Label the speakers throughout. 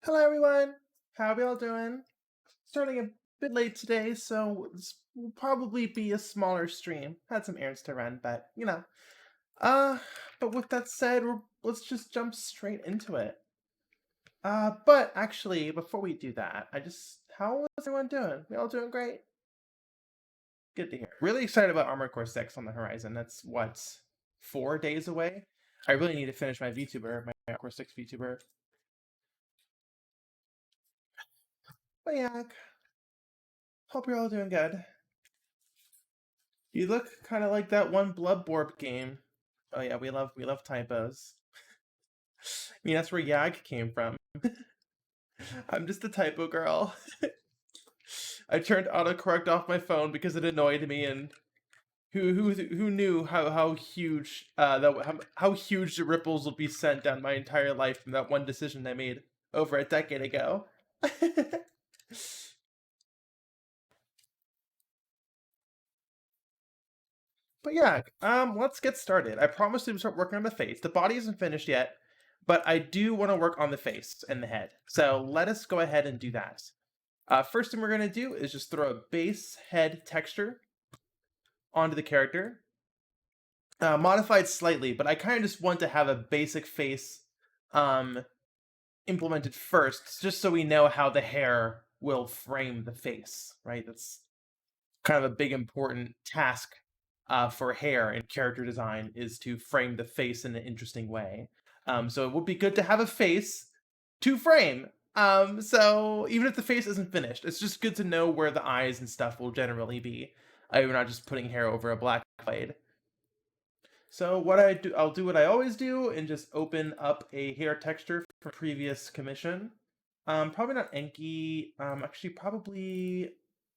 Speaker 1: Hello everyone! How we all doing? Starting a bit late today, so this will probably be a smaller stream. Had some errands to run, but Uh, but with that said, let's just jump straight into it. But actually, before we do that, how is everyone doing? We all doing great? Good to hear. Really excited about Armored Core 6 on the horizon. That's what, 4 days away? I really need to finish my Armored Core 6 VTuber. But yeah, hope you're all doing good. You look kind of like that one Bloodborne game. Oh yeah, we love typos. I mean, that's where Yag came from. I'm just a typo girl. I turned autocorrect off my phone because it annoyed me, and who knew how huge how huge the ripples will be sent down my entire life from that one decision I made over a decade ago. But yeah, let's get started. I promised to start working on the face. The body isn't finished yet, but I do want to work on the face and the head. So let us go ahead and do that. First thing we're going to do is just throw a base head texture onto the character. Modified slightly, but I kind of just want to have a basic face um, implemented first, just so we know how the hair will frame the face, right? That's kind of a big important task for hair in character design, is to frame the face in an interesting way. So it would be good to have a face to frame. So even if the face isn't finished, it's just good to know where the eyes and stuff will generally be. We're not just putting hair over a black blade. So I'll do what I always do and just open up a hair texture from previous commission. Probably not Enki. Actually, probably.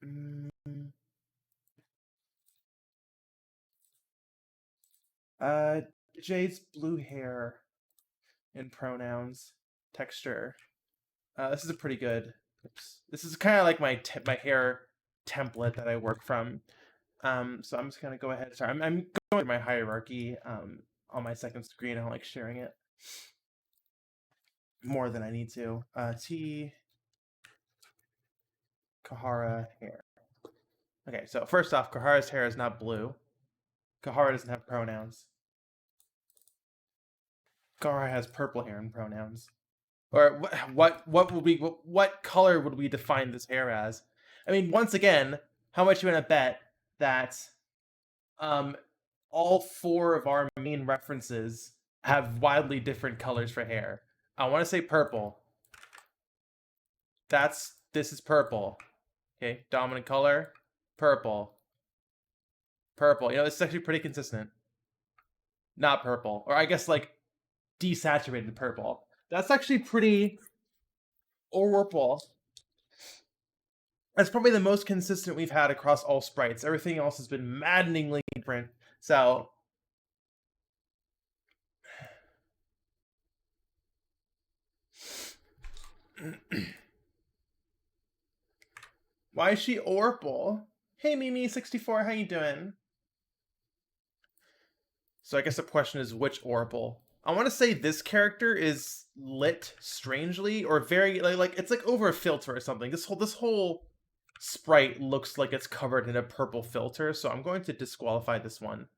Speaker 1: mm, Uh, Jay's blue hair and pronouns texture. This is a pretty good. Oops. This is kind of like my hair template that I work from. So I'm just gonna go ahead. Sorry, I'm going through my hierarchy on my second screen. I don't like sharing it more than I need to. T Kahara hair. Okay, so first off, Kahara's hair is not blue. Kahara doesn't have pronouns. Kahara has purple hair and pronouns. Or what color would we define this hair as? I mean, once again, how much you want to bet that um all four of our main references have wildly different colors for hair? I want to say purple. This is purple. Okay, dominant color, purple. Purple. This is actually pretty consistent. Not purple. Or I guess like desaturated purple. That's actually pretty purple. That's probably the most consistent we've had across all sprites. Everything else has been maddeningly different. So why is she Orpal? Hey Mimi64, how you doing? So I guess the question is which Orpal? I want to say this character is lit strangely or very like it's like over a filter or something. This whole sprite looks like it's covered in a purple filter, so I'm going to disqualify this one.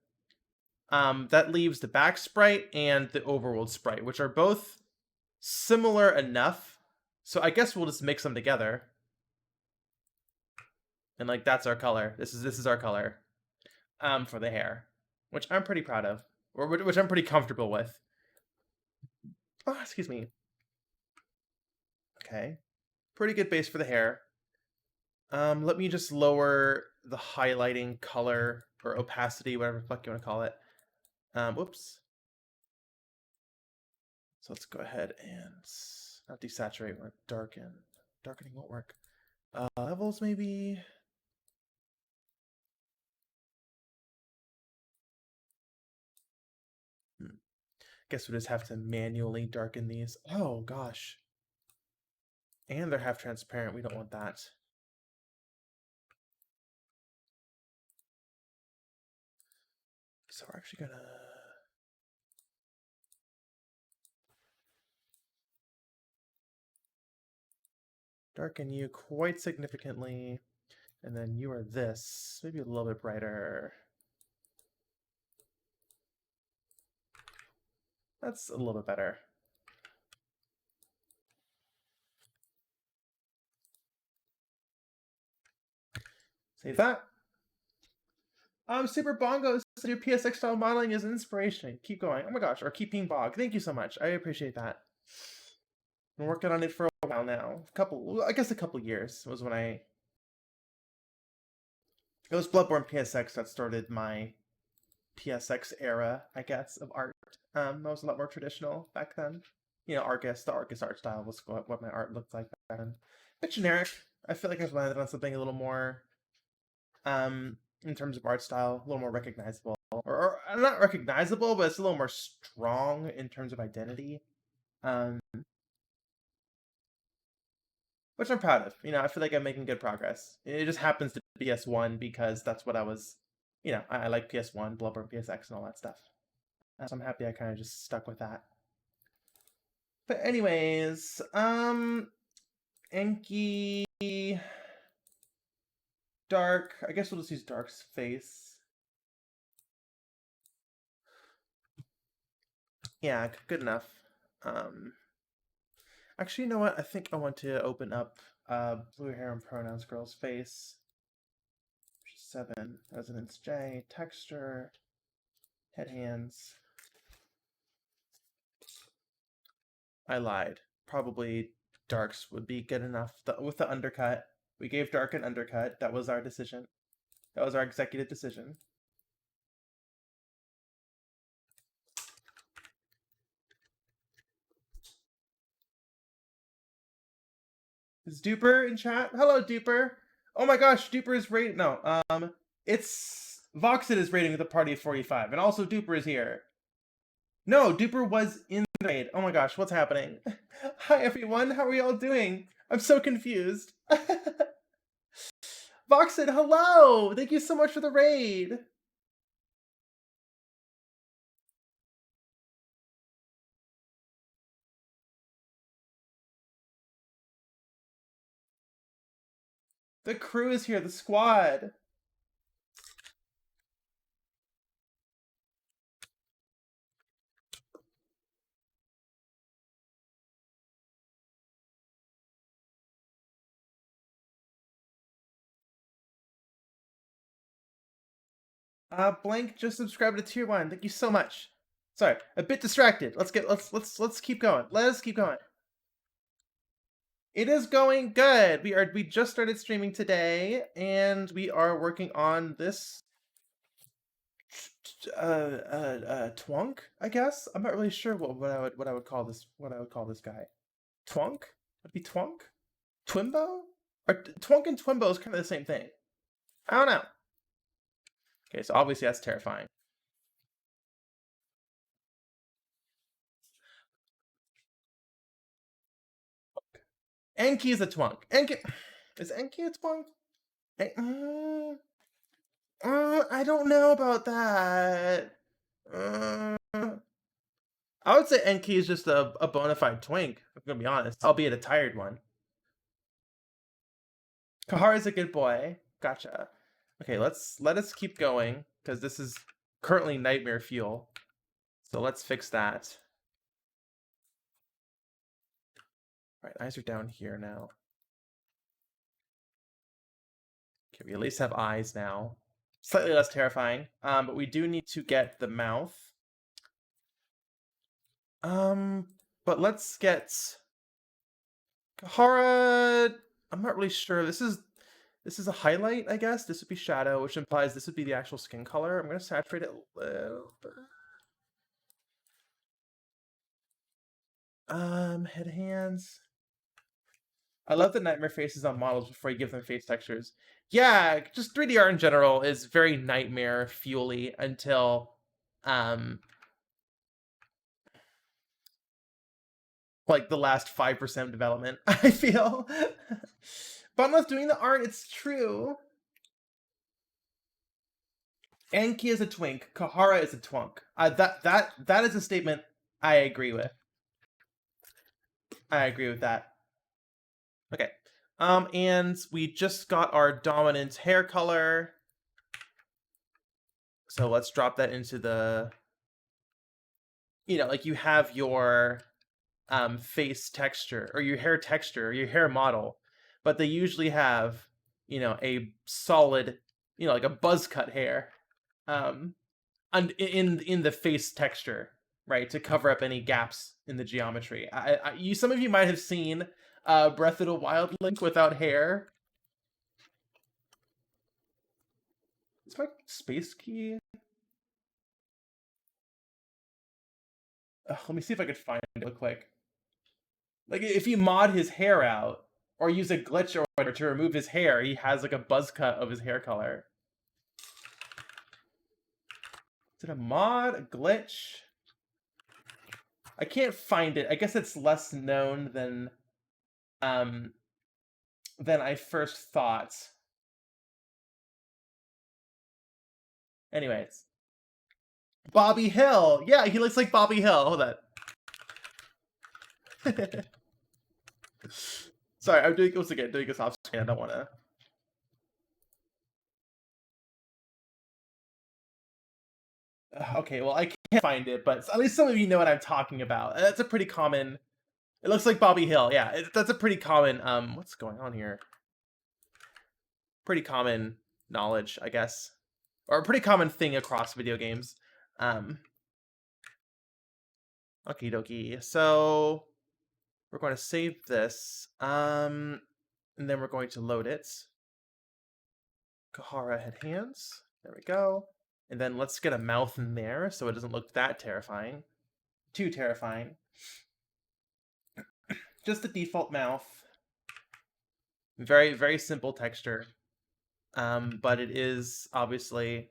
Speaker 1: That leaves the back sprite and the overworld sprite, which are both similar enough. So I guess we'll just mix them together. And like that's our color. This is our color. For the hair, which I'm pretty proud of, or which I'm pretty comfortable with. Oh, excuse me. Okay, pretty good base for the hair. Let me just lower the highlighting color or opacity, whatever the fuck you want to call it. Whoops. So let's go ahead and not desaturate, or darken. Darkening won't work. Levels maybe. Guess we'll just have to manually darken these. Oh gosh. And they're half transparent. We don't want that. So we're actually gonna Darken you quite significantly. And then you are this. Maybe a little bit brighter. That's a little bit better. Save that. Super Bongo said your PSX style modeling is an inspiration. Keep going. Oh my gosh, or keep being bog. Thank you so much. I appreciate that. Been working on it for a while now. I guess a couple years was when it was Bloodborne PSX that started my PSX era, I guess, of art. That was a lot more traditional back then. You know, the Argus art style was what my art looked like back then. Bit generic. I feel like I've landed on something a little more, in terms of art style, a little more recognizable. Or not recognizable, but it's a little more strong in terms of identity. Which I'm proud of. You know, I feel like I'm making good progress. It just happens to be PS1 because that's what I was, you know, I like PS1, Bloodborne, PSX, and all that stuff. So I'm happy I kind of just stuck with that. But anyways, Enki, Dark. I guess we'll just use Dark's face. Yeah, good enough. Actually, you know what? I think I want to open up Blue Hair and Pronouns Girl's face. 7, Resonance J, Texture, Head Hands. I lied. Probably Darks would be good enough with the undercut. We gave Dark an undercut. That was our decision. That was our executive decision. Is Duper in chat? Hello, Duper. Oh my gosh, Duper is rating. No, it's Voxit is rating with a party of 45, and also Duper is here. No, Duper was in the raid. Oh my gosh, what's happening? Hi everyone, how are y'all doing? I'm so confused. Voxit, hello! Thank you so much for the raid. The crew is here, the squad. Blank just subscribed to tier 1. Thank you so much. Sorry, a bit distracted. Let's keep going. Let's keep going. It is going good. We just started streaming today, and we are working on this twunk, I guess. I'm not really sure what I would call this guy. Twunk? Would it be twunk? Twimbo? Or twunk and twimbo is kind of the same thing. I don't know. Okay, so obviously that's terrifying. Enki is a twunk. Is Enki a twunk? I don't know about that. I would say Enki is just a bona fide twink, I'm gonna be honest, albeit a tired one. Kahara's a good boy. Gotcha. Okay, let us keep going, because this is currently nightmare fuel. So let's fix that. Alright, eyes are down here now. Okay, we at least have eyes now. Slightly less terrifying, but we do need to get the mouth. But let's get Kahara. I'm not really sure. This is a highlight, I guess. This would be shadow, which implies this would be the actual skin color. I'm gonna saturate it a little bit. Head, hands. I love the nightmare faces on models before you give them face textures. Yeah, just 3D art in general is very nightmare fuely until like the last 5% of development, I feel. But unless doing the art, it's true. Enki is a twink. Kahara is a twunk. That is a statement I agree with. I agree with that. Okay. And we just got our dominant hair color. So let's drop that into the, like you have your face texture or your hair texture or your hair model, but they usually have, a solid, like a buzz cut hair, and in the face texture, right, to cover up any gaps in the geometry. Some of you might have seen Breath of the Wild Link without hair. Is my space key? Let me see if I could find it real quick. Like if you mod his hair out or use a glitch or whatever to remove his hair, he has like a buzz cut of his hair color. Is it a mod? A glitch? I can't find it. I guess it's less known than I first thought. Anyways. Bobby Hill! Yeah, he looks like Bobby Hill. Hold on. Sorry, I'm doing this off screen. I don't want to. Okay, well, I can't find it, but at least some of you know what I'm talking about. That's a pretty common. It looks like Bobby Hill. Yeah, that's a pretty common. What's going on here? Pretty common knowledge, I guess, or a pretty common thing across video games. Okie dokie. So we're going to save this, and then we're going to load it. Kahara had hands. There we go. And then let's get a mouth in there so it doesn't look that terrifying. Too terrifying. Just the default mouth. Very, very simple texture. But it is obviously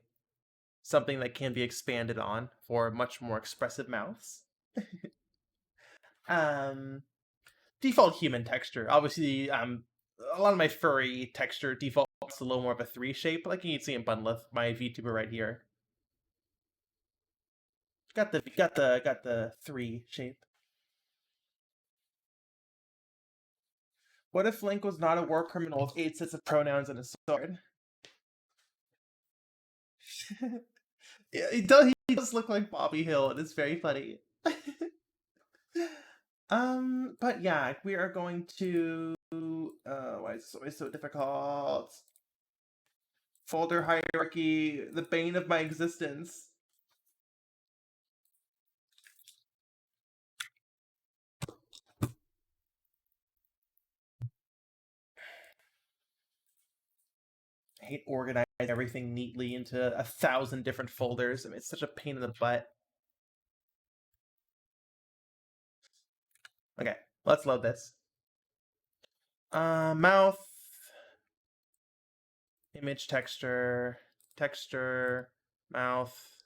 Speaker 1: something that can be expanded on for much more expressive mouths. Default human texture. Obviously, a lot of my furry texture defaults a little more of a 3 shape, like you can see in Bunlith, my VTuber right here. Got the 3 shape. What if Link was not a war criminal with 8 sets of pronouns and a sword? Yeah, he does look like Bobby Hill, and it's very funny. But yeah, we are going to why is this always so difficult? Folder hierarchy, the bane of my existence. I hate organizing everything neatly into 1,000 different folders. I mean, it's such a pain in the butt. Okay, let's load this. Mouth, image texture, mouth,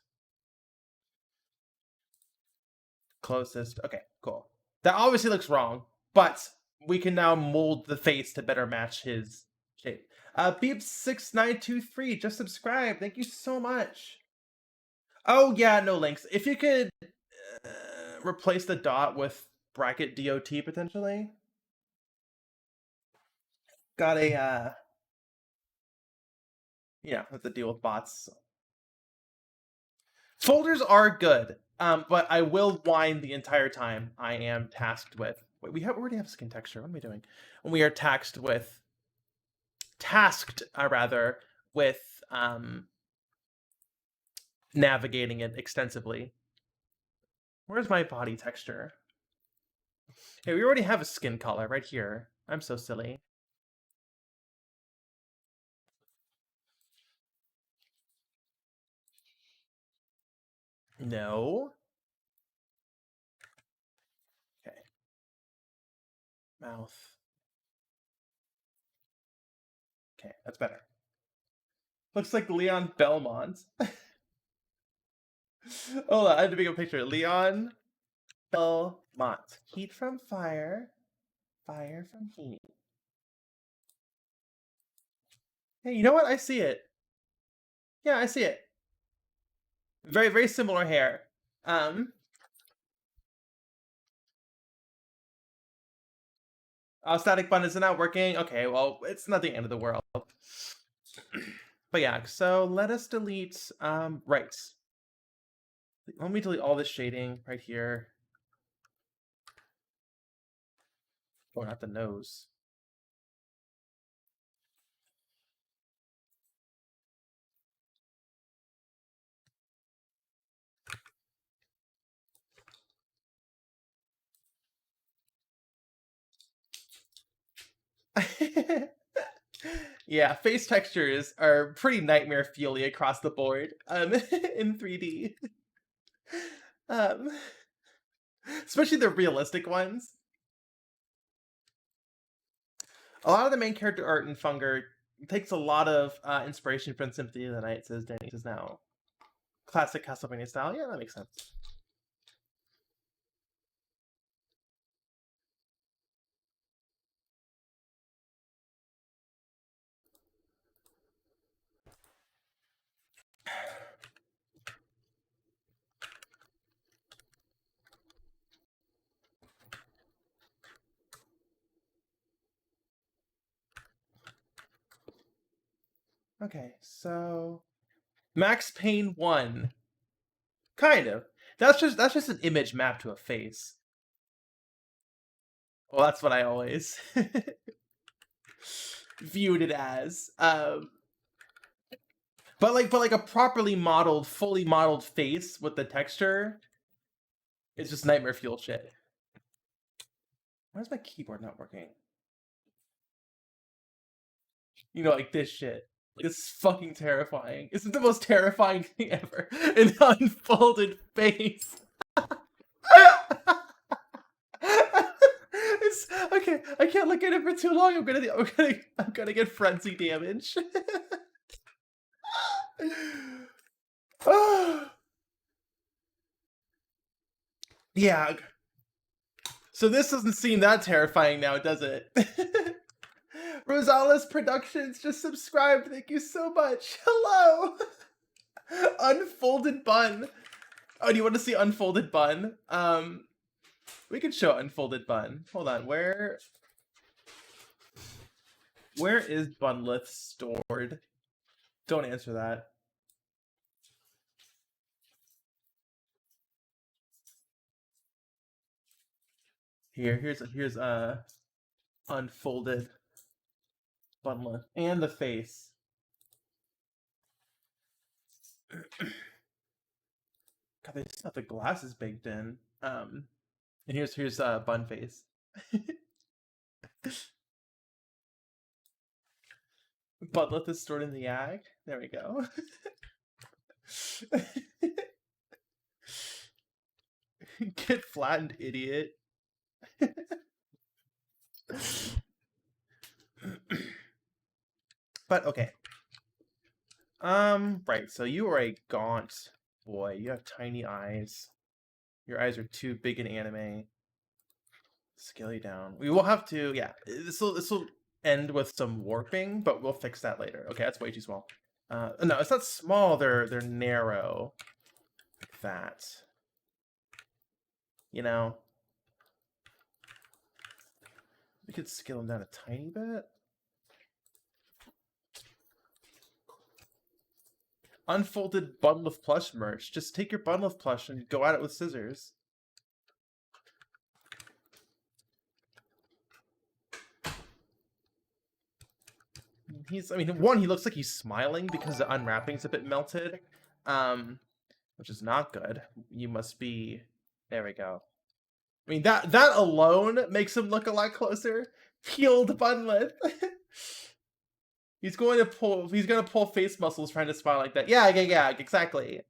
Speaker 1: closest. Okay, cool. That obviously looks wrong, but we can now mold the face to better match his shape. Beep6923 just subscribed. Thank you so much. Oh yeah, no links. If you could replace the dot with bracket DOT potentially. Got a have to deal with bots. Folders are good, but I will whine the entire time I am tasked with. Wait, we already have skin texture. What am I doing? When we are tasked with navigating it extensively. Where's my body texture? Hey, we already have a skin color right here. I'm so silly. No. Okay. Mouth. Okay, that's better. Looks like Leon Belmont. Hold on, I had to make a picture. Leon Belmont. Heat from fire. Fire from heat. Hey, you know what? I see it. Yeah, I see it. Very, very similar hair. Oh, static button isn't not working. Okay, well, it's not the end of the world. But yeah, so let us delete, right. Let me delete all this shading right here. Oh, not the nose. Yeah, face textures are pretty nightmare fuely across the board in 3D. Um, especially the realistic ones. A lot of the main character art in Funger takes a lot of inspiration from Symphony of the Night, says Danny says now. Classic Castlevania style. Yeah, that makes sense. Okay, so Max Payne 1. Kind of. That's just an image mapped to a face. Well, that's what I always viewed it as. But like a properly modeled, fully modeled face with the texture is just nightmare fuel shit. Why is my keyboard not working? You know, like this shit. It's fucking terrifying. It's the most terrifying thing ever. An unfolded face. It's okay. I can't look at it for too long. I'm gonna get frenzy damage. Yeah. So this doesn't seem that terrifying now, does it? Rosales Productions just subscribed. Thank you so much. Hello. Unfolded bun. Oh, do you want to see unfolded bun? We could show unfolded bun. Hold on. Where is Bunlith stored? Don't answer that. Here's unfolded Bunlith and the face. God, they just have the glasses baked in. And here's bun face. Bunlith is stored in the ag. There we go. Get flattened, idiot. But okay. Right, so you are a gaunt boy. You have tiny eyes. Your eyes are too big in anime. Scale you down. We will have to, yeah. This will end with some warping, but we'll fix that later. Okay, that's way too small. No, it's not small. They're narrow. Like that. You know, we could scale them down a tiny bit. Unfolded bundle of plush merch. Just take your bundle of plush and go at it with scissors. I mean, one, he looks like he's smiling because the unwrapping's a bit melted, which is not good. You must be, there we go. I mean, that alone makes him look a lot closer. Peeled bunlet. He's gonna pull face muscles trying to smile like that. Yeah, exactly.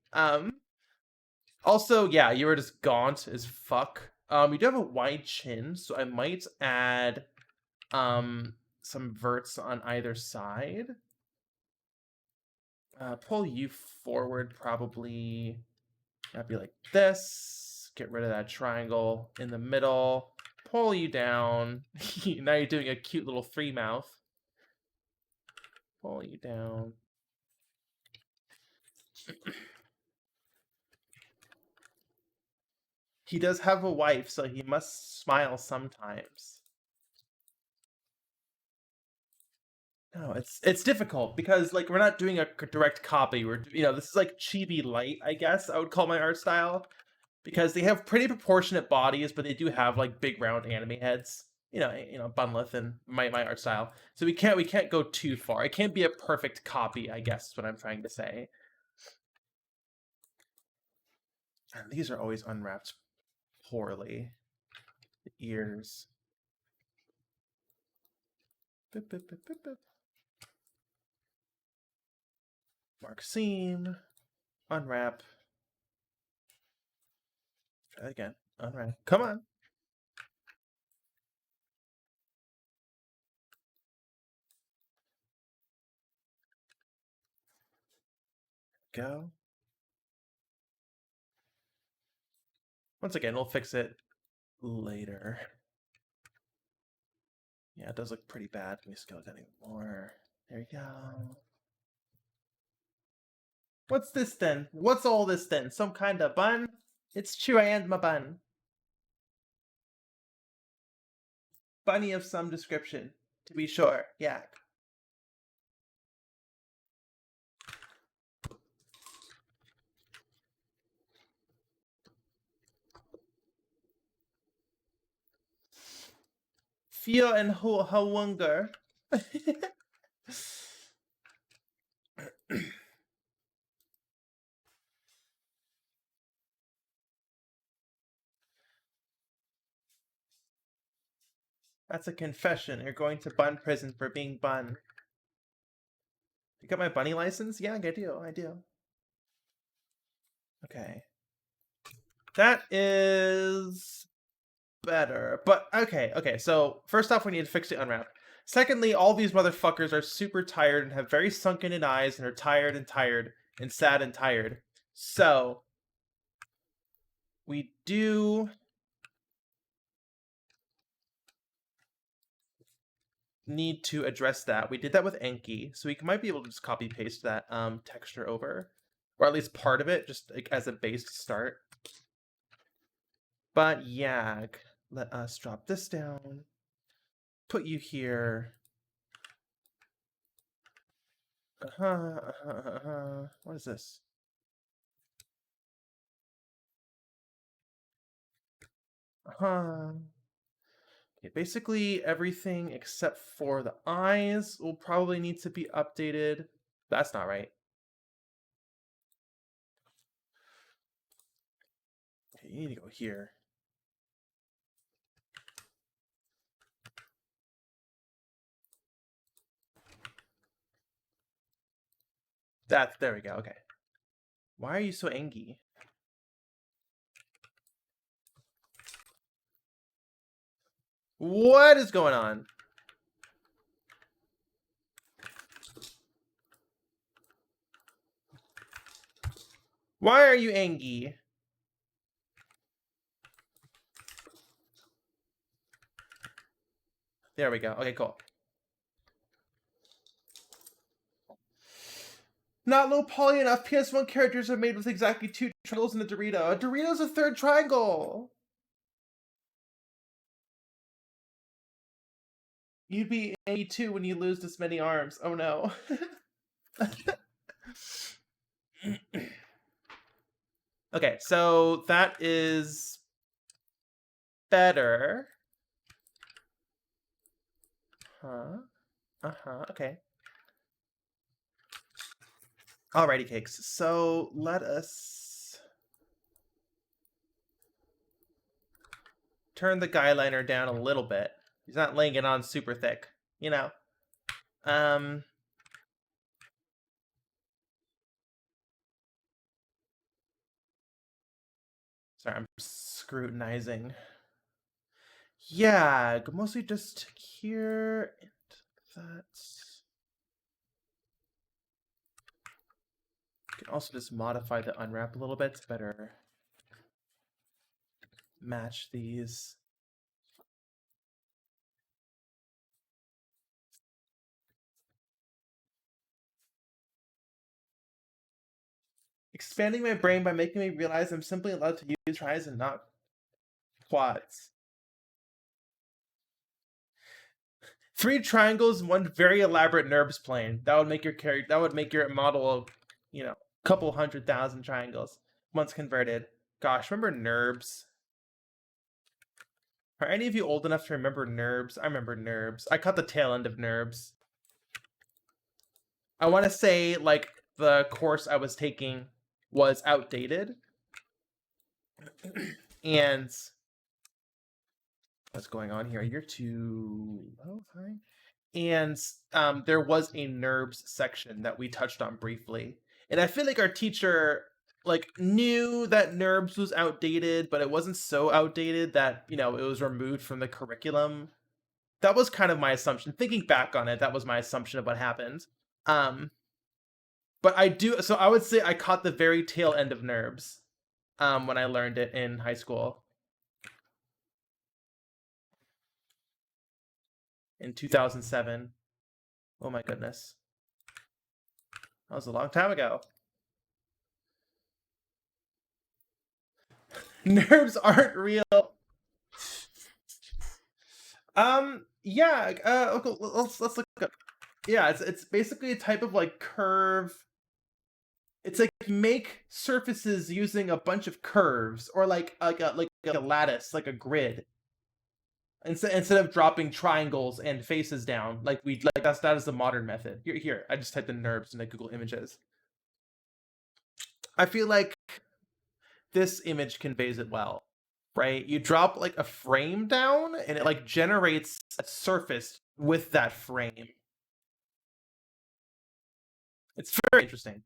Speaker 1: Also, yeah, you were just gaunt as fuck. You do have a wide chin, so I might add some verts on either side. Pull you forward, probably. That'd be like this. Get rid of that triangle in the middle. Pull you down. Now you're doing a cute little three mouth. Pull you down. He does have a wife, so he must smile sometimes. No, it's difficult because like we're not doing a direct copy. We're this is like chibi light, I guess I would call my art style, because they have pretty proportionate bodies, but they do have like big round anime heads. Bunleth and my art style. So we can't go too far. It can't be a perfect copy, I guess is what I'm trying to say. And these are always unwrapped poorly. The ears. Boop, boop, boop, boop, boop. Mark seam. Unwrap. Try that again. Unwrap. Come on. Go. Once again, we'll fix it later. Yeah, it does look pretty bad. Let me scale it down even more. There you go. What's this then? What's all this then? Some kind of bun? It's true, I am my bun. Bunny of some description, to be sure. Yeah. Fear and hunger. That's a confession. You're going to bun prison for being bun. You got my bunny license? Yeah, I do. I do. Okay. That is better. But okay. So first off, we need to fix the unwrap. Secondly, all these motherfuckers are super tired and have very sunken in eyes and are tired and sad and tired. So we do need to address that. We did that with Enki, so we might be able to just copy paste that texture over, or at least part of it, just like as a base to start. But yeah, let us drop this down. Put you here. What is this? Okay, basically everything except for the eyes will probably need to be updated. That's not right. Okay, you need to go here. There we go, okay. Why are you so angry? What is going on? Why are you angry? There we go. Okay, cool. Not low poly enough. PS1 characters are made with exactly 2 triangles in a Dorito. A Dorito's a third triangle. You'd be A2 when you lose this many arms. Oh no. Okay, so that is better. Okay. Alrighty, cakes. So let us turn the guy liner down a little bit. He's not laying it on super thick, you know. Sorry, I'm scrutinizing. Yeah, mostly just here and that. You can also just modify the unwrap a little bit to better match these. Expanding my brain by making me realize I'm simply allowed to use tries and not quads. 3 triangles, 1 very elaborate NURBS plane. That would make your character. That would make your model of, a couple 100,000 triangles once converted. Gosh, remember NURBS? Are any of you old enough to remember NURBS? I remember NURBS. I caught the tail end of NURBS. I want to say, like, the course I was taking was outdated. And what's going on here? You're too low, hi. And there was a NURBS section that we touched on briefly. And I feel like our teacher knew that NURBS was outdated, but it wasn't so outdated that, it was removed from the curriculum. That was kind of my assumption. Thinking back on it, that was my assumption of what happened. But I would say I caught the very tail end of NURBS when I learned it in high school. In 2007. Oh my goodness. That was a long time ago. NURBS aren't real. Yeah. Okay, let's look up. Yeah, it's basically a type of curve. It's like make surfaces using a bunch of curves, or like a lattice, like a grid. Instead of dropping triangles and faces down, that is the modern method. Here, I just typed in NURBS into Google Images. I feel like this image conveys it well, right? You drop a frame down, and it generates a surface with that frame. It's very interesting.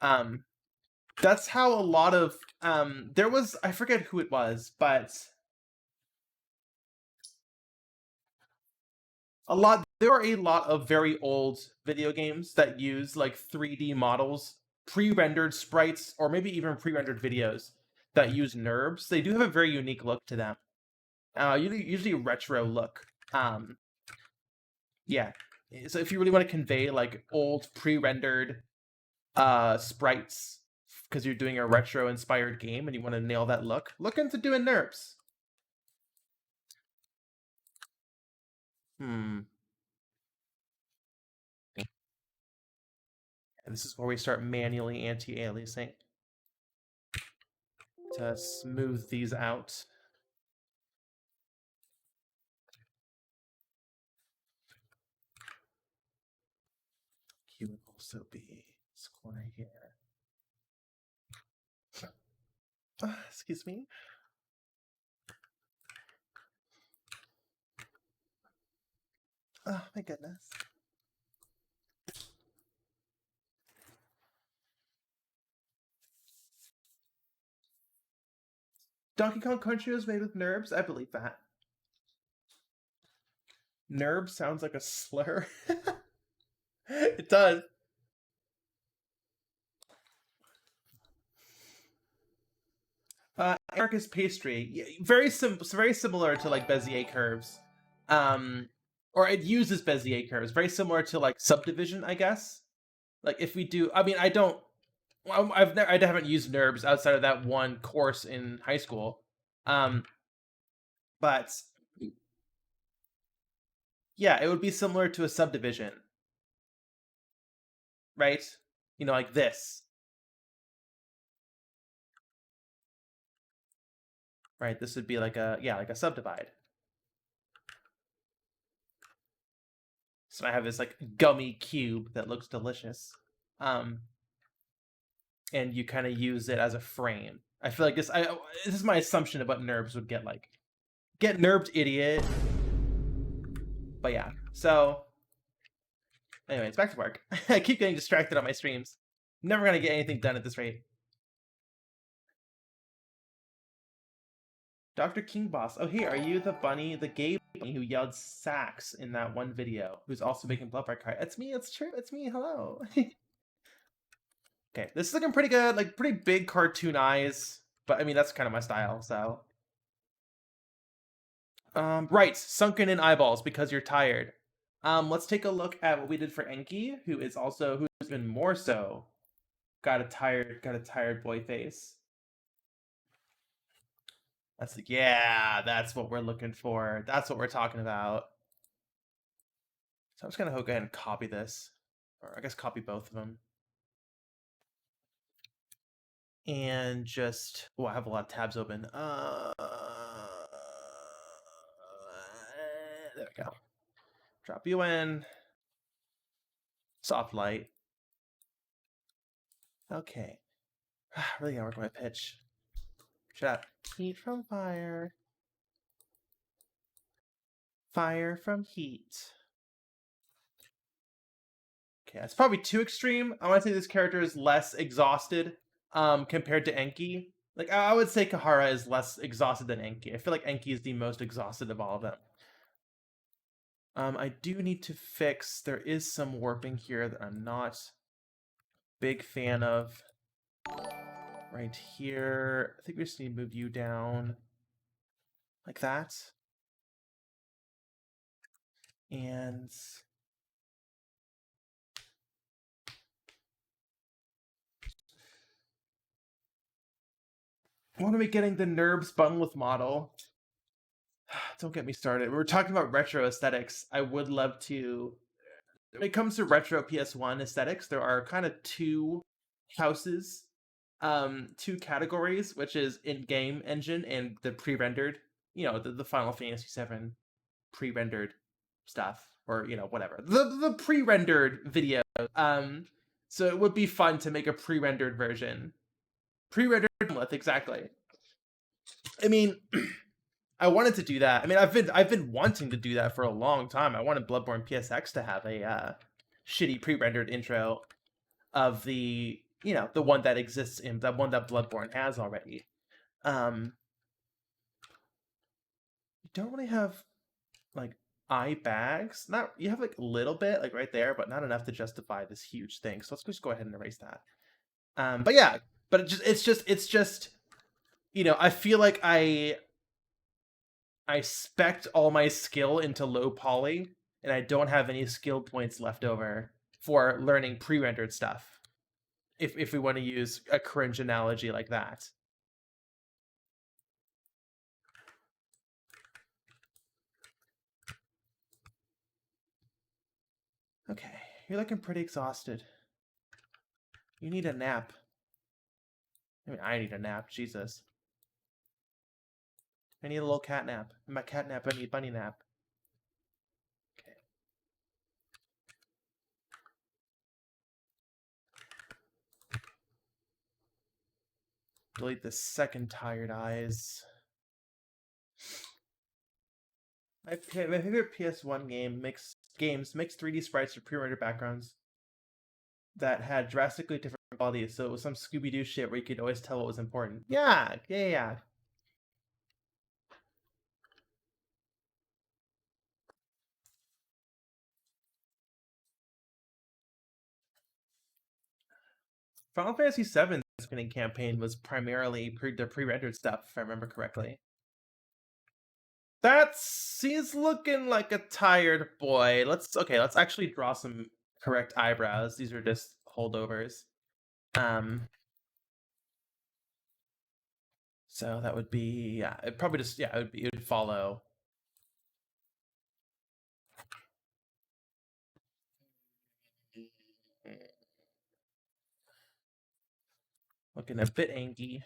Speaker 1: That's how a lot of there was, I forget who it was, but there are a lot of very old video games that use 3D models, pre-rendered sprites, or maybe even pre-rendered videos that use NURBS. They do have a very unique look to them. Usually retro look. Yeah. So if you really want to convey old pre-rendered sprites because you're doing a retro inspired game and you want to nail that look into doing NURBS. And this is where we start manually anti-aliasing to smooth these out. Q would also be this corner here. Excuse me. Oh my goodness. Donkey Kong Country was made with NURBS? I believe that. NURBS sounds like a slur. It does. Anarchist pastry, very similar to Bezier curves, or it uses Bezier curves, very similar to subdivision, I guess. If we do, I mean, I haven't used NURBS outside of that one course in high school, but yeah, it would be similar to a subdivision, right? Like this. Right, this would be like a subdivide. So I have this gummy cube that looks delicious. And you kind of use it as a frame. I feel like this is my assumption of what NURBS would get like. Get NURBed, idiot. But yeah, so anyways, back to work. I keep getting distracted on my streams. Never gonna get anything done at this rate. Dr. King Boss. Oh, hey, are you the gay bunny who yelled sax in that one video, who's also making BBKart? It's me, it's true, it's me, hello. Okay, this is looking pretty good, pretty big cartoon eyes, but I mean, that's kind of my style, so. Right, sunken in eyeballs because you're tired. Let's take a look at what we did for Enki, who's been more so got a tired boy face. That's what we're looking for. That's what we're talking about. I'm just gonna go ahead and copy this, or I guess copy both of them. And just, oh, I have a lot of tabs open. There we go. Drop you in. Soft light. Okay. Really gotta work my pitch. Shut. Heat from fire. Fire from heat. Okay, that's probably too extreme. I want to say this character is less exhausted compared to Enki. Like, I would say Kahara is less exhausted than Enki. I feel like Enki is the most exhausted of all of them. I do need to fix, there is some warping here that I'm not big fan of. Right here. I think we just need to move you down like that. And when are we getting the NURBS Bunlith model? Don't get me started. We're talking about retro aesthetics. I would love to. When it comes to retro PS1 aesthetics, there are kind of two houses, two categories, which is in-game engine and the pre-rendered. You know, the Final Fantasy VII pre-rendered stuff, or whatever. The pre-rendered video. So it would be fun to make a pre-rendered version. Pre-rendered with exactly. I mean, I wanted to do that. I mean, I've been wanting to do that for a long time. I wanted Bloodborne PSX to have a shitty pre-rendered intro of the the one that exists in that one that Bloodborne has already. You don't really have like eye bags. Not you have like a little bit like right there, but not enough to justify this huge thing. So let's just go ahead and erase that. But yeah, but it's just I feel like I spec'd all my skill into low poly, and I don't have any skill points left over for learning pre-rendered stuff. If we want to use a cringe analogy like that. Okay, you're looking pretty exhausted. You need a nap. I mean, I need a nap, Jesus. I need a little cat nap. In my cat nap, I need bunny nap. Okay. Delete the second tired eyes. My favorite PS1 game makes 3D sprites with pre-rendered backgrounds that had drastically different qualities, so it was some Scooby-Doo shit where you could always tell what was important. Yeah. Final Fantasy VII's opening campaign was primarily the pre-rendered stuff, if I remember correctly. He's looking like a tired boy. Let's actually draw some correct eyebrows. These are just holdovers. So that would be it probably just it would follow. Looking a bit angy.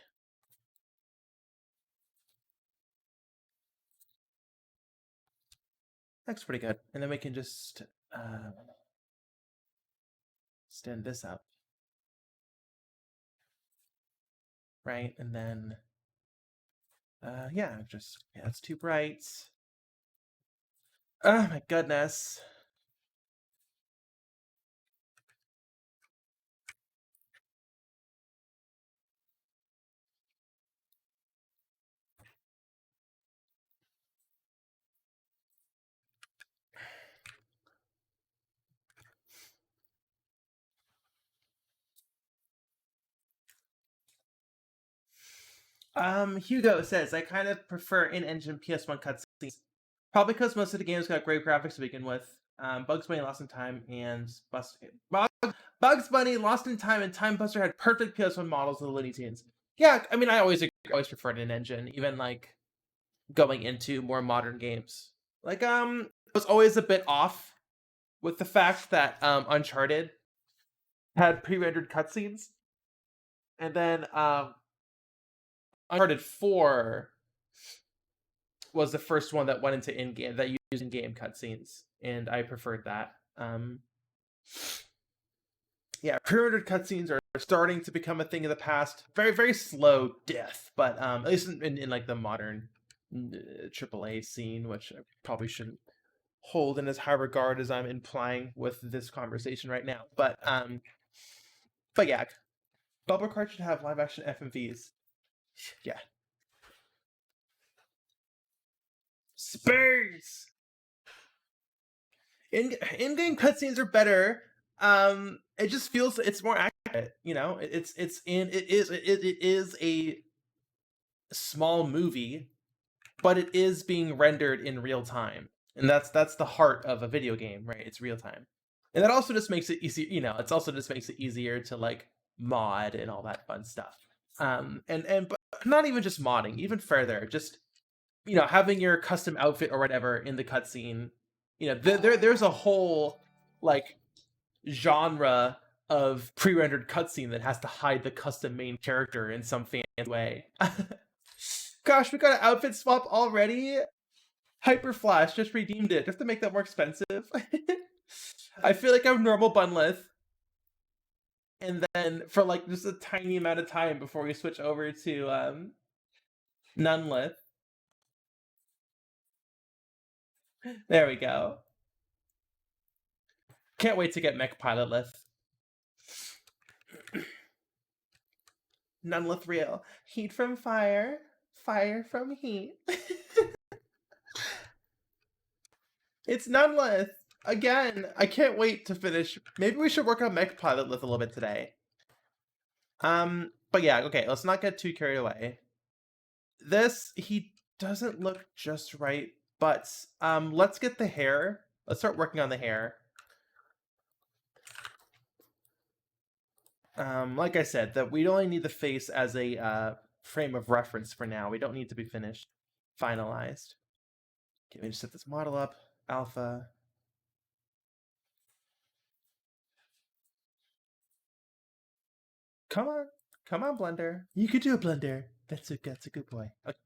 Speaker 1: That's pretty good. And then we can just stand this up. Right? And then it's too bright. Oh my goodness. Hugo says, I kind of prefer in-engine PS1 cutscenes. Probably because most of the games got great graphics to begin with. Bugs Bunny Lost in Time and Bugs Bunny Lost in Time and Time Buster had perfect PS1 models of the Looney Tunes. Yeah, I mean, I always preferred an engine, even like going into more modern games. Like, it was always a bit off with the fact that Uncharted had pre-rendered cutscenes, and then Uncharted 4 was the first one that went into in-game, that used in-game cutscenes, and I preferred that. Yeah, pre-rendered cutscenes are starting to become a thing of the past. Very, very slow death, but at least in like the modern AAA scene, which I probably shouldn't hold in as high regard as I'm implying with this conversation right now. But yeah, BBKart should have live action FMVs. Yeah. Space! In-game cutscenes are better. It just feels it's more accurate, you know? It is a small movie, but it is being rendered in real time. And that's the heart of a video game, right? It's real time. And that also just makes it easy, you know, it's also just makes it easier to like mod and all that fun stuff. But not even just modding, even further, just, you know, having your custom outfit or whatever in the cutscene. You know, there's a whole like genre of pre-rendered cutscene that has to hide the custom main character in some fancy way. Gosh, we got an outfit swap already. Hyper Flash just redeemed it just to make that more expensive. I feel like I'm normal Bunlith, and then for like just a tiny amount of time before we switch over to Nunlith. There we go. Can't wait to get Mech Pilotlith. Nunlith real. Heat from fire, fire from heat. It's Nunlith! Again, I can't wait to finish. Maybe we should work on Mech Pilotlith a little bit today. But yeah, okay, let's not get too carried away. This, he doesn't look just right, but let's get the hair. Let's start working on the hair. Like I said, that we only need the face as a frame of reference for now. We don't need to be finished, finalized. Okay, let me just set this model up. Alpha. Come on, Blender. You could do a Blender. That's a good boy. Okay.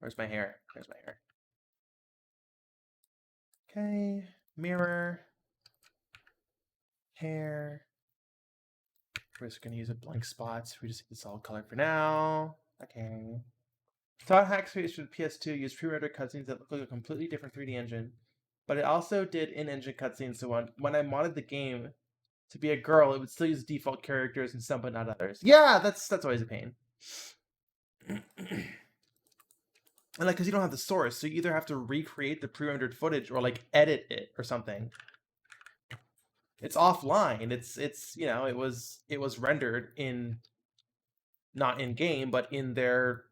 Speaker 1: Where's my hair? There's my hair. Okay, mirror, hair. We're just gonna use a blank spot. We just need this all color for now. Okay. Todd Hack's Face for the PS2 used pre-rendered cutscenes that look like a completely different 3D engine, but it also did in-engine cutscenes. So when I modded the game to be a girl, it would still use default characters and some, but not others. Yeah, that's always a pain. And like, because you don't have the source, so you either have to recreate the pre-rendered footage or like edit it or something. It's offline. It's you know, it was rendered in, not in game, but in their,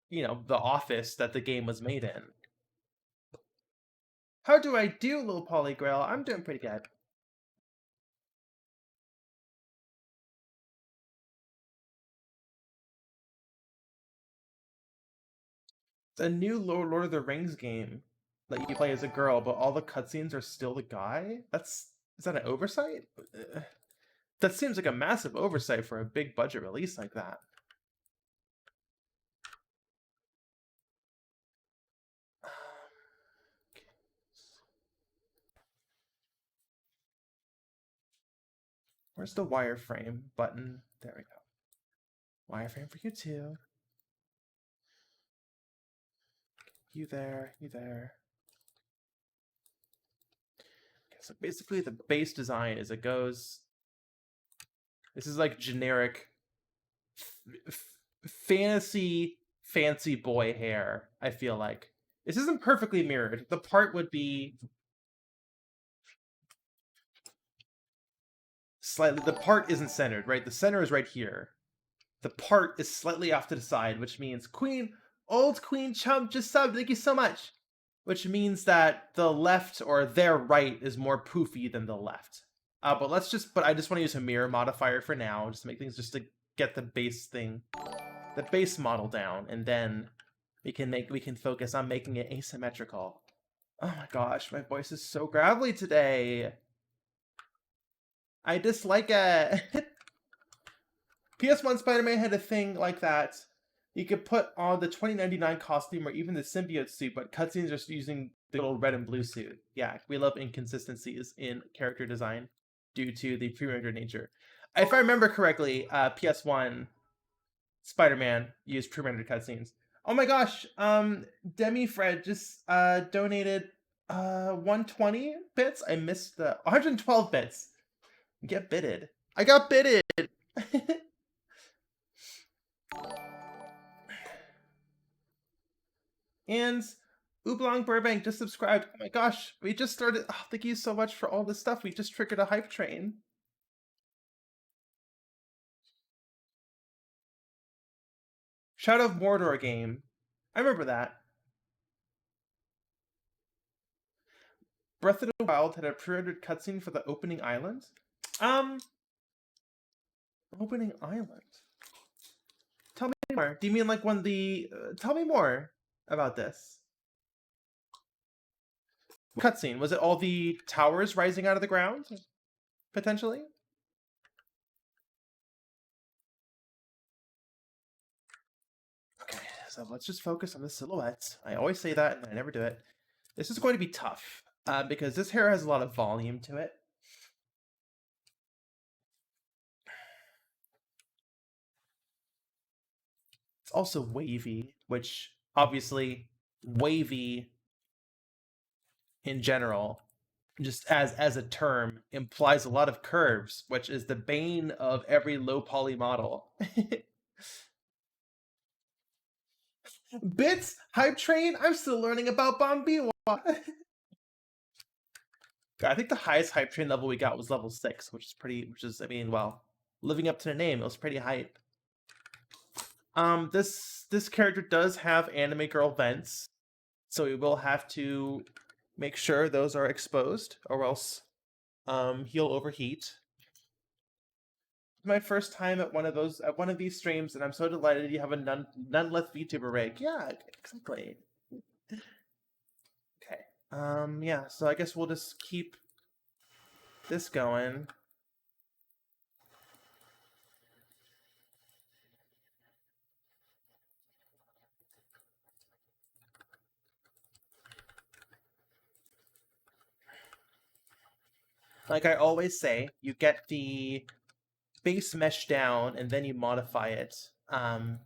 Speaker 1: you know, the office that the game was made in. How do I do, little Polygrail? I'm doing pretty good. It's a new Lord of the Rings game that you play as a girl, but all the cutscenes are still the guy? Is that an oversight? That seems like a massive oversight for a big budget release like that. Where's the wireframe button? There we go. Wireframe for you too. You there, you there. Okay, so basically the base design is it goes... This is like generic fantasy fancy boy hair, I feel like. This isn't perfectly mirrored. The part would be slightly... The part isn't centered, right? The center is right here. The part is slightly off to the side, which means old Queen Chump just subbed, thank you so much. Which means that the left or their right is more poofy than the left. But I just want to use a mirror modifier for now, just to make things, just to get the base model down, and then we can focus on making it asymmetrical. Oh my gosh, my voice is so gravelly today. I dislike it. PS1 Spider-Man had a thing like that. You could put on the 2099 costume or even the symbiote suit, but cutscenes are just using the little red and blue suit. Yeah, we love inconsistencies in character design due to the pre-rendered nature. If I remember correctly, PS1 Spider-Man used pre-rendered cutscenes. Oh my gosh, Demi Fred just donated 120 bits. I missed the 112 bits. Get bitted. I got bitted. And Oolong Burbank just subscribed. Oh my gosh, we just started. Oh, thank you so much for all this stuff. We just triggered a hype train. Shadow of Mordor game. I remember that. Breath of the Wild had a pre-rendered cutscene for the opening island. Um, opening island. Tell me more. Do you mean like when the? Tell me more about this cutscene. Was it all the towers rising out of the ground, potentially? Okay, so let's just focus on the silhouette. I always say that, and I never do it. This is going to be tough because this hair has a lot of volume to it. It's also wavy, which obviously wavy in general, just as a term, implies a lot of curves, which is the bane of every low poly model. Bits hype train. I'm still learning about Bombiwa. I think the highest hype train level we got was level 6, which is pretty. Which is, I mean, well, living up to the name, it was pretty hype. This character does have anime girl vents, so we will have to make sure those are exposed, or else he'll overheat. My first time at one of these streams, and I'm so delighted you have a nonetheless VTuber rig. Yeah, exactly. Okay. Yeah, so I guess we'll just keep this going. Like I always say, you get the base mesh down and then you modify it to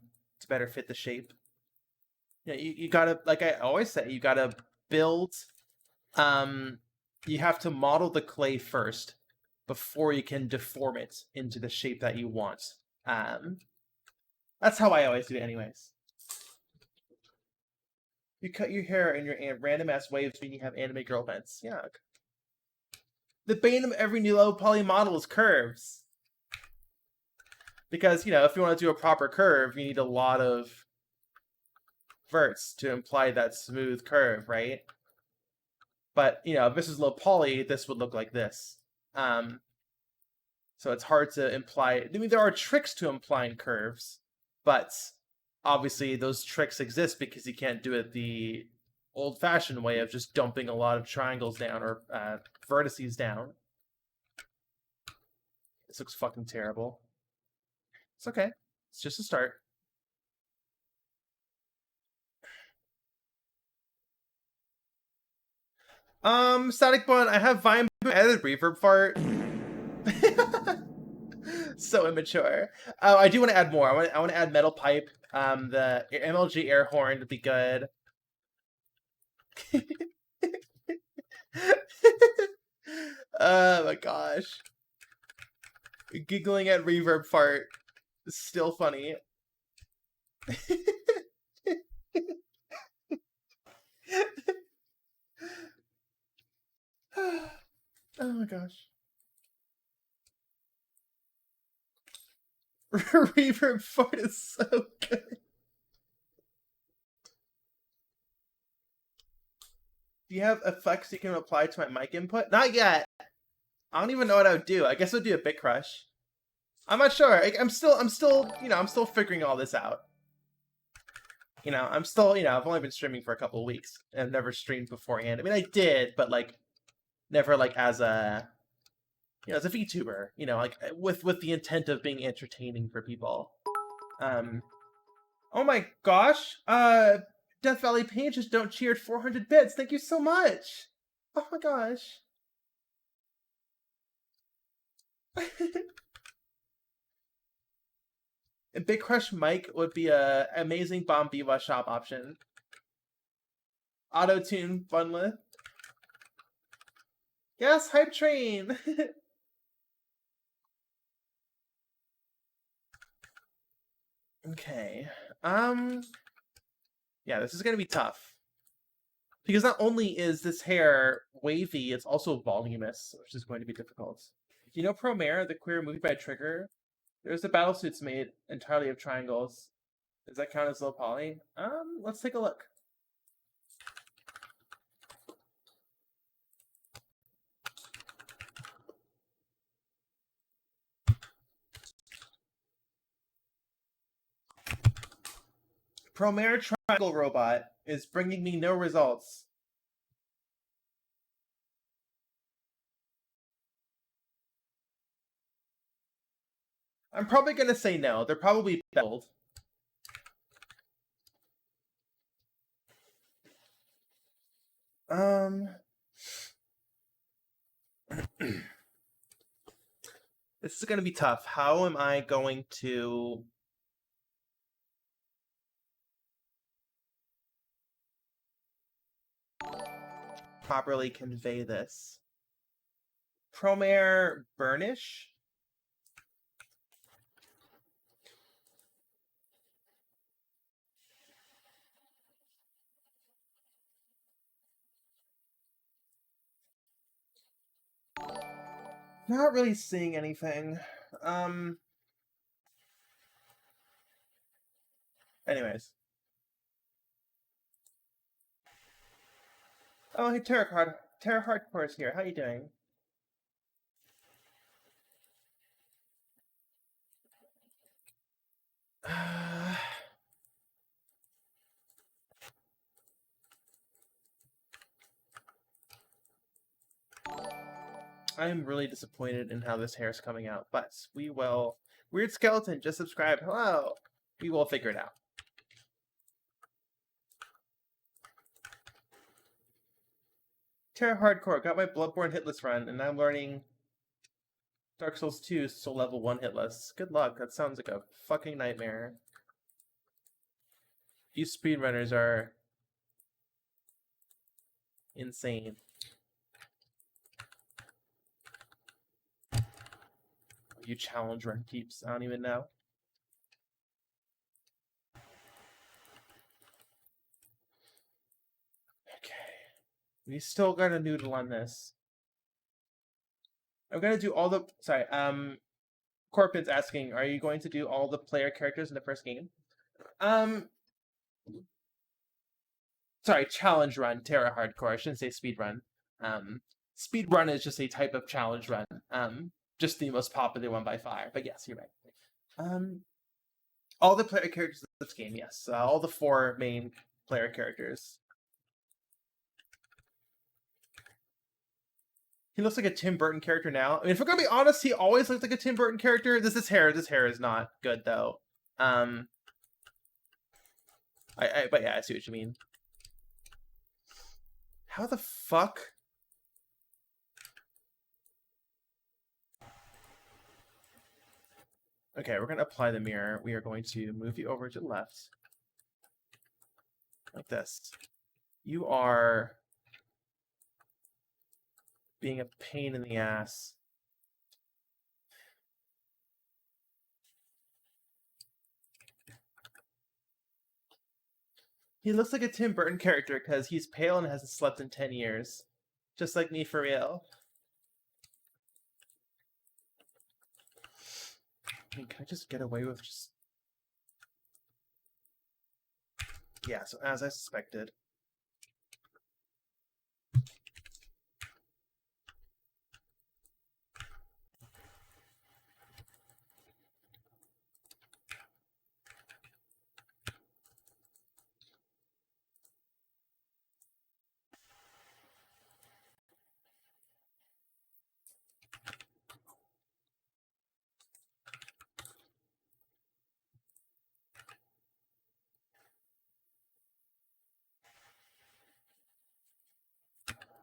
Speaker 1: better fit the shape. Yeah, you gotta, like I always say, you gotta build. You have to model the clay first before you can deform it into the shape that you want. That's how I always do it, anyways. You cut your hair in your random ass waves when you have anime girl vents. Yeah. The bane of every new low poly model is curves. Because, you know, if you want to do a proper curve, you need a lot of verts to imply that smooth curve, right? But, you know, if this is low poly, this would look like this. So it's hard to imply. I mean, there are tricks to implying curves, but obviously those tricks exist because you can't do it the old-fashioned way of just dumping a lot of triangles down or vertices down. This looks fucking terrible. It's okay. It's just a start. Static Bun, I have Vine added reverb fart. So immature. I do want to add more. I want to add metal pipe. The MLG air horn would be good. Oh my gosh. Giggling at reverb fart is still funny. Oh my gosh. Reverb fart is so good. Do you have effects you can apply to my mic input? Not yet. I don't even know what I would do. I guess I'd do a bit crush. I'm not sure. I'm still, you know, I'm still figuring all this out. You know, I'm still, I've only been streaming for a couple of weeks and I've never streamed beforehand. I mean, I did, but like never like as a, as a VTuber, like with the intent of being entertaining for people. Oh my gosh, Death Valley Pages don't cheered 400 bits. Thank you so much. Oh my gosh. And Big Crush Mike would be a amazing Bomb Biwa shop option. Auto tune Funlith. Yes, Hype Train. Okay. Yeah, this is gonna be tough. Because not only is this hair wavy, it's also voluminous, which is going to be difficult. Do you know Promare, the queer movie by Trigger? There's the battlesuits made entirely of triangles. Does that count as low poly? Let's take a look. Promare Triangle Robot is bringing me no results. I'm probably gonna say no. They're probably beveled. This is gonna be tough. How am I going to properly convey this? Promare Burnish? Not really seeing anything. Anyways. Oh, hey, Terra Hardcore is here. How you doing? I am really disappointed in how this hair is coming out, but we will. Weird Skeleton, just subscribe. Hello. We will figure it out. Terra Hardcore, got my Bloodborne hitless run, and I'm learning Dark Souls 2 so level 1 hitless. Good luck, that sounds like a fucking nightmare. You speedrunners are insane. You challenge run keeps, I don't even know. Okay. We still got a noodle on this. I'm gonna do all the Corpin's asking, are you going to do all the player characters in the first game? Sorry, challenge run, Terra Hardcore. I shouldn't say speed run. Speed run is just a type of challenge run. Just the most popular one by far. But yes, you're right. All the player characters in this game, yes. All the 4 main player characters. He looks like a Tim Burton character now. I mean, if we're gonna be honest, he always looks like a Tim Burton character. This hair is not good though. But yeah, I see what you mean. How the fuck? Okay, we're gonna apply the mirror. We are going to move you over to the left. Like this. You are being a pain in the ass. He looks like a Tim Burton character because he's pale and hasn't slept in 10 years. Just like me, for real. I mean, can I just get away with just... Yeah, so as I suspected.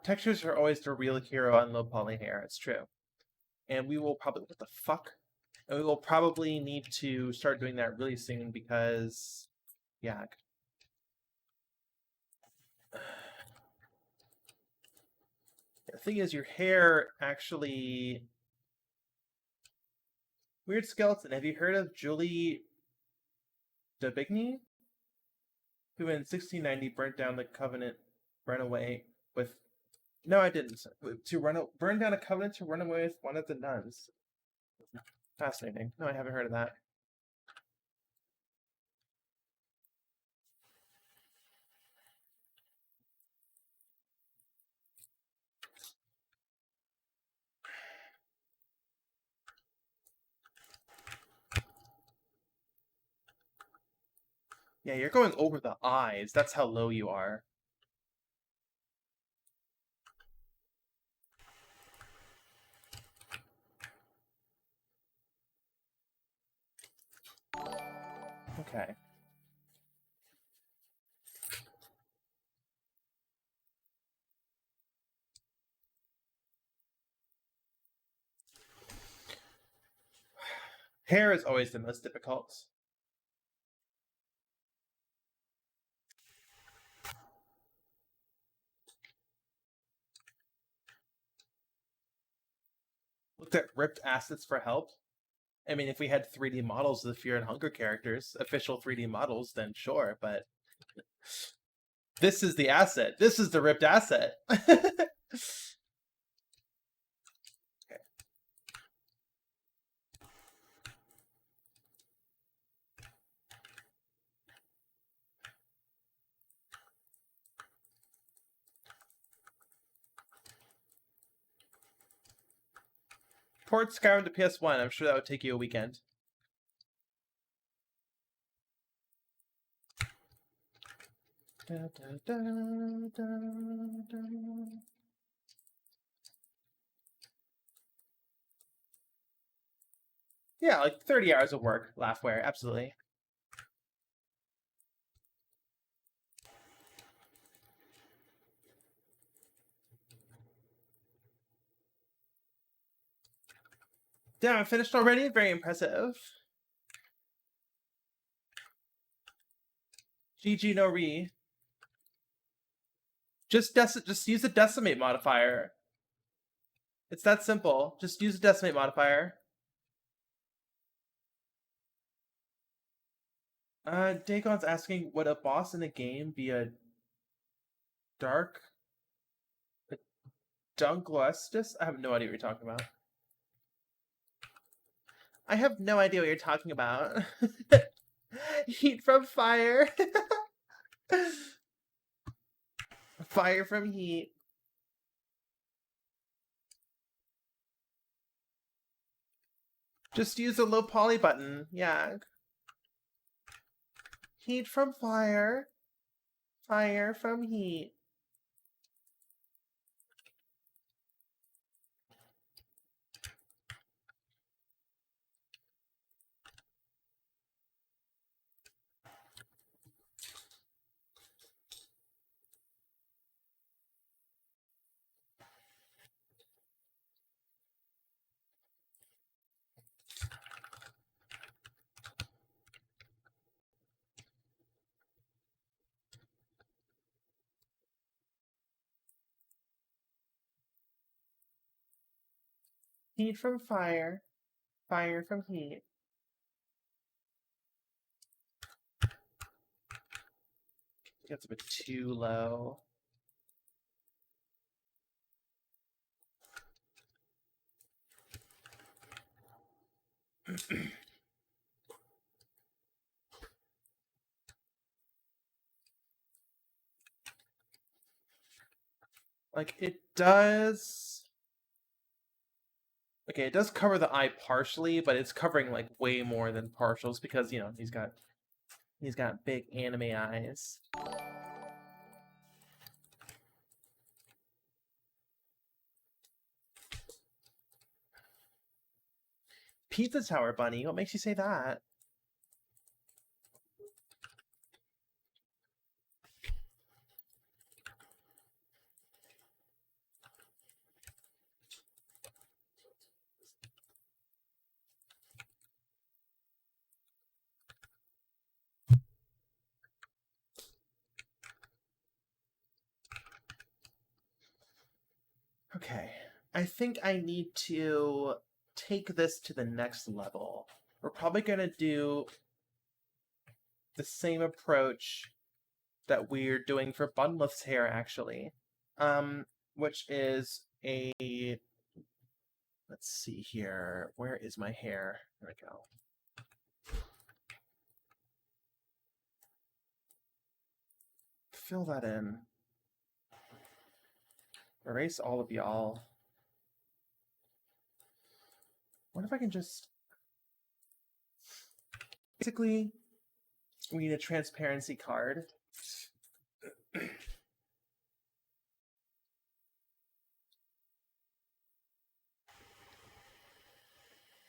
Speaker 1: Textures are always the real hero on low poly hair. It's true. And we will probably... What the fuck? And we will probably need to start doing that really soon because... Yeah. The thing is, your hair actually... Weird skeleton. Have you heard of Julie d'Aubigny? Who in 1690 burnt down the Covenant, ran away with... No, I didn't. Burn down a covenant to run away with one of the nuns. Fascinating. No, I haven't heard of that. Yeah, you're going over the eyes. That's how low you are. Okay. Hair is always the most difficult. Looked at ripped assets for help. I mean, if we had 3D models of the Fear and Hunger characters, official 3D models, then sure, but this is the asset. This is the ripped asset. Port Skyrim to PS1. I'm sure that would take you a weekend. Yeah, like 30 hours of work, Laughware, absolutely. Damn, I'm finished already? Very impressive. GG no re. Just use the decimate modifier. It's that simple. Just use the decimate modifier. Dagon's asking, would a boss in a game be a Dunkluestus? I have no idea what you're talking about. I have no idea what you're talking about. Heat from fire. Fire from heat. Just use the low poly button. Yeah. Heat from fire. Fire from heat. Heat from fire. Fire from heat. That's a bit too low. Like, it does... Okay, it does cover the eye partially, but it's covering, like, way more than partials because, you know, he's got big anime eyes. Pizza Tower Bunny? What makes you say that? Okay, I think I need to take this to the next level. We're probably going to do the same approach that we're doing for Bunlith's hair, actually. Which is a... Let's see here. Where is my hair? There we go. Fill that in. Erase all of y'all. What if I can just... Basically, we need a transparency card.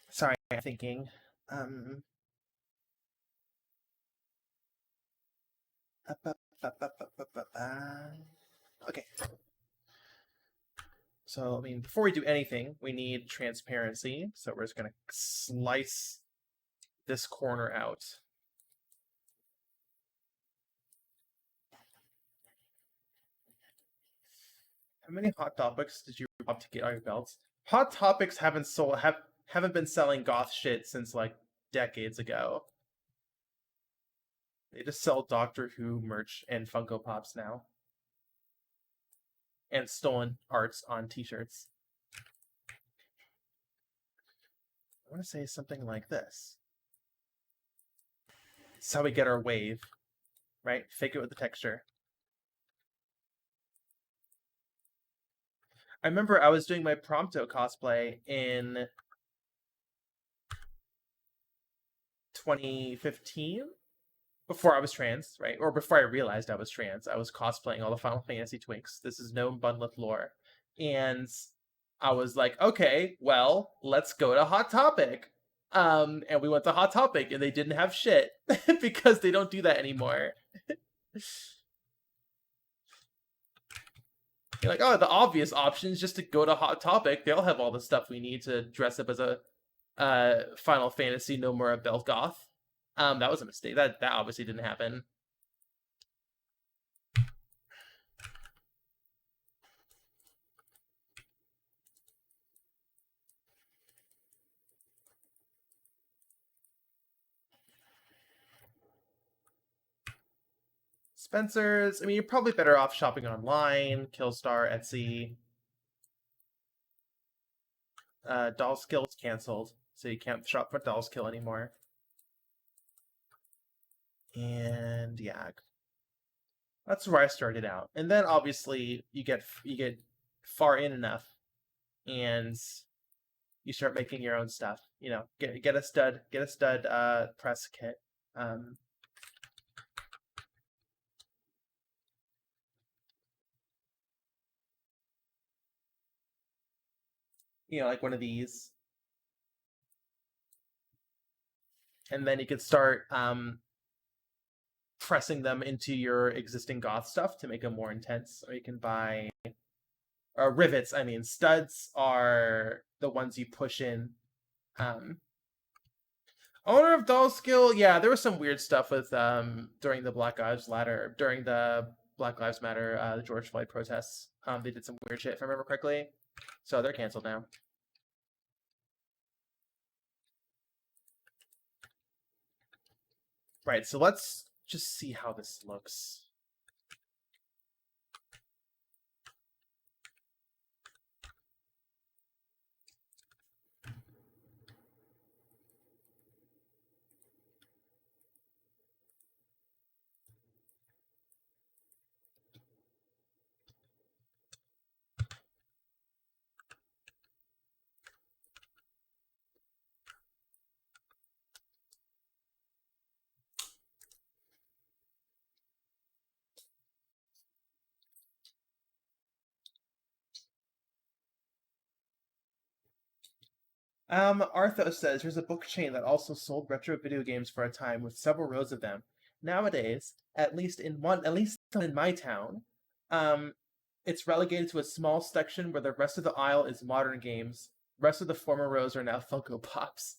Speaker 1: Sorry, I'm thinking. Okay. So, I mean, before we do anything, we need transparency. So we're just going to slice this corner out. How many Hot Topics did you opt to get on your belts? Hot Topics haven't been selling goth shit since like decades ago. They just sell Doctor Who merch and Funko Pops now. And stolen arts on t-shirts. I want to say something like this. This is how we get our wave, right? Fake it with the texture. I remember I was doing my Prompto cosplay in 2015, before I was trans, right? Or before I realized I was trans. I was cosplaying all the Final Fantasy twinks. This is known Bunlith lore. And I was like, okay, well, let's go to Hot Topic. And we went to Hot Topic, and they didn't have shit because they don't do that anymore. You're like, oh, the obvious option is just to go to Hot Topic. They'll have all the stuff we need to dress up as a Final Fantasy No More Belgoth. That was a mistake. That obviously didn't happen. Spencer's, I mean, you're probably better off shopping online, Killstar, Etsy. Doll's Kill's canceled, so you can't shop for Doll's Kill anymore. And yeah, that's where I started out. And then obviously you get far in enough, and you start making your own stuff. You know, get a stud press kit. You know, like one of these. And then you could start pressing them into your existing goth stuff to make them more intense. Or you can buy rivets. I mean, studs are the ones you push in. Owner of Doll Skill, yeah, there was some weird stuff with during the Black Lives Matter, the George Floyd protests. They did some weird shit, if I remember correctly. So they're canceled now. Right, so let's just see how this looks. Arthos says there's a book chain that also sold retro video games for a time with several rows of them. Nowadays, at least in my town, it's relegated to a small section where the rest of the aisle is modern games. Rest of the former rows are now Funko Pops.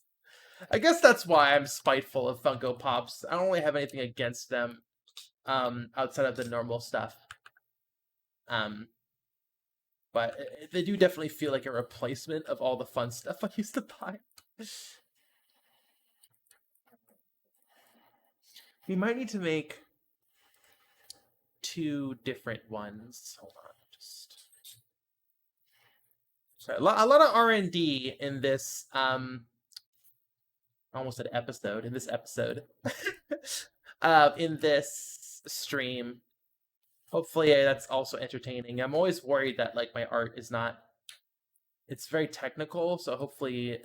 Speaker 1: I guess that's why I'm spiteful of Funko Pops. I don't really have anything against them, outside of the normal stuff. but they do definitely feel like a replacement of all the fun stuff I used to buy. We might need to make 2 different ones. Hold on, just sorry. A lot of R&D in this. I almost said episode. In this episode, in this stream. Hopefully, that's also entertaining. I'm always worried that like my art is not. It's very technical, so hopefully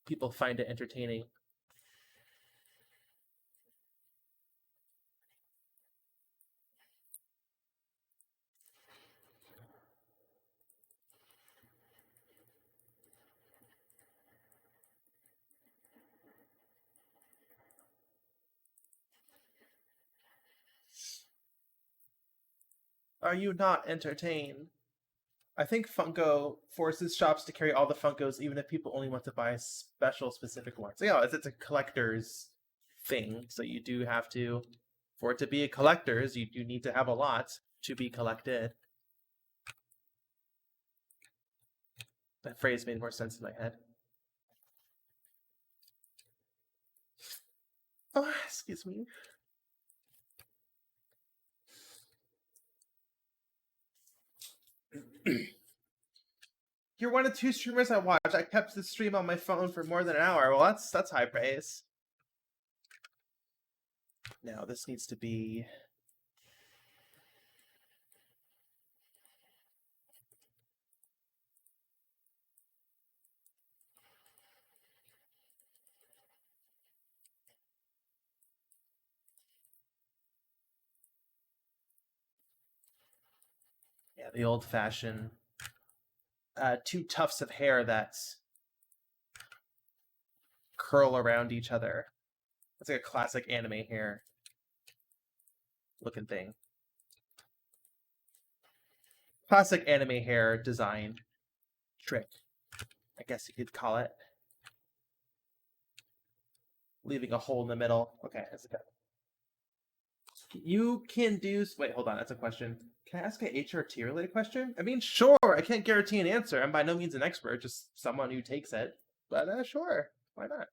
Speaker 1: people find it entertaining. Are you not entertained? I think Funko forces shops to carry all the Funkos, even if people only want to buy special, specific ones. So, yeah, it's a collector's thing. So you do have to, for it to be a collector's, you do need to have a lot to be collected. That phrase made more sense in my head. Oh, excuse me. You're one of 2 streamers I watch. I kept the stream on my phone for more than an hour. Well, that's high praise. Now this needs to be. Yeah, the old-fashioned 2 tufts of hair that curl around each other. It's like a classic anime hair looking thing. Classic anime hair design trick, I guess you could call it. Leaving a hole in the middle. Okay, that's okay. You can do. Wait, hold on. That's a question. Can I ask a HRT related question? I mean, sure. I can't guarantee an answer. I'm by no means an expert, just someone who takes it. But sure. Why not?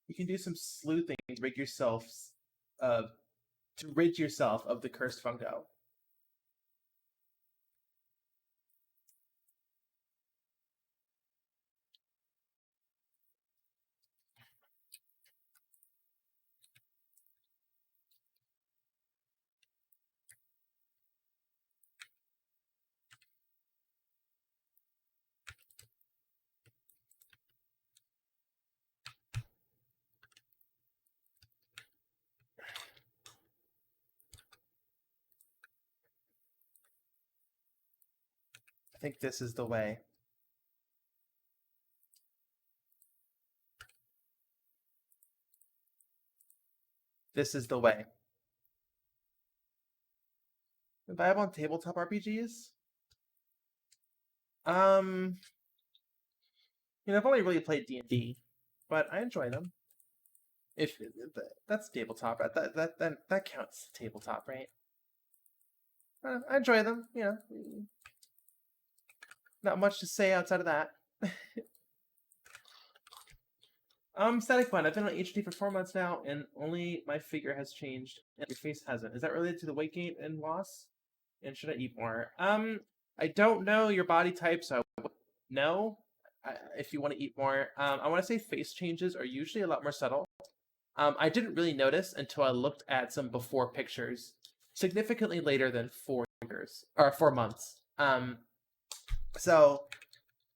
Speaker 1: You can do some sleuthing to rid yourself of the cursed fungo. I think this is the way. This is the way. Viable on tabletop RPGs? I've only really played D&D, but I enjoy them. If that's tabletop, that counts tabletop, right? I enjoy them. Not much to say outside of that. Static Fun. I've been on HD for 4 months now, and only my figure has changed, and your face hasn't. Is that related to the weight gain and loss? And should I eat more? I don't know your body type, so no. If you want to eat more, I want to say face changes are usually a lot more subtle. I didn't really notice until I looked at some before pictures, significantly later than 4 years or 4 months. So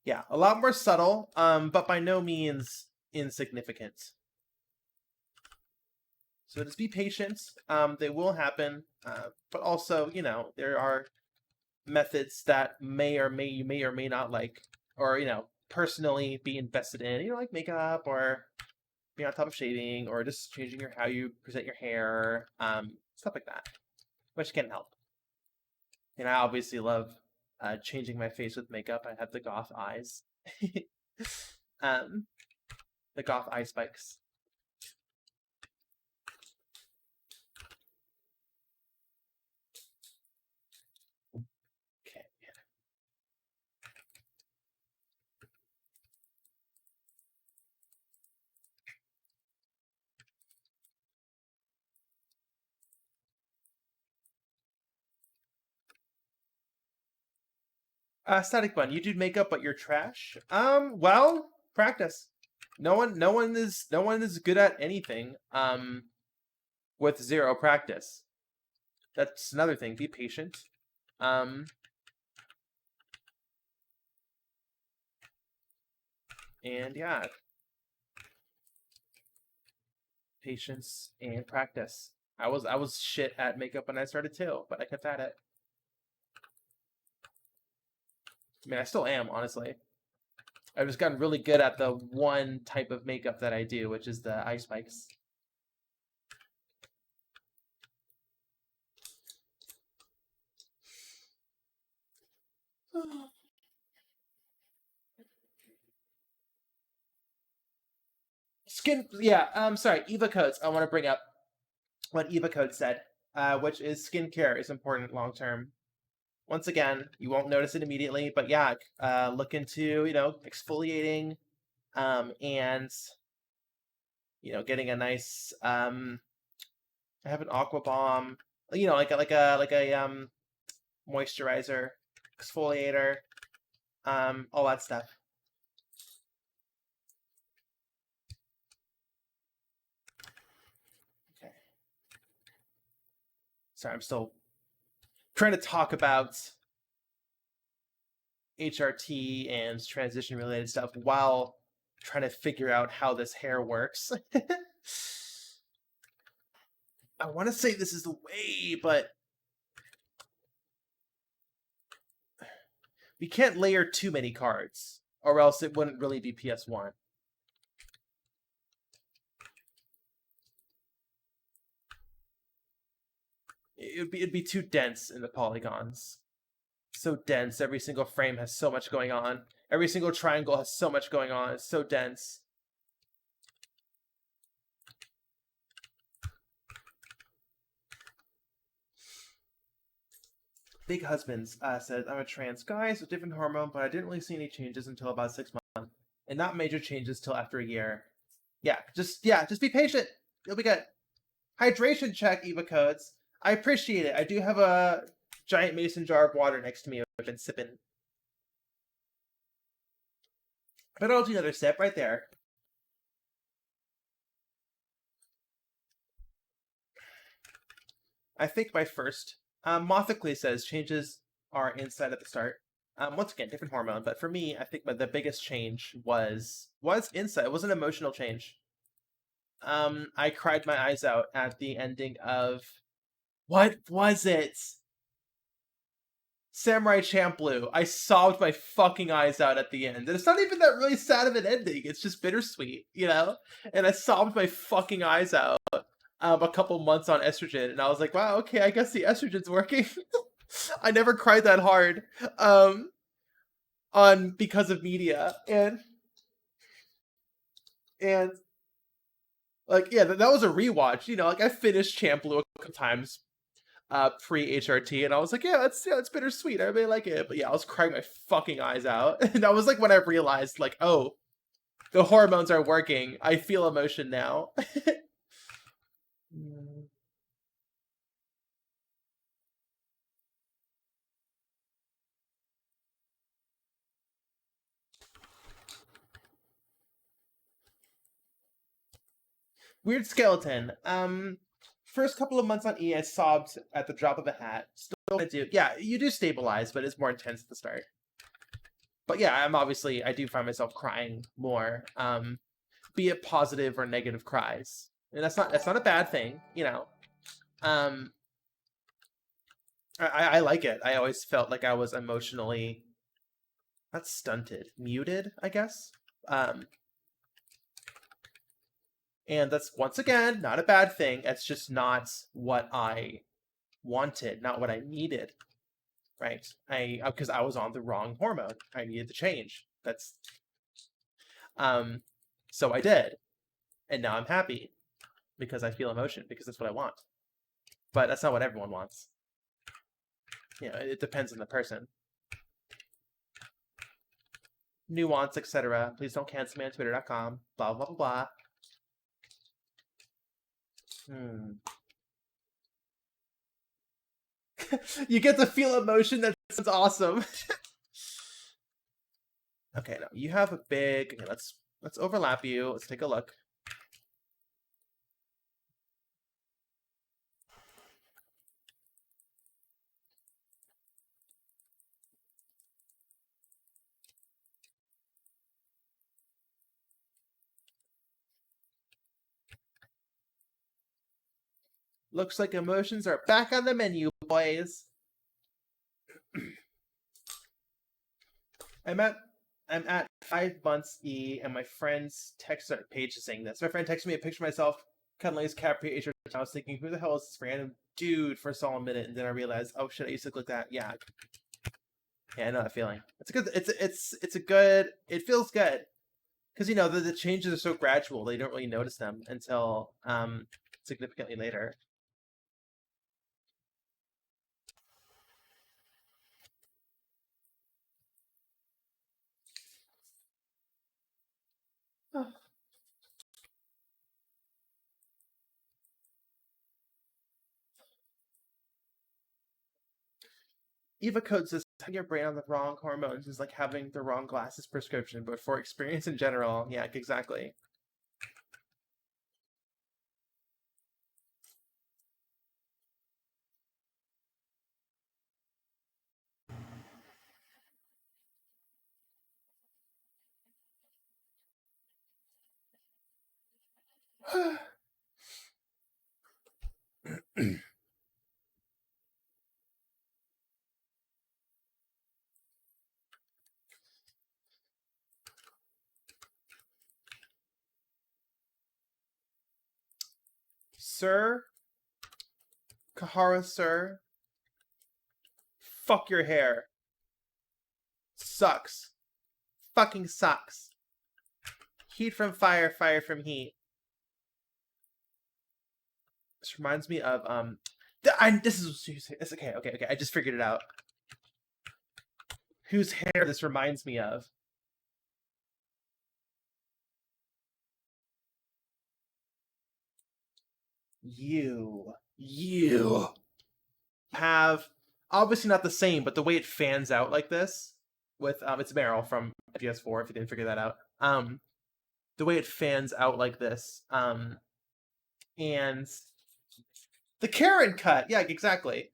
Speaker 1: yeah, a lot more subtle, but by no means insignificant. So just be patient. They will happen, but also, there are methods that you may or may not like, or personally be invested in. Like makeup, or being on top of shaving, or just changing how you present your hair, stuff like that, which can help. And I obviously love changing my face with makeup. I have the goth eyes. the goth eye spikes. Okay. Static Bun, you do makeup, but you're trash. Well, practice. No one is good at anything. With zero practice. That's another thing. Be patient. And yeah, patience and practice. I was shit at makeup when I started too, but I kept at it. I mean, I still am, honestly. I've just gotten really good at the one type of makeup that I do, which is the eye spikes. Skin, yeah. Sorry, Eva Codes. I want to bring up what Eva Code said, which is skincare is important long term. Once again, you won't notice it immediately, but yeah, look into exfoliating, and getting a nice I have an aqua bomb, like a moisturizer, exfoliator, all that stuff. Okay. Sorry, I'm still trying to talk about HRT and transition related stuff while trying to figure out how this hair works. I want to say this is the way, but we can't layer too many cards, or else it wouldn't really be PS1. It'd be too dense in the polygons. So dense. Every single frame has so much going on. Every single triangle has so much going on. It's so dense. Big Husbands says, I'm a trans guy, so different hormone, but I didn't really see any changes until about 6 months. And not major changes till after a year. Yeah, just be patient. You'll be good. Hydration check, Eva Codes. I appreciate it. I do have a giant mason jar of water next to me I've been sipping. But I'll do another sip right there. I think my first. Mothically says changes are inside at the start. Once again, different hormone, but for me, I think the biggest change was inside. It was an emotional change. I cried my eyes out at the ending of what was it? Samurai Champloo. I sobbed my fucking eyes out at the end. And it's not even that really sad of an ending. It's just bittersweet, And I sobbed my fucking eyes out a couple months on estrogen. And I was like, wow, okay, I guess the estrogen's working. I never cried that hard on because of media. And like, yeah, that was a rewatch. Like I finished Champloo a couple times pre HRT, and I was like, it's bittersweet. I really like it, but yeah, I was crying my fucking eyes out, and that was like when I realized, like, oh, the hormones are working. I feel emotion now. Weird skeleton. First couple of months on E, I sobbed at the drop of a hat. Still gonna do. Yeah, you do stabilize, but it's more intense at the start. But yeah, I do find myself crying more. Be it positive or negative cries. And that's not a bad thing, I like it. I always felt like I was emotionally not stunted, muted, I guess. And that's once again not a bad thing. It's just not what I wanted, not what I needed. Right? Because I was on the wrong hormone. I needed to change. That's So I did. And now I'm happy because I feel emotion, because that's what I want. But that's not what everyone wants. You know, it depends on the person. Nuance, etc. Please don't cancel me on twitter.com. Blah, blah, blah, blah. You get to feel emotion. That's awesome. Okay, now you have a big. Okay, let's overlap you. Let's take a look. Looks like emotions are back on the menu, boys. I'm at 5 months E, and my friend's text page is saying this. My friend texted me a picture of myself cuddling his Capri Asia. I was thinking, who the hell is this random dude for a solid minute, and then I realized, oh shit, I used to look like that. Yeah, I know that feeling. It's a good. It's a good. It feels good because you know the changes are so gradual. They don't really notice them until significantly later. Eva Code says having your brain on the wrong hormones is like having the wrong glasses prescription, but for experience in general, yeah, exactly. Sir, Kahara, sir, fuck your hair. Sucks. Fucking sucks. Heat from fire, fire from heat. This reminds me of this is it's okay. I just figured it out. Whose hair this reminds me of? You have obviously not the same, but the way it fans out like this with it's Meryl from PS4. If you didn't figure that out, the way it fans out like this, and the Karen cut, yeah, exactly.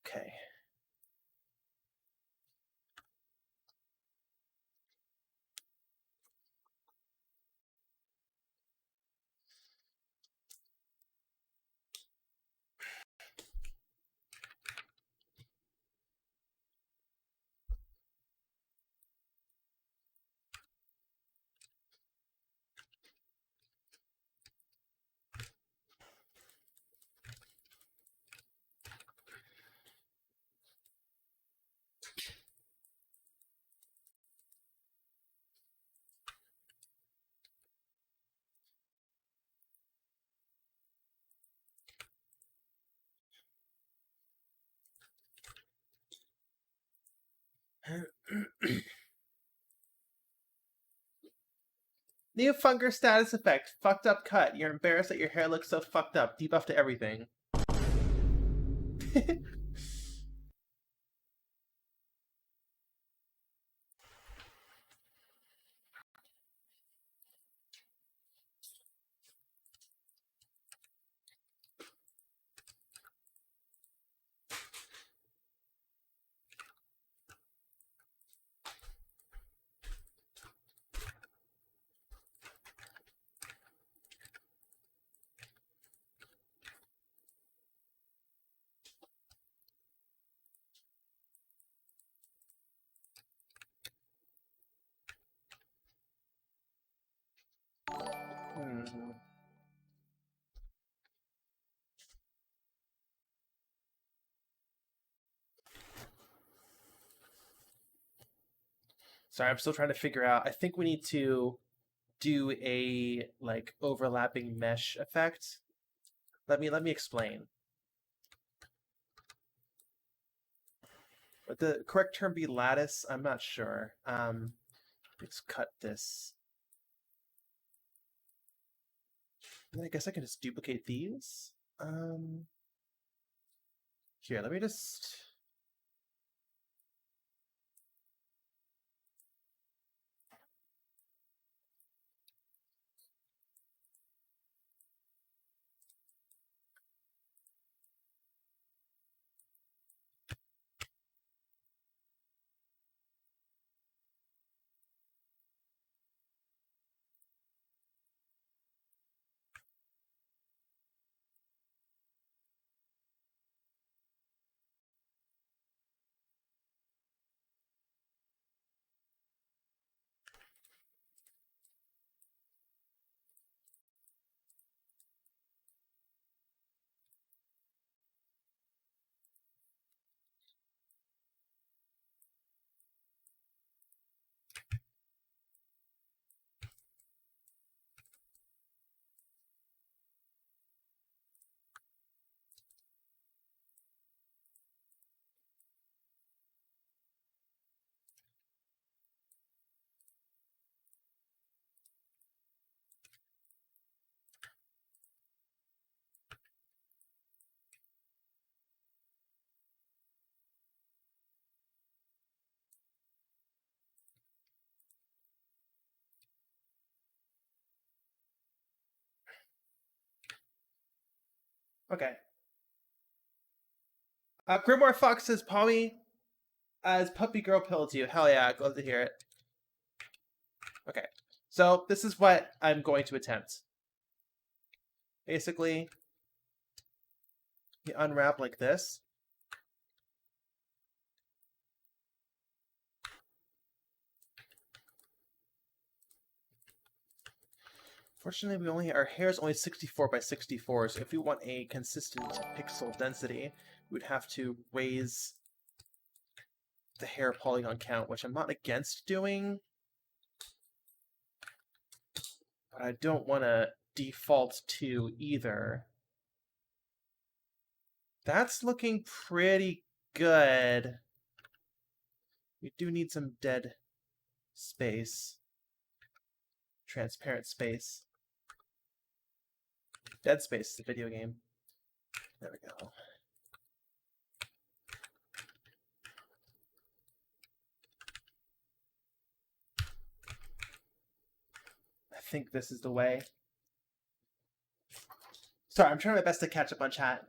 Speaker 1: Okay. New Funger status effect. Fucked up cut. You're embarrassed that your hair looks so fucked up. Debuff to everything. Sorry, I'm still trying to figure out. I think we need to do a like overlapping mesh effect. Let me explain. Would the correct term be lattice? I'm not sure. Let's cut this. And then I guess I can just duplicate these. Here, let me just. Okay. Grimoire Fox says Pommy as puppy girl pill to you. Hell yeah, I'd love to hear it. Okay. So this is what I'm going to attempt. Basically, you unwrap like this. Fortunately, our hair is only 64 by 64, so if we want a consistent pixel density, we would have to raise the hair polygon count, which I'm not against doing, but I don't want to default to either. That's looking pretty good. We do need some dead space. Transparent space. Dead Space, the video game. There we go. I think this is the way. Sorry, I'm trying my best to catch up on chat.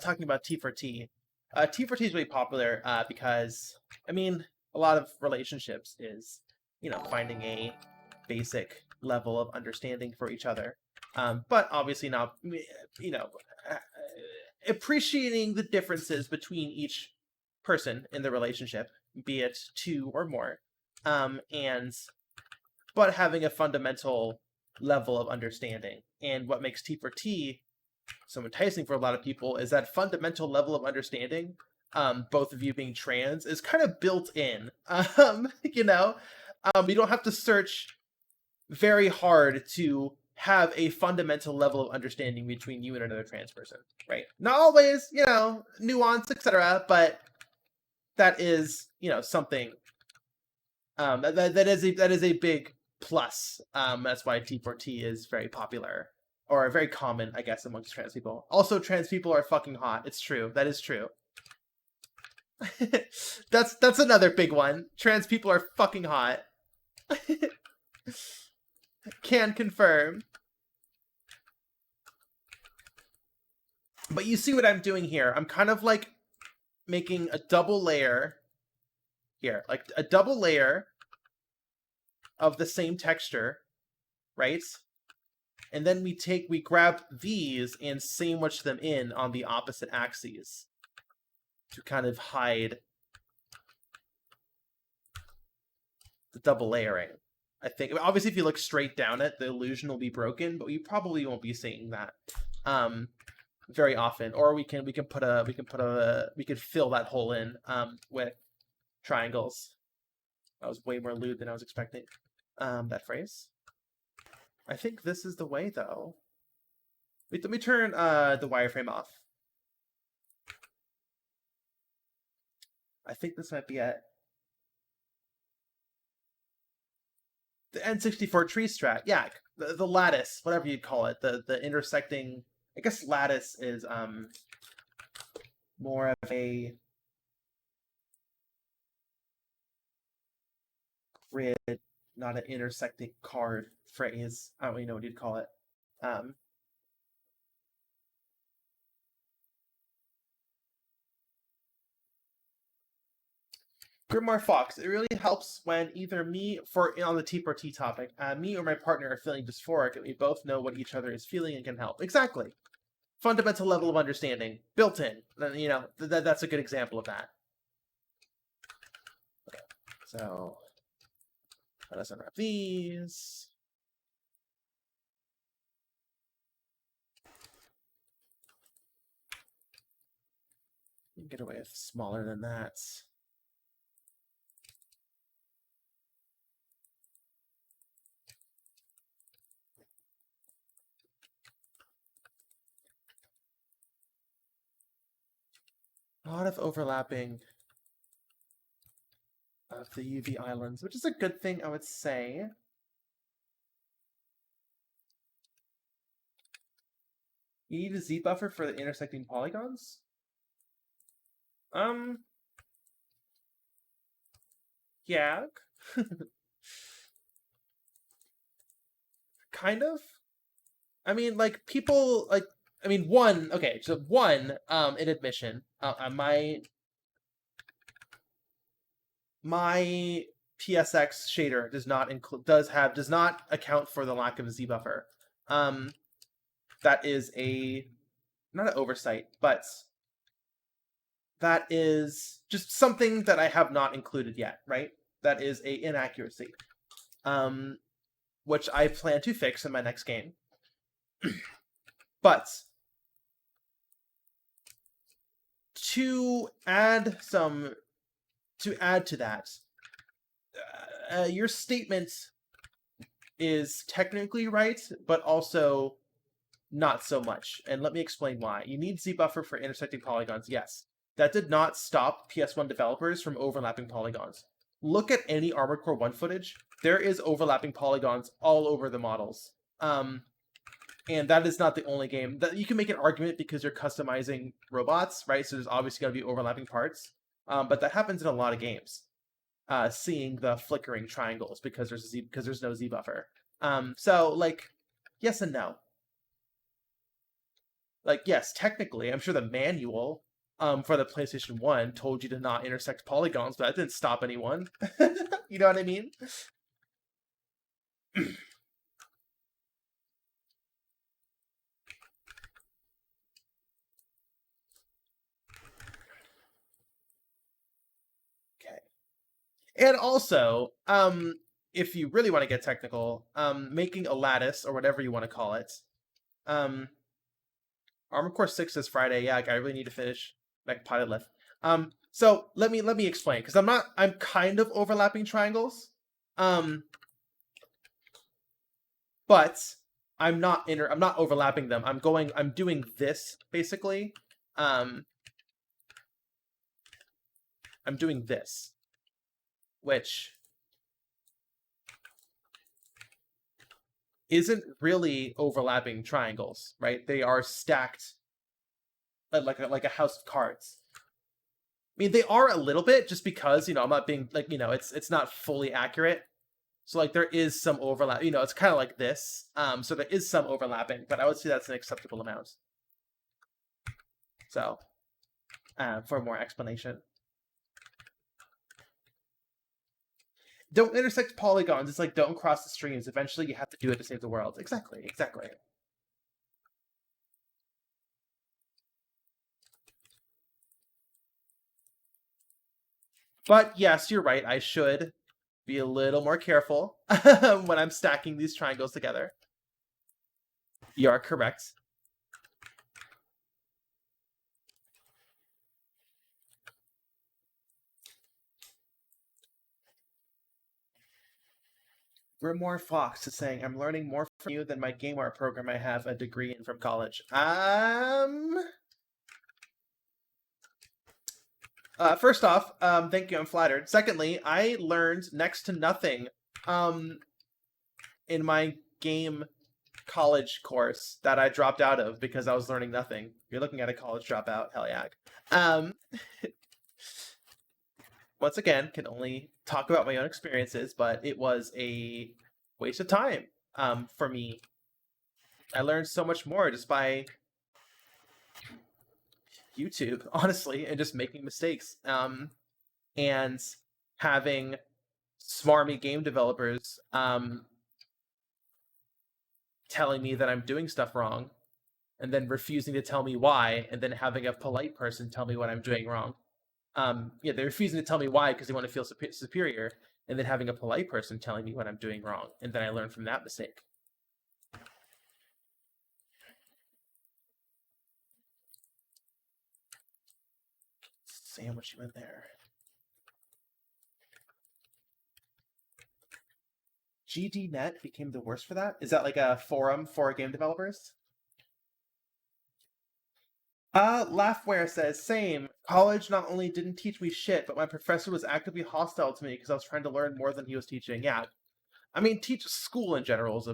Speaker 1: Talking about T4T. T4T is really popular because, I mean, a lot of relationships is, finding a basic level of understanding for each other. But obviously not, appreciating the differences between each person in the relationship, be it two or more, but having a fundamental level of understanding. And what makes T4T so enticing for a lot of people is that fundamental level of understanding, both of you being trans, is kind of built in. You don't have to search very hard to have a fundamental level of understanding between you and another trans person, right? Not always, nuance, etc., but that is, something that is a big plus. That's why T4T is very popular, or very common, I guess, amongst trans people. Also, trans people are fucking hot. It's true. That is true. That's another big one. Trans people are fucking hot. Can confirm. But you see what I'm doing here. I'm kind of like making a double layer here, like a double layer of the same texture, right? And then we grab these and sandwich them in on the opposite axes to kind of hide the double layering. I think obviously if you look straight down it, the illusion will be broken, but we probably won't be seeing that very often. Or we could fill that hole in with triangles. That was way more lewd than I was expecting. That phrase. I think this is the way though. Wait, let me turn the wireframe off. I think this might be it. The N64 tree strat, yeah, the lattice, whatever you'd call it, the intersecting. I guess lattice is more of a grid, not an intersecting card phrase. I don't really know what you'd call it. Grimoire Fox, it really helps when either me, on the T for T topic, me or my partner are feeling dysphoric and we both know what each other is feeling and can help. Exactly. Fundamental level of understanding, built in. You know, that's a good example of that. Okay. So, let us unwrap these. Get away with smaller than that. A lot of overlapping of the UV islands, which is a good thing, I would say. You need a Z buffer for the intersecting polygons? Yeah. Kind of. I mean, like, people, like, I mean, okay, so in admission, my PSX shader does not account for the lack of a Z buffer. That is not an oversight, but that is just something that I have not included yet, right? That is a inaccuracy, which I plan to fix in my next game. But to add to that, your statement is technically right, but also not so much. And let me explain why. You need Z buffer for intersecting polygons, yes. That did not stop PS1 developers from overlapping polygons. Look at any Armored Core 1 footage. There is overlapping polygons all over the models. And that is not the only game. That you can make an argument because you're customizing robots, right? So there's obviously going to be overlapping parts. But that happens in a lot of games. Seeing the flickering triangles because there's no Z buffer. So like, yes and no. Like, yes, technically, I'm sure the manual for the PlayStation 1 told you to not intersect polygons, but that didn't stop anyone. You know what I mean? Okay. And also, if you really want to get technical, making a lattice or whatever you want to call it, Armored Core 6 is Friday. Yeah, I really need to finish Pilot Lift. So let me explain, because I'm kind of overlapping triangles. But I'm not overlapping them. I'm doing this basically. I'm doing this, which isn't really overlapping triangles, right? They are stacked like a house of cards. I mean, they are a little bit, just because, I'm not being like, it's not fully accurate. So like there is some overlap. It's kind of like this. So there is some overlapping, but I would say that's an acceptable amount. So, for more explanation. Don't intersect polygons. It's like don't cross the streams. Eventually you have to do it to save the world. Exactly. But yes, you're right. I should be a little more careful when I'm stacking these triangles together. You are correct. Grimoire Fox is saying, I'm learning more from you than my game art program I have a degree in from college. First off, thank you, I'm flattered. Secondly, I learned next to nothing in my game college course that I dropped out of because I was learning nothing. You're looking at a college dropout, hell yeah. Once again, can only talk about my own experiences, but it was a waste of time for me. I learned so much more just by YouTube, honestly, and just making mistakes. And having smarmy game developers telling me that I'm doing stuff wrong, and then refusing to tell me why, and then having a polite person tell me what I'm doing wrong. They're refusing to tell me why because they want to feel superior, and then having a polite person telling me what I'm doing wrong, and then I learn from that mistake. Sandwich you in there. GDNet became the worst for that? Is that like a forum for game developers? Laughware says, same. College not only didn't teach me shit, but my professor was actively hostile to me because I was trying to learn more than he was teaching. Yeah. I mean, school in general is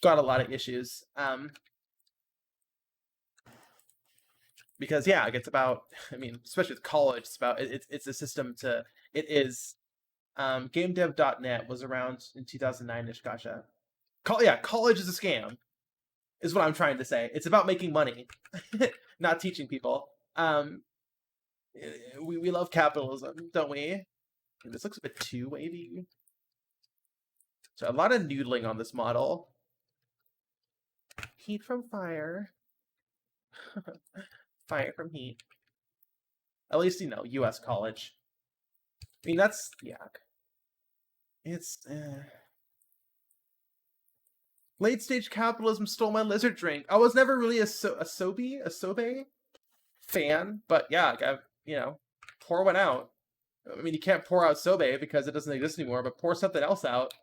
Speaker 1: got a lot of issues. Because yeah, it's about, I mean, especially with college, it's about, it's a system to, it is, gamedev.net was around in 2009-ish, gotcha. College is a scam, is what I'm trying to say. It's about making money, not teaching people. We love capitalism, don't we? This looks a bit too wavy. So a lot of noodling on this model. Heat from fire. Fire from heat. At least, U.S. college. I mean, that's, yeah. It's, Late stage capitalism stole my lizard drink. I was never really a sobe fan, but yeah, pour one out. I mean, you can't pour out sobe because it doesn't exist anymore, but pour something else out.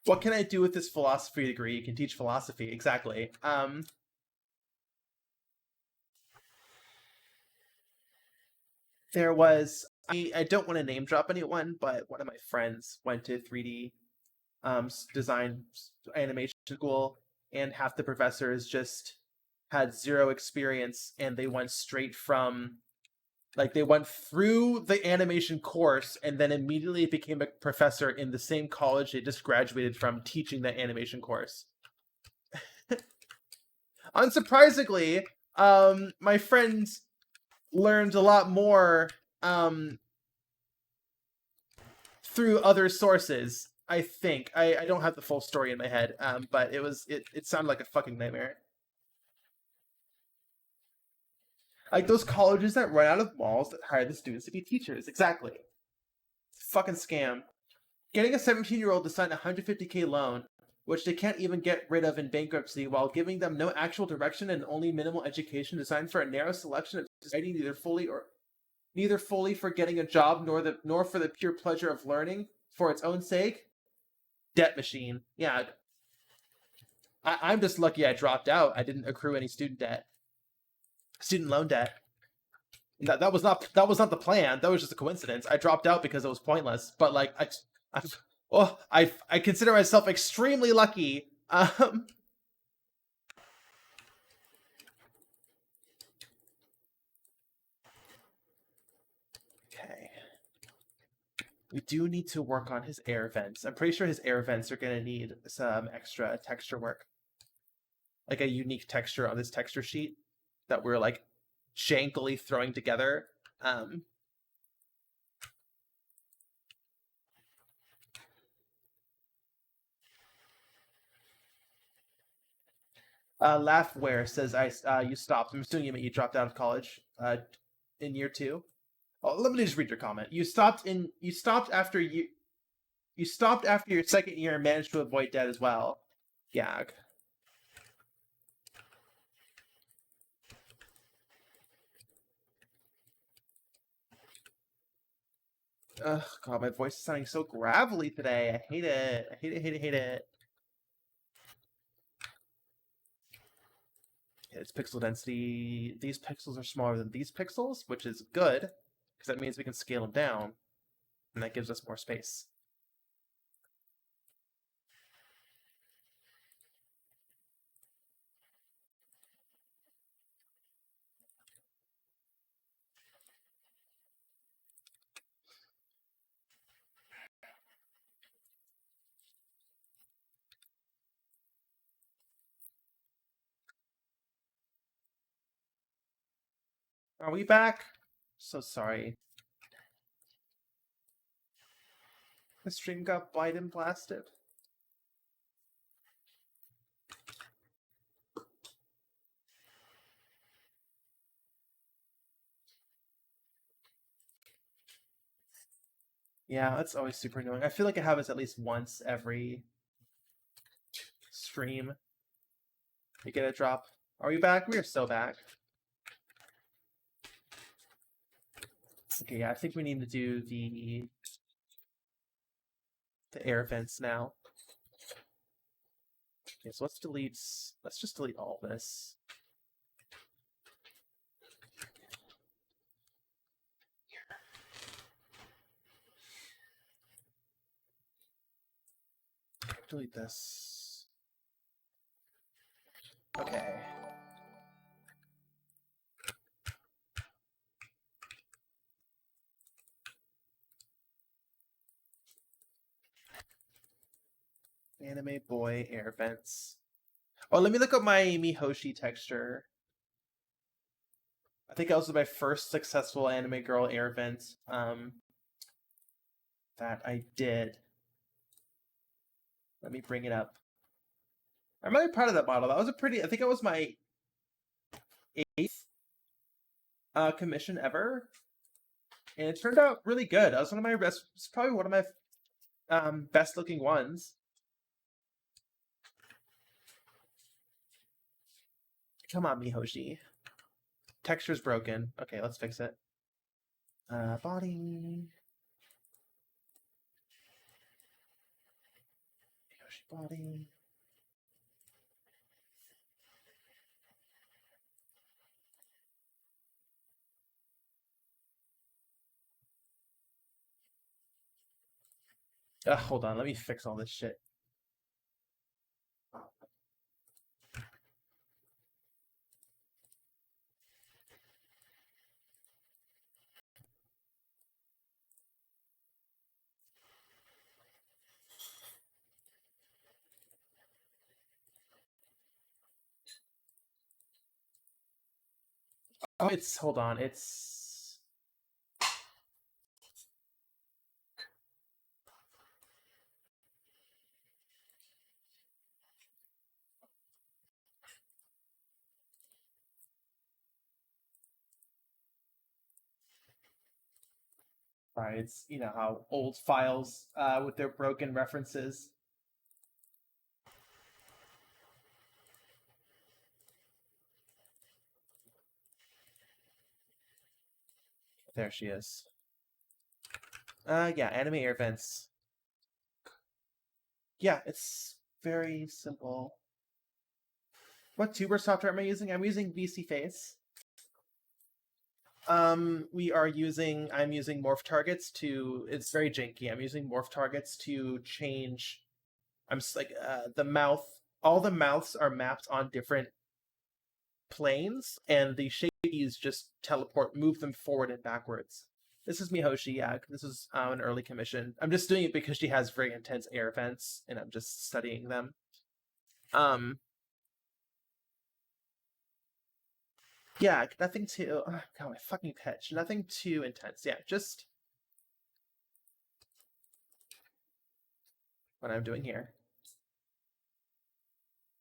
Speaker 1: What can I do with this philosophy degree? You can teach philosophy, exactly. There was, I don't want to name drop anyone, but one of my friends went to 3D design animation school, and half the professors just had zero experience, and they went straight from, like, they went through the animation course and then immediately became a professor in the same college they just graduated from teaching the animation course. Unsurprisingly, my friends learned a lot more through other sources. I think I don't have the full story in my head, but it sounded like a fucking nightmare. Like those colleges that run out of malls that hire the students to be teachers. Exactly. Fucking scam. Getting a 17-year-old to sign a 150K loan, which they can't even get rid of in bankruptcy, while giving them no actual direction and only minimal education designed for a narrow selection of society, neither fully for getting a job nor for the pure pleasure of learning for its own sake. Debt machine. Yeah. I'm just lucky I dropped out. I didn't accrue any student loan debt. That was not the plan. That was just a coincidence. I dropped out because it was pointless. But like I consider myself extremely lucky. Okay. We do need to work on his air vents. I'm pretty sure his air vents are going to need some extra texture work. Like a unique texture on this texture sheet that we're like jankily throwing together. Laughware says you stopped. I'm assuming you dropped out of college in year 2. Oh, let me just read your comment. You stopped after your second year and managed to avoid debt as well. Gag. Ugh, God, my voice is sounding so gravelly today. I hate it. I hate it, hate it, hate it. Okay, it's pixel density. These pixels are smaller than these pixels, which is good, because that means we can scale them down, and that gives us more space. Are we back? So sorry. The stream got Biden blasted. Yeah, that's always super annoying. I feel like I have this at least once every stream. You get a drop. Are we back? We are so back. Okay, yeah, I think we need to do the air vents now. Okay, so let's just delete all this. Delete this. Okay. Anime boy air vents. Oh, let me look up my Mihoshi texture. I think that was my first successful anime girl air vent that I did. Let me bring it up. I'm really proud of that model. That was a pretty, I think it was my 8th commission ever. And it turned out really good. That was one of my best, it's probably one of my best looking ones. Come on, Mihoshi. Texture's broken. Okay, let's fix it. Body. Mihoshi body. Hold on, let me fix all this shit. Oh, hold on, it's... Sorry, it's, you know how old files with their broken references. There she is. Yeah, anime air vents. Yeah, it's very simple. What tuber software am I using? I'm using VC Face. I'm using morph targets to, it's very janky. I'm using morph targets to change, the mouth, all the mouths are mapped on different planes, and the shakies just move them forward and backwards. This is Mihoshi, yeah. This is an early commission. I'm just doing it because she has very intense air vents, and I'm just studying them. Yeah, nothing too... Oh, God, my fucking pitch. Nothing too intense. Yeah, just what I'm doing here.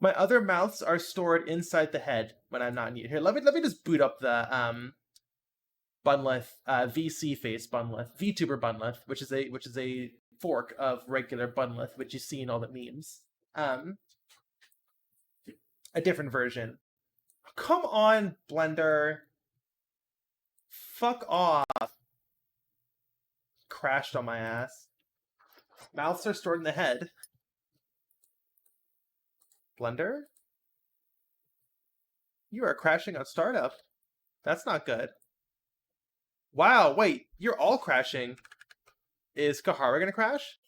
Speaker 1: My other mouths are stored inside the head when I'm not needed. Here, let me just boot up the Bunleth VC face Bunleth VTuber Bunleth, which is a fork of regular Bunleth, which you see in all the memes. A different version. Come on, Blender. Fuck off. Crashed on my ass. Mouths are stored in the head. Blender? You are crashing on startup. That's not good. Wow, wait, you're all crashing. Is Kahara gonna crash?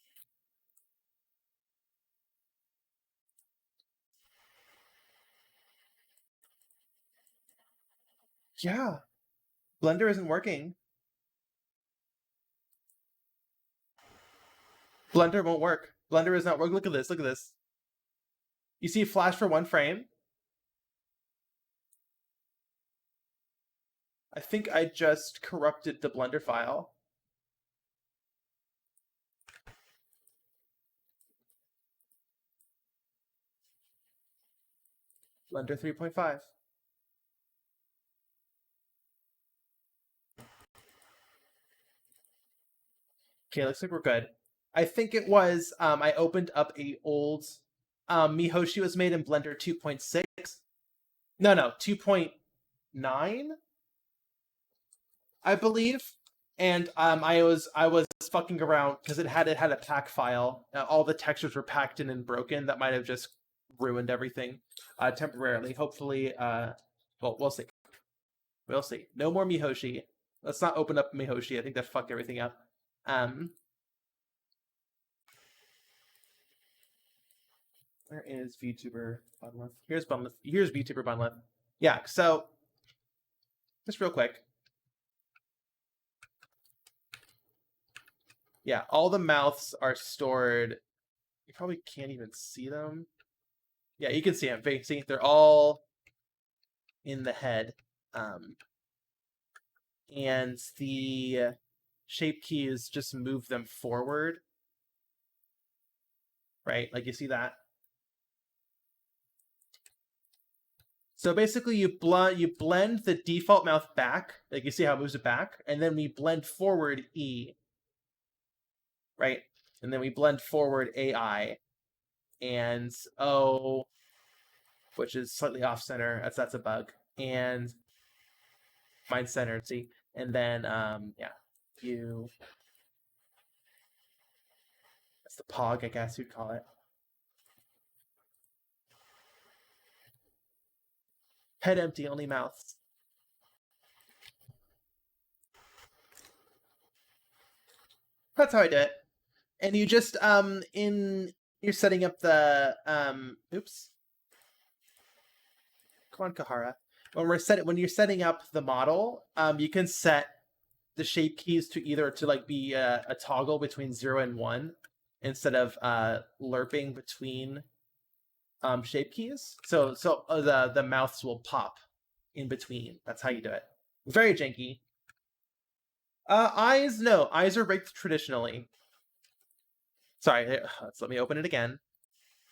Speaker 1: Yeah. Blender isn't working. Blender won't work. Blender is not working. Look at this. Look at this. You see flash for 1 frame? I think I just corrupted the Blender file. Blender 3.5. Okay, looks like we're good. I think it was, I opened up a old, Mihoshi was made in Blender 2.6. No, 2.9, I believe. And I was fucking around because it had a pack file. All the textures were packed in and broken. That might have just ruined everything temporarily. Hopefully, well, we'll see. We'll see. No more Mihoshi. Let's not open up Mihoshi. I think that fucked everything up. Where is VTuber Bunleth? Here's Bunleth. Here's VTuber Bunleth. Yeah. So, just real quick. Yeah, all the mouths are stored. You probably can't even see them. Yeah, you can see them. See, they're all in the head. And the shape keys just move them forward. Right? Like you see that? So basically you blend the default mouth back. Like you see how it moves it back. And then we blend forward E. Right? And then we blend forward AI. And O, which is slightly off center. That's a bug. And mind centered, see? And then yeah, you, that's the pog, I guess you'd call it. Head empty, only mouths. That's how I do it. And you just you're setting up the oops. Come on, Kahara. When you're setting up the model, you can set the shape keys to either to like be a toggle between 0 and 1 instead of lerping between shape keys. So the mouths will pop in between. That's how you do it. Very janky. Eyes, no. Eyes are rigged traditionally. Sorry, let me open it again.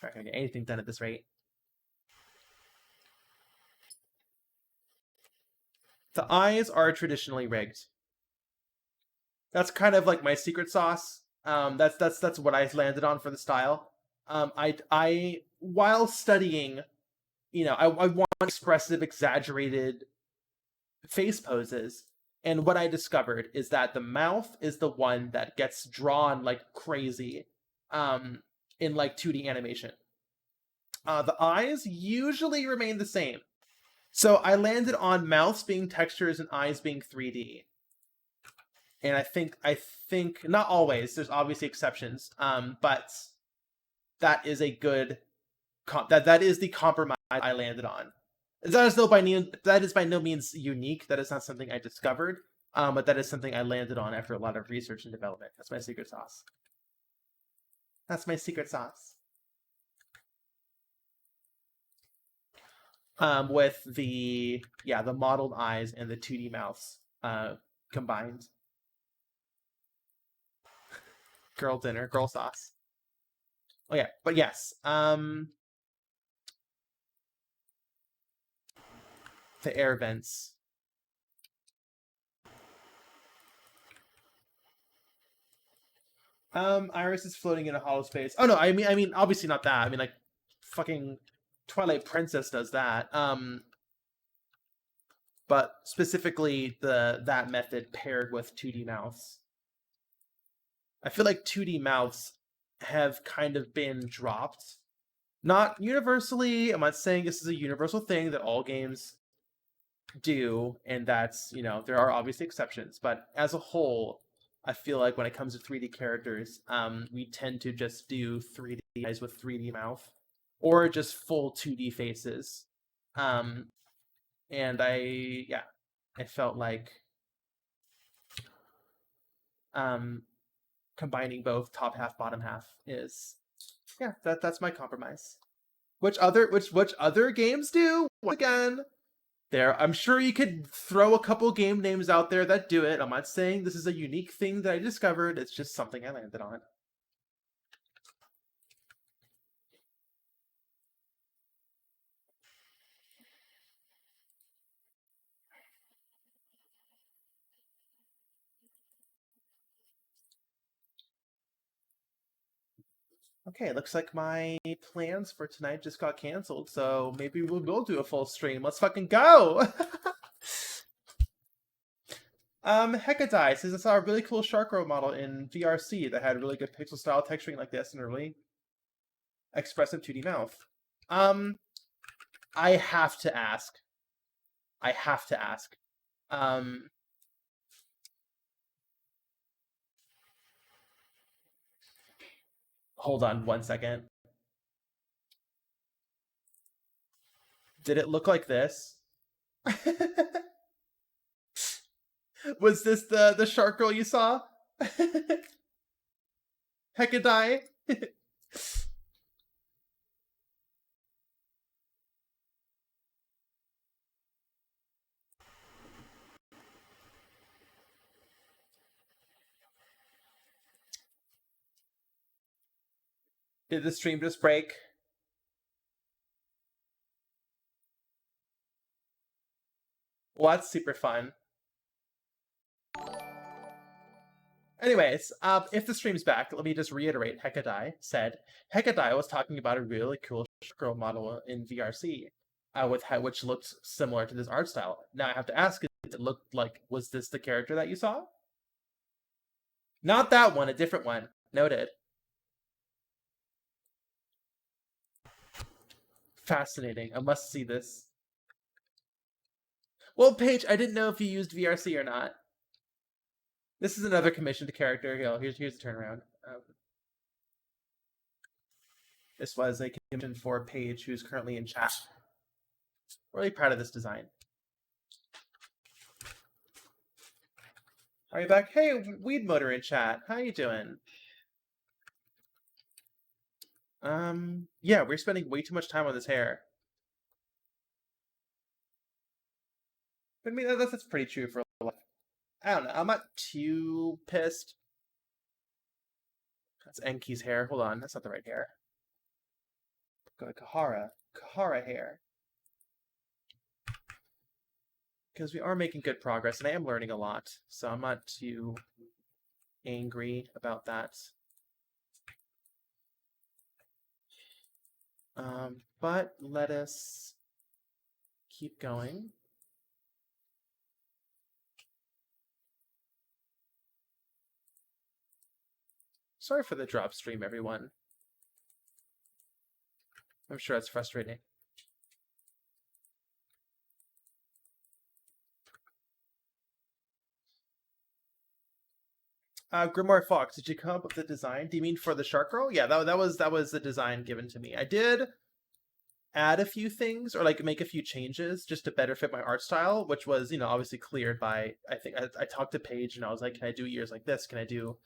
Speaker 1: I'm not gonna get anything done at this rate. The eyes are traditionally rigged. That's kind of like my secret sauce. That's what I landed on for the style. I while studying, I want expressive, exaggerated face poses. And what I discovered is that the mouth is the one that gets drawn like crazy in like 2D animation. The eyes usually remain the same. So I landed on mouths being textures and eyes being 3D. And I think not always, there's obviously exceptions, but that is a good that is the compromise I landed on. That is by no means unique. That is not something I discovered, but that is something I landed on after a lot of research and development. That's my secret sauce. That's my secret sauce. With the modeled eyes and the 2D mouths combined. Girl dinner, girl sauce. Oh yeah, but yes. the air vents. Iris is floating in a hollow space. Oh no, I mean, obviously not that. I mean, like, fucking Twilight Princess does that. But specifically that method paired with 2D mouths. I feel like 2D mouths have kind of been dropped. Not universally. I'm not saying this is a universal thing that all games do, and that's, there are obviously exceptions, but as a whole, I feel like when it comes to 3D characters, we tend to just do 3D eyes with 3D mouth, or just full 2D faces. And I felt like combining both top half, bottom half is, that's my compromise. Which other games do? Once again, I'm sure you could throw a couple game names out there that do it. I'm not saying this is a unique thing that I discovered. It's just something I landed on. Okay, looks like my plans for tonight just got canceled, so maybe we'll do a full stream. Let's fucking go! Hecadai says I saw a really cool Sharkro model in VRC that had really good pixel style texturing like this and a really expressive 2D mouth. I have to ask. Hold on 1 second. Did it look like this? Was this the shark girl you saw? Hecadai? Did the stream just break? Well, that's super fun. Anyways, if the stream's back, let me just reiterate. Hecadai said Hecadai was talking about a really cool girl model in VRC, which looked similar to this art style. Now I have to ask: did it look like, was this the character that you saw? Not that one, a different one. Noted. Fascinating. I must see this. Well, Paige, I didn't know if you used VRC or not. This is another commissioned character. Here's the turnaround. This was a commission for Paige, who's currently in chat. Really proud of this design. Are you back? Hey, Weed Motor in chat. How you doing? Yeah, we're spending way too much time on this hair. I mean, that's pretty true for a lot. I don't know. I'm not too pissed. That's Enki's hair. Hold on, that's not the right hair. Go to Kahara hair. Because we are making good progress, and I am learning a lot, so I'm not too angry about that. But let us keep going. Sorry for the drop stream, everyone. I'm sure it's frustrating. Grimoire Fox, did you come up with the design? Do you mean for the shark girl? Yeah, that was the design given to me. I did add a few things, or like make a few changes just to better fit my art style, which was, obviously cleared by, I think I talked to Paige and I was like, can I do ears like this? Can I do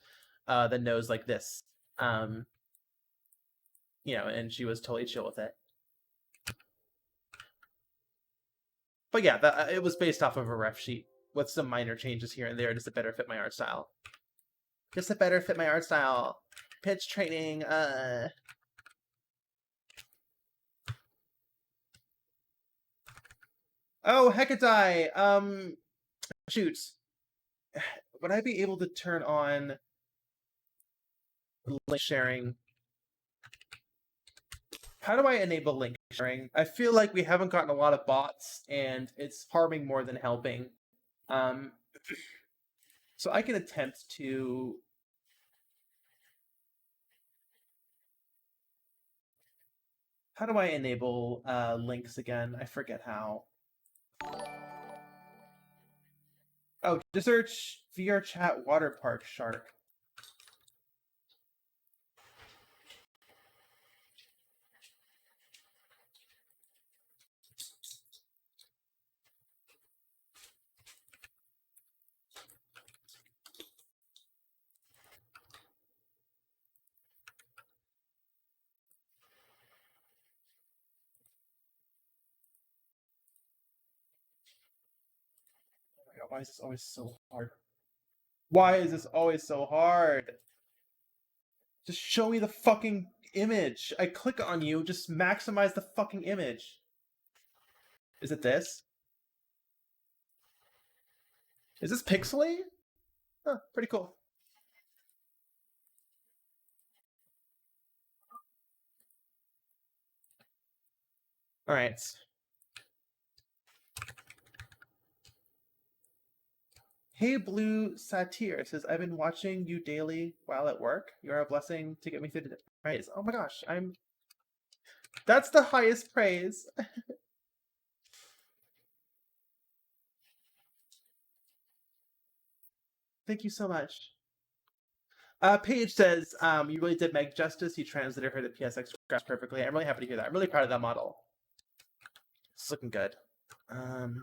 Speaker 1: the nose like this? And she was totally chill with it. But yeah, it was based off of a ref sheet with some minor changes here and there just to better fit my art style. Pitch training, Oh, Hecadai! Shoot. Would I be able to turn on link sharing? How do I enable link sharing? I feel like we haven't gotten a lot of bots, and it's harming more than helping. Um, so I can attempt to... How do I enable links again? I forget how. Oh, just search VR chat water park shark. Oh my God, why is this always so hard? Why is this always so hard? Just show me the fucking image. I click on you, just maximize the fucking image. Is it this? Is this pixely? Huh, pretty cool. Alright. Hey Blue Satyr says, I've been watching you daily while at work. You're a blessing to get me through the day. Oh my gosh, that's the highest praise. Thank you so much. Paige says, you really did Meg justice. You translated her to PSX graphs perfectly. I'm really happy to hear that. I'm really proud of that model. It's looking good.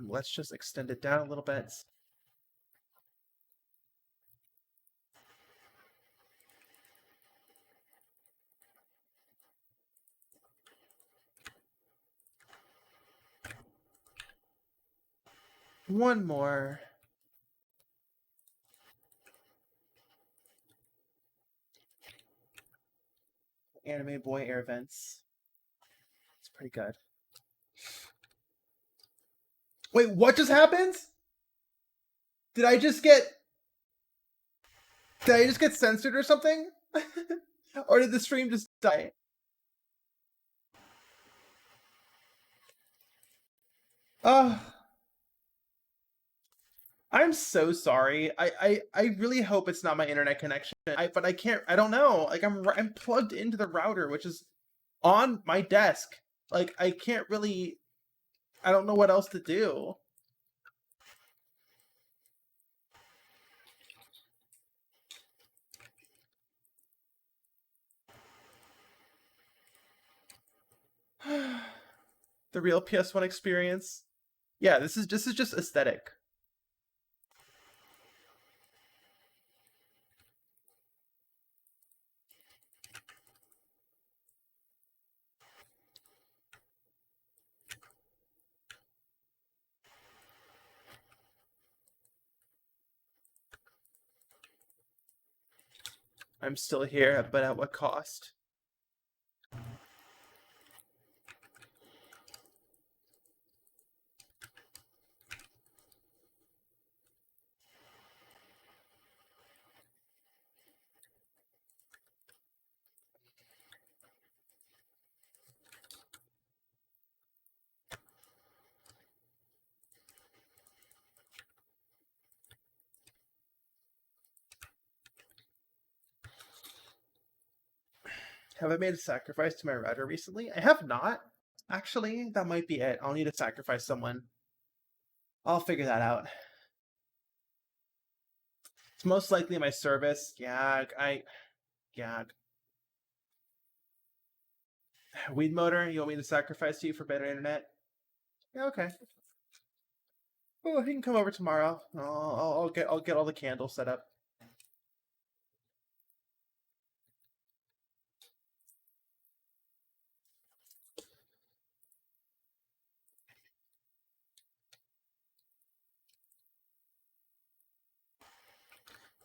Speaker 1: Let's just extend it down a little bit. One more. Anime boy air vents. It's pretty good. Wait, what just happened? Did I just get censored or something? Or did the stream just die? I'm so sorry. I really hope it's not my internet connection. But I can't. I don't know. Like I'm plugged into the router, which is on my desk. Like I can't really. I don't know what else to do. The real PS1 experience. Yeah, this is just aesthetic. I'm still here, but at what cost? Have I made a sacrifice to my router recently? I have not. Actually, that might be it. I'll need to sacrifice someone. I'll figure that out. It's most likely my service. Yeah, yeah. Weed motor, you want me to sacrifice to you for better internet? Yeah, okay. Oh, he can come over tomorrow. I'll get all the candles set up.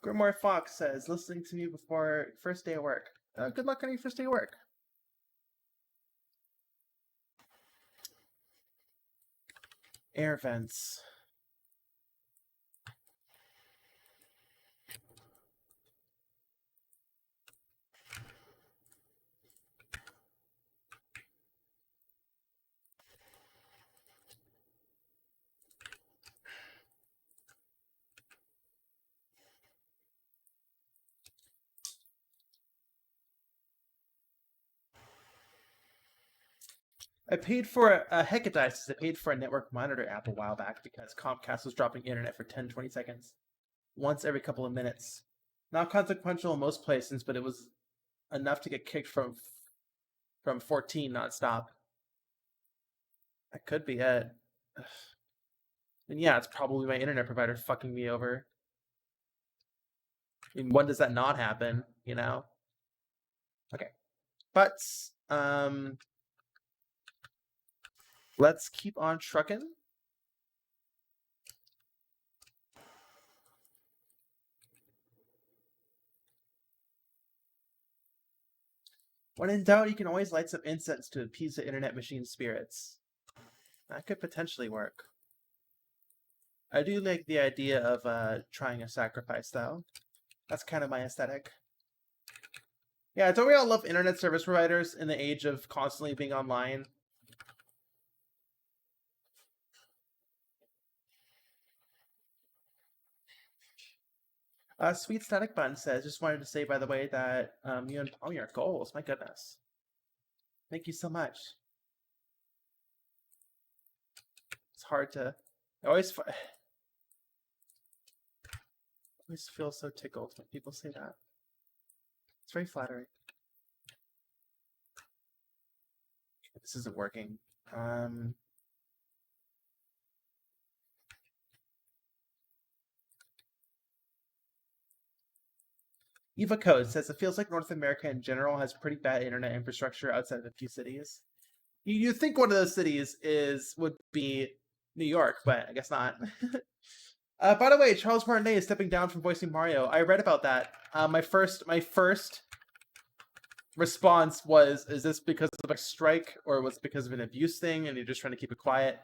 Speaker 1: Grimoire Fox says, listening to me before first day of work. Good luck on your first day of work. Air vents. I paid for a Hecadice. I paid for a network monitor app a while back because Comcast was dropping internet for 10, 20 seconds. Once every couple of minutes. Not consequential in most places, but it was enough to get kicked from 14 nonstop. That could be it. Ugh. And yeah, it's probably my internet provider fucking me over. I mean, when does that not happen, you know? Okay. But, let's keep on trucking. When in doubt, you can always light some incense to appease the internet machine spirits. That could potentially work. I do like the idea of trying a sacrifice, though. That's kind of my aesthetic. Yeah, don't we all love internet service providers in the age of constantly being online? Sweet Static Bun says, just wanted to say, by the way, that you and Palmy are goals. My goodness. Thank you so much. It's hard to... I always feel so tickled when people say that. It's very flattering. This isn't working. Eva Code says, it feels like North America in general has pretty bad internet infrastructure outside of a few cities. You think one of those cities would be New York, but I guess not. By the way, Charles Martinet is stepping down from voicing Mario. I read about that. My first response was, is this because of a strike or was it because of an abuse thing and you're just trying to keep it quiet?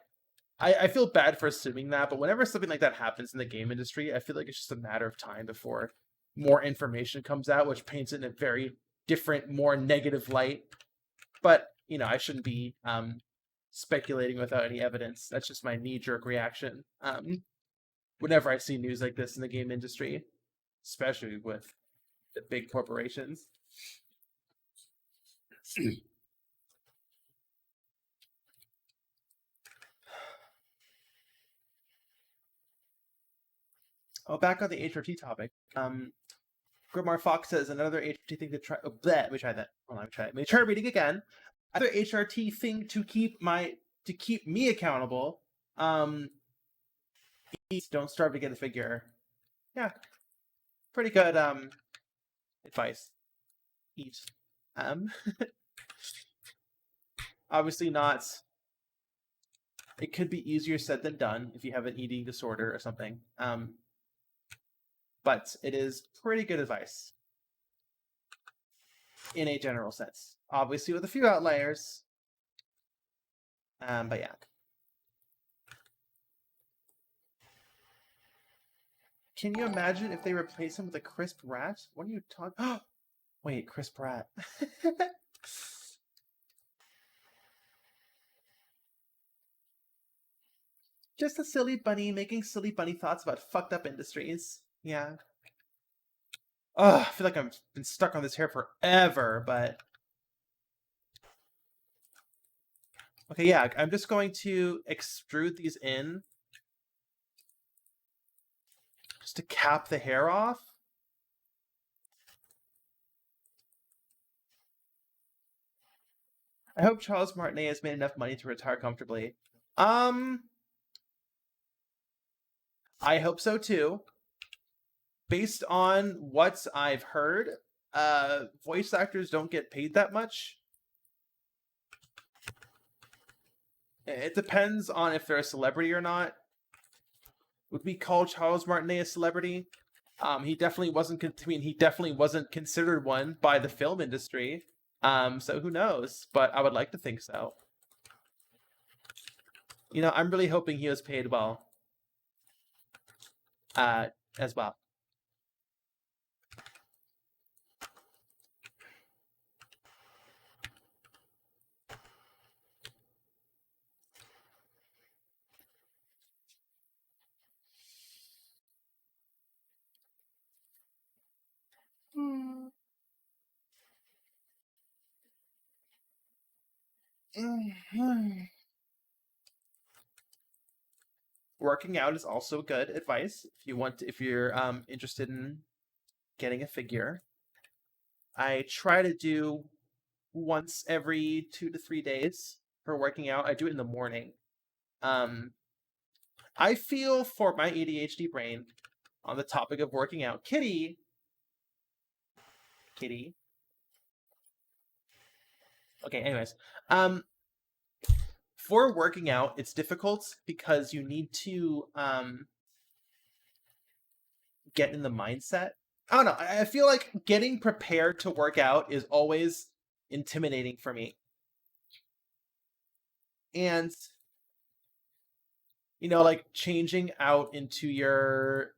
Speaker 1: I feel bad for assuming that, but whenever something like that happens in the game industry, I feel like it's just a matter of time before more information comes out, which paints it in a very different, more negative light. But, you know, I shouldn't be speculating without any evidence. That's just my knee-jerk reaction. Whenever I see news like this in the game industry, especially with the big corporations. Oh, back on the HRT topic. Grimar Fox says another HRT thing to try. Oh, bleh, let me try that. Hold on, let me try it. Let me try reading again. Another HRT thing to keep me accountable. Don't starve to get a figure. Yeah, pretty good advice. Eat. Obviously not. It could be easier said than done if you have an eating disorder or something. But it is pretty good advice in a general sense. Obviously with a few outliers. But yeah. Can you imagine if they replace him with a crisp rat? What are you talking? Wait, crisp rat. Just a silly bunny making silly bunny thoughts about fucked up industries. Yeah. Ugh, I feel like I've been stuck on this hair forever, but... Okay, yeah, I'm just going to extrude these in. Just to cap the hair off. I hope Charles Martinet has made enough money to retire comfortably. I hope so too. Based on what I've heard, voice actors don't get paid that much. It depends on if they're a celebrity or not. Would we call Charles Martinet a celebrity? He definitely wasn't. He definitely wasn't considered one by the film industry. So who knows? But I would like to think so. I'm really hoping he was paid well, as well. Working out is also good advice if you're interested in getting a figure. I try to do once every 2 to 3 days for working out. I do it in the morning. Um, I feel for my ADHD brain on the topic of working out. Kitty. Okay, anyways. For working out, it's difficult because you need to get in the mindset. I don't know. I feel like getting prepared to work out is always intimidating for me. And like changing out into your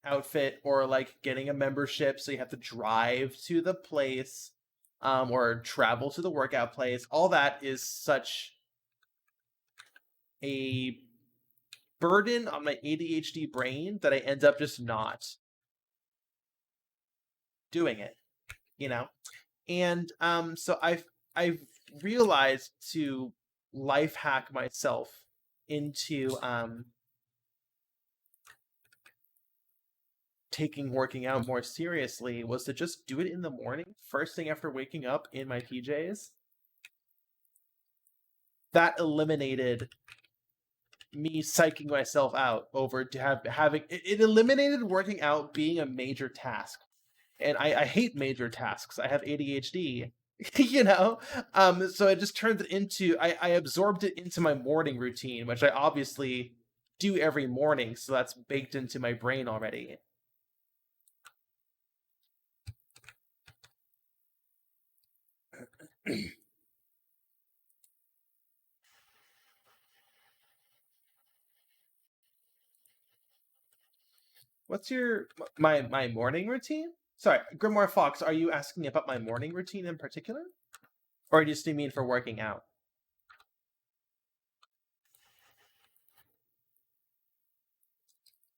Speaker 1: outfit or like getting a membership so you have to drive to the place or travel to the workout place, all that is such a burden on my ADHD brain that I end up just not doing it, you know? And so I've realized to life hack myself into taking working out more seriously was to just do it in the morning, first thing after waking up in my PJs. That eliminated me psyching myself out over to having it eliminated working out being a major task. And I hate major tasks. I have ADHD, so it just turned it into I absorbed it into my morning routine, which I obviously do every morning, so that's baked into my brain already. What's my morning routine? Sorry, Grimoire Fox, are you asking about my morning routine in particular? Or just do you mean for working out?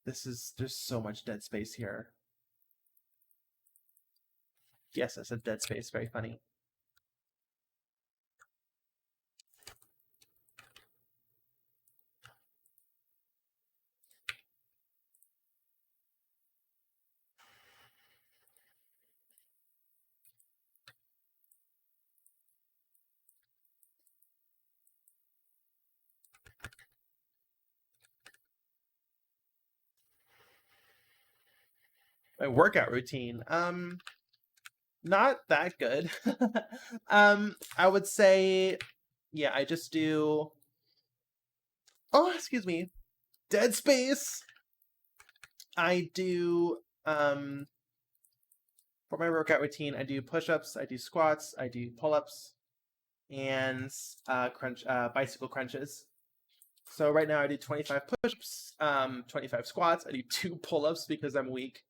Speaker 1: There's so much dead space here. Yes, I said dead space, very funny. My workout routine. Not that good. I would say, yeah, I just do. Oh, excuse me. Dead space. I do. For my workout routine, I do push-ups, I do squats, I do pull-ups, and bicycle crunches. So right now I do 25 push-ups, 25 squats. I do 2 pull-ups because I'm weak,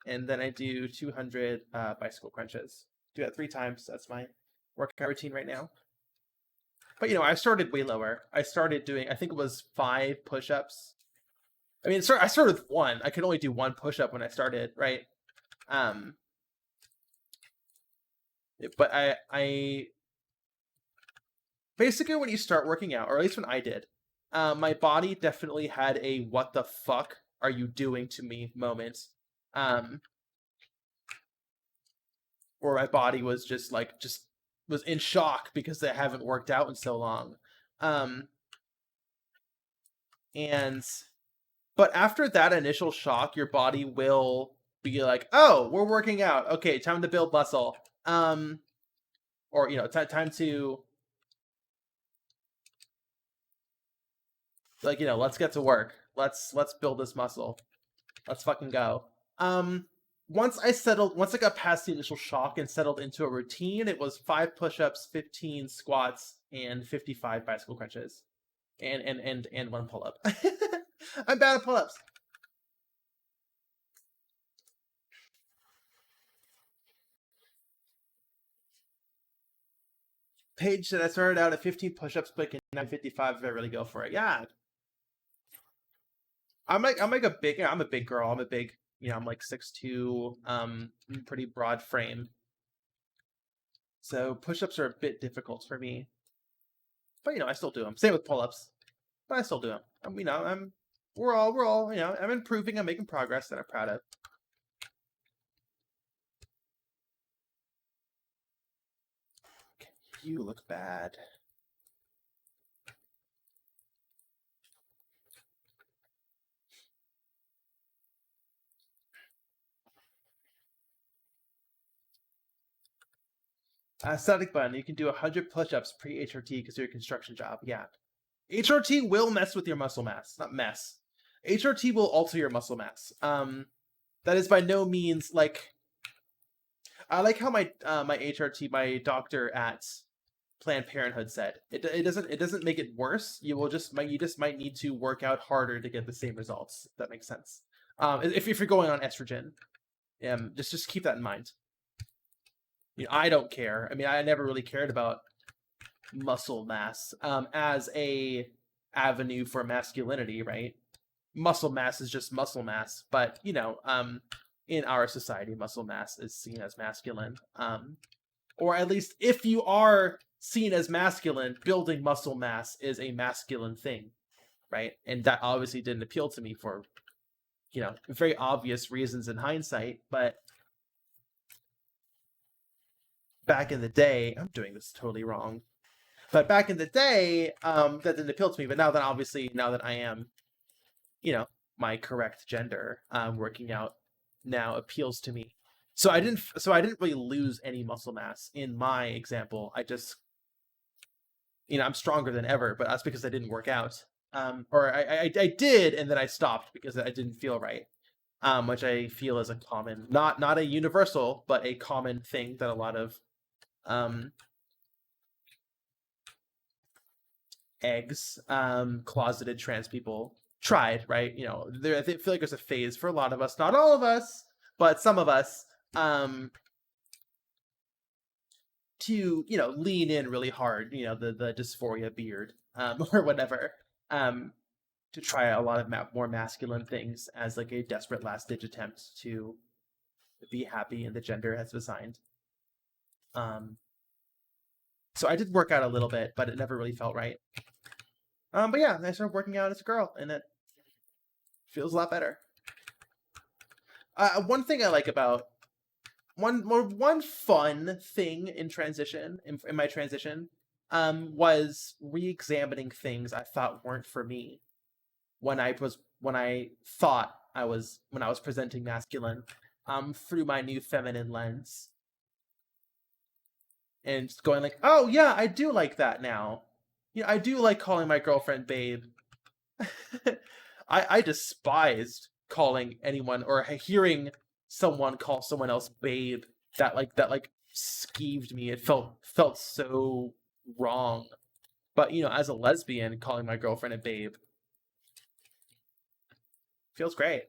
Speaker 1: and then I do 200 bicycle crunches. Do that 3 times. That's my workout routine right now. But I started way lower. I started doing, I think it was 5 push-ups. I mean, I started with 1. I could only do 1 push-up when I started, right? But I basically when you start working out, or at least when I did, my body definitely had a "what the fuck are you doing to me" moment, where my body was just was in shock because they haven't worked out in so long, and but after that initial shock, your body will be like, "Oh, we're working out. Okay, time to build muscle." Or time to let's get to work. Let's build this muscle. Let's fucking go. Once I got past the initial shock and settled into a routine, it was 5 push-ups, 15 squats, and 55 bicycle crunches. and one pull-up. I'm bad at pull-ups. Paige said I started out at 15 push-ups, but can now 55 if I really go for it. Yeah. I'm a big girl. I'm a big, I'm like 6'2", pretty broad frame. So push-ups are a bit difficult for me. But I still do them. Same with pull-ups. But I still do them. We're all, I'm improving, I'm making progress that I'm proud of. Okay, you look bad. Static button. You can do 100 push-ups pre-HRT because of your construction job. Yeah. HRT will mess with your muscle mass. Not mess. HRT will alter your muscle mass. That is by no means like... I like how my HRT, my doctor at Planned Parenthood said. It doesn't make it worse. You just might need to work out harder to get the same results. If that makes sense. If you're going on estrogen, just keep that in mind. I don't care. I mean, I never really cared about muscle mass as a avenue for masculinity, right? Muscle mass is just muscle mass, but in our society, muscle mass is seen as masculine. Or at least if you are seen as masculine, building muscle mass is a masculine thing, right? And that obviously didn't appeal to me for very obvious reasons in hindsight, but back in the day, I'm doing this totally wrong. But back in the day, that didn't appeal to me. But now that I am, my correct gender, working out now appeals to me. So I didn't really lose any muscle mass in my example. I just, I'm stronger than ever, but that's because I didn't work out. Or I did, and then I stopped because I didn't feel right. Which I feel is a common, not a universal, but a common thing that a lot of closeted trans people tried, right? I feel like there's a phase for a lot of us, not all of us, but some of us, to lean in really hard, the dysphoria beard, or whatever, to try a lot of more masculine things as like a desperate last ditch attempt to be happy in the gender has assigned. So I did work out a little bit, but it never really felt right. But yeah, I started working out as a girl, and it feels a lot better. One thing I like about one fun thing in transition in my transition was re-examining things I thought weren't for me when I thought I was presenting masculine through my new feminine lens, and going like, oh yeah, I do like that now. I do like calling my girlfriend babe. I despised calling anyone or hearing someone call someone else babe. That skeeved me. It felt so wrong. But as a lesbian, calling my girlfriend a babe feels great.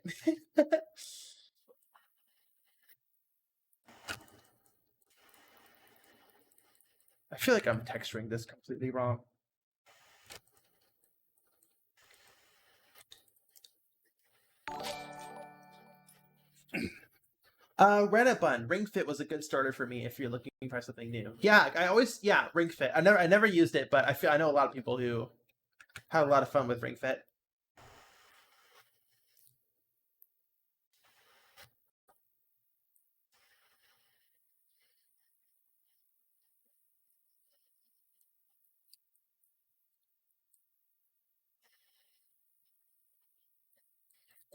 Speaker 1: I feel like I'm texturing this completely wrong. Reddit bun. Ring Fit was a good starter for me if you're looking for something new. Yeah, Ring Fit. I never used it, but I know a lot of people who had a lot of fun with Ring Fit.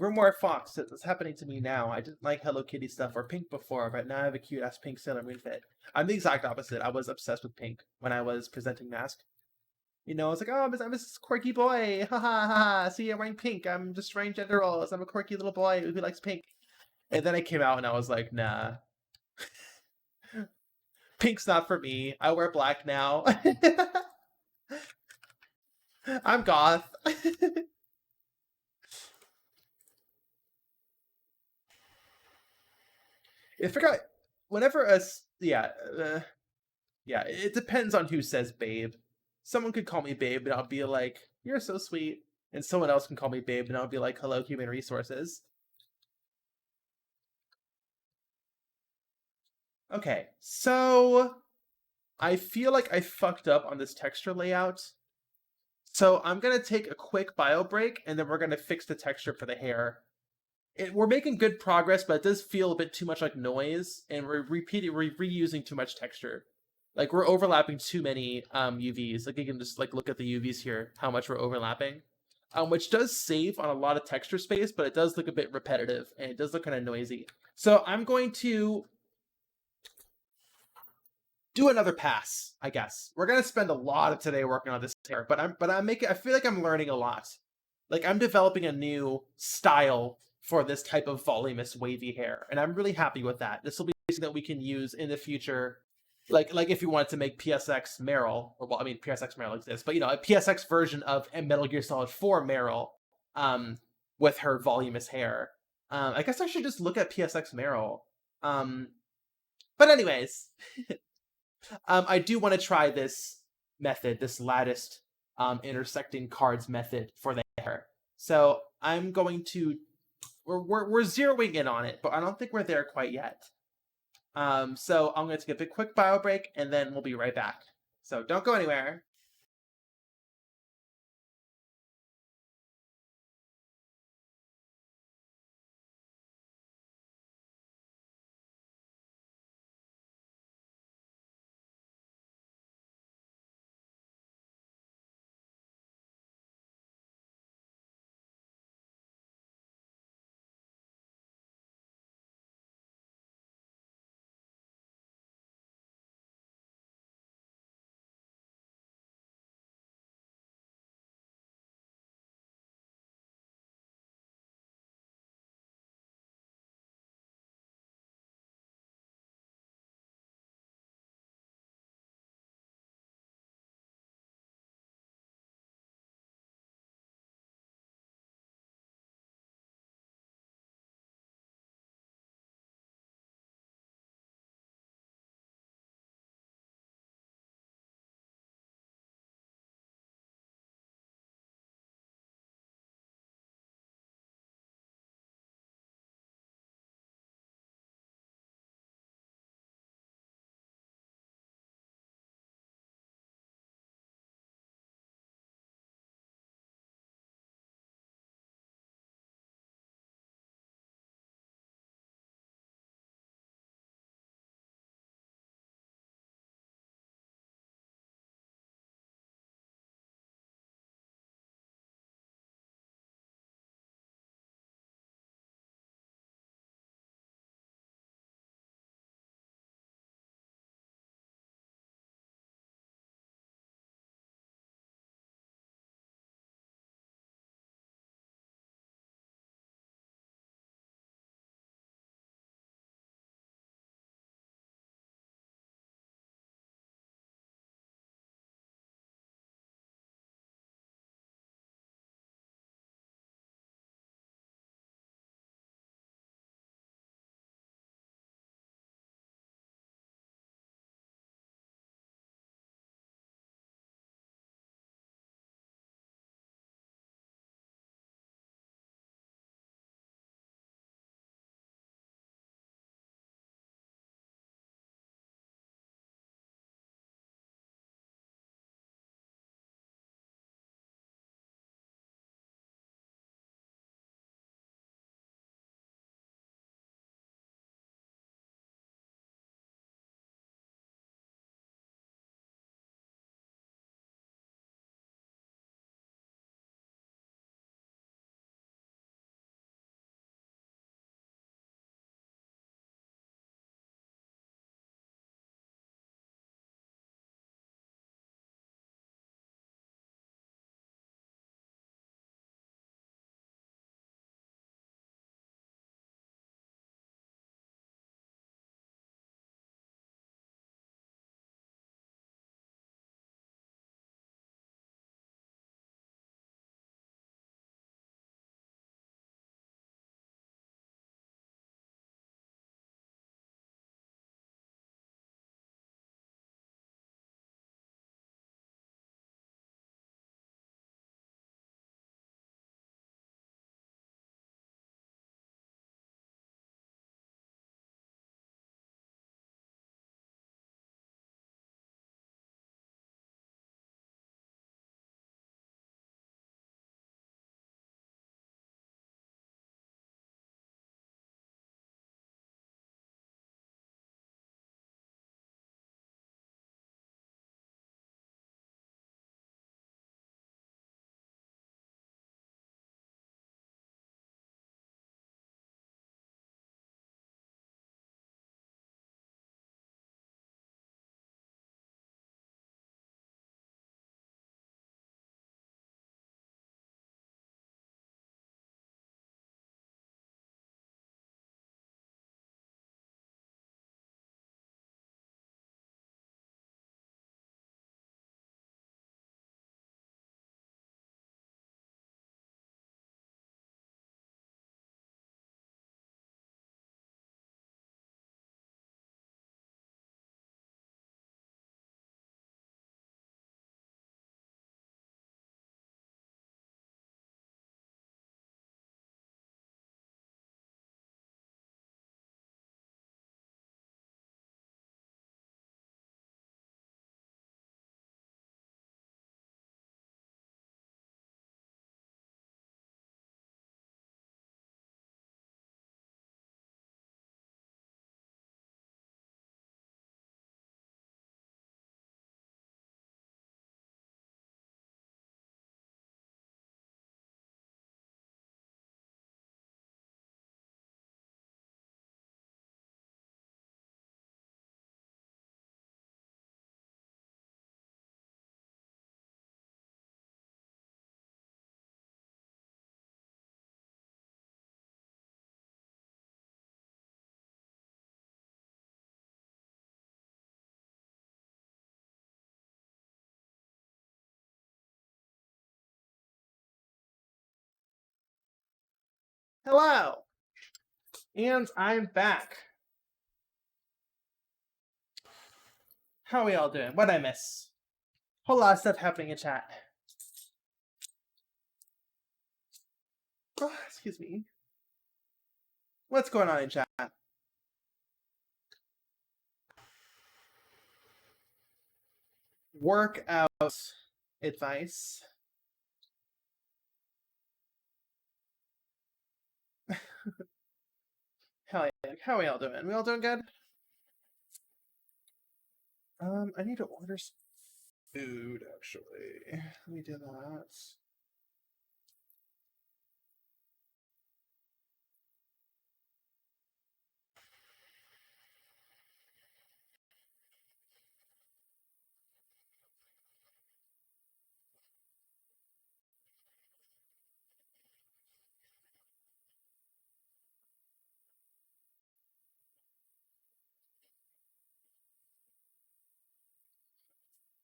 Speaker 1: Grimoire Fox says it's happening to me now. I didn't like Hello Kitty stuff or Pink before, but now I have a cute ass pink Sailor Moon fit. I'm the exact opposite. I was obsessed with Pink when I was presenting Mask. I was like, oh, I'm this quirky boy. Ha ha ha. See, I'm wearing pink. I'm just wearing gender roles. I'm a quirky little boy who likes pink. And then I came out and I was like, nah. Pink's not for me. I wear black now. I'm goth. I forgot. Whenever us, yeah, yeah. It depends on who says babe. Someone could call me babe, and I'll be like, "You're so sweet," and someone else can call me babe, and I'll be like, "Hello, human resources." Okay, so I feel like I fucked up on this texture layout. So I'm gonna take a quick bio break, and then we're gonna fix the texture for the hair. We're making good progress, but it does feel a bit too much like noise, and we're reusing too much texture. Like we're overlapping too many UVs. Like you can just like look at the UVs here, how much we're overlapping, which does save on a lot of texture space, but it does look a bit repetitive and it does look kind of noisy. So I'm going to do another pass, I guess. We're gonna spend a lot of today working on this hair, but I'm making I feel like I'm learning a lot. Like I'm developing a new style for this type of voluminous wavy hair, and I'm really happy with that. This will be something that we can use in the future. Like if you wanted to make PSX Meryl, or well, I mean PSX Meryl exists, but you know, a PSX version of Metal Gear Solid 4 Meryl, um, with her voluminous hair. I guess I should just look at PSX Meryl. Um, but anyways, I do want to try this method, this latticed intersecting cards method for the hair. So I'm going to we're zeroing in on it, but I don't think we're there quite yet. So I'm going to take a quick bio break, and then we'll be right back. So don't go anywhere. Hello! And I'm back. How are we all doing? What'd I miss? Whole lot of stuff happening in chat. Oh, excuse me. What's going on in chat? Workout advice. Hell yeah. How are we all doing? We all doing good? I need to order some food, actually. Let me do that.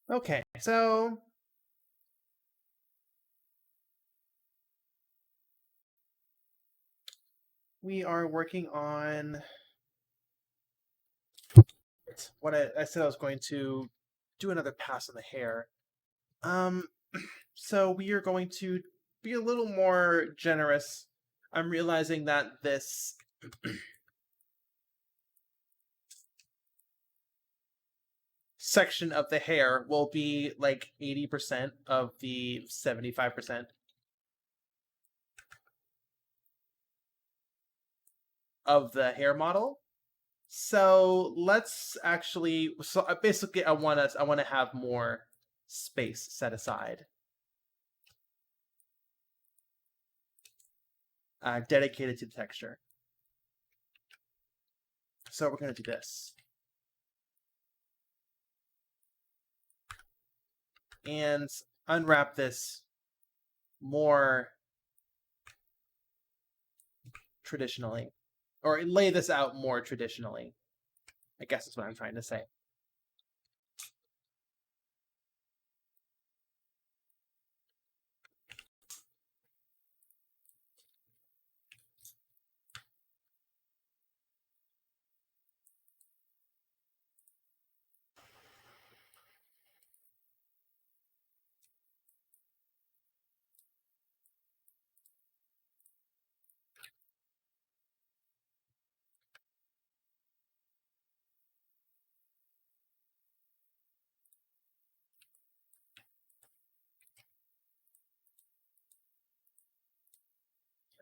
Speaker 1: Okay, so we are working on what I said I was going to do another pass on the hair. So we are going to be a little more generous. I'm realizing that this section of the hair will be like 80% of the 75% of the hair model. So let's actually, so basically I want to have more space set aside, dedicated to the texture. So we're going to do this. And unwrap this more traditionally, or lay this out more traditionally, I guess is what I'm trying to say.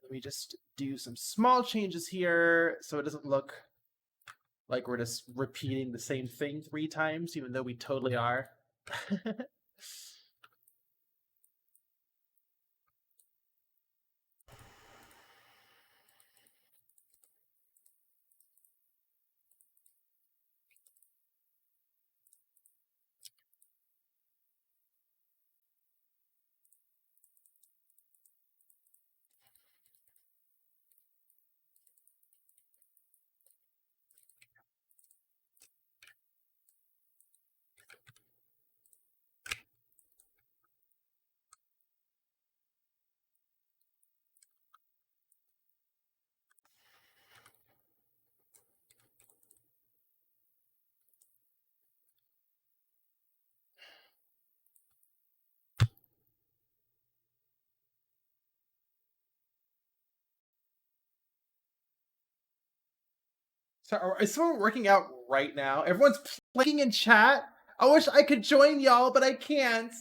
Speaker 1: Let me just do some small changes here so it doesn't look like we're just repeating the same thing 3 times, even though we totally are. So is someone working out right now? Everyone's planking in chat. I wish I could join y'all, but I can't.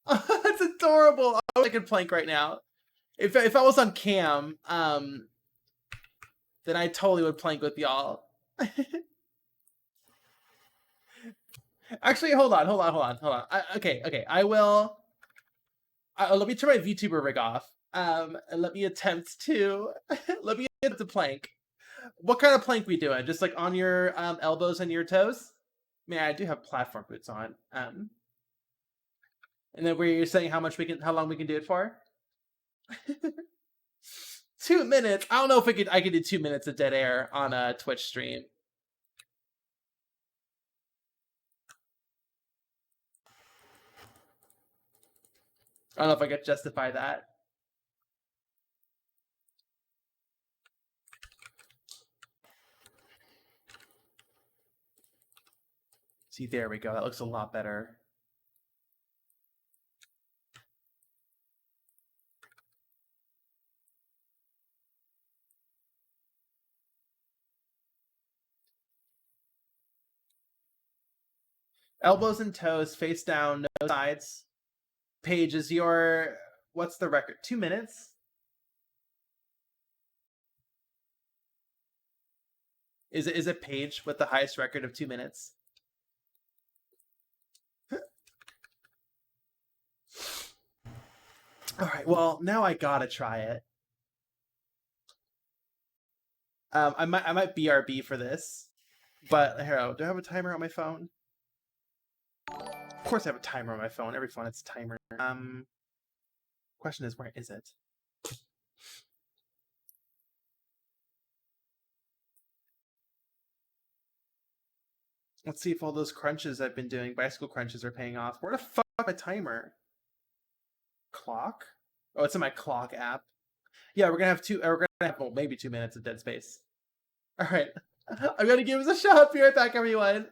Speaker 1: That's adorable. I wish I could plank right now. If I was on cam, then I totally would plank with y'all. Actually, hold on. Okay. I will. Let me turn my VTuber rig off. And let me attempt to let me attempt to plank. What kind of plank we doing? Just like on your elbows and your toes? Man, I do have platform boots on. And then where you're saying how long we can do it for? 2 minutes. I don't know if I could do 2 minutes of dead air on a Twitch stream. I don't know if I could justify that. See, there we go. That looks a lot better. Elbows and toes, face down, no sides. Paige, is your what's the record? 2 minutes? Is it Paige with the highest record of 2 minutes? All right. Well, now I gotta try it. I might BRB for this, but here, do I have a timer on my phone? Of course, I have a timer on my phone. Every phone has a timer. Question is, where is it? Let's see if all those crunches I've been doing, bicycle crunches, are paying off. Where the fuck is my timer? Clock? Oh, it's in my clock app. Yeah, we're gonna have maybe 2 minutes of dead space. All right, I'm gonna give us a shot. Be right back, everyone.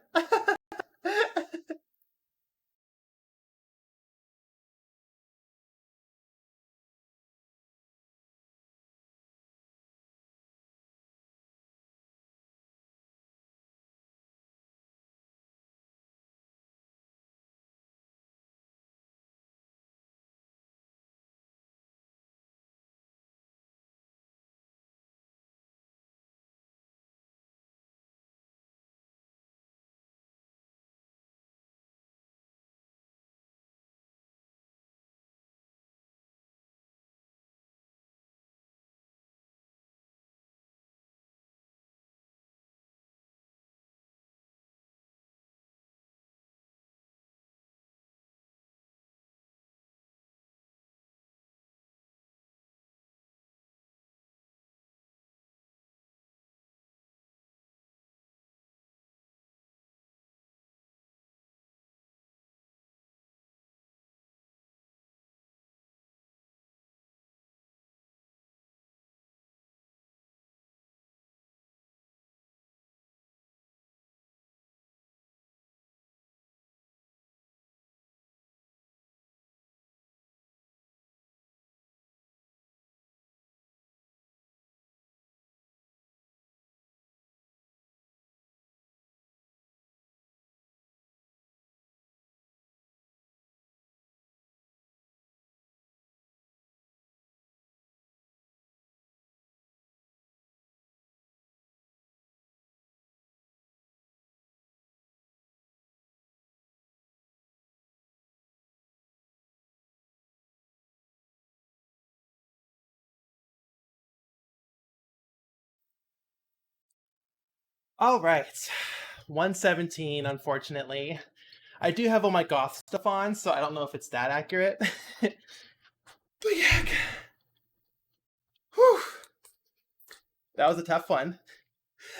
Speaker 1: All right, 117. Unfortunately, I do have all my goth stuff on, so I don't know if it's that accurate. But yeah, whew, that was a tough one.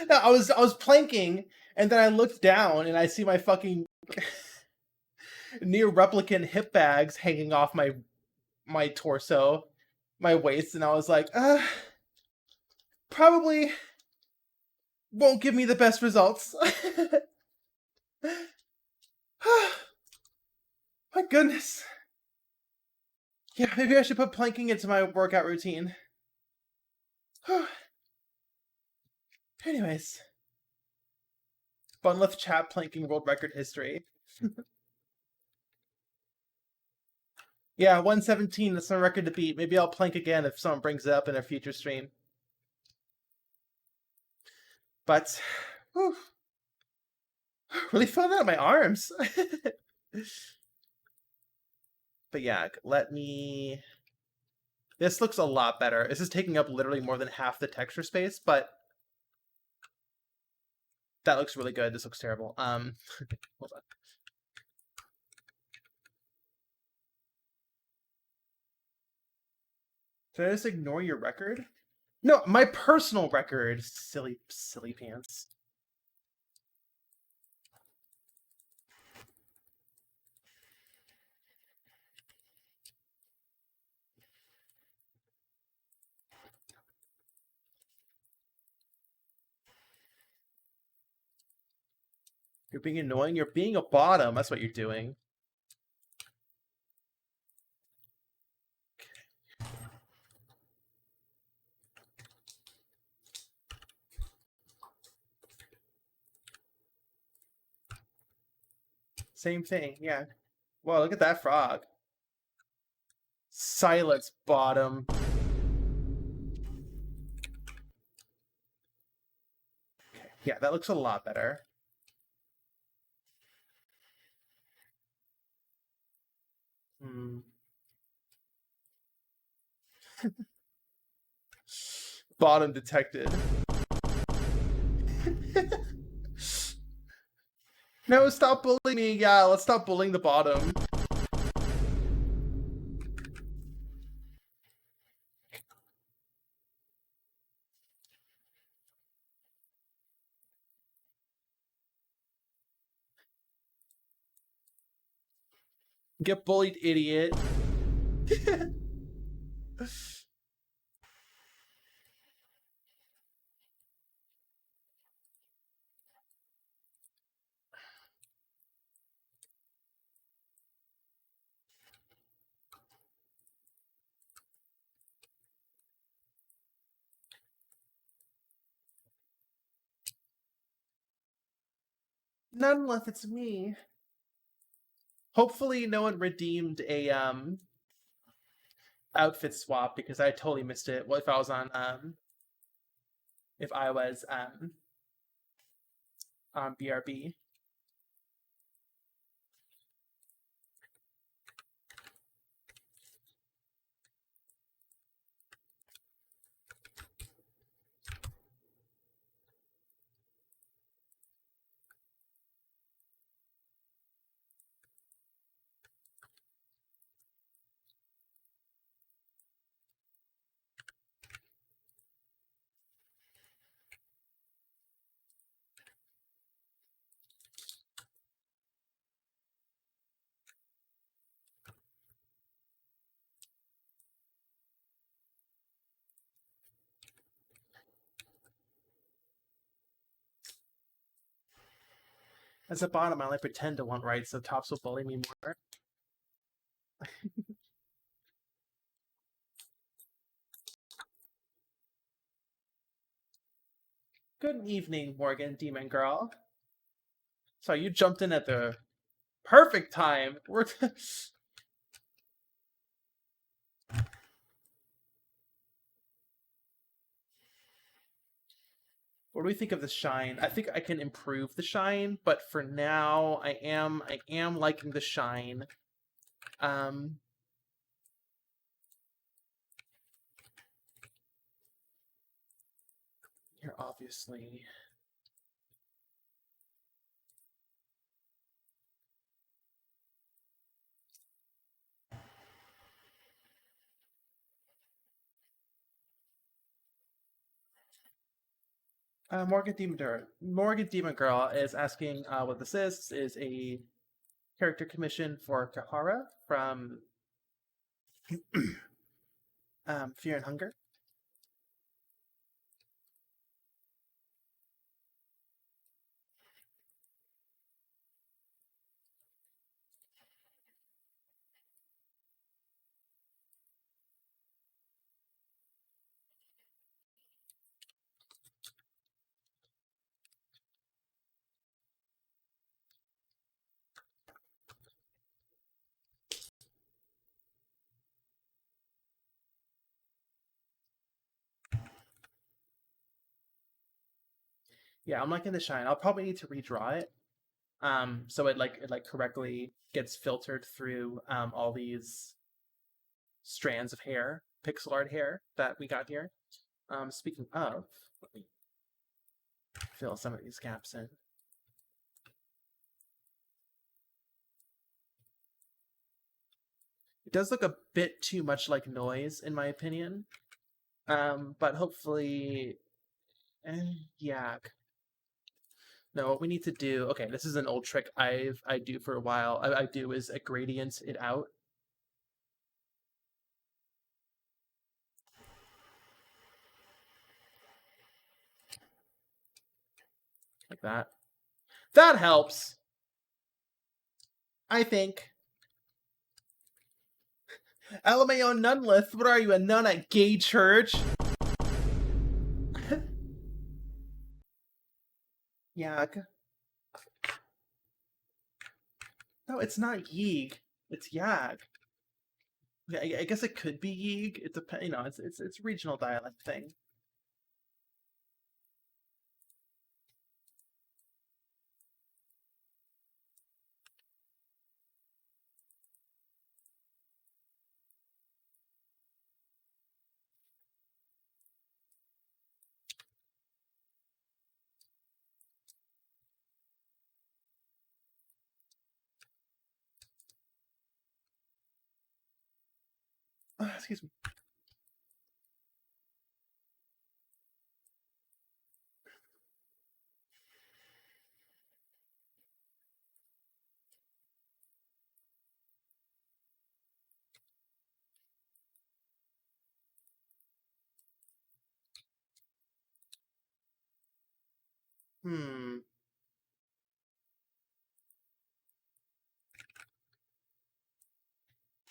Speaker 1: No, I was planking, and then I looked down and I see my fucking near replicant hip bags hanging off my torso, my waist, and I was like, probably won't give me the best results. My goodness. Yeah, maybe I should put planking into my workout routine. Anyways, Bunlift chat planking world record history. Yeah, 117, that's my record to beat. Maybe I'll plank again if someone brings it up in a future stream. But, whew, really felt out my arms. But yeah, let me... This looks a lot better. This is taking up literally more than half the texture space, but that looks really good. This looks terrible. Hold on. Did I just ignore your record? No, my personal record. Silly pants. You're being annoying. You're being a bottom. That's what you're doing. Same thing, yeah. Wow, look at that frog. Silence, bottom. Okay, yeah, that looks a lot better. Hmm. Bottom detected. No, stop bullying me. Yeah, let's stop bullying the bottom. Get bullied, idiot. Not unless it's me. Hopefully no one redeemed a outfit swap because I totally missed it. What if I was on if I was on BRB? As a bottom, I only pretend to want rights, so tops will bully me more. Good evening, Morgan, demon girl. So you jumped in at the perfect time. We're what do we think of the shine? I think I can improve the shine, but for now, I am liking the shine. Um, Here obviously. Morgan Demon Girl is asking what this is. This is a character commission for Kahara from Fear and Hunger. Yeah, I'm liking the shine. I'll probably need to redraw it. So it correctly gets filtered through all these strands of hair, pixel art hair that we got here. Speaking of, let me fill some of these gaps in. It does look a bit too much like noise, in my opinion. But hopefully, yeah. No, what we need to do. Okay, this is an old trick I do for a while. I do is a gradient it out. Like that. That helps. I think. LMAO Nunlith, what are you, a nun at gay church? Yag. No, it's not Yeeg. It's Yag. I guess it could be Yeeg. It depends. You know, it's regional dialect thing. Excuse me.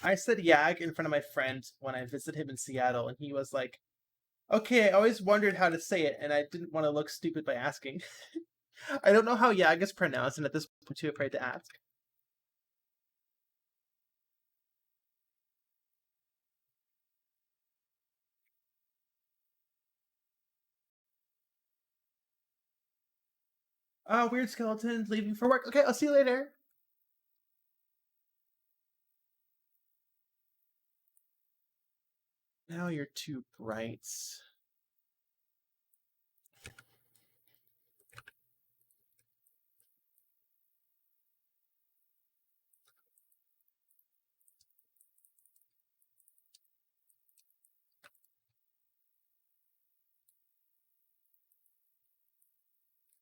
Speaker 1: I said Yag in front of my friend when I visited him in Seattle, and he was like, "Okay, I always wondered how to say it, and I didn't want to look stupid by asking." I don't know how Yag is pronounced, and at this point, too afraid to ask. Weird skeletons leaving for work. Okay, I'll see you later. Now you're too bright.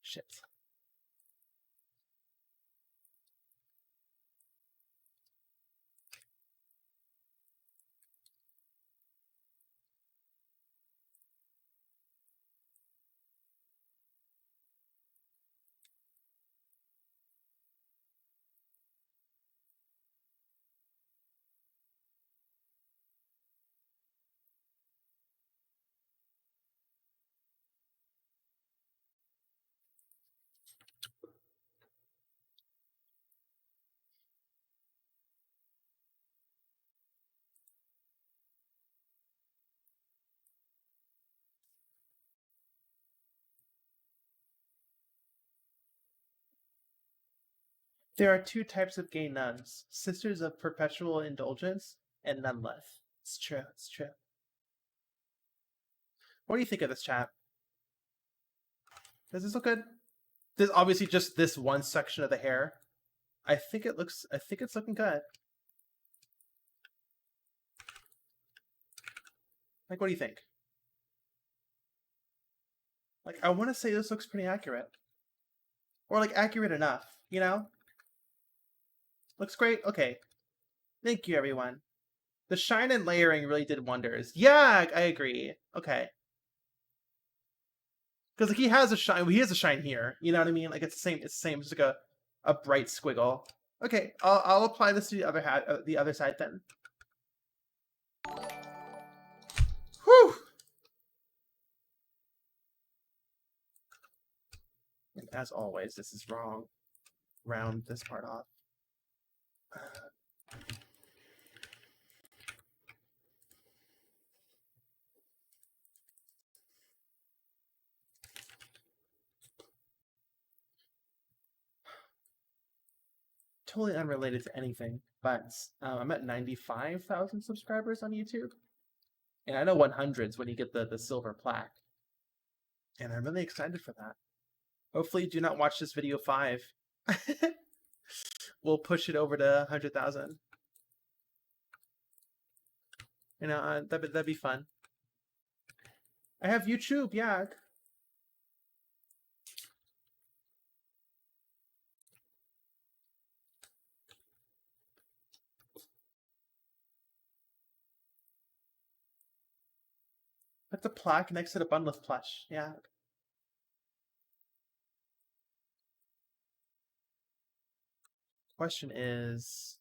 Speaker 1: Shit. There are two types of gay nuns: sisters of perpetual indulgence and nunless. It's true. It's true. What do you think of this, chat? Does this look good? This obviously just this one section of the hair. I think it looks. I think it's looking good. Like, what do you think? Like, I want to say this looks pretty accurate, or like accurate enough. You know, looks great. Okay, thank you, everyone. The shine and layering really did wonders. Yeah, I agree. Okay, because like he has a shine. He has a shine here. You know what I mean? Like it's the same. It's the same. It's like a bright squiggle. Okay, I'll apply this to the other hat. The other side then. Whew. And as always, this is wrong. Round this part off. Totally unrelated to anything, but I'm at 95,000 subscribers on YouTube, and I know 100's when you get the silver plaque, and I'm really excited for that. Hopefully, do not watch this video 5. We'll push it over to 100,000. You know, that'd be fun. I have YouTube, yeah. Put the plaque next to the Bunless plush, yeah. question is...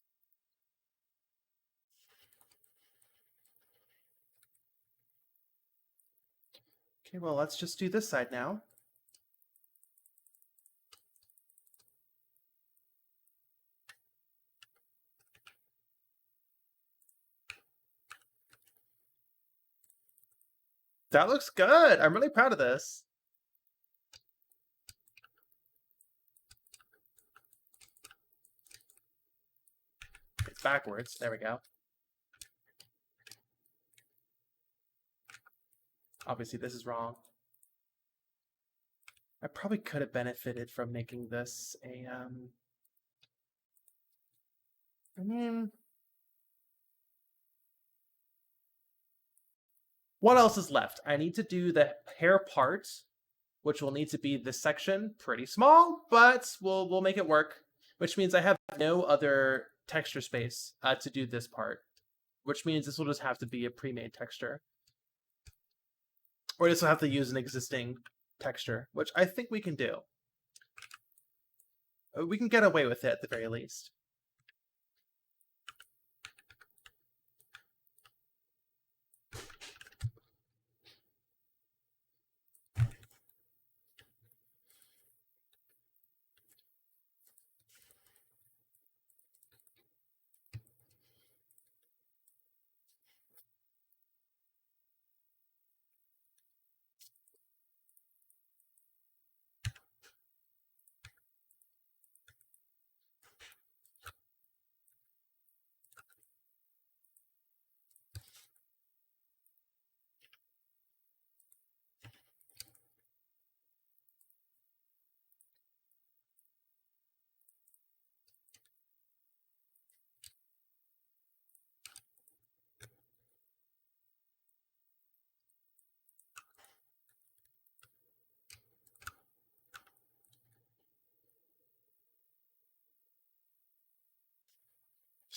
Speaker 1: Okay, well, let's just do this side now. That looks good. I'm really proud of this. It's backwards. There we go. Obviously, this is wrong. I probably could have benefited from making this a, I mean... What else is left? I need to do the hair part, which will need to be this section. Pretty small, but we'll make it work. Which means I have no other texture space to do this part. Which means this will just have to be a pre-made texture. Or this will have to use an existing texture, which I think we can do. We can get away with it at the very least.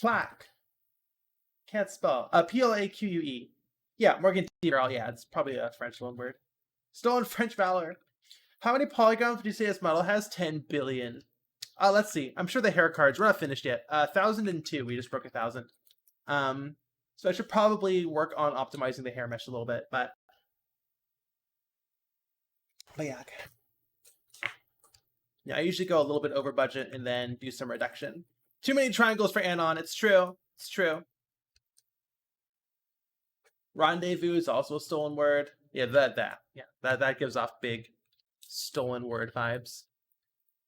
Speaker 1: Plaque. Can't spell. Plaque. Yeah, Morgan Girl. Yeah, it's probably a French loan word. Stolen French valor. How many polygons would you say this model has? 10 billion. Let's see. I'm sure the hair cards, we're not finished yet. 1,002. We just broke 1,000. So I should probably work on optimizing the hair mesh a little bit, but yeah. Okay. Yeah, I usually go a little bit over budget and then do some reduction. Too many triangles for Anon. It's true. It's true. Rendezvous is also a stolen word. Yeah, that gives off big stolen word vibes.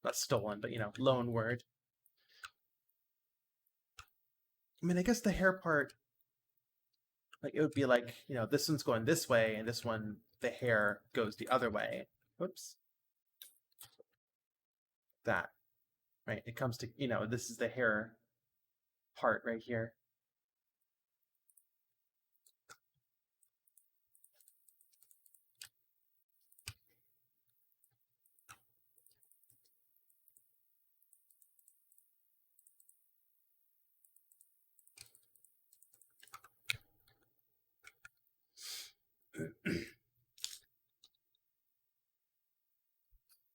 Speaker 1: Not stolen, but loan word. I mean, I guess the hair part, like it would be like, this one's going this way and this one, the hair goes the other way. Whoops. That, right? It comes to, this is the hair part right here.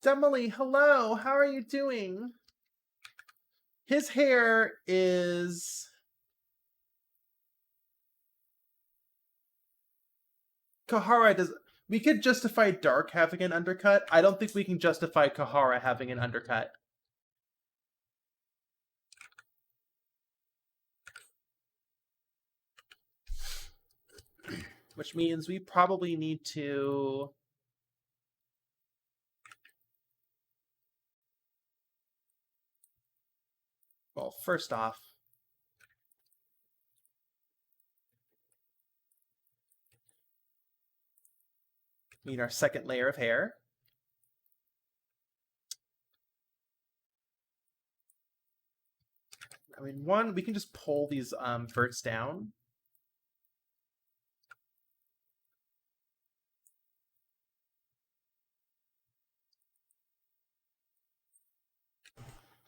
Speaker 1: Emily, hello. How are you doing? His hair is... Kahara does... We could justify Dark having an undercut. I don't think we can justify Kahara having an undercut. Which means we probably need to... Well, first off, we need our second layer of hair. I mean, one, we can just pull these verts down.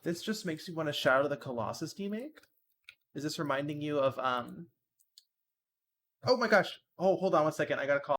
Speaker 1: This just makes me want to Shadow the Colossus demake. Is this reminding you of Oh my gosh. Oh, hold on one second. I gotta call.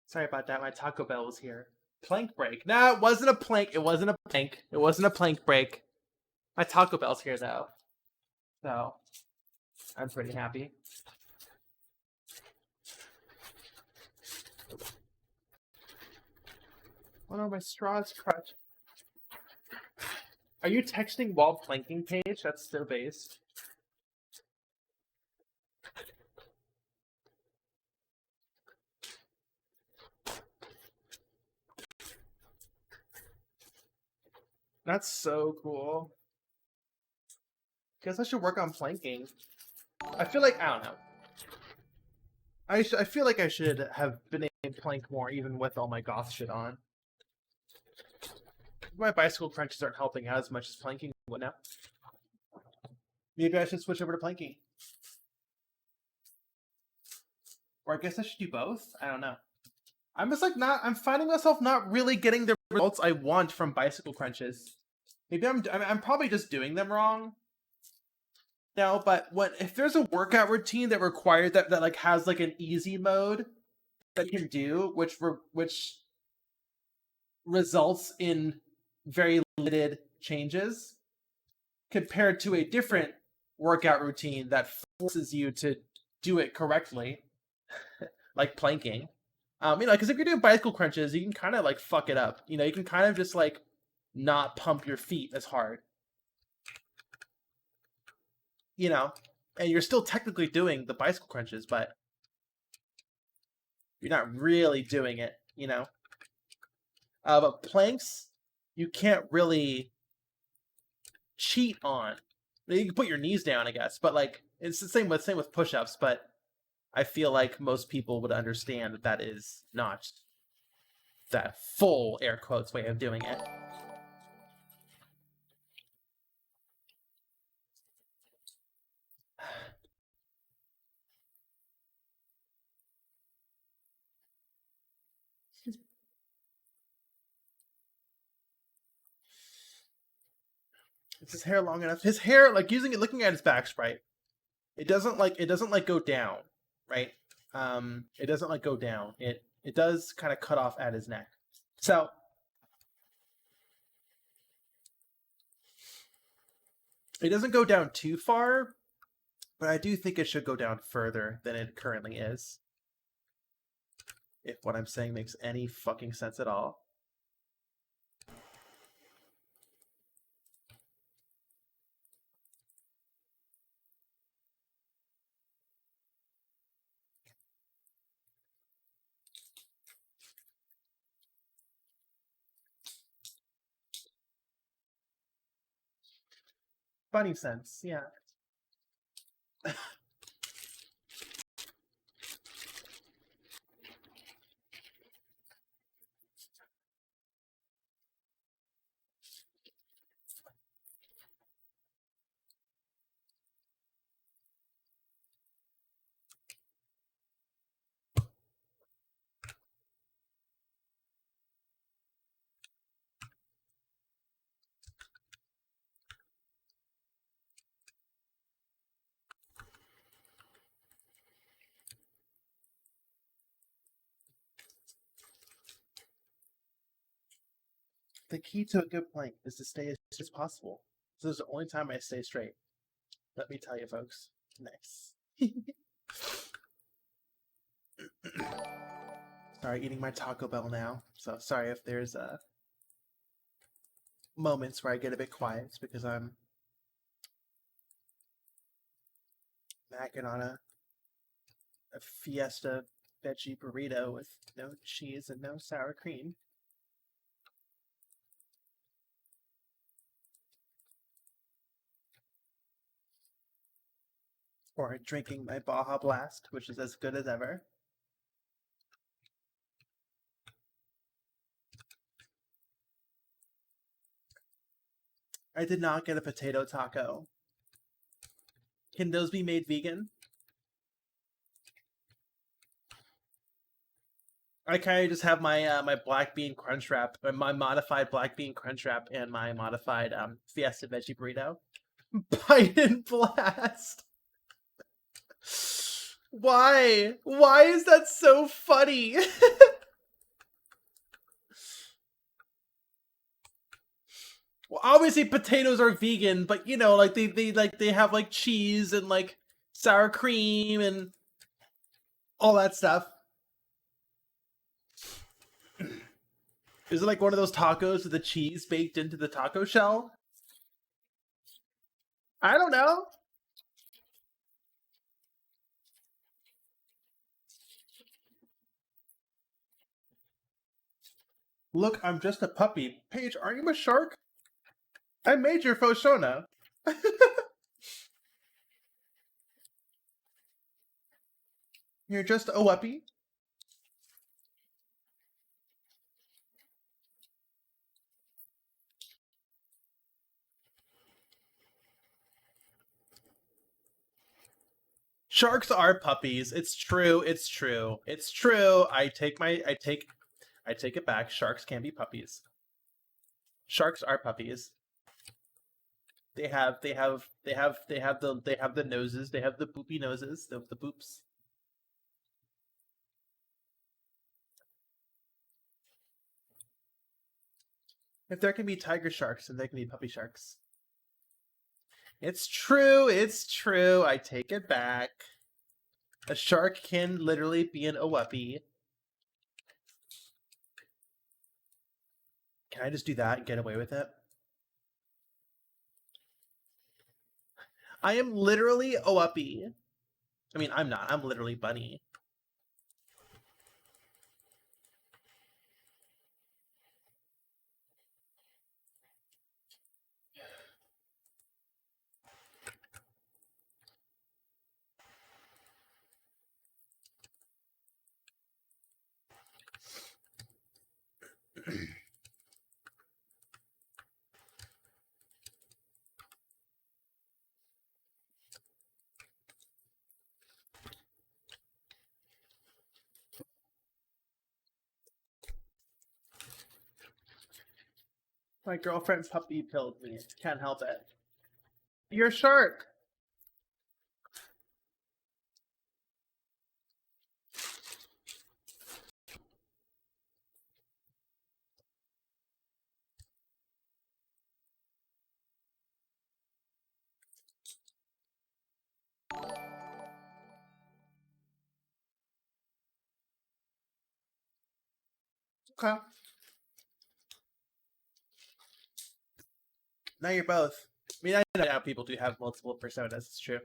Speaker 1: Sorry about that. My Taco Bell was here. Plank break. No, it wasn't a plank. It wasn't a plank. It wasn't a plank break. My Taco Bell's here though. So I'm pretty happy. Oh no, my straw's crushed. Are you texting while planking, Paige? That's so base. That's so cool. Guess I should work on planking. I feel like, I don't know. I feel like I should have been able to plank more even with all my goth shit on. My bicycle crunches aren't helping out as much as planking would now. Maybe I should switch over to planking. Or I guess I should do both? I don't know. I'm just like I'm finding myself not really getting the results I want from bicycle crunches. Maybe I'm probably just doing them wrong. No, but if there's a workout routine that requires that like has like an easy mode that you can do, which results in very limited changes, compared to a different workout routine that forces you to do it correctly, like planking. Because if you're doing bicycle crunches, you can kind of like fuck it up. You can kind of just like not pump your feet as hard. And you're still technically doing the bicycle crunches, but you're not really doing it, But planks, you can't really cheat on. You can put your knees down, I guess, but like it's the same with push-ups, but I feel like most people would understand that is not that full air quotes way of doing it. Is his hair long enough? His hair, like looking at his back sprite, it doesn't go down, right? It doesn't like go down. It does kind of cut off at his neck. So it doesn't go down too far, but I do think it should go down further than it currently is. If what I'm saying makes any fucking sense at all. Funny sense, yeah. The key to a good plank is to stay as straight as possible. This is the only time I stay straight. Let me tell you, folks. Nice. Sorry, eating my Taco Bell now. So sorry if there's moments where I get a bit quiet. It's because I'm macking on a Fiesta veggie burrito with no cheese and no sour cream. Or drinking my Baja Blast, which is as good as ever. I did not get a potato taco. Can those be made vegan? I kind of just have my my black bean crunch wrap, my modified black bean crunch wrap, and my modified Fiesta veggie burrito. Biden Blast. Why? Why is that so funny? Well, obviously potatoes are vegan, but you know, like they have like cheese and like sour cream and all that stuff. Is it like one of those tacos with the cheese baked into the taco shell? I don't know. Look, I'm just a puppy. Paige, are you a shark? I made your Foshona. You're just a wuppy. Sharks are puppies. It's true. It's true. It's true. I take it back. Sharks can be puppies. Sharks are puppies. They have the noses. They have the boopy noses. The boops. If there can be tiger sharks, then there can be puppy sharks. It's true. It's true. I take it back. A shark can literally be an owuppie. Can I just do that and get away with it? I am literally owuppie. I mean, I'm not. I'm literally bunny. My girlfriend puppy pilled me. Can't help it. You're a shark. Okay. Now you're both. I mean, I know now people do have multiple personas. It's true.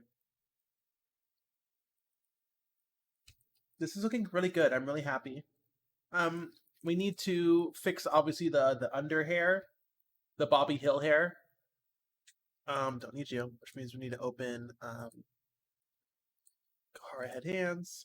Speaker 1: This is looking really good. I'm really happy. We need to fix obviously the under hair, the Bobby Hill hair. Don't need you, which means we need to open car head hands.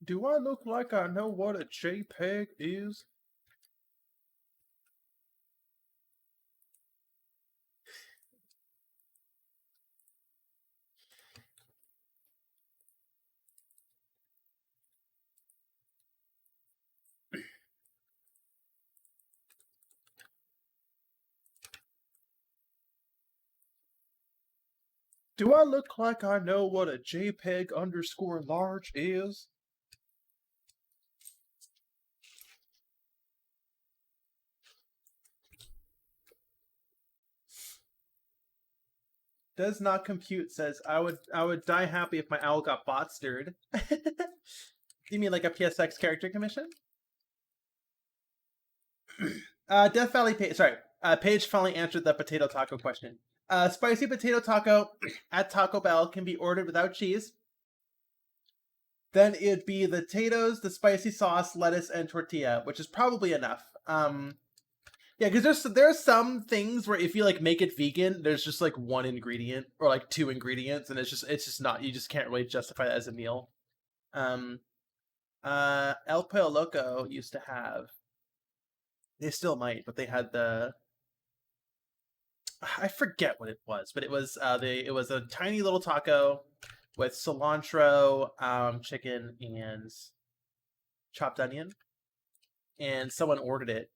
Speaker 1: Do I look like I know what a JPEG is? Do I look like I know what a JPEG underscore large is? Does not compute says I would die happy if my owl got bot stirred. You mean like a PSX character commission? Death Valley Page. Sorry, Paige finally answered the potato taco question. Spicy potato taco at Taco Bell can be ordered without cheese. Then it'd be the potatoes, the spicy sauce, lettuce, and tortilla, which is probably enough. Yeah, because there's some things where if you like make it vegan, there's just like one ingredient or like two ingredients, and it's just not, you just can't really justify that as a meal. El Pollo Loco used to have, they still might, but they had the I forget what it was, but it was a tiny little taco with cilantro, chicken, and chopped onion. And someone ordered it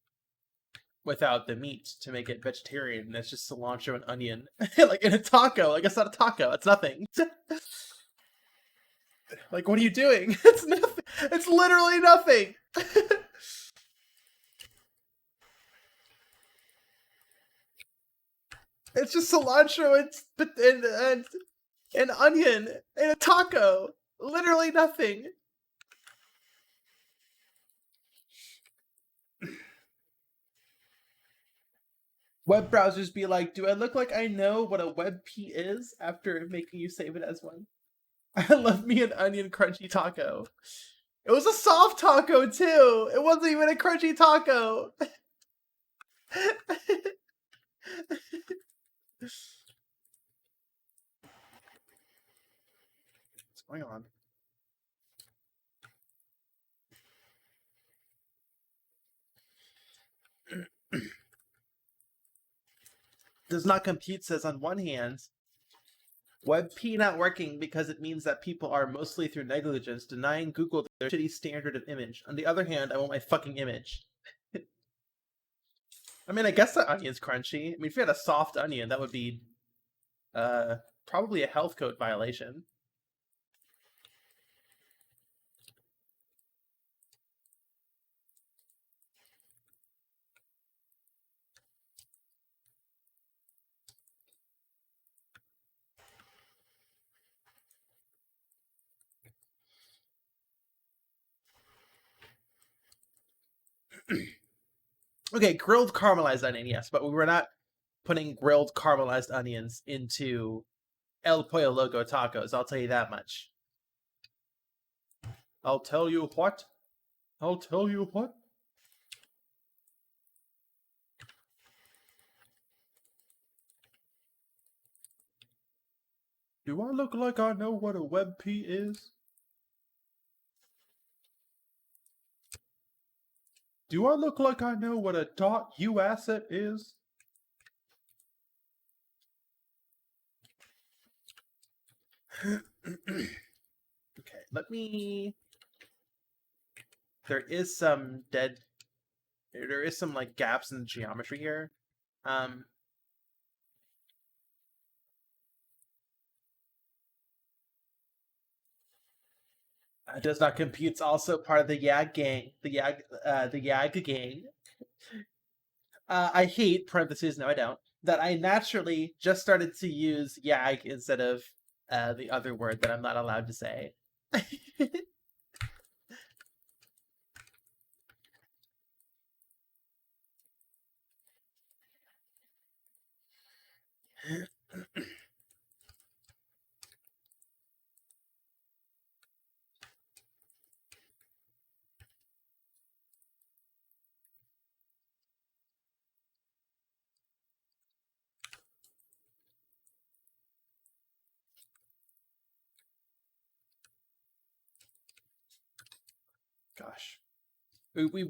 Speaker 1: without the meat to make it vegetarian. And it's just cilantro and onion, like in a taco. Like it's not a taco. It's nothing. Like, what are you doing? It's nothing. It's literally nothing. It's just cilantro and onion in a taco. Literally nothing. Web browsers be like, do I look like I know what a WebP is after making you save it as one? I love me an onion crunchy taco. It was a soft taco too. It wasn't even a crunchy taco. What's going on? Does not compute says on one hand, WebP not working because it means that people are mostly through negligence denying Google their shitty standard of image. On the other hand, I want my fucking image. I mean, I guess the onion's crunchy. I mean, if you had a soft onion, that would be probably a health code violation. Okay, grilled caramelized onion, yes, but we were not putting grilled caramelized onions into El Pollo Loco tacos. I'll tell you that much. I'll tell you what. I'll tell you what. Do I look like I know what a WebP is? Do I look like I know what a .u asset is? Okay, let me... There is some like gaps in the geometry here. Does not compute's also part of the YAG gang. The YAG gang. I hate, parentheses, no I don't, that I naturally just started to use YAG instead of the other word that I'm not allowed to say. Gosh.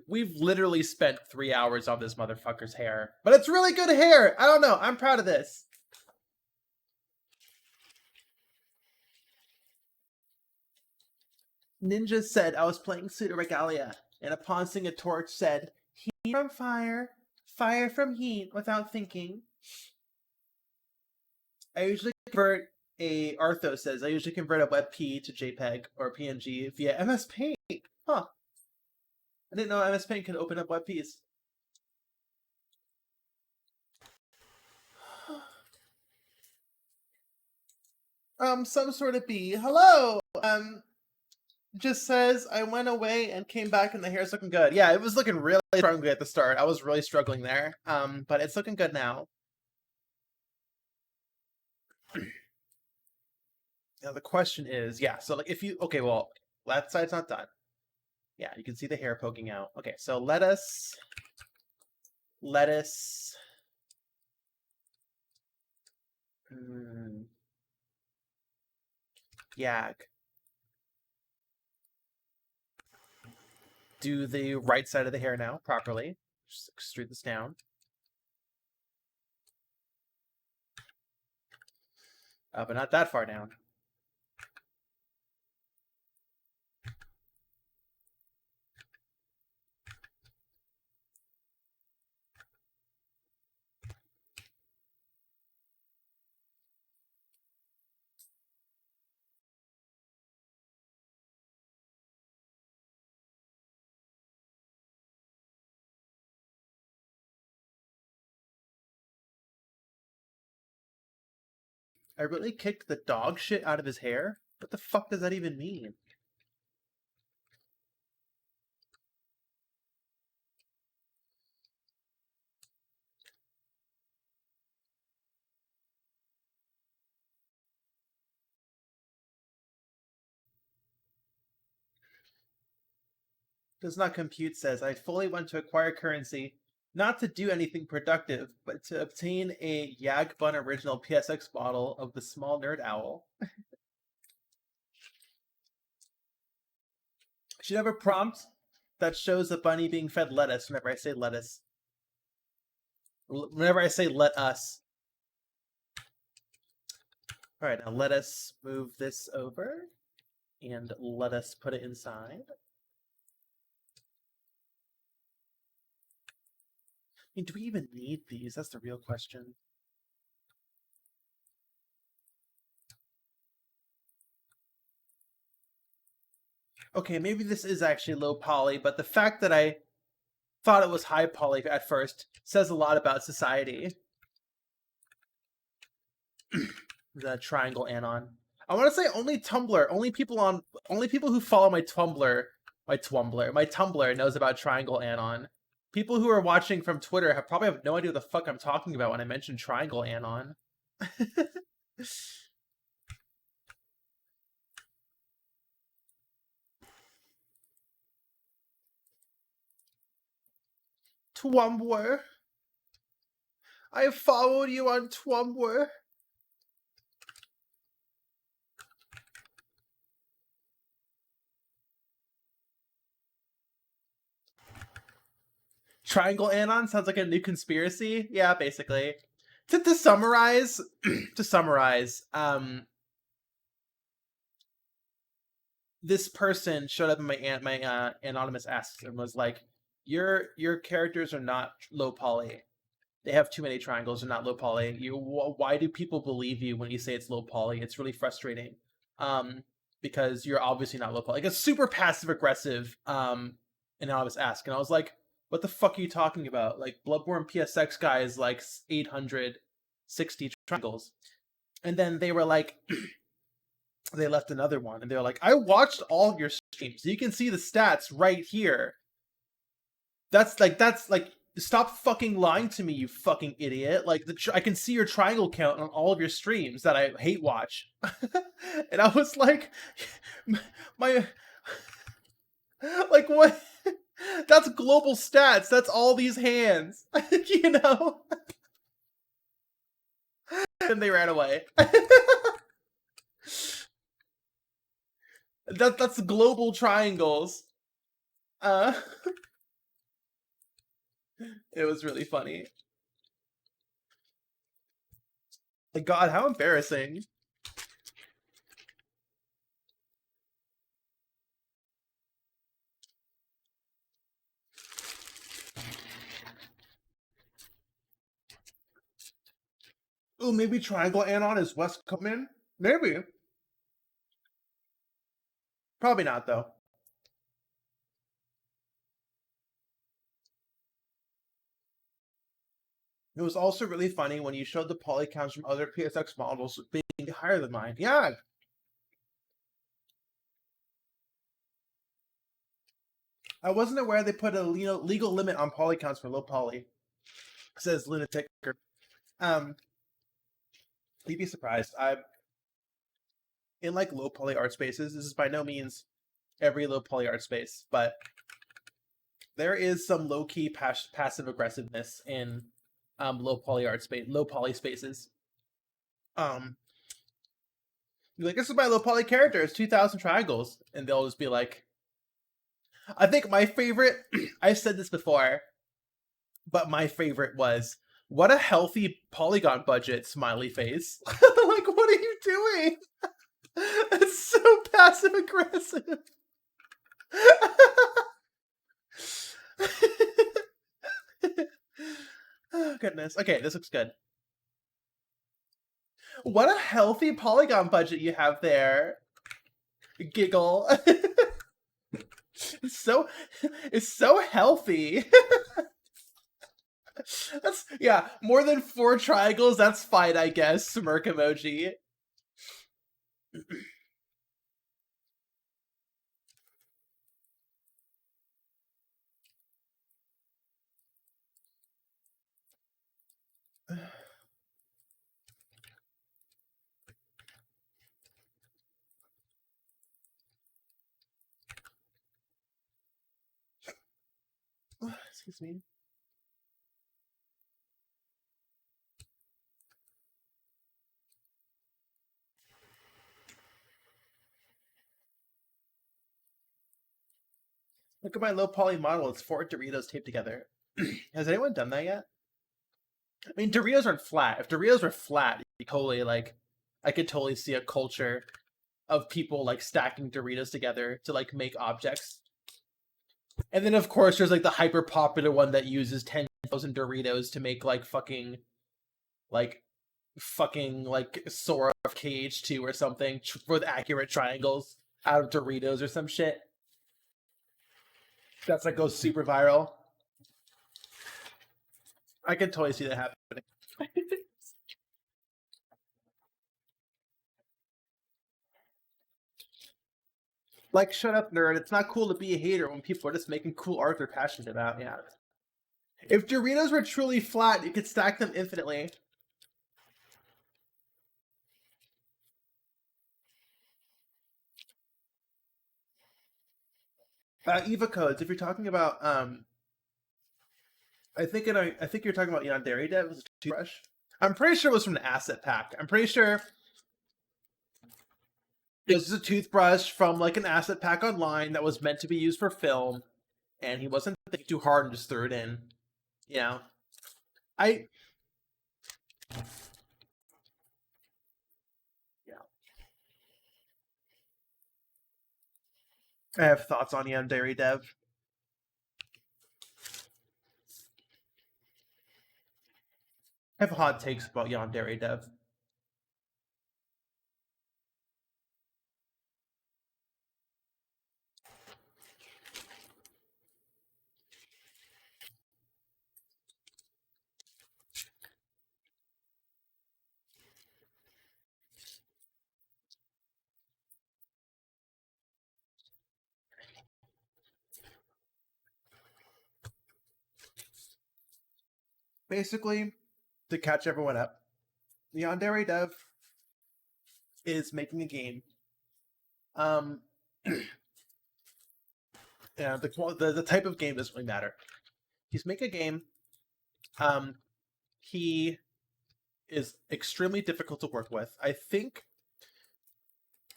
Speaker 1: We've literally spent 3 hours on this motherfucker's hair. But it's really good hair! I don't know, I'm proud of this. Ninja said I was playing Pseudo-Regalia, and upon seeing a torch said, heat from fire, fire from heat, without thinking. I usually convert Artho says, I usually convert a WebP to JPEG or PNG via MS Paint. Huh. I didn't know MS Paint could open up WebPs. Some sort of bee. Hello! Just says, I went away and came back and the hair's looking good. Yeah, it was looking really strongly at the start. I was really struggling there. But it's looking good now. Now the question is, yeah, so like if you, okay, well, that side's not done. Yeah, you can see the hair poking out. Okay, so lettuce, YAG. Do the right side of the hair now properly. Just extrude this down. but not that far down. I really kicked the dog shit out of his hair? What the fuck does that even mean? Does not compute says, I fully want to acquire currency, not to do anything productive, but to obtain a Yagbun original PSX model of the small nerd owl. Should have a prompt that shows a bunny being fed lettuce whenever I say lettuce. Whenever I say let us. Alright, now let us move this over. And let us put it inside. I mean, do we even need these? That's the real question. Okay, maybe this is actually low poly, but the fact that I thought it was high poly at first says a lot about society. The triangle anon. I want to say only Tumblr, only people who follow my Tumblr knows about triangle anon. People who are watching from Twitter probably have no idea what the fuck I'm talking about when I mention triangle anon. Tumblr. I followed you on Tumblr. Triangle anon sounds like a new conspiracy. Yeah, basically. To summarize, this person showed up in my anonymous asks and was like, your characters are not low poly. They have too many triangles. They're not low poly. Why do people believe you when you say it's low poly? It's really frustrating. Because you're obviously not low poly. Like a super passive aggressive anonymous ask, and I was like, what the fuck are you talking about? Like Bloodborne PSX guy is like 860 triangles, and then they were like. They left another one, and they were like, I watched all of your streams. You can see the stats right here. That's like, stop fucking lying to me, you fucking idiot. Like, I can see your triangle count on all of your streams that I hate watch. And I was like, my... Like, what? That's global stats. That's all these hands. You know? And they ran away. That's global triangles. It was really funny. Like, God, how embarrassing. Ooh, maybe Triangle Anon is West Cookman? Maybe. Probably not, though. It was also really funny when you showed the poly counts from other PSX models being higher than mine. Yeah. I wasn't aware they put a legal limit on poly counts for low poly. Says Lunatic. You'd be surprised. In like low poly art spaces, this is by no means every low poly art space, but there is some low key passive aggressiveness in low poly spaces. You're like, this is my low poly character. It's 2,000 triangles, and they'll just be like, I think my favorite. I've said this before, but my favorite was, what a healthy polygon budget, smiley face. Like, what are you doing? It's so passive aggressive. Oh, goodness. Okay, this looks good. What a healthy polygon budget you have there. Giggle. So it's so healthy. That's yeah, more than 4 triangles, that's fine, I guess. Smirk emoji. Excuse me. Look at my low poly model. It's 4 Doritos taped together. Has anyone done that yet? I mean, Doritos aren't flat. If Doritos were flat, you totally like, I could totally see a culture of people like stacking Doritos together to like make objects. And then of course there's like the hyper popular one that uses 10,000 Doritos to make like fucking Sora of KH2 or something with accurate triangles out of Doritos or some shit. That's like goes super viral. I can totally see that happening. Like, shut up, nerd. It's not cool to be a hater when people are just making cool art they're passionate about. Yeah. If Doritos were truly flat, you could stack them infinitely. Eva codes. If you're talking about, I think you're talking about Yandere Dev was a toothbrush. I'm pretty sure it was from an asset pack. I'm pretty sure it was a toothbrush from like an asset pack online that was meant to be used for film, and he wasn't thinking too hard and just threw it in. You know, I I have thoughts on Yandere Dev. I have hot takes about Yandere Dev. Basically, to catch everyone up, Yandere Dev is making a game. Yeah, the type of game doesn't really matter. He's making a game. He is extremely difficult to work with. I think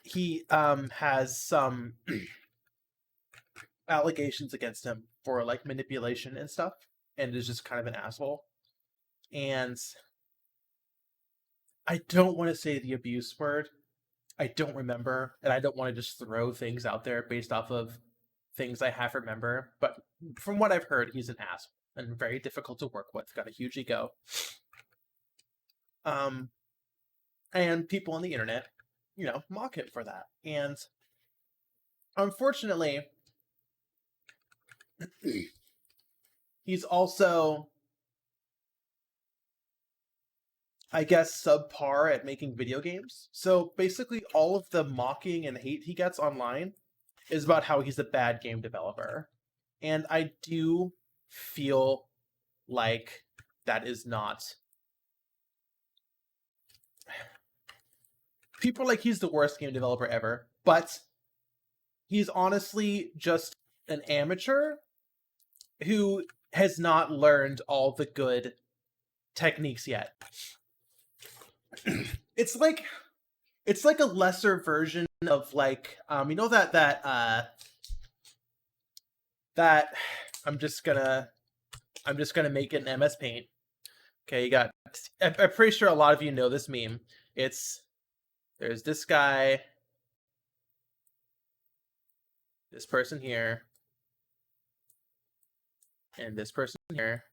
Speaker 1: he has some allegations against him for like manipulation and stuff, and is just kind of an asshole. And I don't want to say the abuse word. I don't remember, and I don't want to just throw things out there based off of things I have remember. But from what I've heard, he's an asshole and very difficult to work with. Got a huge ego. And people on the internet, mock him for that. And unfortunately, he's also, I guess, subpar at making video games. So basically, all of the mocking and hate he gets online is about how he's a bad game developer. And I do feel like that is not. People are like he's the worst game developer ever, but he's honestly just an amateur who has not learned all the good techniques yet. It's like a lesser version of like that I'm just gonna make it in MS Paint. Okay, I'm pretty sure a lot of you know this meme. It's There's this guy, this person here, and this person here.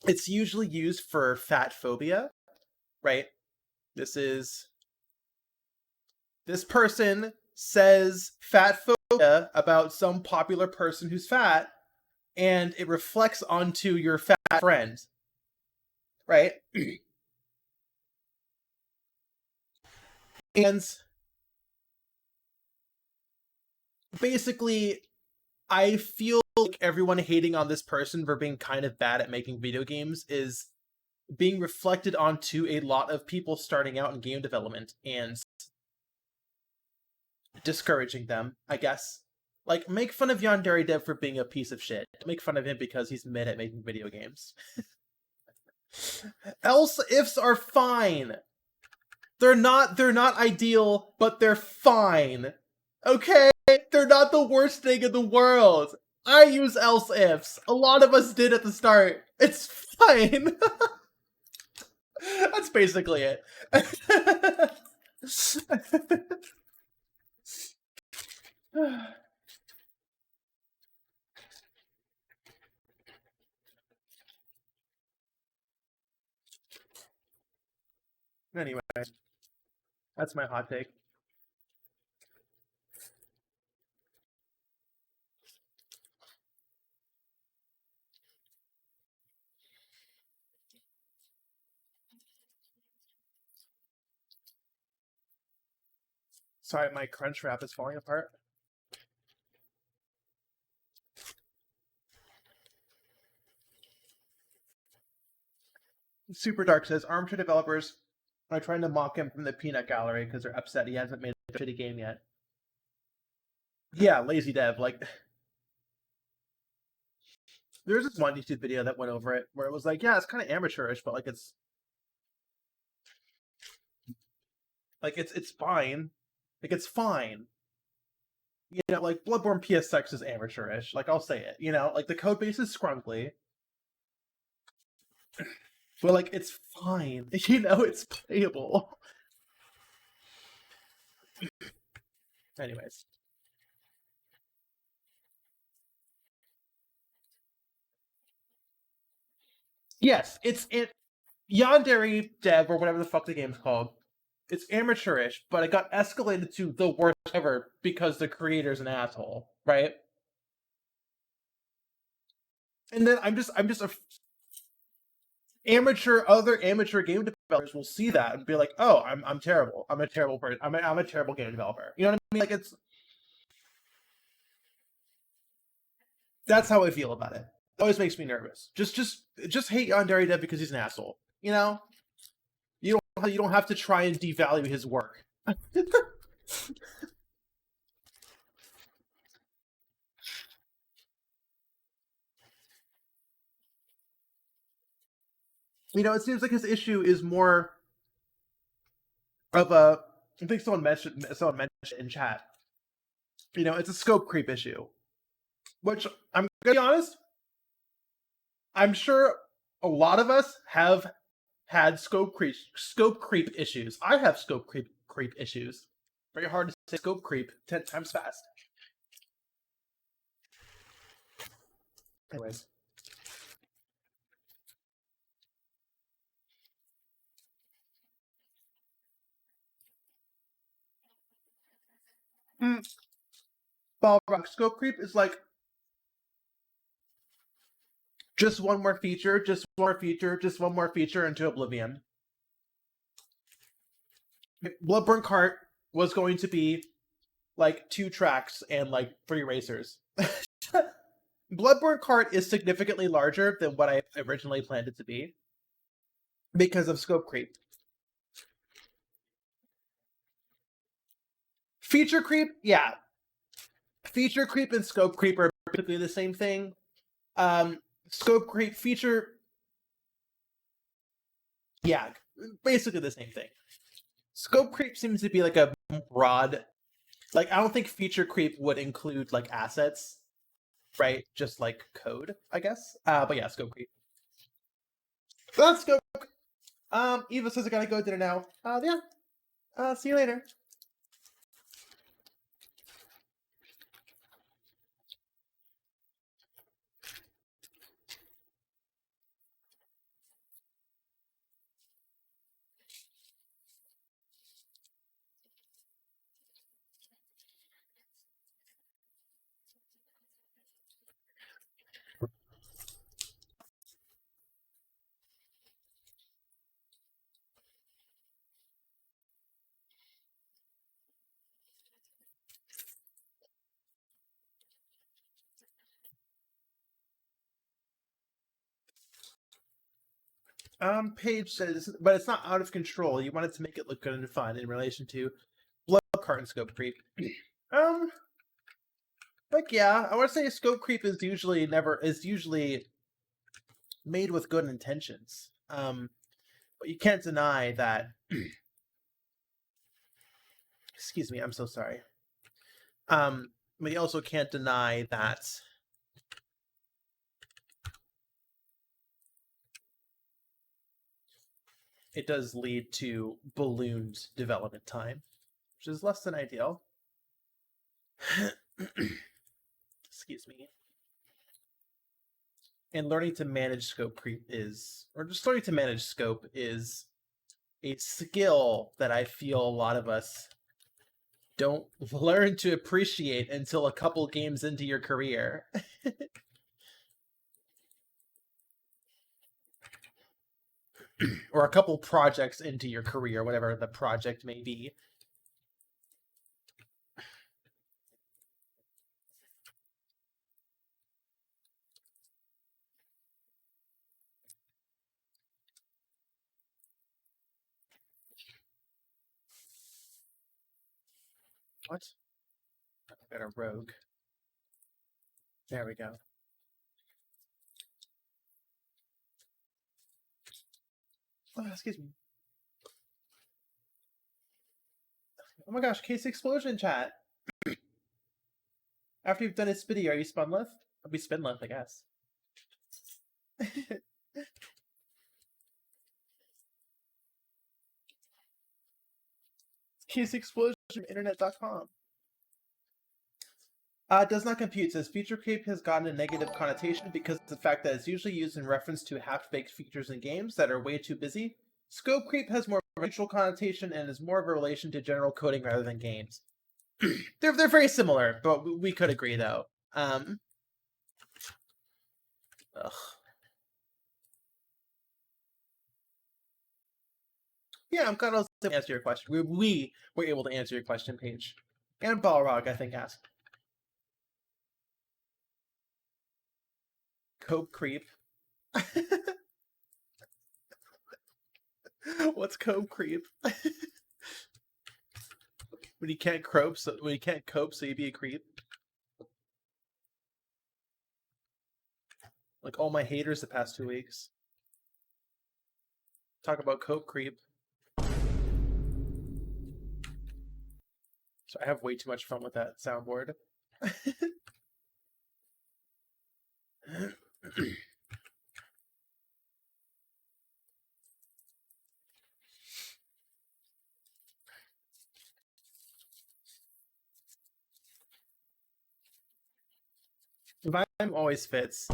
Speaker 1: It's usually used for fat phobia, right? This person says fat phobia about some popular person who's fat, and it reflects onto your fat friend, right? And basically, I feel like everyone hating on this person for being kind of bad at making video games is being reflected onto a lot of people starting out in game development and discouraging them, I guess. Like, make fun of Yandere Dev for being a piece of shit. Make fun of him because he's mid at making video games. Else ifs are fine. They're not ideal, but they're fine. Okay? They're not the worst thing in the world. I use else ifs. A lot of us did at the start. It's fine. That's basically it. Anyway, that's my hot take. Sorry, my crunch wrap is falling apart. Super Dark says armchair developers are trying to mock him from the peanut gallery because they're upset he hasn't made a shitty game yet. Yeah, lazy dev. Like, there's this one YouTube video that went over it where it was like, yeah, it's kind of amateurish, but like it's fine. Like, it's fine. You know, like Bloodborne PSX is amateurish. Like, I'll say it. You know, like the code base is scrunkly, but like it's fine. You know, it's playable. Anyways. Yes, it's Yandere Dev or whatever the fuck the game's called. It's amateurish, but it got escalated to the worst ever because the creator's an asshole, right? And then I'm just other amateur game developers will see that and be like, "Oh, I'm terrible. I'm a terrible person. I'm a terrible game developer." You know what I mean? Like that's how I feel about it. It always makes me nervous. Just hate Yandere Dev because he's an asshole. You know? You don't have to try and devalue his work. You know, it seems like his issue is more of a. I think someone mentioned in chat. You know, it's a scope creep issue, which I'm gonna be honest. I'm sure a lot of us have had scope creep issues. I have scope creep issues. Very hard to say scope creep 10 times fast. Anyways. Balrog, scope creep is like just one more feature, just one more feature, just one more feature into oblivion. BBKart was going to be like 2 tracks and like 3 racers. BBKart is significantly larger than what I originally planned it to be because of scope creep. Feature creep, yeah. Feature creep and scope creep are basically the same thing. Scope creep, feature, yeah, basically the same thing. Scope creep seems to be like a broad, like I don't think feature creep would include like assets, right? Just like code, I guess. But yeah, scope creep. That's scope. Eva says I gotta go dinner now. Yeah. See you later. Paige says, but it's not out of control. You wanted to make it look good and fun in relation to BBKart and scope creep. Like yeah, I want to say scope creep is usually made with good intentions. But you can't deny that. Excuse me, I'm so sorry. But you also can't deny that it does lead to ballooned development time, which is less than ideal. Excuse me. And learning to manage scope creep or just learning to manage scope is a skill that I feel a lot of us don't learn to appreciate until a couple games into your career. Or a couple projects into your career, whatever the project may be. What? I've got a rogue. There we go. Oh, excuse me. Oh my gosh, case explosion chat. After you've done a spitty, are you Spunlith? I'll be Spinlith, I guess. Case explosion from internet.com. Does not compute. Says feature creep has gotten a negative connotation because of the fact that it's usually used in reference to half-baked features in games that are way too busy. Scope creep has more of a neutral connotation and is more of a relation to general coding rather than games. They're very similar, but we could agree though. Ugh. Yeah, I'm glad I was able to answer your question. We were able to answer your question, Paige. And Balrog, I think, asked. Cope creep. What's cope creep? When you can't cope, so you be a creep. Like all my haters the past 2 weeks. Talk about cope creep. So I have way too much fun with that soundboard. Vime always fits.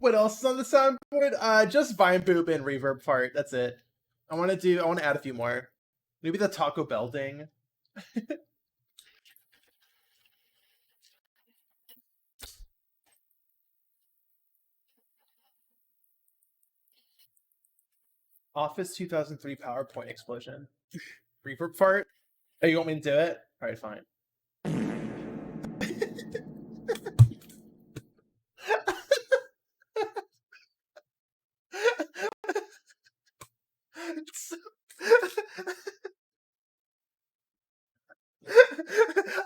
Speaker 1: What else is on the soundboard? Just Vine Boop and Reverb part. That's it. I want to add a few more. Maybe the Taco Bell ding. Office 2003 PowerPoint explosion. Reverb fart? Oh, you want me to do it? Alright, fine.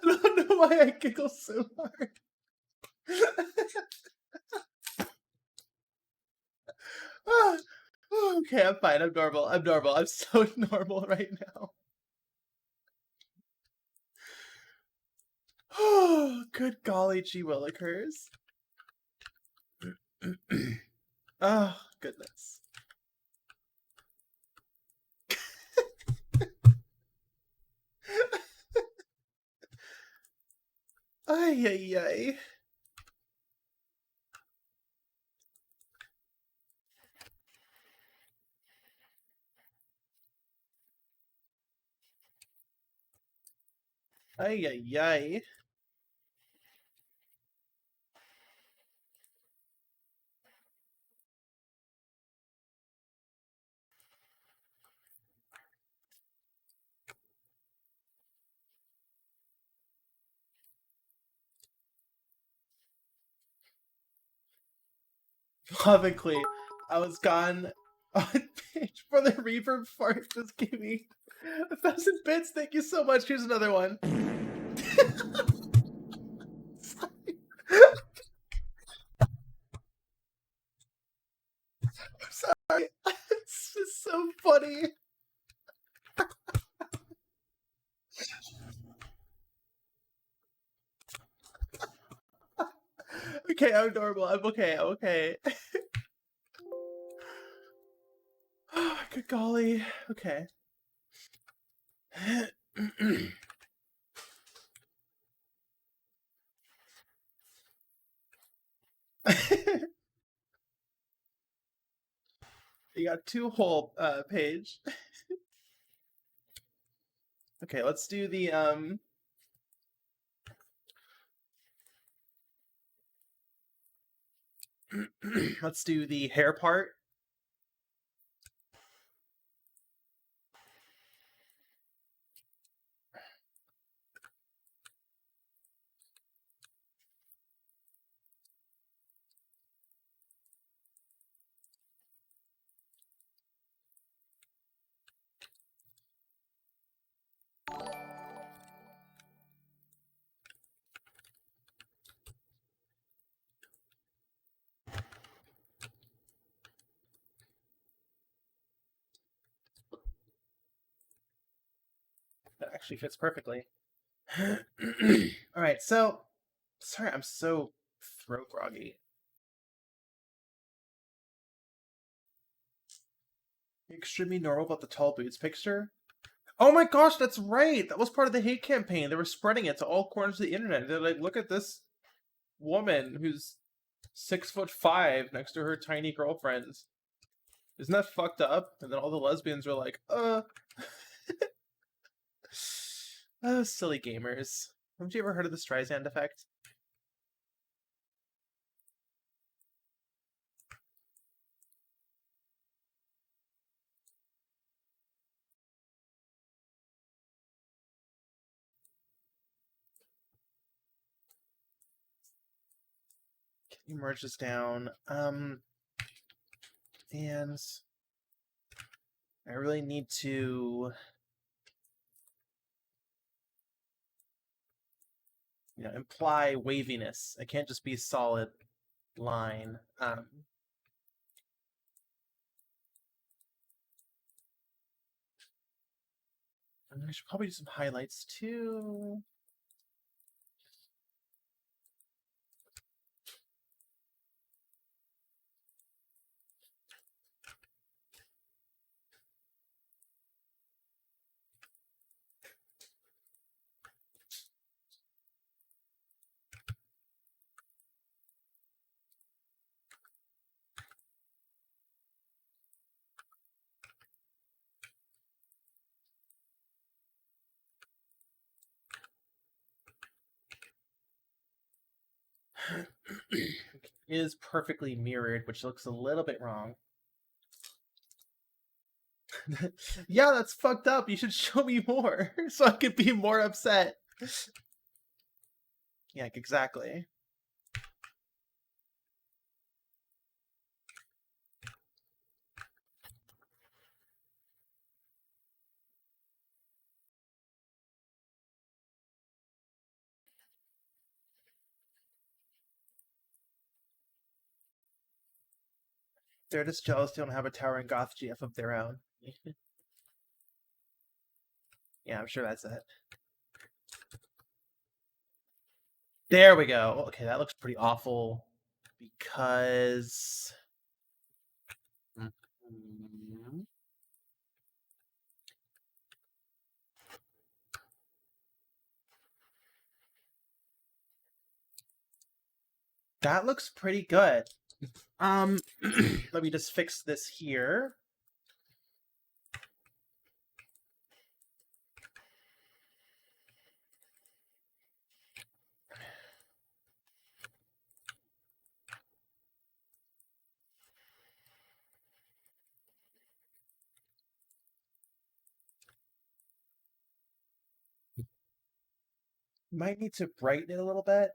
Speaker 1: I don't know why I giggle so hard. Okay, I'm fine. I'm normal. I'm so normal right now. Oh, good golly gee willikers. Oh, goodness. Ay, ay, ay. Ay, ay, ay. Lovingly, I was gone on page for the reverb fart. Just gave me 1,000 bits. Thank you so much. Here's another one. I'm sorry. It's just so funny. Okay, I'm normal. I'm okay. I'm okay. Oh, good golly. Okay. You got 2 whole page. Okay, let's do the let's do the hair part. That actually fits perfectly. All right, so sorry, I'm so throat groggy. Extremely normal about the tall boots picture. Oh my gosh, that's right. That was part of the hate campaign. They were spreading it to all corners of the internet. They're like, look at this woman who's 6'5" next to her tiny girlfriends. Isn't that fucked up? And then all the lesbians were like, oh, silly gamers. Haven't you ever heard of the Streisand effect? Can you merge this down? And I really need to, imply waviness. I can't just be a solid line. And I should probably do some highlights too. Is perfectly mirrored, which looks a little bit wrong. Yeah, that's fucked up. You should show me more so I could be more upset. Yeah, exactly. They're just jealous they don't have a towering goth GF of their own. Yeah, I'm sure that's it. There we go. Okay, that looks pretty awful because. Mhm. That looks pretty good. Let me just fix this here. Might need to brighten it a little bit.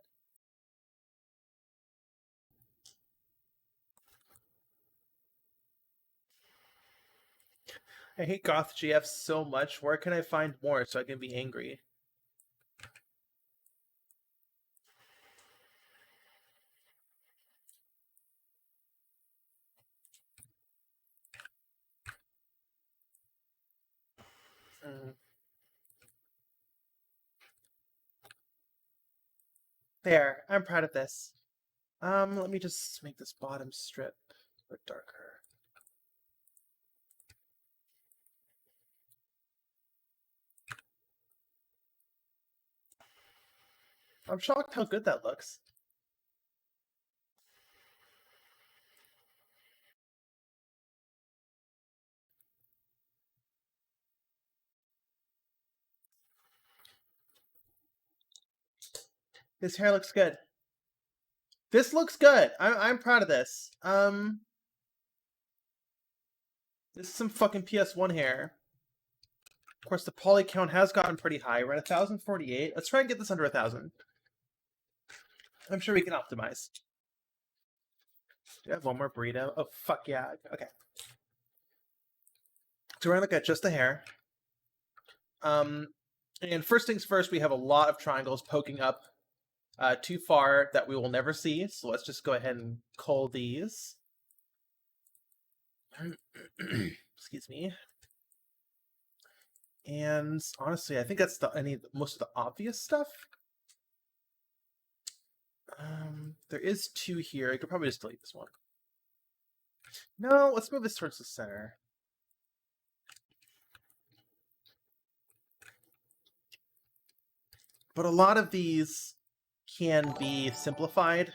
Speaker 1: I hate Goth GF so much. Where can I find more so I can be angry? There, I'm proud of this. Let me just make this bottom strip a bit darker. I'm shocked how good that looks. This hair looks good. This looks good. I'm proud of this. This is some fucking PS1 hair. Of course, the poly count has gotten pretty high. We're at 1,048. Let's try and get this under 1,000. I'm sure we can optimize. Do I have one more burrito? Oh, fuck yeah. Okay. So we're gonna look at just the hair. And first things first, we have a lot of triangles poking up too far that we will never see. So let's just go ahead and cull these. Excuse me. And honestly, I think that's most of the obvious stuff. There is two here. I could probably just delete this one. No, let's move this towards the center. But a lot of these can be simplified.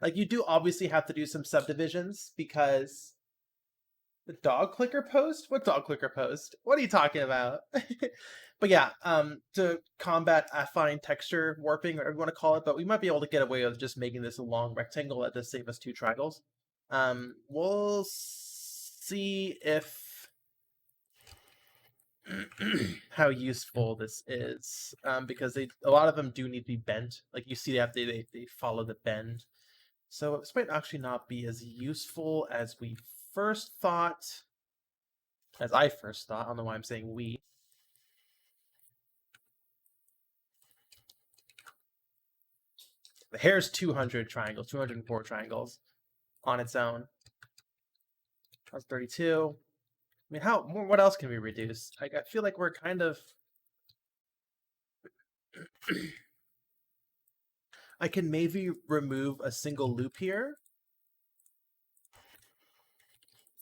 Speaker 1: Like, you do obviously have to do some subdivisions because the dog clicker post? What dog clicker post? What are you talking about? But yeah, to combat affine texture warping, or whatever you want to call it, but we might be able to get away with just making this a long rectangle that does save us two triangles. We'll see if how useful this is, because a lot of them do need to be bent. Like you see, they follow the bend. So this might actually not be as useful as we first thought. As I first thought. I don't know why I'm saying we. The hair's 200 triangles, 204 triangles on its own. That's 32. I mean, what else can we reduce? I feel like we're kind of... I can maybe remove a single loop here.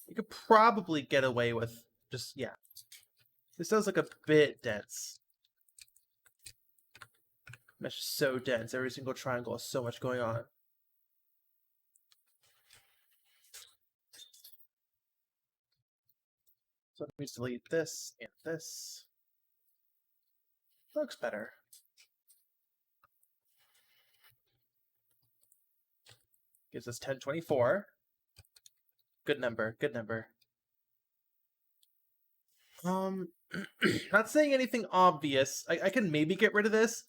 Speaker 1: You could probably get away with just, yeah. This does look a bit dense. Mesh is so dense. Every single triangle has so much going on. So let me delete this and this. Looks better. Gives us 1024. Good number, good number. Not saying anything obvious. I can maybe get rid of this.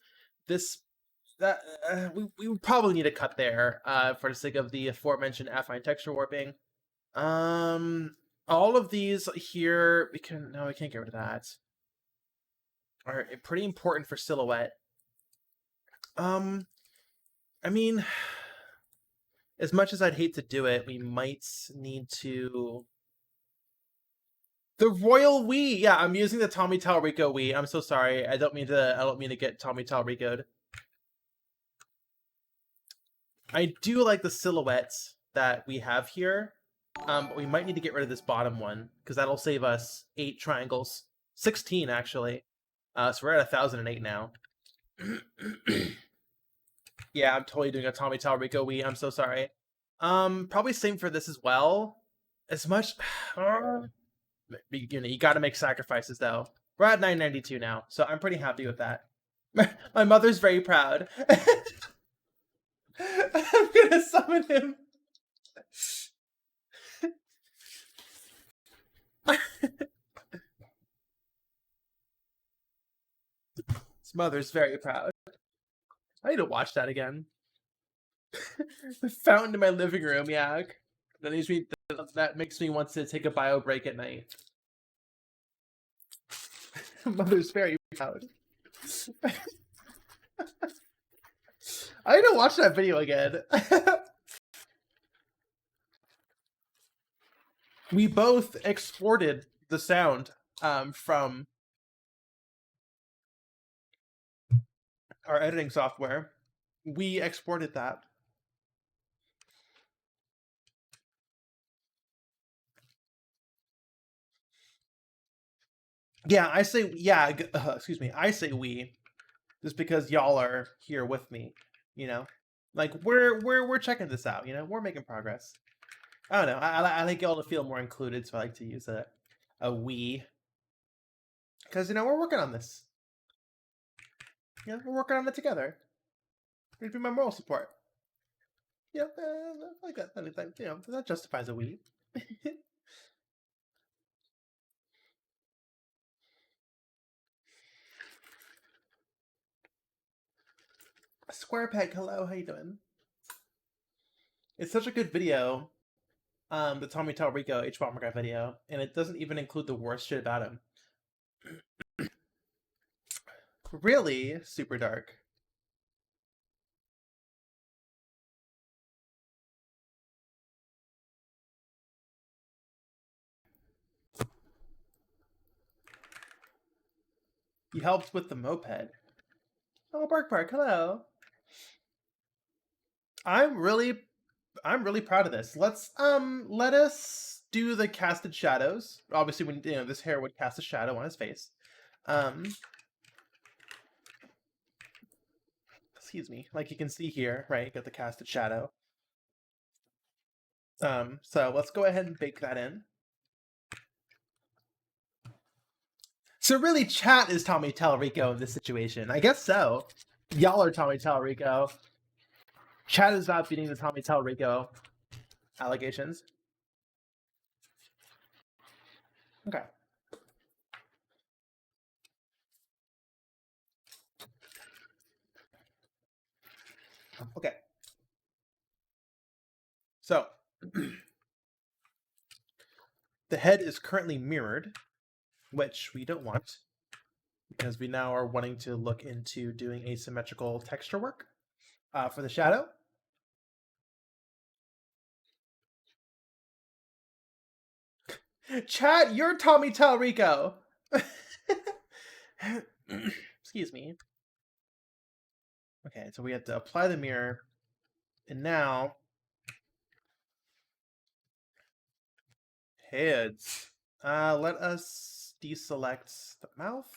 Speaker 1: We would probably need a cut there for the sake of the aforementioned affine texture warping. All of these here, we can't get rid of that. Are pretty important for silhouette. I mean, as much as I'd hate to do it, we might need to... The Royal Wii! Yeah, I'm using the Tommy Talrico Wii. I'm so sorry. I don't mean to get Tommy Talrico'd. I do like the silhouettes that we have here. But we might need to get rid of this bottom one, because that'll save us 8 triangles. 16, actually. So we're at 1,008 now. Yeah, I'm totally doing a Tommy Talrico Wii. I'm so sorry. Probably same for this as well. As much, you got to make sacrifices though. We're at 992 now, so I'm pretty happy with that. My mother's very proud. I'm gonna summon him. His mother's very proud. I need to watch that again. The fountain in my living room, yeah. That makes me want to take a bio break at night. Mother's very proud. I need to watch that video again. We both exported the sound from our editing software. We exported that. Yeah, I say excuse me. I say we, just because y'all are here with me. You know, like we're checking this out. You know, we're making progress. I don't know. I like y'all to feel more included, so I like to use a we, because we're working on this. We're working on it together. It'd be my moral support. Like that. That justifies a we. Square Peg, hello, how you doing? It's such a good video, the Tommy Talrico H Bomber Guy video, and it doesn't even include the worst shit about him. Really super dark. He helped with the moped. Oh, Bark, hello. I'm really proud of this. Let us do the casted shadows. Obviously, when this hair would cast a shadow on his face. Excuse me. Like you can see here, right? Got the casted shadow. So let's go ahead and bake that in. So really, chat is Tommy Talrico in this situation. I guess so. Y'all are Tommy Talrico. Chat is not beating the Tommy Talrico allegations. Okay. Okay. So the head is currently mirrored, which we don't want, because we now are wanting to look into doing asymmetrical texture work for the shadow. Chat, you're Tommy Talrico. Excuse me. Okay, so we have to apply the mirror, and now heads. Let us deselect the mouth,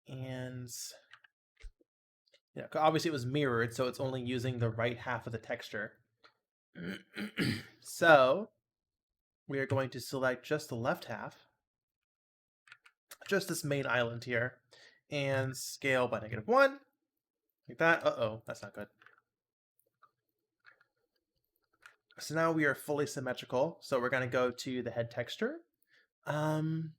Speaker 1: and obviously it was mirrored, so it's only using the right half of the texture. So we are going to select just the left half, just this main island here, and scale by -1, like that. Uh-oh, that's not good. So now we are fully symmetrical, so we're going to go to the head texture. And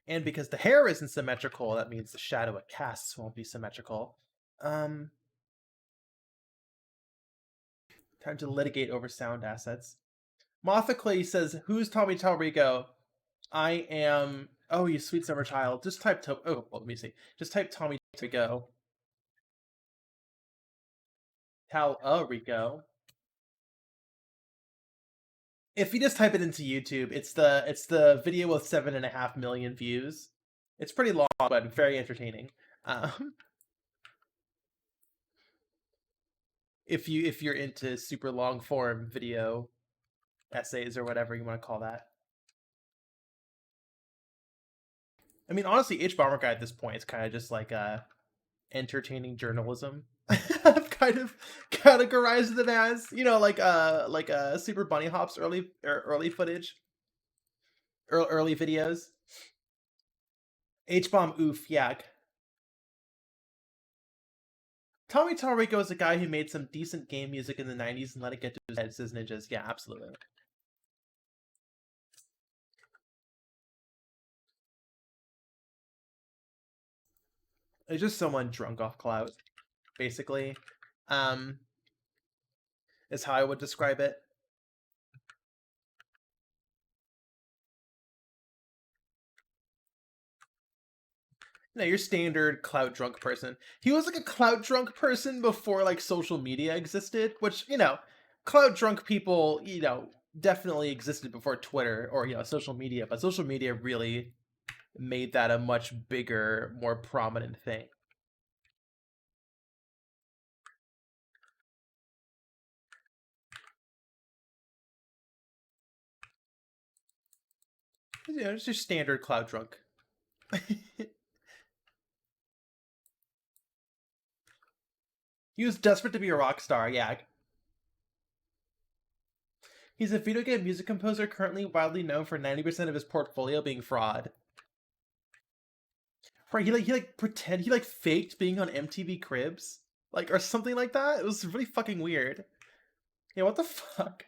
Speaker 1: because the hair isn't symmetrical, that means the shadow it casts won't be symmetrical. Time to litigate over sound assets. Martha Clay says, "Who's Tommy Talrico?" I am. Oh, you sweet summer child. Just type. Oh, well, let me see. Just type Tommy Talrico. Talrico. If you just type it into YouTube, it's the video with 7.5 million views. It's pretty long, but very entertaining. If you're into super long form video essays or whatever you want to call that. I mean, honestly, H Bomber Guy at this point is kind of just like entertaining journalism. I've kind of categorized them as, you know, like Super Bunny Hop's early footage, early videos. H-bomb oof yak. Tommy Tallarico is a guy who made some decent game music in the 90s and let it get to his head, says Ninjas. Yeah, absolutely. It's just someone drunk off clout, basically. Um, is how I would describe it. You know, your standard clout drunk person. He was like a clout drunk person before like social media existed, which, you know, clout drunk people, you know, definitely existed before Twitter or, you know, social media, but social media really made that a much bigger, more prominent thing. You know, it's your standard clout drunk. He was desperate to be a rock star, yeah. He's a video game music composer currently widely known for 90% of his portfolio being fraud. Right, he like faked being on MTV Cribs, like or something like that. It was really fucking weird. Yeah, what the fuck?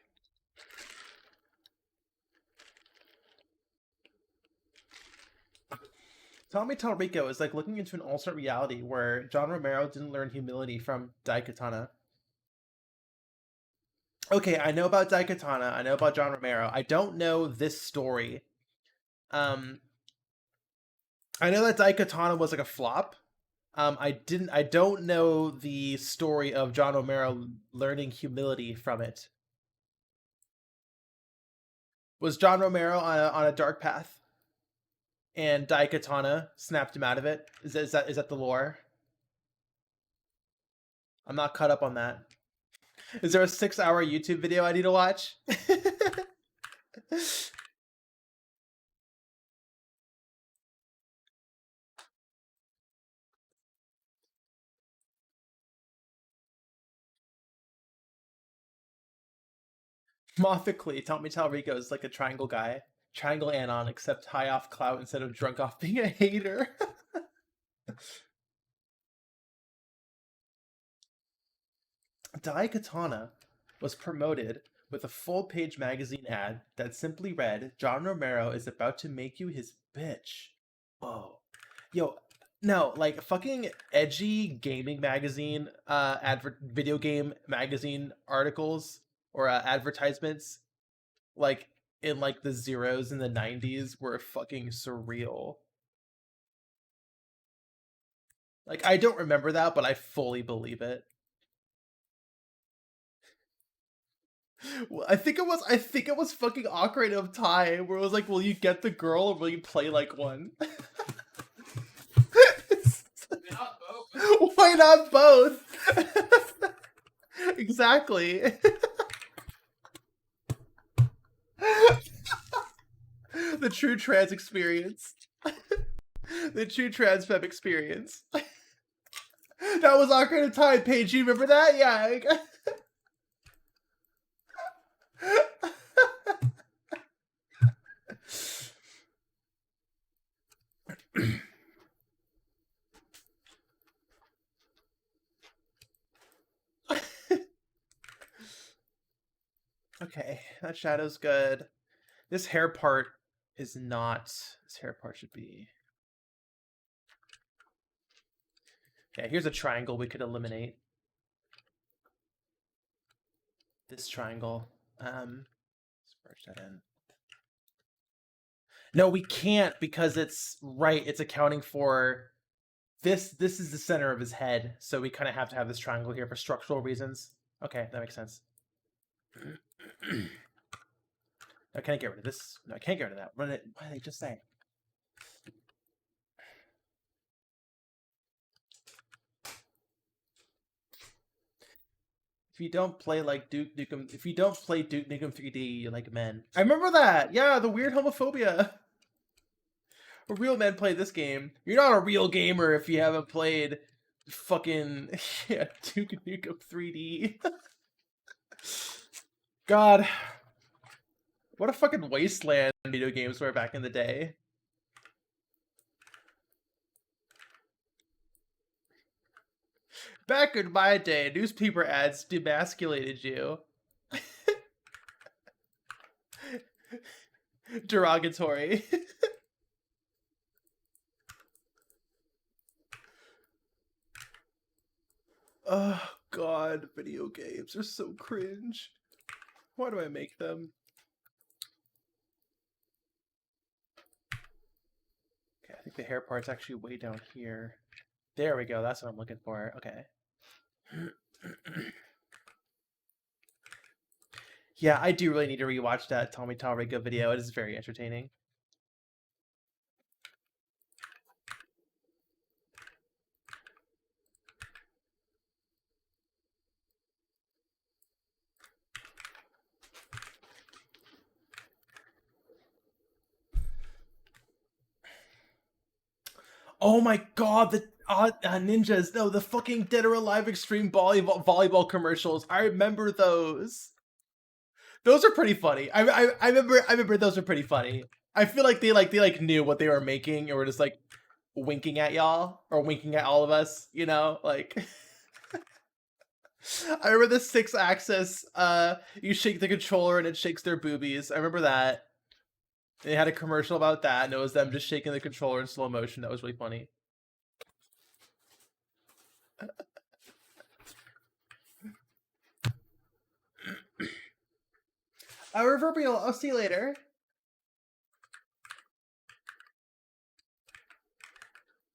Speaker 1: Tommy Tallarico is like looking into an alternate reality where John Romero didn't learn humility from Daikatana. Okay, I know about Daikatana. I know about John Romero. I don't know this story. Um, I know that Daikatana was like a flop. I don't know the story of John Romero learning humility from it. Was John Romero on a dark path, and Daikatana snapped him out of it? Is that the lore? I'm not caught up on that. Is there a 6-hour YouTube video I need to watch? Mothically, Tommy Talrico is like a triangle guy. Triangle Anon, except high off clout instead of drunk off being a hater. Daikatana was promoted with a full-page magazine ad that simply read, John Romero is about to make you his bitch. Whoa. Yo, no, like fucking edgy gaming magazine, video game magazine articles or advertisements, like in like the zeros in the 90s were fucking surreal. Like I don't remember that, but I fully believe it. I think it was fucking Ocarina of Time where it was like, will you get the girl or will you play like one? Why not both? Exactly. The true trans experience. The true trans femme experience. That was Ocarina of Time, Paige. You remember that? Yeah. Okay, that shadow's good. This hair part is not. This hair part should be. Yeah, here's a triangle we could eliminate. This triangle. Let's merge that in. No, we can't because it's right. It's accounting for this. This is the center of his head, so we kind of have to have this triangle here for structural reasons. Okay, that makes sense. I can't get rid of this. No, I can't get rid of that. What did they just say? If you don't play like Duke Nukem, if you don't play Duke Nukem 3D, you're like men. I remember that. Yeah, the weird homophobia. A real men play this game. You're not a real gamer if you haven't played Fucking yeah, Duke Nukem 3D. God, what a fucking wasteland video games were back in the day. Back in my day, newspaper ads demasculated you. Derogatory. Oh god, video games are so cringe. Why do I make them? Okay, I think the hair part's actually way down here. There we go, that's what I'm looking for. Okay. Yeah, I do really need to rewatch that Tommy Tallrigo video. It is very entertaining. Oh my god, the ninjas! No, the fucking Dead or Alive Extreme volleyball commercials. I remember those. Those are pretty funny. I remember those are pretty funny. I feel like they knew what they were making and were just like winking at y'all or winking at all of us. You know, like. I remember the 6-axis. You shake the controller and it shakes their boobies. I remember that. They had a commercial about that, and it was them just shaking the controller in slow motion. That was really funny. Reverbial, I'll see you later.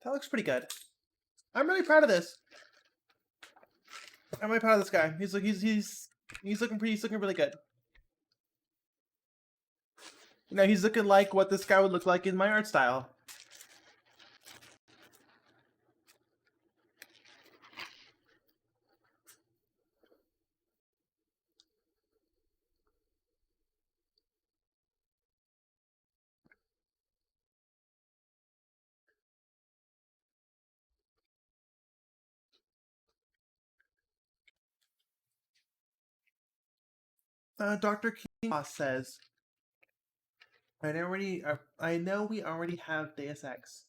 Speaker 1: That looks pretty good. I'm really proud of this. I'm really proud of this guy. He's looking really good. You know, he's looking like what this guy would look like in my art style. Dr. King says, I know we already have Deus Ex,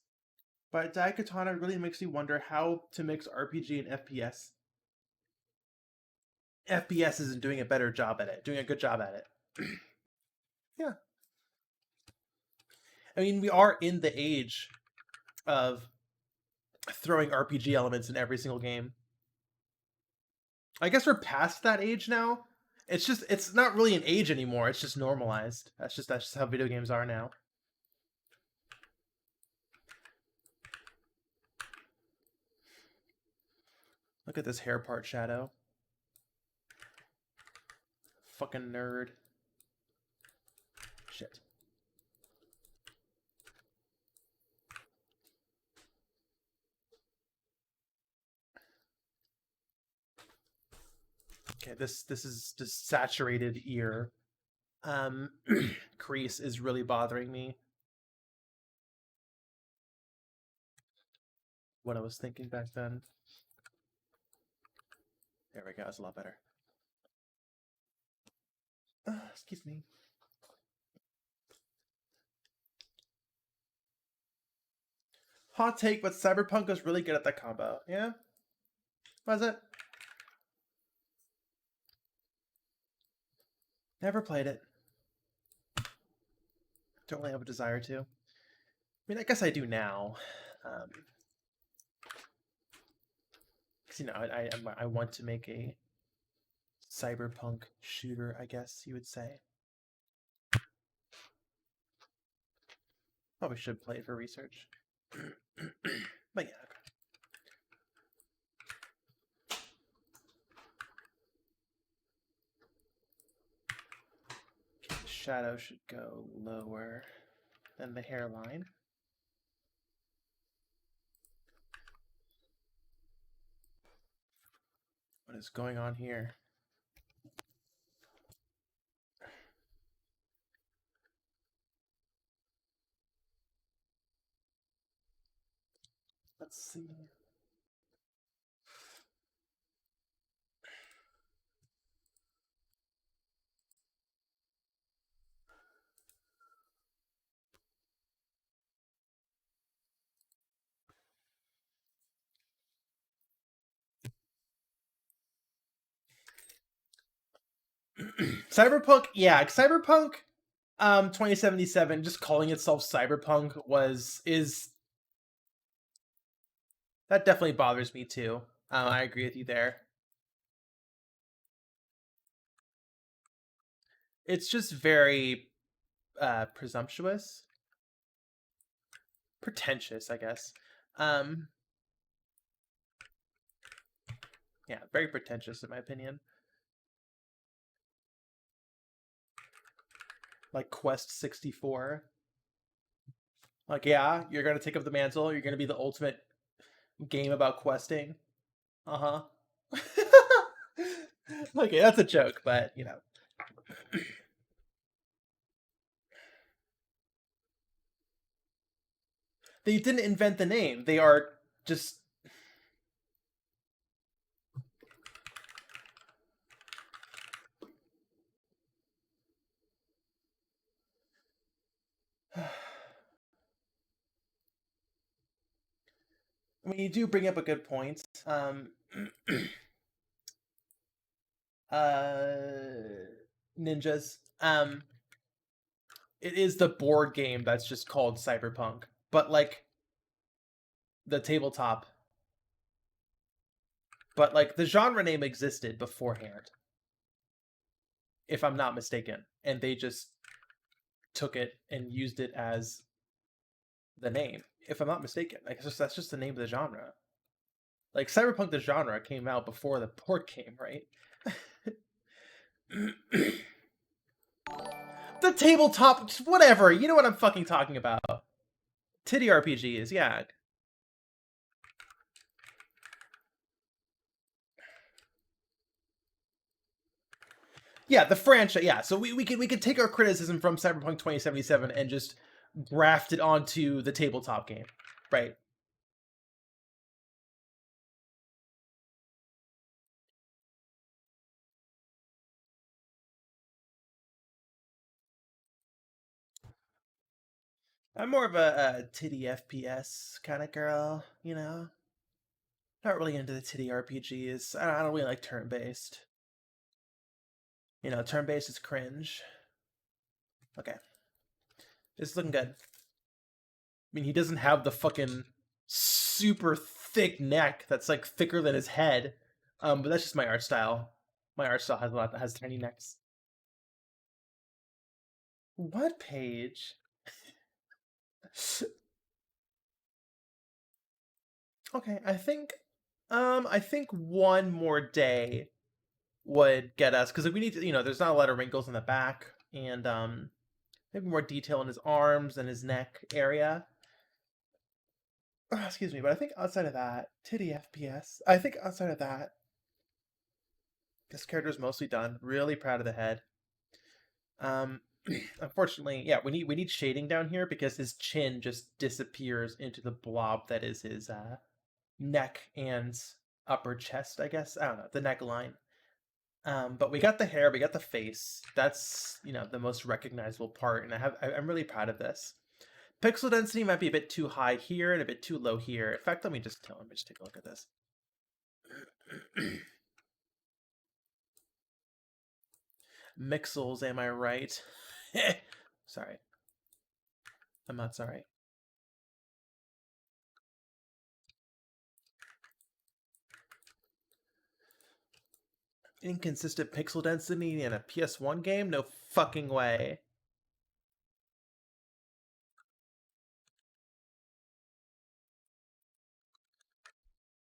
Speaker 1: but Daikatana really makes me wonder how to mix RPG and FPS. FPS isn't doing a better job at it, doing a good job at it. Yeah. I mean, we are in the age of throwing RPG elements in every single game. I guess we're past that age now. It's not really an age anymore. It's just normalized. That's just how video games are now. Look at this hair part shadow. Fucking nerd. Shit. Okay, this is just saturated ear. Crease is really bothering me. What I was thinking back then. There we go, it's a lot better. Excuse me. Hot take, but Cyberpunk was really good at that combo. Yeah? Was it? Never played it. Don't really have a desire to. I mean, I guess I do now. Because, you know, I want to make a cyberpunk shooter, I guess you would say. Probably should play it for research. But yeah. Okay, the shadow should go lower than the hairline. What is going on here? Let's see. Cyberpunk, yeah, Cyberpunk 2077, just calling itself Cyberpunk is that definitely bothers me too. I agree with you there. It's just very presumptuous, pretentious, I guess. Um, yeah, very pretentious in my opinion. Like Quest 64. Like, yeah, you're gonna take up the mantle. You're gonna be the ultimate game about questing. Uh huh. Okay, that's a joke, but you know, they didn't invent the name. They are just. I mean, you do bring up a good point. Uh, ninjas. It is the board game that's just called Cyberpunk, but like the tabletop. But like the genre name existed beforehand, if I'm not mistaken, and they just took it and used it as the name. If I'm not mistaken, like that's just the name of the genre. Like Cyberpunk, the genre came out before the board game, right? The tabletop, whatever. You know what I'm fucking talking about. Titty RPGs, yeah. Yeah, the franchise. Yeah, so we could take our criticism from Cyberpunk 2077 and just graft it onto the tabletop game, right? I'm more of a titty FPS kind of girl, you know. Not really into the titty RPGs. I don't really like turn based. You know, turn based is cringe. Okay, this is looking good. I mean, he doesn't have the fucking super thick neck that's like thicker than his head. But that's just my art style. My art style has a lot that has tiny necks. What page? Okay, I think one more day would get us because we need to, there's not a lot of wrinkles in the back and maybe more detail in his arms and his neck area. Excuse me, but I think outside of that, titty FPS. I think outside of that, this character is mostly done. Really proud of the head. Um, unfortunately, yeah, we need shading down here because his chin just disappears into the blob that is his neck and upper chest. I guess I don't know the neckline. But we got the hair, we got the face. That's the most recognizable part, and I'm really proud of this. Pixel density might be a bit too high here and a bit too low here. In fact, let me just take a look at this. Mixels, am I right? Sorry. I'm not sorry. Inconsistent pixel density in a PS1 game? No fucking way.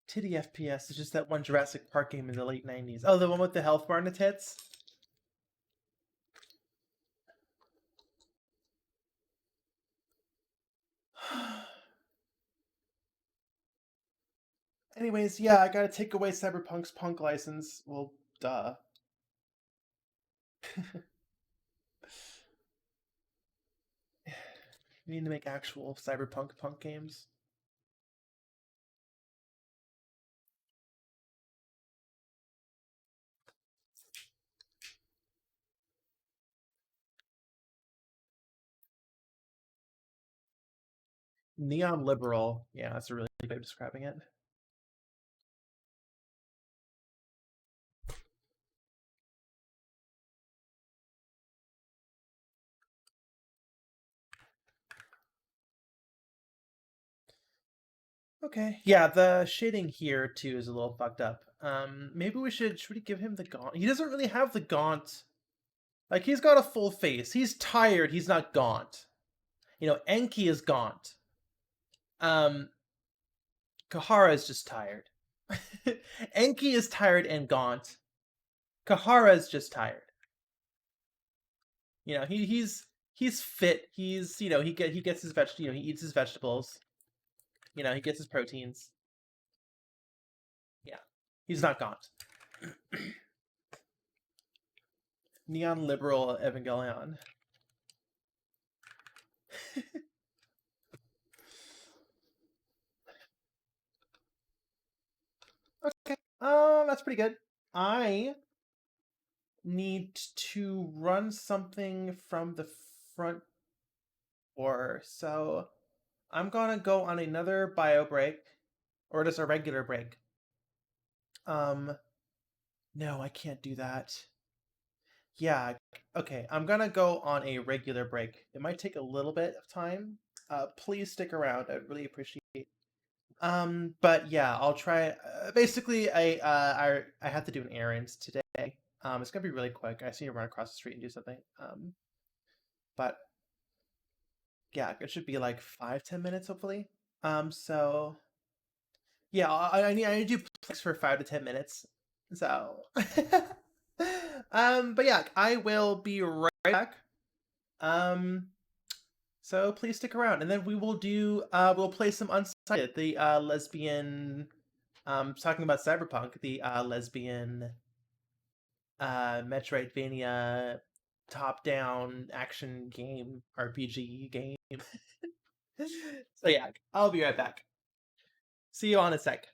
Speaker 1: Titty FPS is just that one Jurassic Park game in the late 90s. Oh, the one with the health bar in its tits? Anyways, yeah, I gotta take away Cyberpunk's punk license. Well, duh. We need to make actual Cyberpunk punk games. Neon liberal. Yeah, that's a really good way of describing it. Okay. Yeah, the shading here too is a little fucked up. Maybe should we give him the gaunt? He doesn't really have the gaunt. Like he's got a full face. He's tired. He's not gaunt. Enki is gaunt. Um, Kahara is just tired. Enki is tired and gaunt. Kahara is just tired. He's fit. He gets his he eats his vegetables. He gets his proteins. Yeah. He's not gaunt. Neon liberal Evangelion. Okay. That's pretty good. I need to run something from the front door, so I'm gonna go on another bio break, or just a regular break. No, I can't do that. Yeah, okay, I'm gonna go on a regular break. It might take a little bit of time. Please stick around. I'd really appreciate. But yeah, I'll try. Basically, I have to do an errand today. It's gonna be really quick. I see you run across the street and do something. But yeah, it should be like 5-10 minutes, hopefully. So yeah, I need to do plays for 5 to 10 minutes. So, but yeah, I will be right back. Um, so please stick around, and then we'll play some Unsighted, the lesbian. Talking about Cyberpunk, the lesbian Metroidvania top-down action game RPG game. So yeah, I'll be right back. See you on a sec.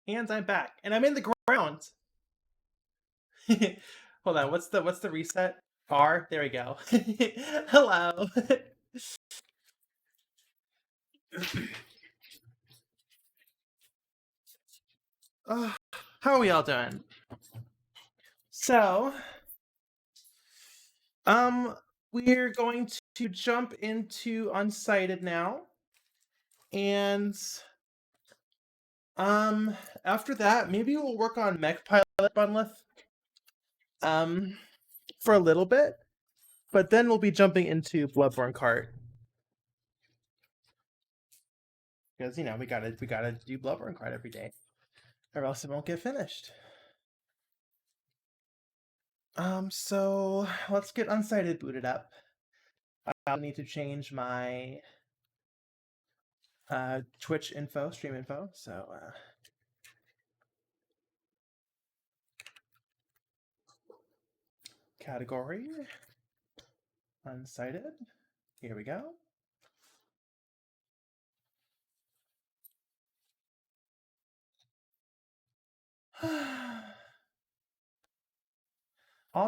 Speaker 1: And I'm back. And I'm in the ground. Hold on, what's the reset? R? There we go. Hello. How are we all doing? So, we're going to jump into Unsighted now. And after that, maybe we'll work on Mech Pilot Bunleth for a little bit, but then we'll be jumping into BBKart. Because, you know, we gotta do BBKart every day, or else it won't get finished. So let's get Unsighted booted up. I'll need to change my Twitch info, stream info, so category, Unsighted, here we go.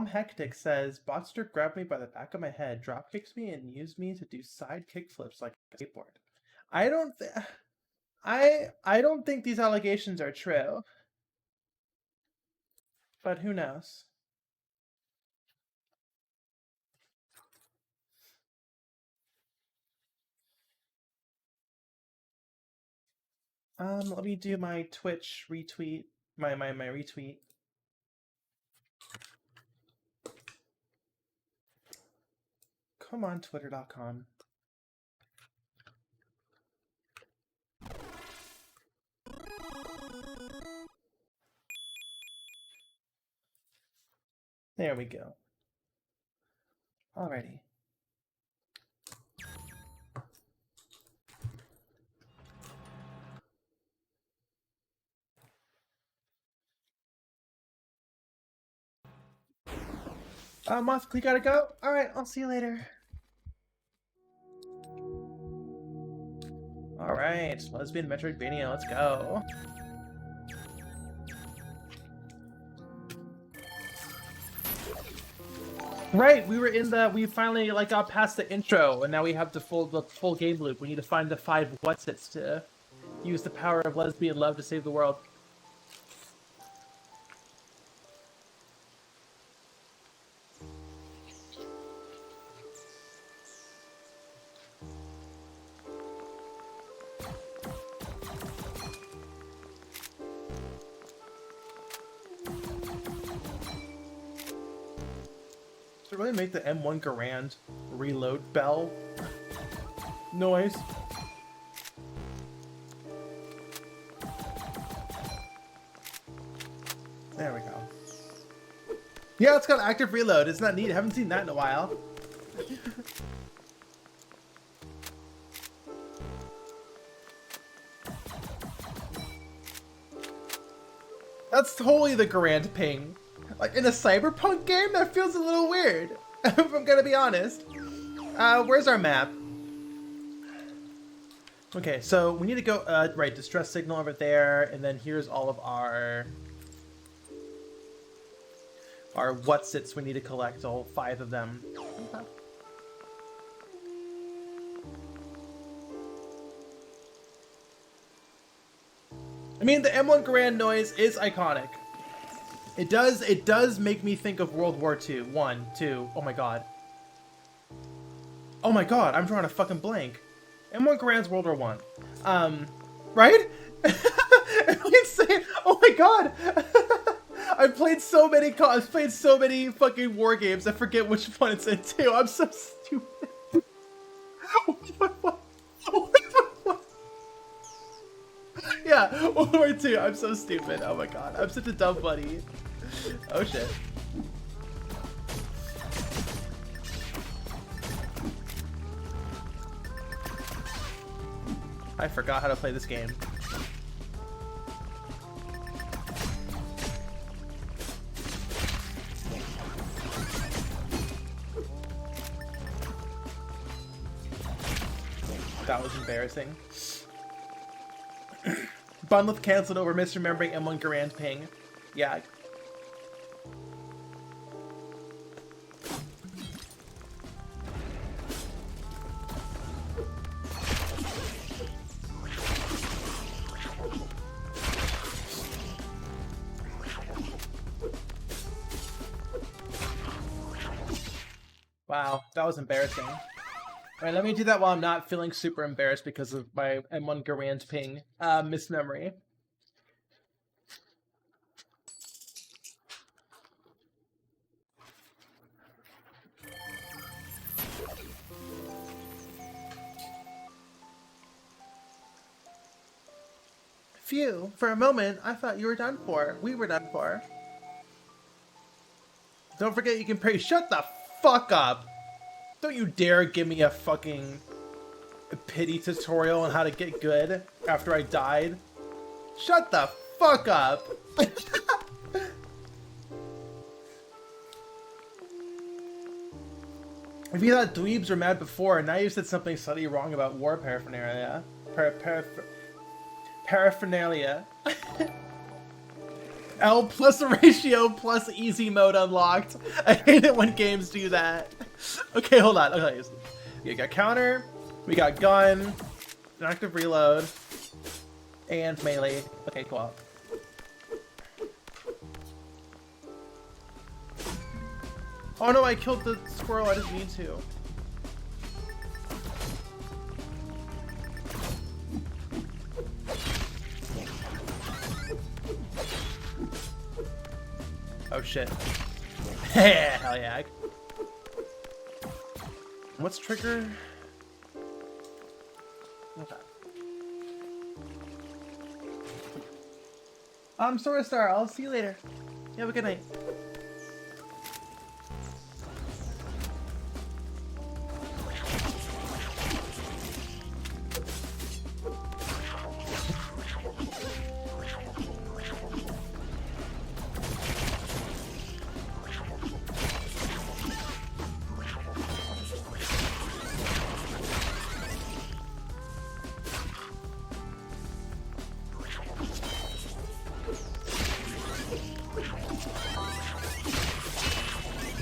Speaker 1: Hectic says, Botster grabbed me by the back of my head, drop kicks me, and used me to do side kick flips like a skateboard. I don't think these allegations are true. But who knows? Let me do my Twitch retweet, my retweet. Come on, twitter.com. There we go. Alrighty. Moth, we gotta go? Alright, I'll see you later. Alright, Lesbian Metroidvania, let's go. Right, we finally like got past the intro, and now we have the full game loop. We need to find the 5 what's-its to use the power of lesbian love to save the world. To really make the M1 Garand reload bell noise. There we go. Yeah, it's got active reload. It's not neat. I haven't seen that in a while. That's totally the Garand ping. Like, in a cyberpunk game, that feels a little weird, if I'm gonna be honest. Where's our map? Okay, so we need to go, right, distress signal over there, and then here's all of our what's-its we need to collect, all 5 of them. Okay. I mean, the M1 Garand noise is iconic. It does make me think of World War II. 1, 2, oh my god. Oh my god, I'm drawing a fucking blank. M1 Garand's World War I. Right? I'm insane. Oh my god! I've played so many fucking war games, I forget which one it's in too. I'm so stupid. Yeah, World War II, I'm so stupid. Oh my god, I'm such a dumb buddy. Oh shit. I forgot how to play this game. That was embarrassing. Bundle canceled over misremembering M1 Garand ping. Yeah. Wow, that was embarrassing. Alright, let me do that while I'm not feeling super embarrassed because of my M1 Garand ping mismemory. Phew, for a moment, I thought you were done for. We were done for. Don't forget you can pray. Shut the fuck up! Don't you dare give me a fucking pity tutorial on how to get good after I died. Shut the fuck up! If you thought dweebs were mad before, now you said something slightly wrong about war paraphernalia. Paraphernalia. L plus ratio plus easy mode unlocked. I hate it when games do that. Okay, hold on. Okay, we got counter, we got gun, an active reload, and melee. Okay, cool. Oh no, I killed the squirrel. I didn't mean to. Oh shit. Hell yeah. What's trigger? Okay. I'm sorry, Star. I'll see you later. You have a good night.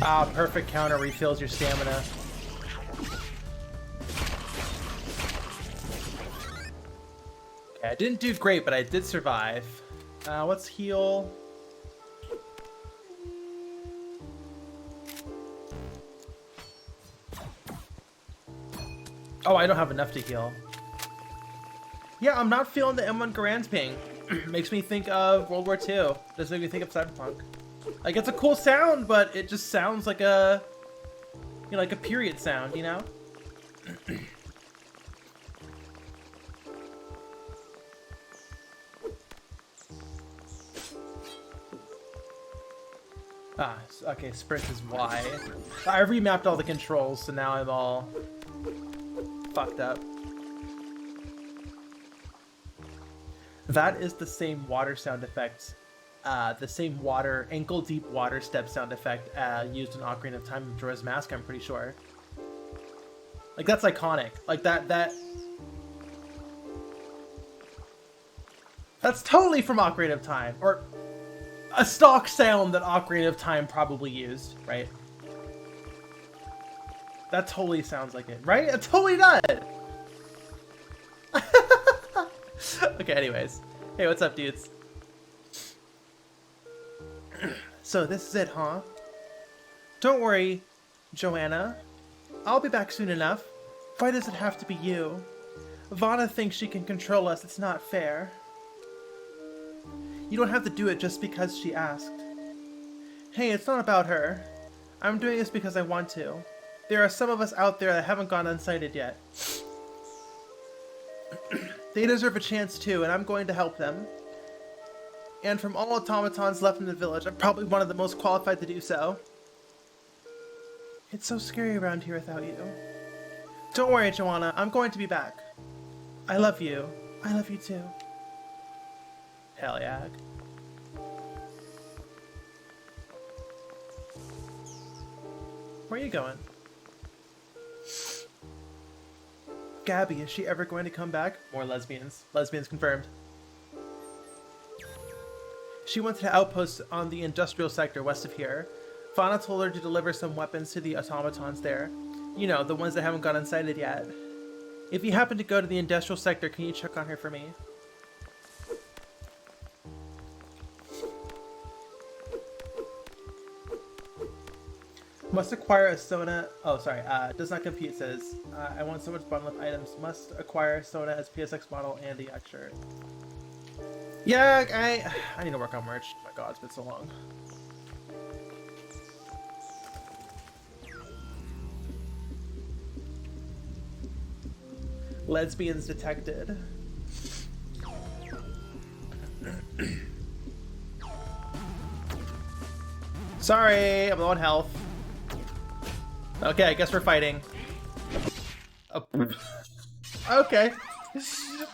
Speaker 1: Ah, perfect counter refills your stamina. Okay, I didn't do great, but I did survive. Let's heal. Oh, I don't have enough to heal. Yeah, I'm not feeling the M1 Garand ping. Makes me think of World War II. Doesn't make me think of Cyberpunk. Like, it's a cool sound, but it just sounds like a, you know, like a period sound, you know? Ah, okay, sprint is Y. I remapped all the controls, so now I'm all fucked up. That is the same water sound effect. The same water, ankle-deep water step sound effect used in Ocarina of Time of Majora's Mask, I'm pretty sure. Like, that's iconic. Like, that's totally from Ocarina of Time. Or a stock sound that Ocarina of Time probably used, right? That totally sounds like it, right? It totally does! Okay, anyways. Hey, what's up, dudes? So this is it, huh? Don't worry, Joanna. I'll be back soon enough. Why does it have to be you? Vana thinks she can control us. It's not fair. You don't have to do it just because she asked. Hey, it's not about her. I'm doing this because I want to. There are some of us out there that haven't gone unsighted yet. They deserve a chance too, and I'm going to help them. And from all automatons left in the village, I'm probably one of the most qualified to do so. It's so scary around here without you. Don't worry, Joanna. I'm going to be back. I love you. I love you too. Hell yeah. Where are you going? Gabby, is she ever going to come back? More lesbians. Lesbians confirmed. She went to the outpost on the industrial sector west of here. Fauna told her to deliver some weapons to the automatons there. You know, the ones that haven't got unsighted yet. If you happen to go to the industrial sector, can you check on her for me? Must acquire a Sona. Oh, sorry. Does not compete. Says I want so much bundle of items. Must acquire Sona as PSX model and the X shirt. Yeah, I need to work on merch. Oh my God, it's been so long. Lesbians detected. Sorry, I'm low on health. Okay, I guess we're fighting. Okay.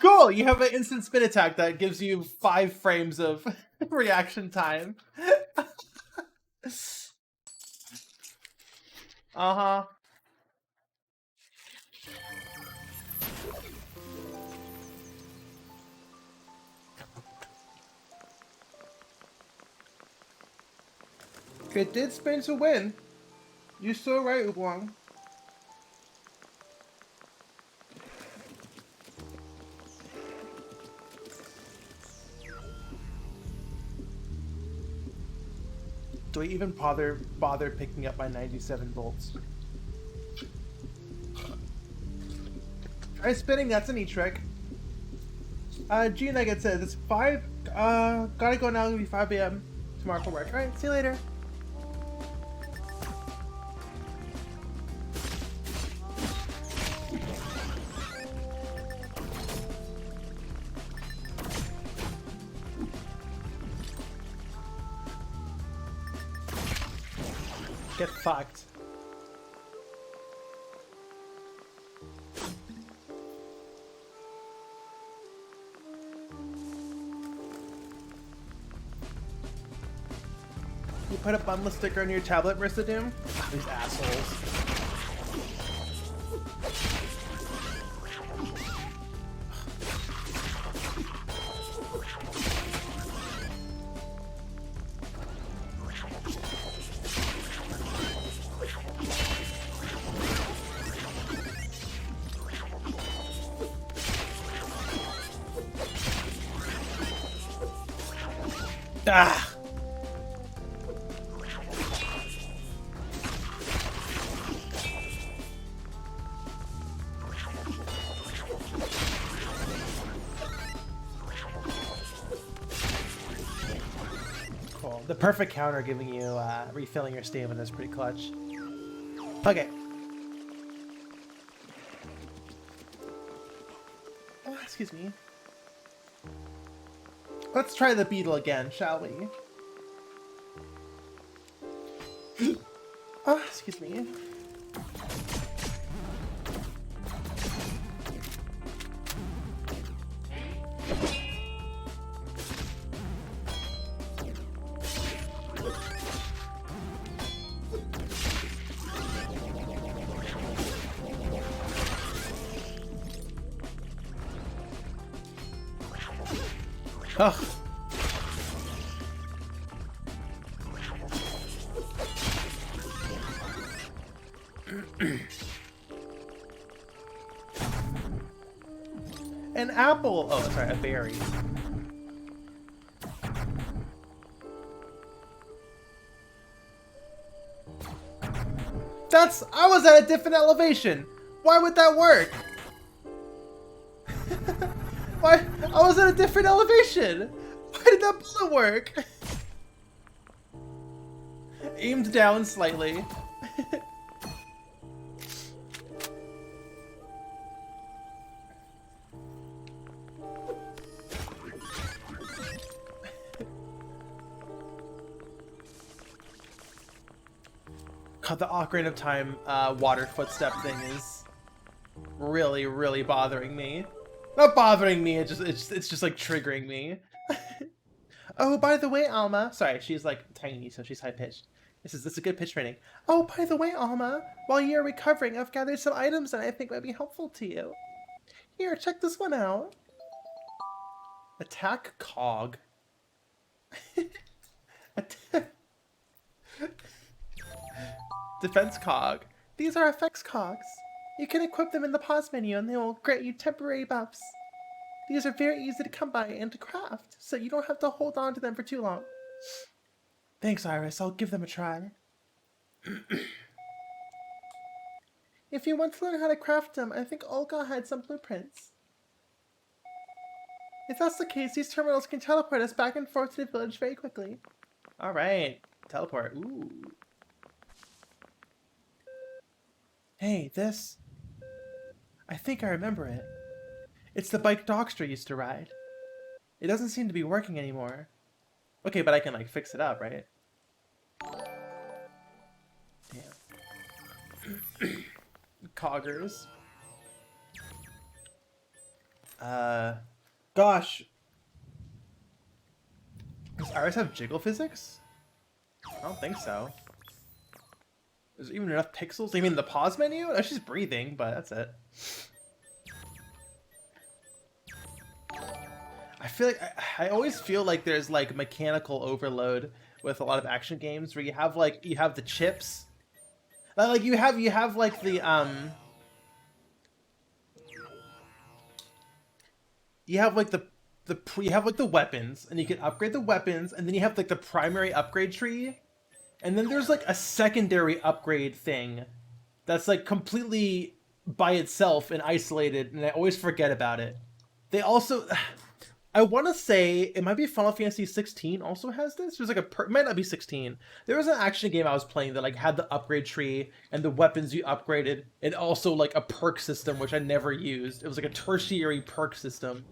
Speaker 1: Cool, you have an instant spin attack that gives you 5 frames of reaction time. Uh-huh. It did spin to win. You're so right, Oolong. Do I even bother picking up my 97 volts? Try spinning, that's a neat trick. G-Nugget says it's 5, gotta go now, it'll be 5 a.m. tomorrow for work. Alright, see you later. Get fucked. You put a bundle sticker on your tablet, Marissa Doom? These assholes. Ah! Cool. The perfect counter giving you refilling your stamina is pretty clutch. Okay. Oh, excuse me. Let's try the beetle again, shall we? Oh, excuse me. Ugh. An apple. Oh, sorry, a berry. I was at a different elevation. Why would that work? Why? I was at a different elevation. Why did that bullet work? Aimed down slightly. God, the Ocarina of Time water footstep thing is really, really bothering me. Not bothering me, it's just like triggering me. Oh, by the way, Alma. Sorry, she's like tiny, so she's high pitched. This is a good pitch training. Oh, by the way, Alma, while you're recovering, I've gathered some items that I think might be helpful to you. Here, check this one out. Attack Cog. Defense cog. These are effects cogs. You can equip them in the pause menu and they will grant you temporary buffs. These are very easy to come by and to craft, so you don't have to hold on to them for too long. Thanks, Iris. I'll give them a try. If you want to learn how to craft them, I think Olga had some blueprints. If that's the case, these terminals can teleport us back and forth to the village very quickly. Alright. Teleport. Ooh. Hey, this... I think I remember it. It's the bike Dogstra used to ride. It doesn't seem to be working anymore. Okay, but I can, like, fix it up, right? Damn. Coggers. Gosh. Does Iris have jiggle physics? I don't think so. Is there even enough pixels? You mean the pause menu? No, she's breathing, but that's it. I feel like I always feel like there's like mechanical overload with a lot of action games where you have the chips, like you have like the you have like the weapons, and you can upgrade the weapons, and then you have like the primary upgrade tree, and then there's like a secondary upgrade thing that's like completely by itself and isolated, and I always forget about it. They also, I want to say it might be Final Fantasy 16 also has this. There's like it might not be 16. There was an action game I was playing that like had the upgrade tree and the weapons you upgraded, and also like a perk system which I never used. It was like a tertiary perk system,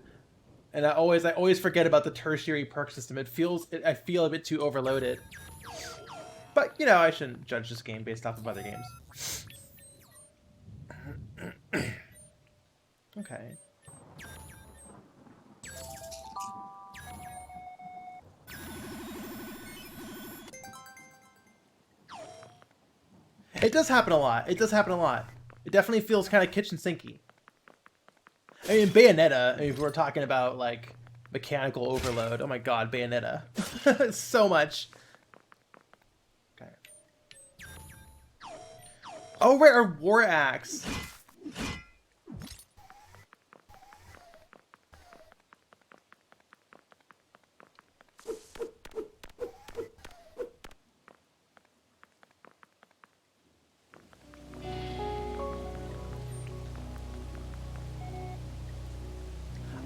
Speaker 1: and I always forget about the tertiary perk system. I feel a bit too overloaded. But you know, I shouldn't judge this game based off of other games. Okay. It does happen a lot. It does happen a lot. It definitely feels kind of kitchen sinky. I mean, Bayonetta, if we're talking about, like, mechanical overload. Oh my god, Bayonetta. So much. Okay. Oh, right, our War Axe.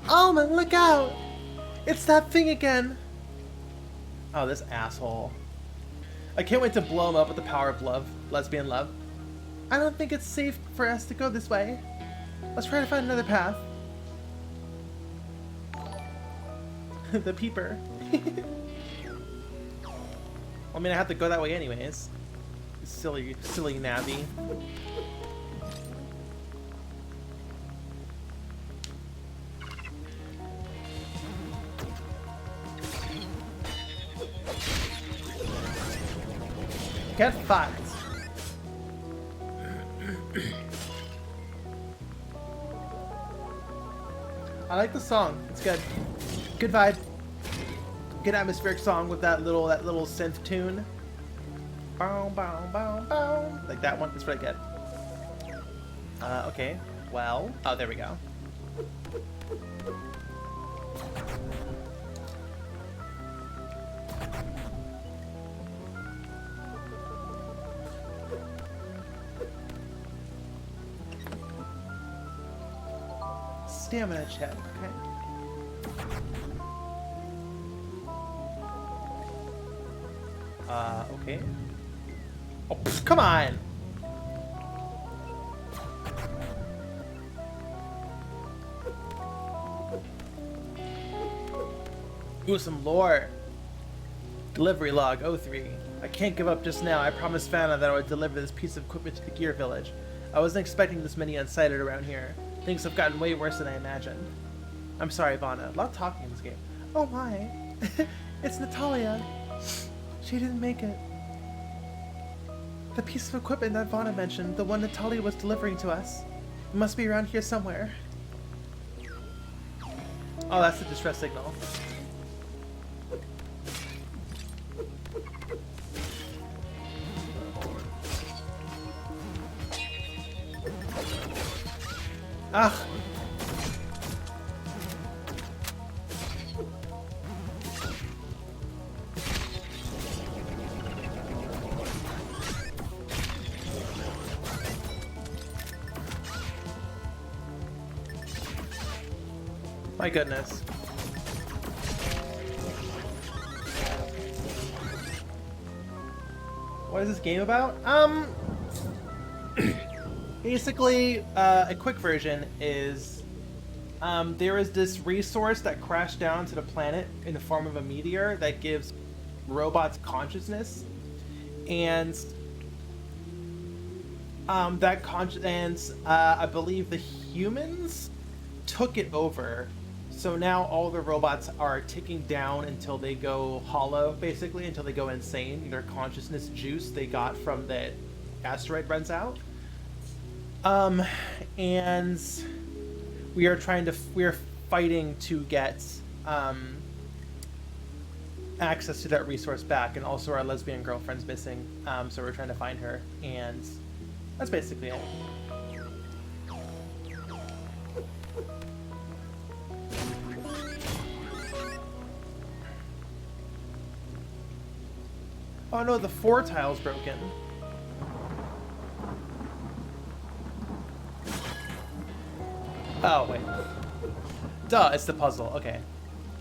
Speaker 1: Oh man, look out! It's that thing again! Oh, this asshole. I can't wait to blow him up with the power of love. Lesbian love. I don't think it's safe for us to go this way. Let's try to find another path. The peeper. I mean, I have to go that way anyways. Silly Navi. Get fucked. I like the song. It's good. Good vibe. Good atmospheric song with that little synth tune. Bow, bow, bow, bow. Like that one. It's really good. Okay. Well. Oh, there we go. Stamina check, okay. Okay. Oh, pff, come on! Ooh, some lore. Delivery log 03. I can't give up just now. I promised Fana that I would deliver this piece of equipment to the Gear Village. I wasn't expecting this many Unsighted around here. Things have gotten way worse than I imagined. I'm sorry, Vana. A lot of talking in this game. Oh my. It's Natalia. She didn't make it. The piece of equipment that Vana mentioned, the one Natalia was delivering to us. It must be around here somewhere. Oh, that's the distress signal. Ugh. My goodness. What is this game about? Basically, a quick version is there is this resource that crashed down to the planet in the form of a meteor that gives robots consciousness, and I believe the humans took it over. So now all the robots are ticking down until they go hollow, basically, until they go insane. Their consciousness juice they got from the asteroid runs out. And we are fighting to get access to that resource back, and also our lesbian girlfriend's missing. So we're trying to find her, and that's basically it. Oh no, the 4 tile's broken. Oh, wait. Duh, it's the puzzle. Okay.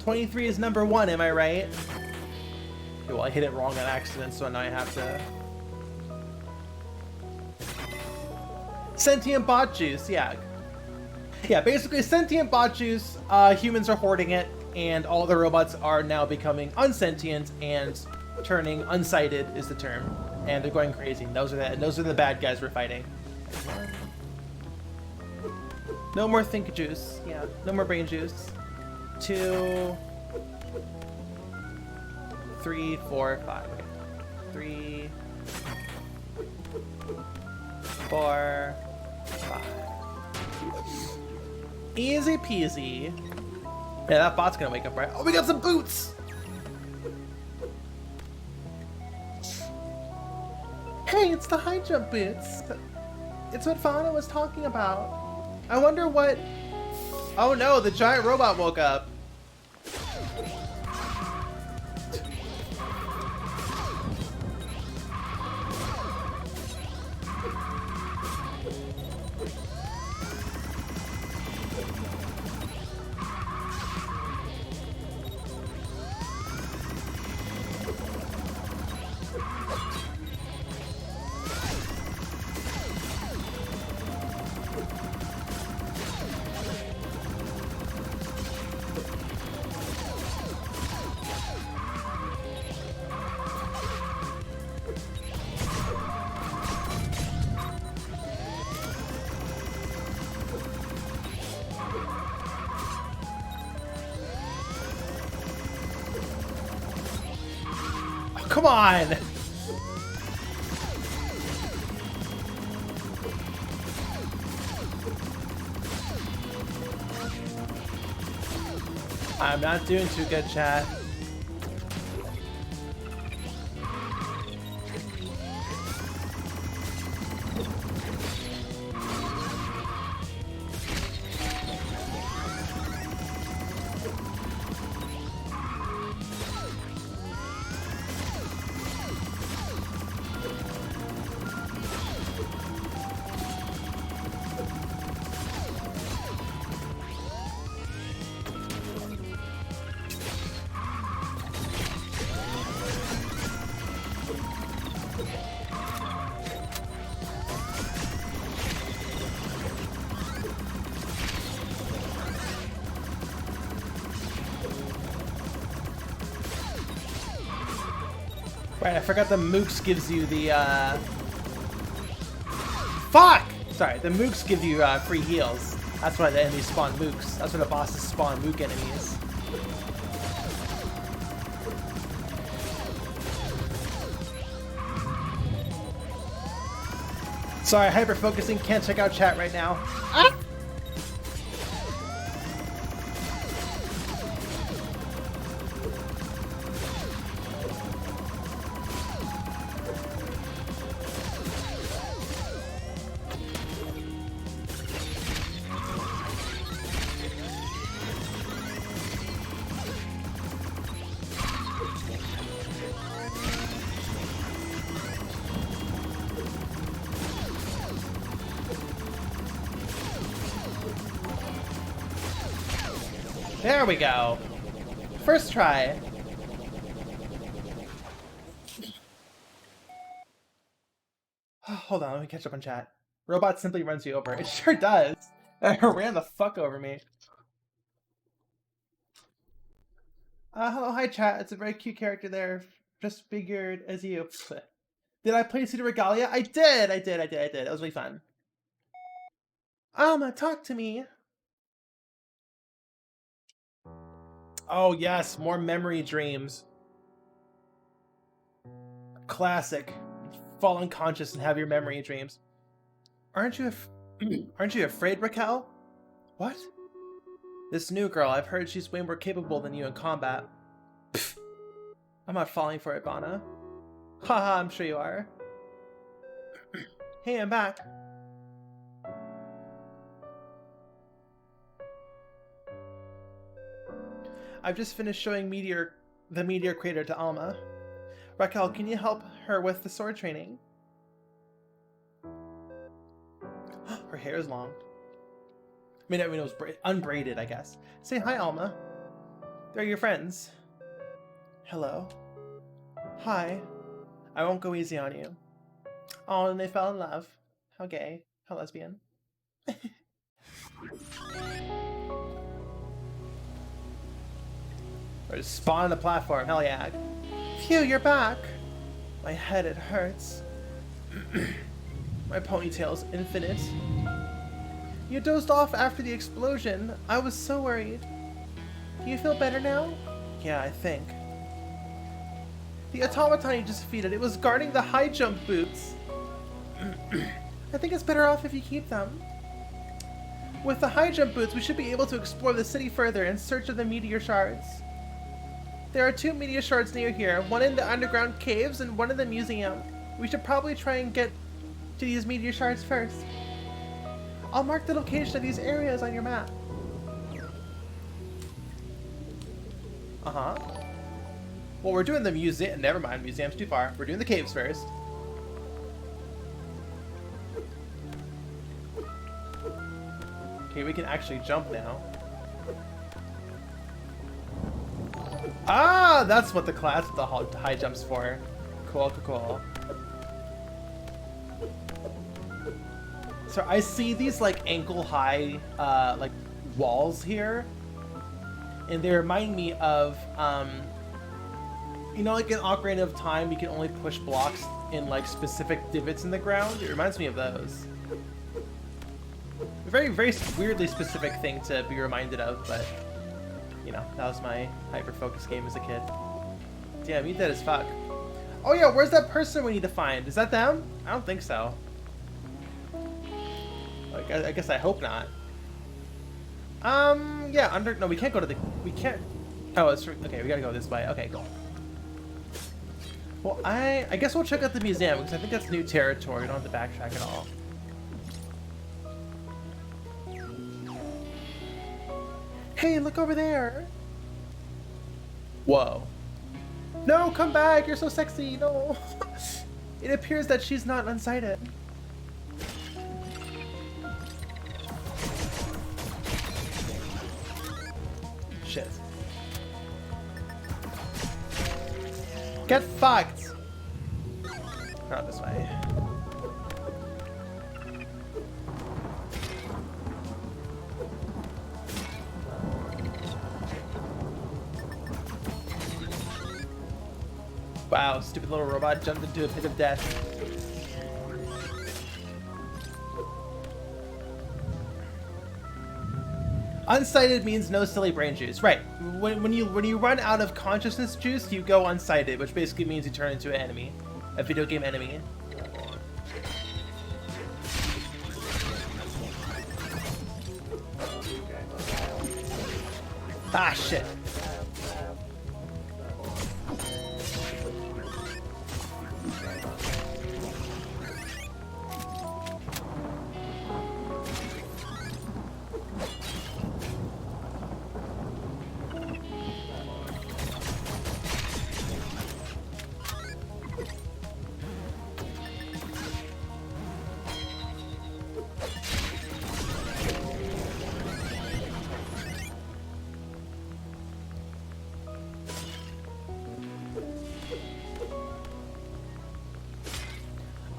Speaker 1: 23 is number 1, am I right? Okay, well, I hit it wrong on accident, so now I have to... Sentient bot juice, yeah. Yeah, basically sentient bot juice, humans are hoarding it, and all the robots are now becoming unsentient, and turning unsighted is the term. And they're going crazy. And those are the bad guys we're fighting. No more think juice. Yeah, no more brain juice. 2, 3, 4, 5. 3, 4, 5. Easy peasy. Yeah, that bot's gonna wake up, right? Oh, we got some boots! Hey, it's the high jump boots. It's what Fauna was talking about. I wonder what... Oh no, the giant robot woke up. Come on! I'm not doing too good, chat. Right, I forgot the Mooks gives you the, Fuck! Sorry, the Mooks give you, free heals. That's why the enemies spawn Mooks. That's why the bosses spawn Mook enemies. Sorry, hyper-focusing, can't check out chat right now. Ah! There we go. First try. Hold on, let me catch up on chat. Robot simply runs you over. It sure does. It ran the fuck over me. Hello, hi chat. It's a very cute character there. Just figured as you. Did I play Cedar Regalia? I did. It was really fun. Alma, talk to me. Oh yes, more memory dreams. Classic. Fall unconscious and have your memory dreams. Aren't you afraid, Raquel? What? This new girl, I've heard she's way more capable than you in combat. Pfft. I'm not falling for it, Bana. Haha, I'm sure you are. Hey, I'm back. I've just finished showing the meteor crater to Alma. Raquel, can you help her with the sword training? Her hair is long. I mean it was unbraided, I guess. Say hi, Alma. They're your friends. Hello. Hi. I won't go easy on you. Oh, and they fell in love. How gay. How lesbian. Or just spawn on the platform. Hell yeah. Phew, you're back. My head, it hurts. My ponytail's infinite. You dozed off after the explosion. I was so worried. Do you feel better now? Yeah, I think. The automaton you just defeated, it was guarding the high jump boots. I think it's better off if you keep them. With the high jump boots, we should be able to explore the city further in search of the meteor shards. There are 2 meteor shards near here, one in the underground caves and one in the museum. We should probably try and get to these meteor shards first. I'll mark the location of these areas on your map. Uh-huh. Well, we're doing the museum. Never mind, museum's too far. We're doing the caves first. Okay, we can actually jump now. Ah, that's what the high jump's for. Cool, cool. So I see these like ankle-high like walls here, and they remind me of you know, like in Ocarina of Time, you can only push blocks in like specific divots in the ground. It reminds me of those. A very, very weirdly specific thing to be reminded of, but you know, that was my hyper-focus game as a kid. Damn, you dead as fuck. Oh yeah, where's that person we need to find? Is that them? I don't think so. Like, I guess I hope not. Yeah, no, we can't go to the, we can't, oh, it's, okay, we gotta go this way. Okay, cool. Well, I guess we'll check out the museum, because I think that's new territory. We don't have to backtrack at all. Hey, look over there! Whoa. No, come back! You're so sexy! No! It appears that she's not unsighted. Shit. Get fucked! Not this way. Wow, stupid little robot jumped into a pit of death. Unsighted means no silly brain juice. Right. When you run out of consciousness juice, you go unsighted, which basically means you turn into an enemy. A video game enemy. Ah, shit.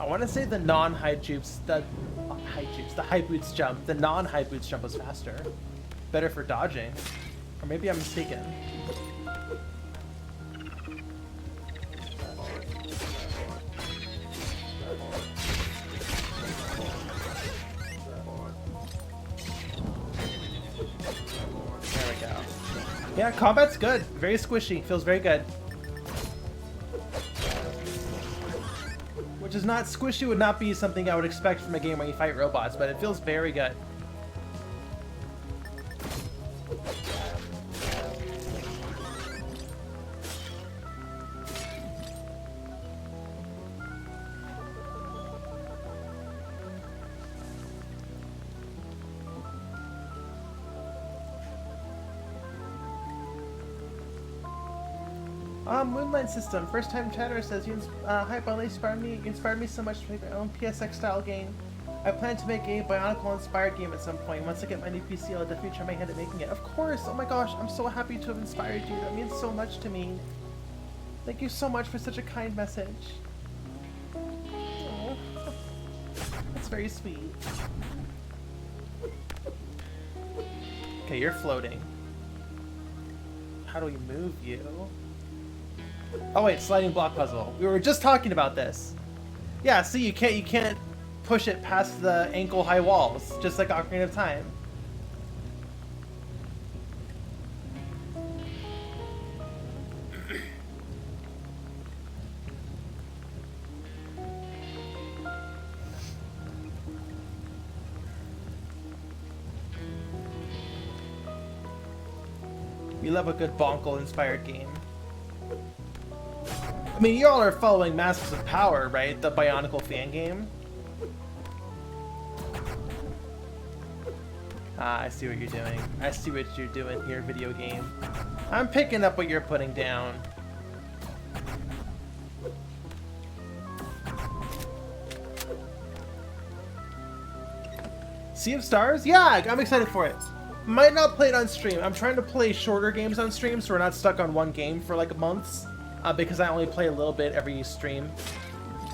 Speaker 1: I want to say the non-high jumps, the high boots jump, the non-high boots jump was faster. Better for dodging. Or maybe I'm mistaken. There we go. Yeah, combat's good. Very squishy. Feels very good. Which is not squishy, would not be something I would expect from a game where you fight robots, but it feels very good. Moonlight System. First time chatter says, hi Bunny, you inspired me so much to make my own PSX style game. I plan to make a Bionicle inspired game at some point. Once I get my new PC, I'll definitely try my hand at making it. Of course! Oh my gosh, I'm so happy to have inspired you. That means so much to me. Thank you so much for such a kind message. Oh, that's very sweet. Okay, you're floating. How do we move you? Oh wait, sliding block puzzle. We were just talking about this. Yeah, see, you can't push it past the ankle-high walls, just like Ocarina of Time. We love a good Bonkle-inspired game. I mean, y'all are following Masters of Power, right? The Bionicle fan game. Ah, I see what you're doing. I see what you're doing here, video game. I'm picking up what you're putting down. Sea of Stars? Yeah, I'm excited for it. Might not play it on stream. I'm trying to play shorter games on stream so we're not stuck on one game for like months. Because I only play a little bit every stream.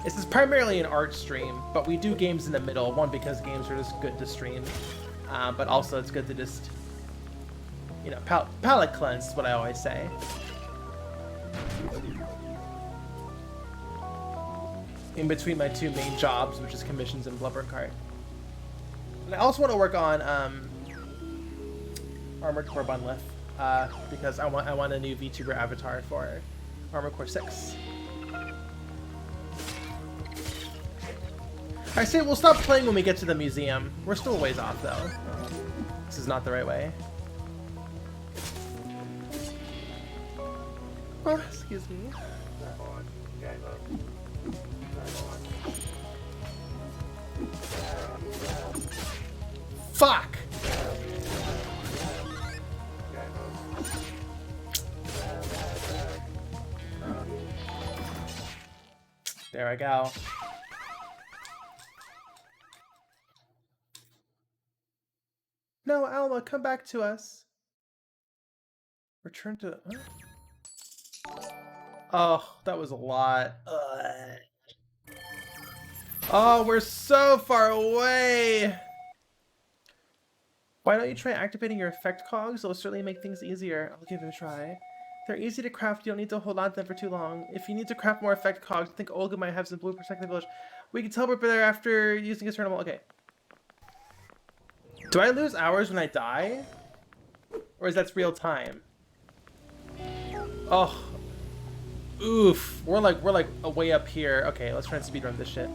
Speaker 1: This is primarily an art stream, but we do games in the middle. One, because games are just good to stream. But also it's good to just, you know, palate cleanse is what I always say. In between my two main jobs, which is commissions and BBKart. And I also want to work on Armored Core Bunlift, because I want a new VTuber avatar for Armored Core 6. I say we'll stop playing when we get to the museum. We're still a ways off though. This is not the right way. Oh, excuse me. Fuck! There I go. No, Alma, come back to us. Return to... Huh? Oh, that was a lot. Ugh. Oh, we're so far away! Why don't you try activating your effect cogs? It'll certainly make things easier. I'll give it a try. They're easy to craft, you don't need to hold on to them for too long. If you need to craft more effect cogs, I think Olga might have some blue protective village. We can teleport there after using a tournament. Okay. Do I lose hours when I die? Or is that real time? Oh. Oof. We're like way up here. Okay, let's try and speedrun this shit.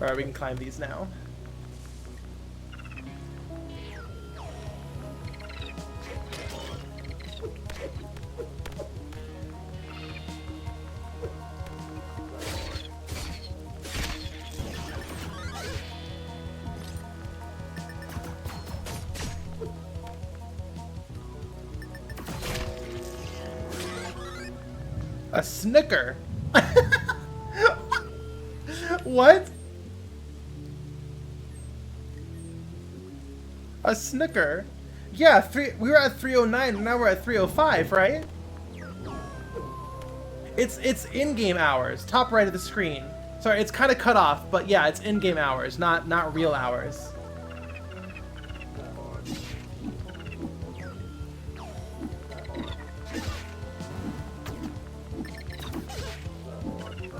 Speaker 1: Alright, we can climb these now. A snicker. What? A snicker? Yeah, we were at 309 and now we're at 305, right? It's in-game hours, top right of the screen. Sorry, it's kind of cut off, but yeah, it's in-game hours, not real hours.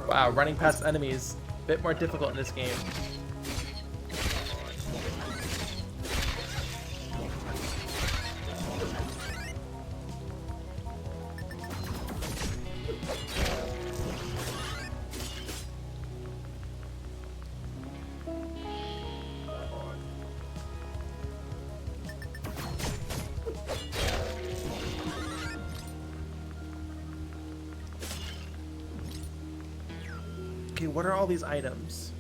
Speaker 1: Wow, running past enemies, a bit more difficult in this game. Okay, what are all these items?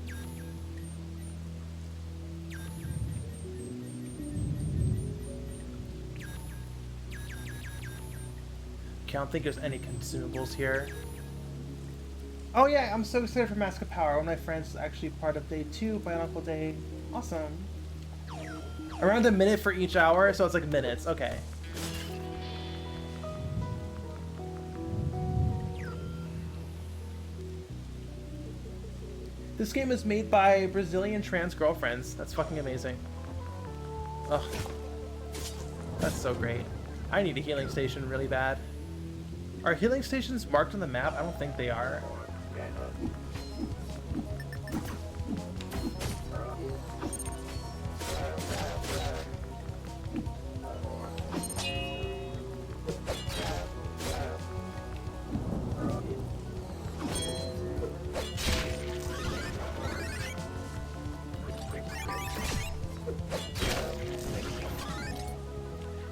Speaker 1: Okay, I don't think there's any consumables here. Oh yeah, I'm so excited for Mask of Power. One of my friends is actually part of Day 2 by Uncle Day. Awesome. Around a minute for each hour, so it's like minutes. Okay. This game is made by Brazilian trans girlfriends. That's fucking amazing. Ugh. That's so great. I need a healing station really bad. Are healing stations marked on the map? I don't think they are.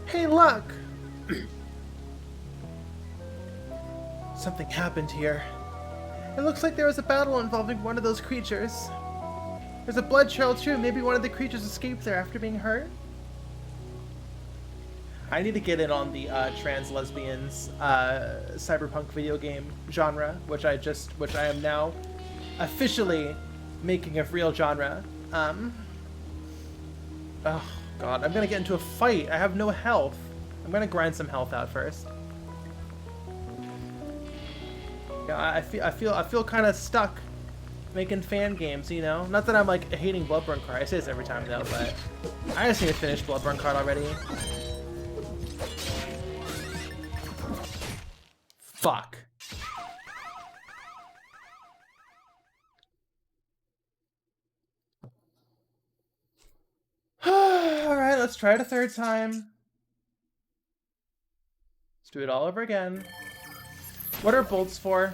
Speaker 1: Hey, look! Something happened here. It looks like there was a battle involving one of those creatures. There's a blood trail too. Maybe one of the creatures escaped there after being hurt. I need to get in on the trans lesbians cyberpunk video game genre, which I am now officially making a real genre. Oh god, I'm gonna get into a fight. I have no health. I'm gonna grind some health out first. Yeah, I feel kind of stuck making fan games, you know? Not that I'm like hating Bloodborne Kart. I say this every time though, but I just need to finish Bloodborne Kart already. Fuck. Alright, let's try it a third time. Let's do it all over again. What are bolts for?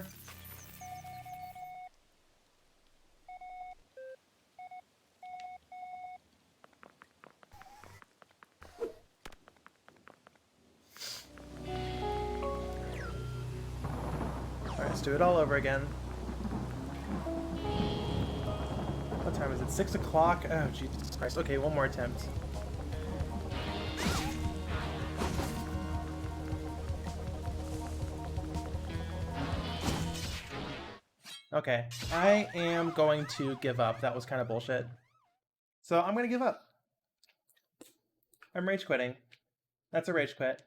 Speaker 1: Alright, let's do it all over again. What time is it? 6 o'clock? Oh, Jesus Christ. Okay, one more attempt. Okay, I am going to give up. That was kind of bullshit. So I'm going to give up. I'm rage quitting. That's a rage quit.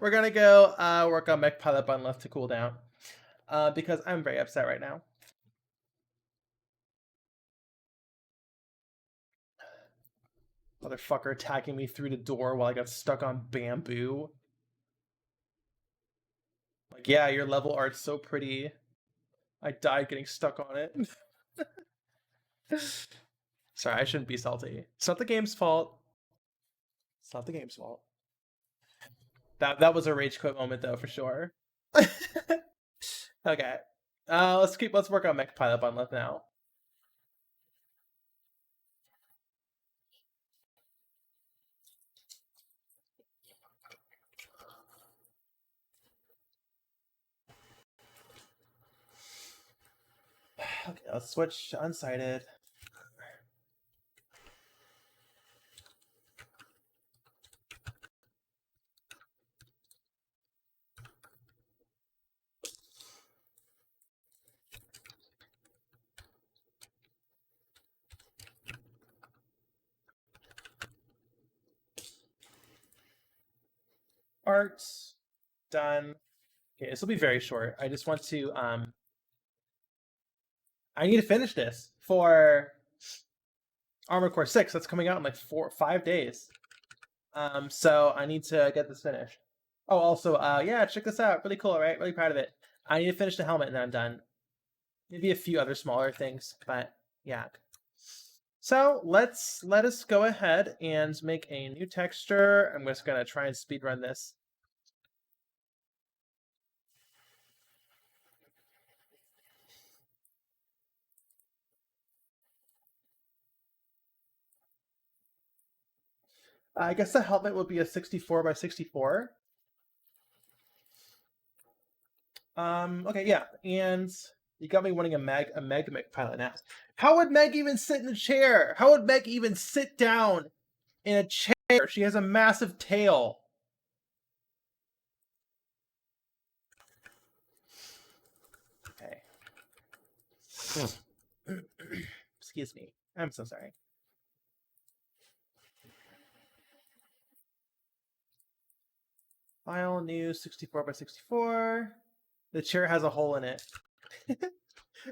Speaker 1: We're going to go work on Mech Pilot Button left to cool down. Because I'm very upset right now. Motherfucker attacking me through the door while I got stuck on bamboo. Like, yeah, your level art's so pretty. I died getting stuck on it. Sorry, I shouldn't be salty. It's not the game's fault. It's not the game's fault. That was a rage quit moment though, for sure. Okay. Let's work on Mech Pilot Button left now. Okay, let's switch to Unsighted. Art done. Okay, this will be very short. I just want to I need to finish this for Armored Core 6. That's coming out in like 5 days. So I need to get this finished. Oh, also, yeah, check this out. Really cool, right? Really proud of it. I need to finish the helmet and then I'm done. Maybe a few other smaller things, but yeah. So let us go ahead and make a new texture. I'm just gonna try and speedrun this. I guess the helmet would be a 64 by 64. Okay, yeah, and you got me wanting a Meg pilot now. How would Meg even sit in a chair? How would Meg even sit down in a chair? She has a massive tail. Okay. Excuse me. I'm so sorry. File new 64 by 64. The chair has a hole in it.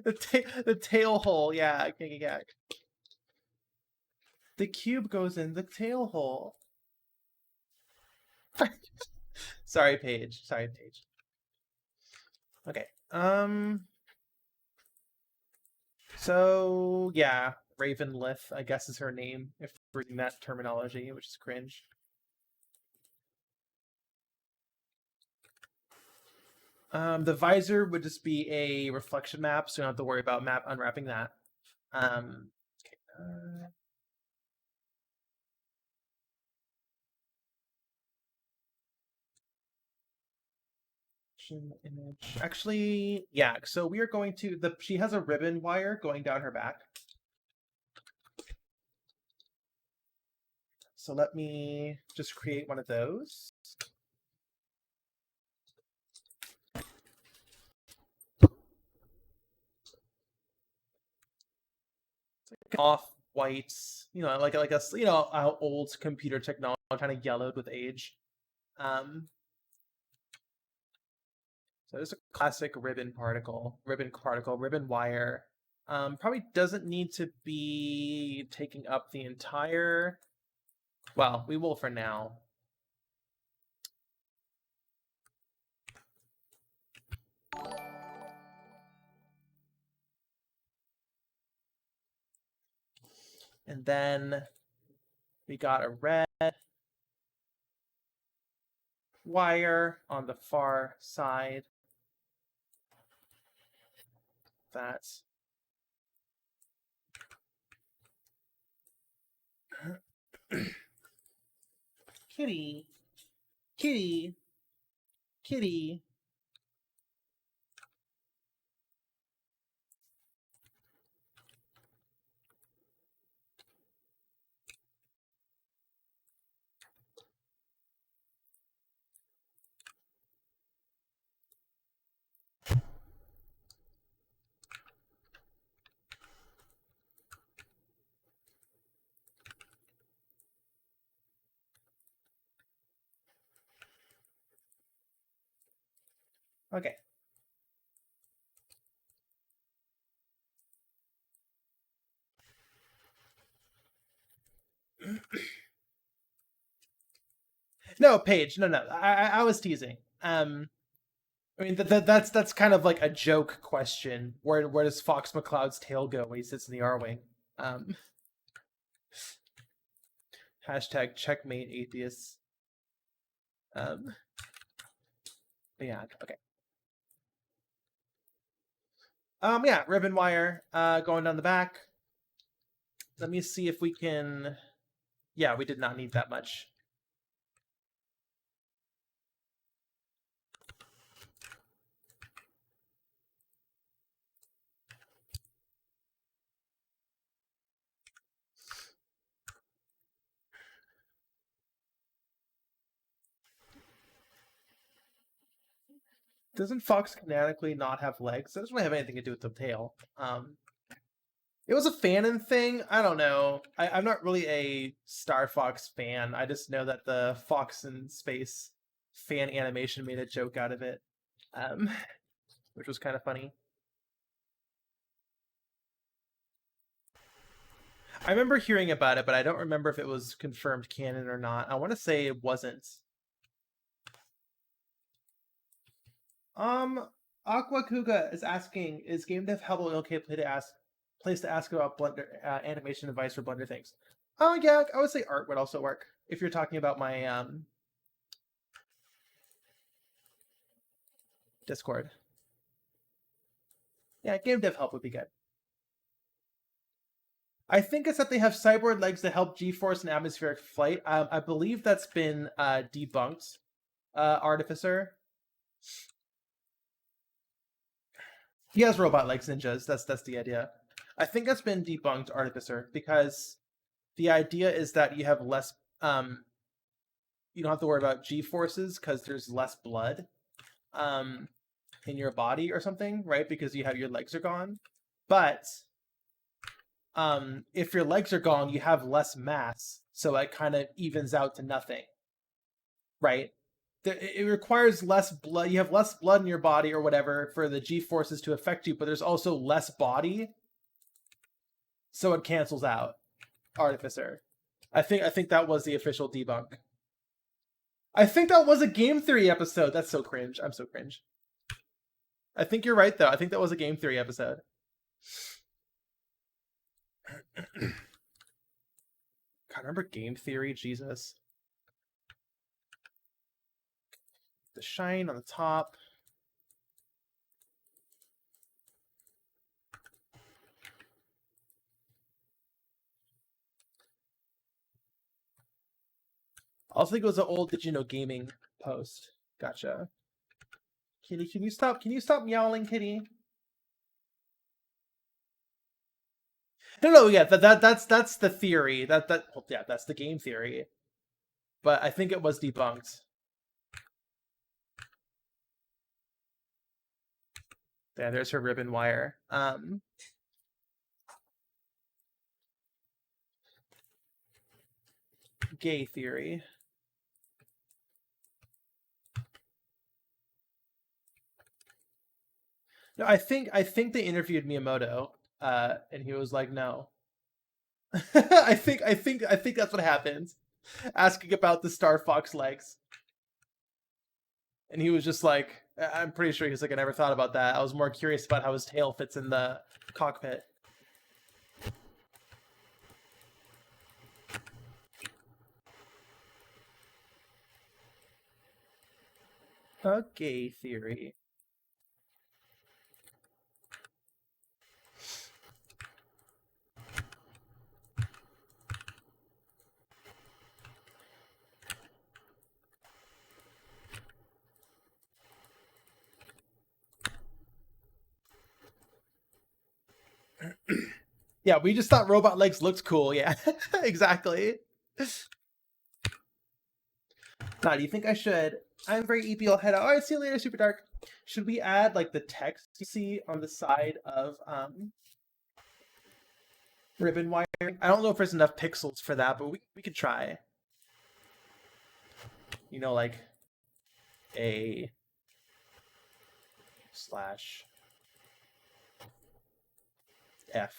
Speaker 1: the tail hole, yeah. The cube goes in the tail hole. Sorry, Paige. Sorry, Paige. Okay. So yeah, Ravenlith, I guess is her name, if we're reading that terminology, which is cringe. The visor would just be a reflection map, so you don't have to worry about unwrapping that. Okay. Image. Actually, yeah. So we are going to she has a ribbon wire going down her back. So let me just create one of those. Off white, like a old computer technology, kind of yellowed with age. So there's a classic ribbon wire. Probably doesn't need to be taking up the entire. Well, we will for now. And then we got a red wire on the far side. That's kitty, kitty, kitty. Okay. No, Paige. No. I was teasing. I mean that's kind of like a joke question. Where does Fox McCloud's tail go when he sits in the R-wing? Hashtag checkmate atheists. Yeah. Okay. Yeah, ribbon wire going down the back. Let me see if we can. Yeah, we did not need that much. Doesn't Fox canonically not have legs? That doesn't really have anything to do with the tail. It was a fanon thing. I don't know. I'm not really a Star Fox fan. I just know that the Fox in space fan animation made a joke out of it, um, which was kind of funny. I remember hearing about it, but I don't remember if it was confirmed canon or not. I want to say it wasn't. Um, Aqua Kuga is asking, is Game Dev Hubble an okay place to ask about Blender animation advice for Blender things? Oh yeah, I would say art would also work if you're talking about my Discord. Yeah, Game Dev Help would be good. I think it's that they have cyborg legs that help G-force and atmospheric flight. I believe that's been debunked. Artificer. He has robot legs, ninjas. That's the idea. I think that's been debunked, Artificer, because the idea is that you have less. You don't have to worry about G forces because there's less blood, in your body or something, right? Because you have your legs are gone. But if your legs are gone, you have less mass, so it kind of evens out to nothing, right? It requires less blood. You have less blood in your body or whatever for the G forces to affect you, but there's also less body, so it cancels out. Artificer. I think that was the official debunk. I think that was a game theory episode. That's so cringe. I'm so cringe. I think you're right though. I think that was a game theory episode. God, remember game theory? Jesus. The shine on the top. I also think it was an old Did You Know Gaming post. Gotcha. Kitty, can you stop? Can you stop meowing, Kitty? No, yeah, that's the theory. Yeah, that's the game theory. But I think it was debunked. Yeah, there's her ribbon wire. Gay theory. No, I think they interviewed Miyamoto, and he was like, no. I think that's what happened. Asking about the Star Fox legs, and he was just like, I'm pretty sure he's like, I never thought about that. I was more curious about how his tail fits in the cockpit. A gay theory. Yeah, we just thought robot legs looked cool. Yeah, exactly. Now, do you think I should? I'm very EP. I'll head out. All right, see you later, Super Dark. Should we add like the text you see on the side of ribbon wiring? I don't know if there's enough pixels for that, but we could try. You know, like a slash F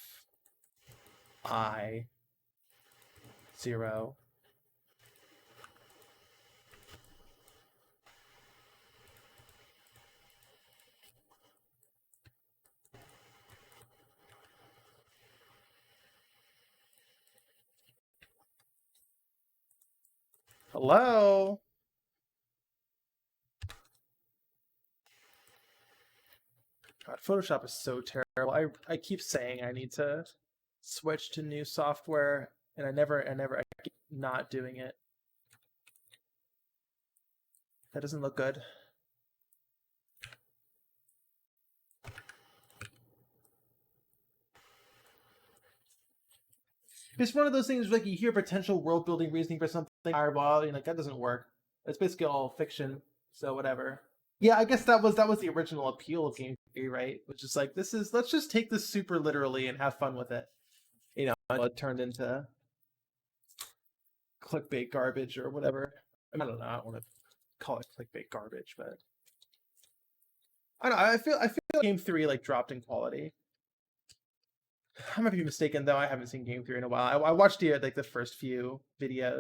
Speaker 1: I 0. Hello? God, Photoshop is so terrible. I keep saying I need to switch to new software, and I keep not doing it. That doesn't look good. It's one of those things like you hear potential world building reasoning for something, fireball, like that doesn't work. It's basically all fiction, so whatever. Yeah, I guess that was the original appeal of game theory, right? Which is like let's just take this super literally and have fun with it. It turned into clickbait garbage or whatever. I don't know. I don't want to call it clickbait garbage, but I don't know. I feel like Game 3 like dropped in quality. I might be mistaken though. I haven't seen Game 3 in a while. I watched the first few videos.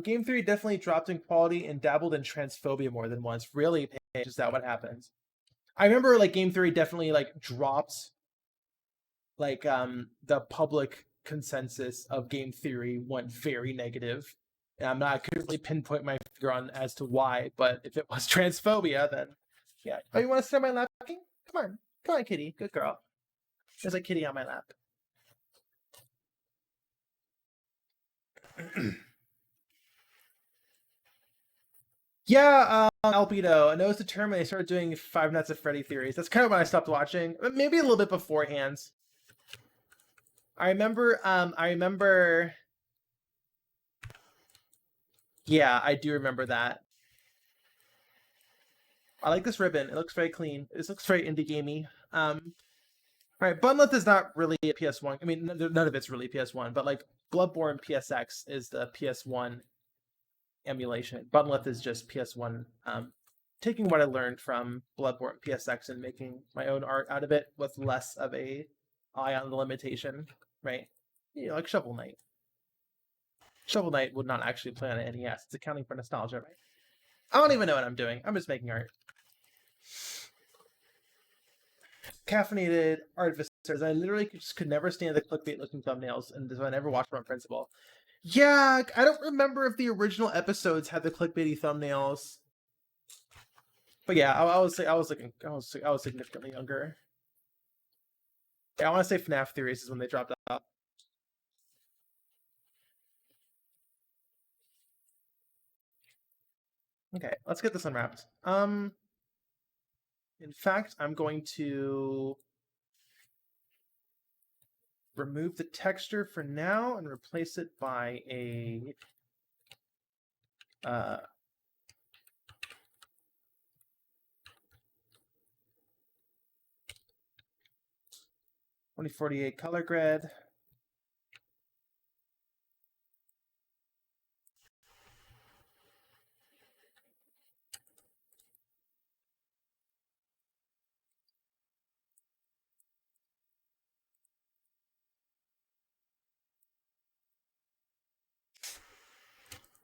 Speaker 1: Game 3 definitely dropped in quality and dabbled in transphobia more than once. Really, is that what happens? I remember like Game 3 definitely like dropped like the public consensus of game theory went very negative. And I'm not currently pinpoint my finger on as to why, but if it was transphobia, then yeah. Oh, you want to sit on my lap? Come on, kitty, good girl. There's a kitty on my lap. Yeah, Albedo. I know it's the term when they started doing Five Nights at Freddy theories. That's kind of when I stopped watching. Maybe a little bit beforehand. I remember. Yeah, I do remember that. I like this ribbon. It looks very clean. This looks very indie gamey. All right, Bunleth is not really a PS1. I mean, none of it's really PS1, but like Bloodborne PSX is the PS1 emulation. Bunleth is just PS1. Taking what I learned from Bloodborne PSX and making my own art out of it with less of a eye on the limitation, right? You know, like Shovel Knight. Shovel Knight would not actually play on an NES. It's accounting for nostalgia, right? I don't even know what I'm doing. I'm just making art. Caffeinated artificers. I literally just could never stand the clickbait-looking thumbnails, and so I never watched them on principle. Yeah, I don't remember if the original episodes had the clickbaity thumbnails. But yeah, I was significantly younger. Yeah, I want to say FNAF Theories is when they dropped out. Okay, let's get this unwrapped. In fact, I'm going to remove the texture for now and replace it by a 2048 color grid.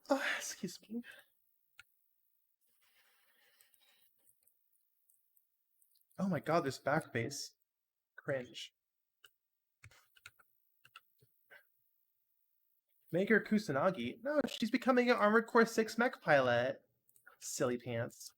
Speaker 1: Oh, excuse me. Oh my god, this back base. Cringe. Maker Kusanagi? No, she's becoming an Armored Core 6 mech pilot. Silly pants.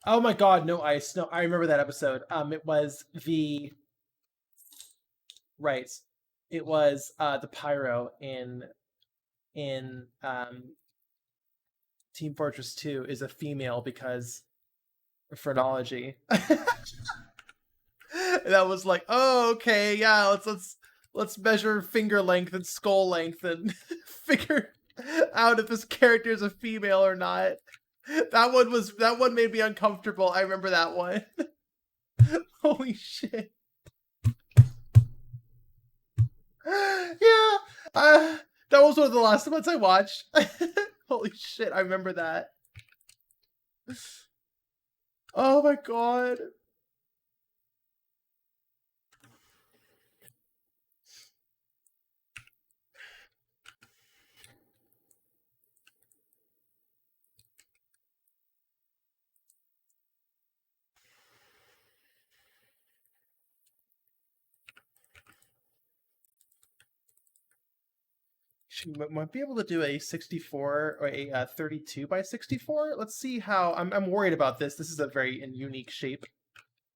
Speaker 1: Oh my god, no ice. No, I remember that episode. It was the right. It was the pyro in Team Fortress 2 is a female because of phrenology. That was like, oh, okay, yeah, let's measure finger length and skull length and figure out if this character is a female or not. That one made me uncomfortable. I remember that one. Holy shit. Yeah, that was one of the last ones I watched. Holy shit, I remember that. Oh my god. She might be able to do a 64 or a 32 by 64. Let's see how. I'm worried about this. This is a very unique shape.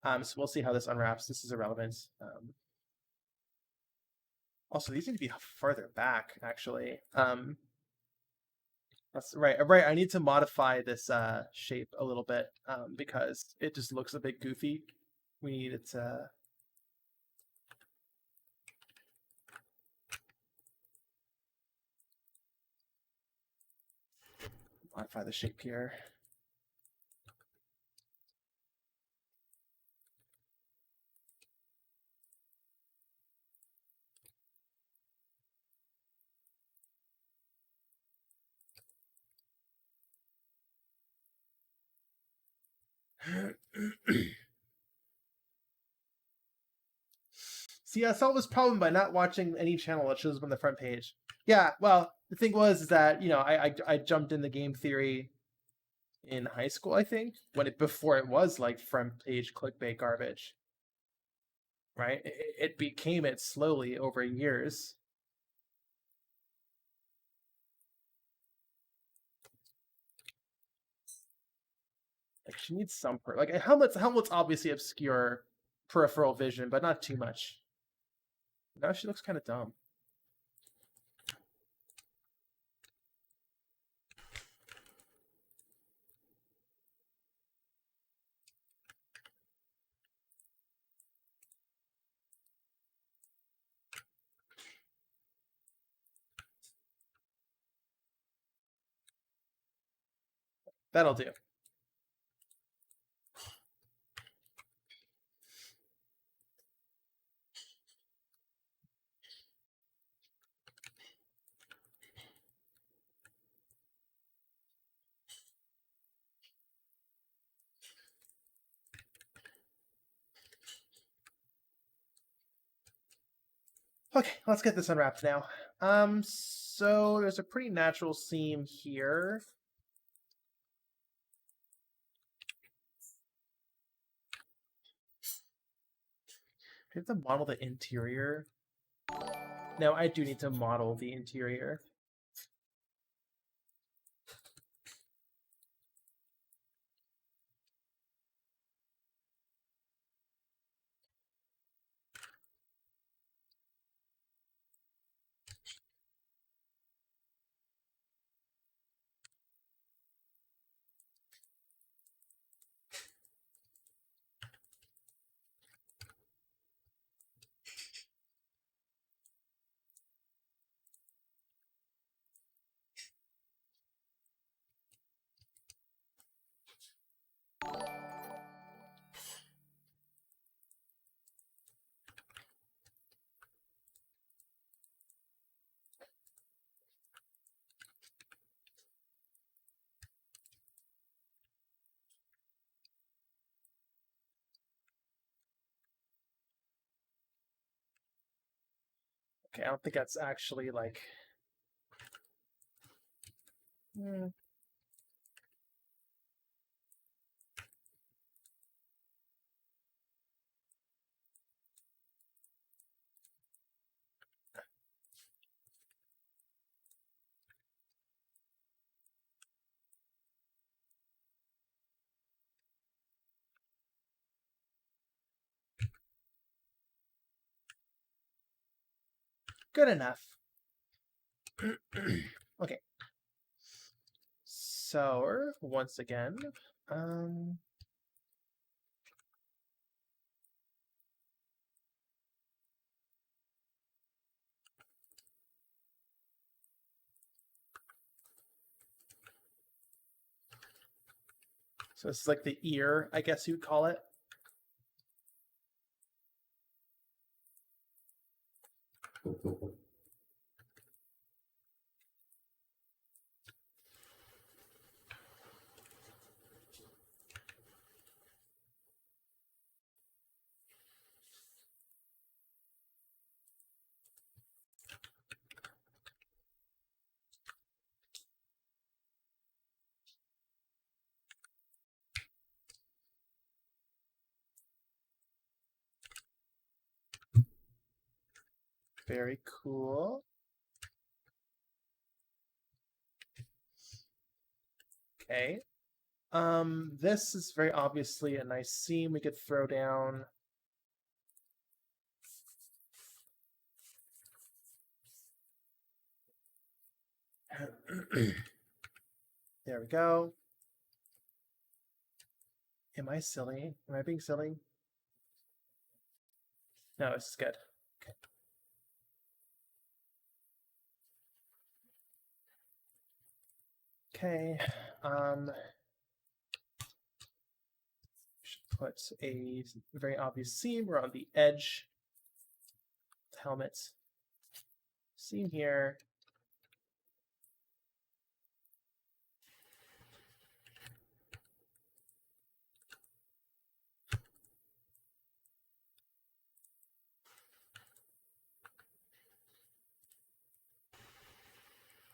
Speaker 1: So we'll see how this unwraps. This is irrelevant. Also, these need to be farther back, actually. That's right. Right. I need to modify this shape a little bit because it just looks a bit goofy. We need it to. Modify the shape here. See, I solved this problem by not watching any channel that shows up on the front page. Yeah, well, the thing was is that I jumped in the game theory in high school, I think, before it was like front page clickbait garbage. Right? It became it slowly over years. Like she needs some like helmet's obviously obscure peripheral vision, but not too much. Now she looks kind of dumb. That'll do. Okay, let's get this unwrapped now. So there's a pretty natural seam here. Do I have to model the interior? No, I do need to model the interior. Okay, I don't think that's actually like. Good enough. Okay. So, once again, so this is like the ear, I guess you'd call it. Very cool. Okay. This is very obviously a nice seam we could throw down. There we go. Am I silly? Am I being silly? No, it's good. Okay. Should put a very obvious seam around the edge. Helmet. Seam here.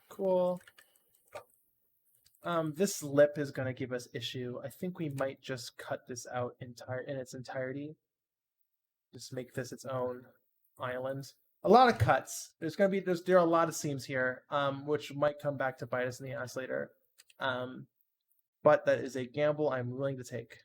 Speaker 1: Cool. This lip is going to give us issue. I think we might just cut this out in its entirety. Just make this its own island. A lot of cuts. There are a lot of seams here, which might come back to bite us in the ass later. But that is a gamble I'm willing to take.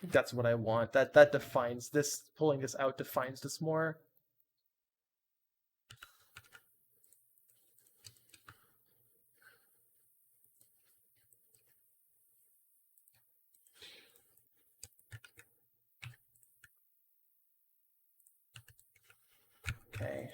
Speaker 1: That's what I want. That defines this. Pulling this out defines this more. Okay.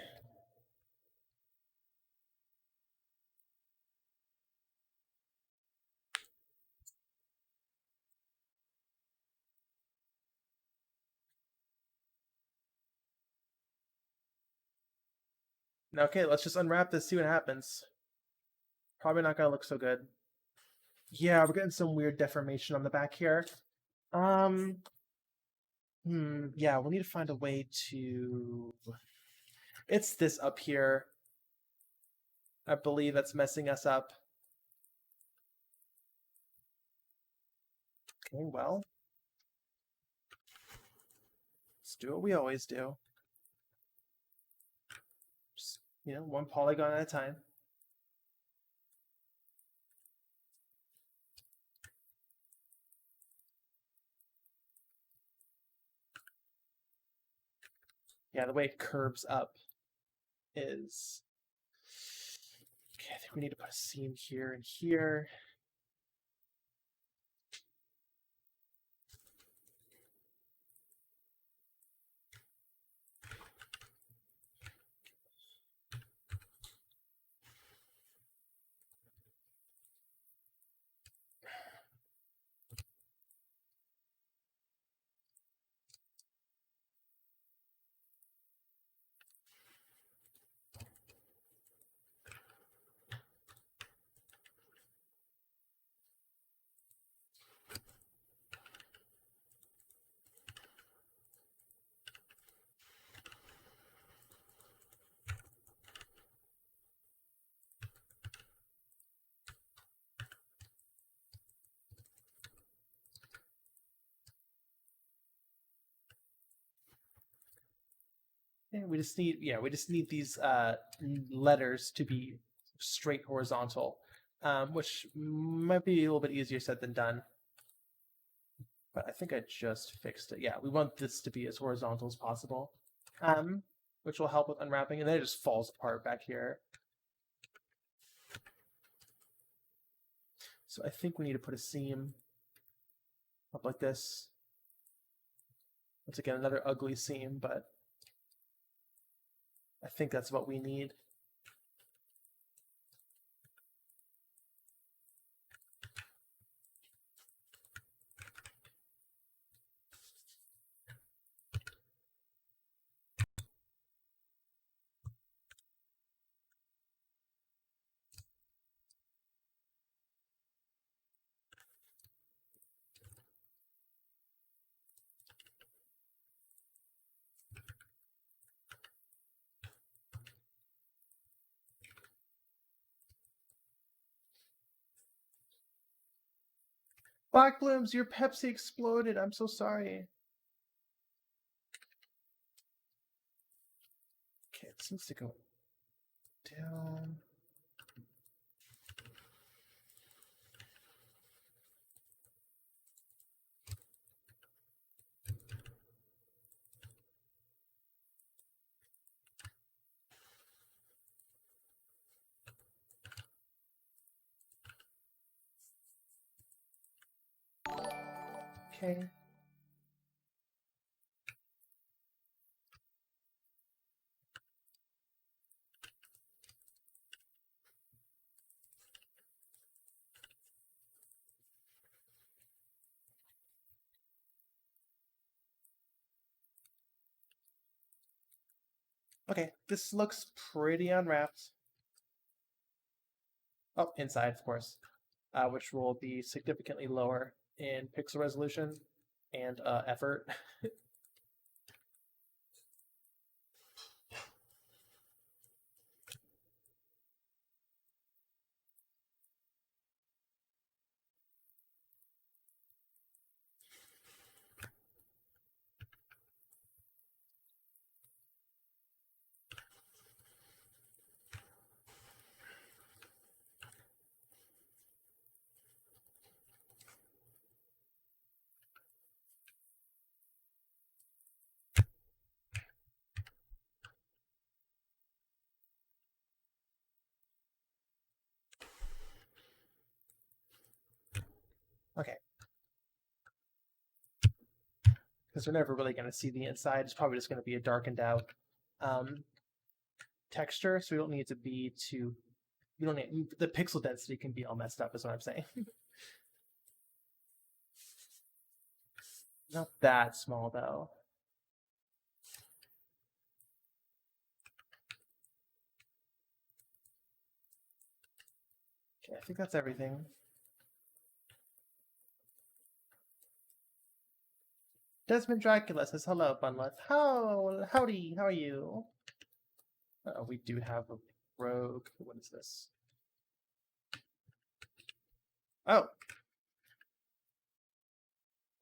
Speaker 1: Okay, let's just unwrap this, see what happens. Probably not gonna look so good. Yeah, we're getting some weird deformation on the back here. Yeah, we'll need to find a way to... It's this up here. I believe that's messing us up. Okay, well. Let's do what we always do. Just, one polygon at a time. Yeah, the way it curves up is... Okay, I think we need to put a seam here and here. Yeah, we just need these letters to be straight horizontal, which might be a little bit easier said than done. But I think I just fixed it. Yeah, we want this to be as horizontal as possible, which will help with unwrapping, and then it just falls apart back here. So I think we need to put a seam up like this. Once again, another ugly seam, but I think that's what we need. Black Blooms, your Pepsi exploded. I'm so sorry. Okay, this needs to go down. Okay. Okay, this looks pretty unwrapped. Oh, inside, of course, which will be significantly lower in pixel resolution and effort. Okay. Because we're never really going to see the inside. It's probably just going to be a darkened out texture, so we don't need to be too. You don't need the pixel density can be all messed up, is what I'm saying. Not that small though. Okay, I think that's everything. Desmond Dracula says hello, Bunleth. Howdy, how are you? We do have a rogue. What is this? Oh.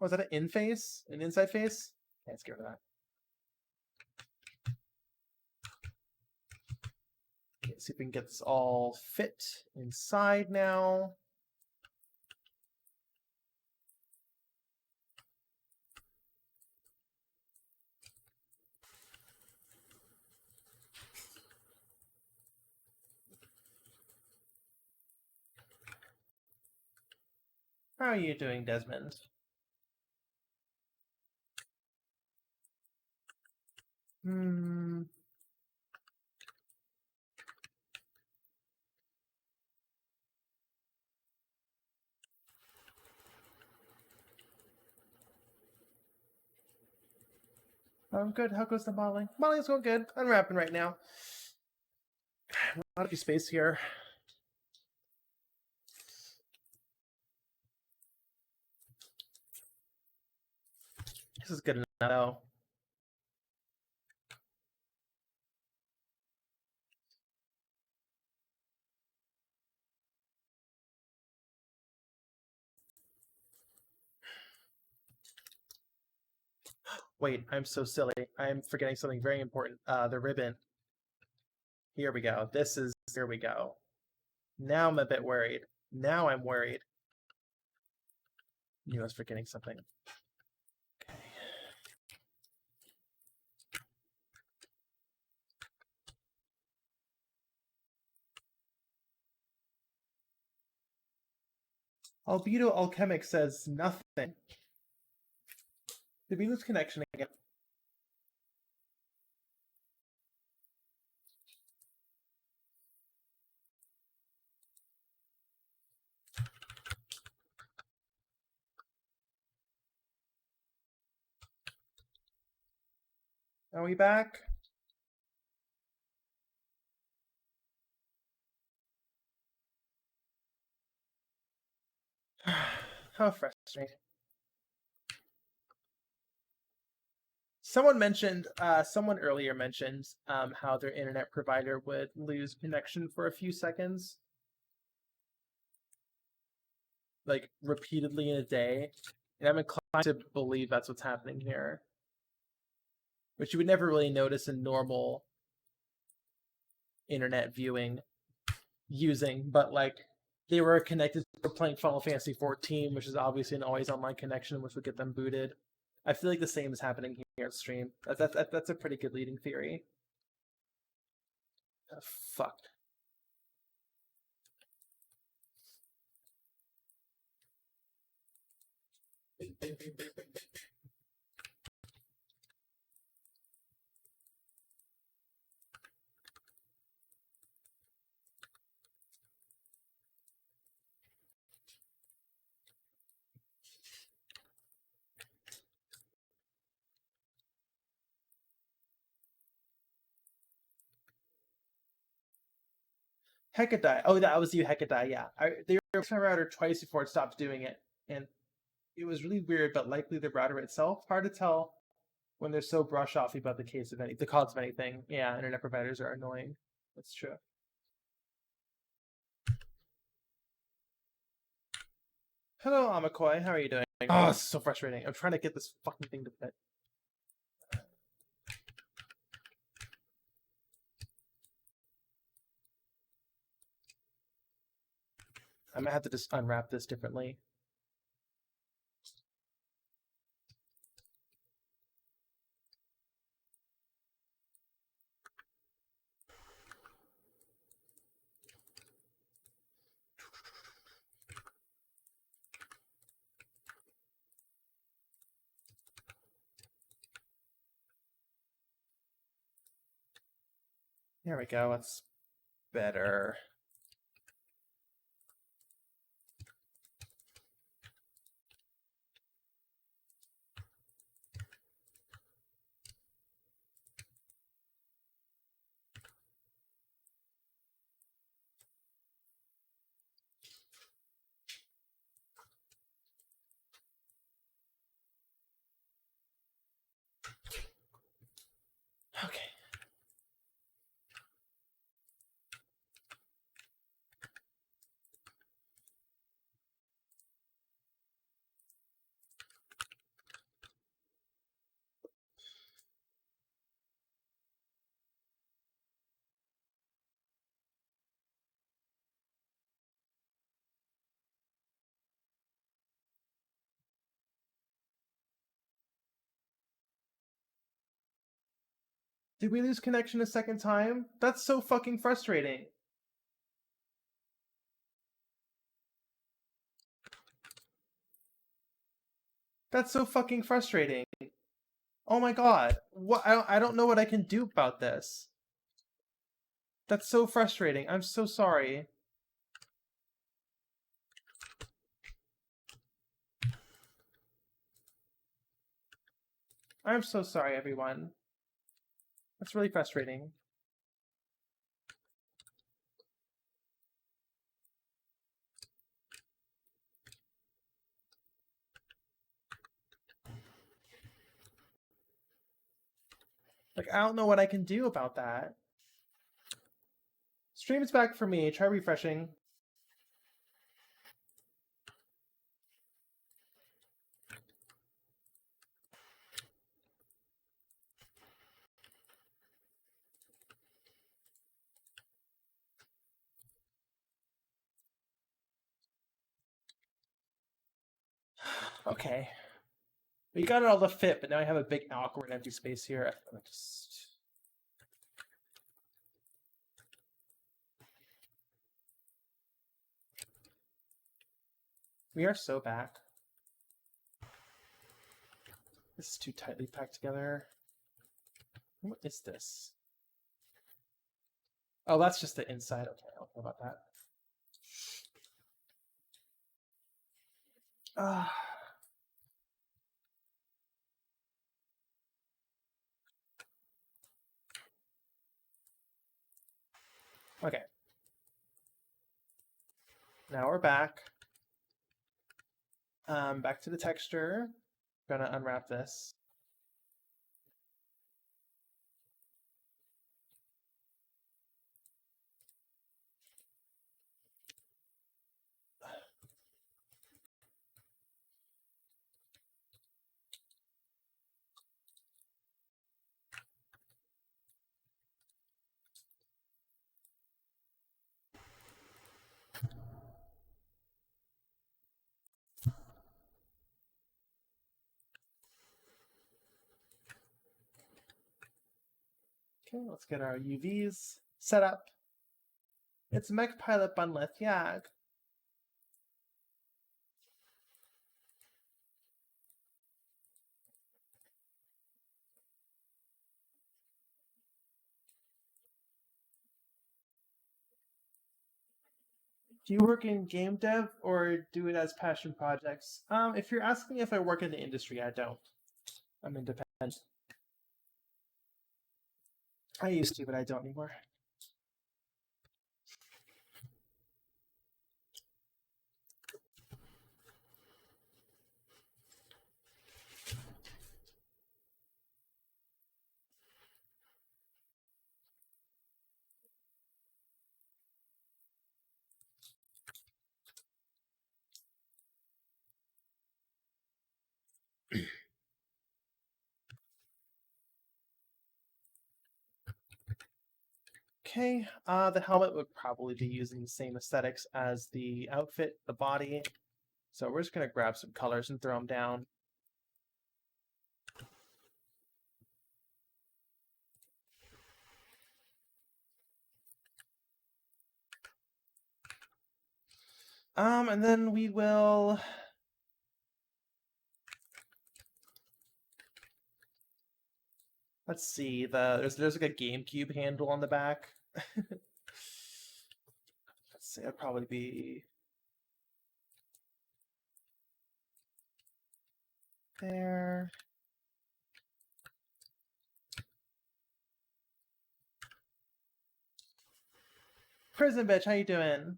Speaker 1: Was that an in face? An inside face? Okay, let's get rid of that. Okay, see if we can get this all fit inside now. How are you doing, Desmond? Hmm. I'm good. How goes the modeling? Modeling's going good. Unwrapping right now. A lot of space here. This is good enough, though. Wait, I'm so silly. I'm forgetting something very important. The ribbon. Here we go. Here we go. Now I'm a bit worried. Now I'm worried. Knew I was forgetting something. Okay. Albedo Alchemic says nothing. Did we lose connection again? Are we back? How frustrating. Someone earlier mentioned how their internet provider would lose connection for a few seconds. like repeatedly in a day, and I'm inclined to believe that's what's happening here, which you would never really notice in normal internet viewing using, but like they were connected to playing Final Fantasy 14, which is obviously an always online connection, which would get them booted. I feel like the same is happening here at stream. That's a pretty good leading theory. Fuck. Hecadai. Oh, that was you, Hecadai. Yeah, they replaced my router twice before it stopped doing it, and it was really weird. But likely the router itself, hard to tell when they're so brush offy about the cause of anything. Yeah, internet providers are annoying. That's true. Hello, Amakoi. How are you doing? Oh, it's so frustrating. I'm trying to get this fucking thing to fit. I might have to just unwrap this differently. There we go. That's better. Okay. Did we lose connection a second time? That's so fucking frustrating. That's so fucking frustrating. Oh my god. What? I don't know what I can do about this. That's so frustrating. I'm so sorry. I'm so sorry, everyone. That's really frustrating. Like, I don't know what I can do about that. Stream's back for me. Try refreshing. Okay. We got it all to fit, but now I have a big awkward empty space here. We are so back. This is too tightly packed together. What is this? Oh, that's just the inside. Okay, I don't know about that. Okay. Now we're back. Back to the texture. Gonna unwrap this. Okay, let's get our UVs set up. It's Mech Pilot Bunlith, yeah. Do you work in game dev or do it as passion projects? If you're asking if I work in the industry, I don't. I'm independent. I used to, but I don't anymore. Okay, the helmet would probably be using the same aesthetics as the outfit, the body. So we're just gonna grab some colors and throw them down. And then we will. Let's see. There's like a GameCube handle on the back. Let's see. It'd probably be there. Prison bitch, how you doing?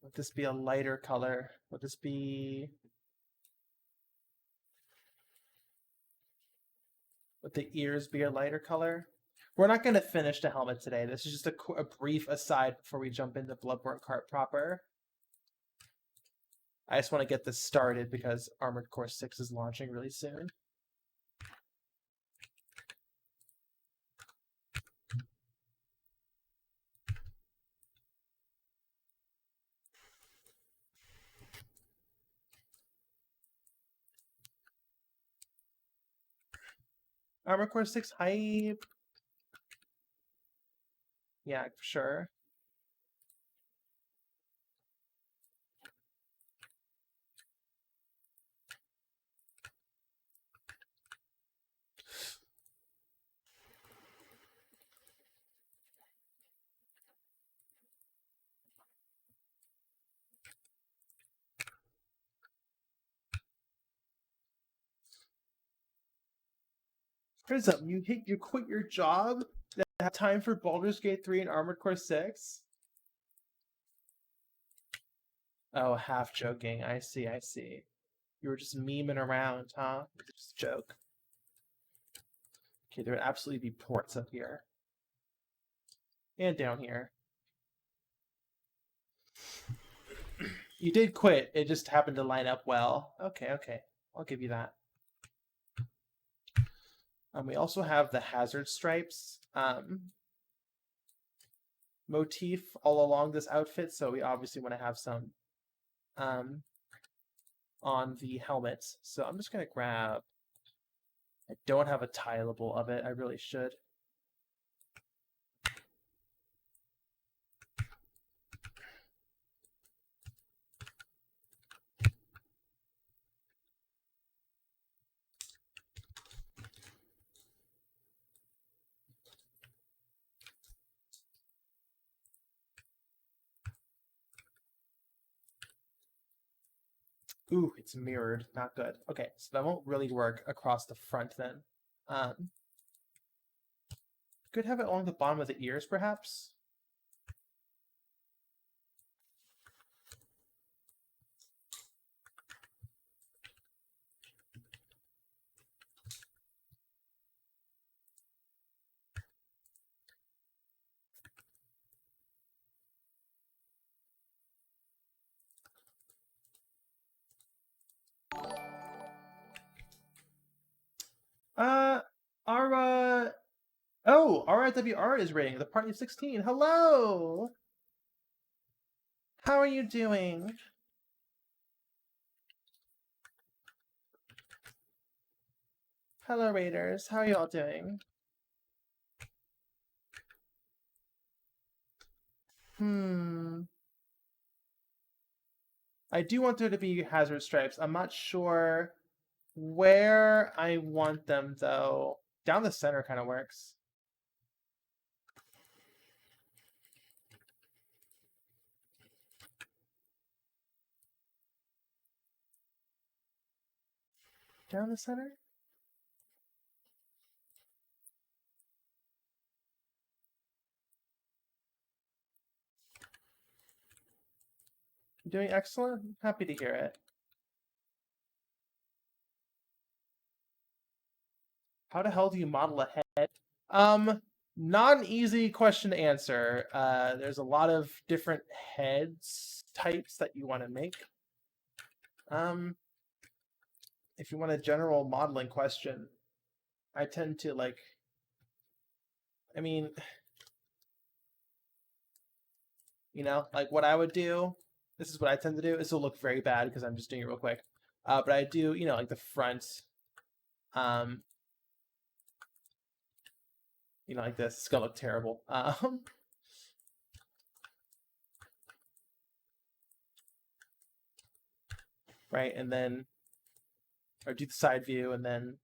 Speaker 1: Would this be a lighter color? Would this be... Would the ears be a lighter color? We're not going to finish the helmet today. This is just a brief aside before we jump into BBKart proper. I just want to get this started because Armored Core 6 is launching really soon. Armored Core 6 hype. Yeah, for sure. Prism, you quit your job to have time for Baldur's Gate 3 and Armored Core 6? Oh, half joking. I see, I see. You were just memeing around, huh? Just a joke. Okay, there would absolutely be ports up here. And down here. You did quit. It just happened to line up well. Okay, okay. I'll give you that. We also have the hazard stripes motif all along this outfit, so we obviously want to have some on the helmets. So I'm just going to grab... I don't have a tileable of it. I really should. Ooh, it's mirrored. Not good. Okay, so that won't really work across the front then. Could have it along the bottom of the ears, perhaps? Our oh, RWR is rating the party of 16. Hello! How are you doing? Hello, Raiders. How are you all doing? I do want there to be hazard stripes. I'm not sure where I want them, though. Down the center kind of works. Down the center? Doing excellent? Happy to hear it. How the hell do you model a head? Not an easy question to answer. There's a lot of different heads types that you want to make. If you want a general modeling question, I tend to like, I mean, like what I would do, this is what I tend to do. This will look very bad because I'm just doing it real quick. But I do, like the front, um, like this. It's gonna look terrible. Right, and then, or do the side view, and then,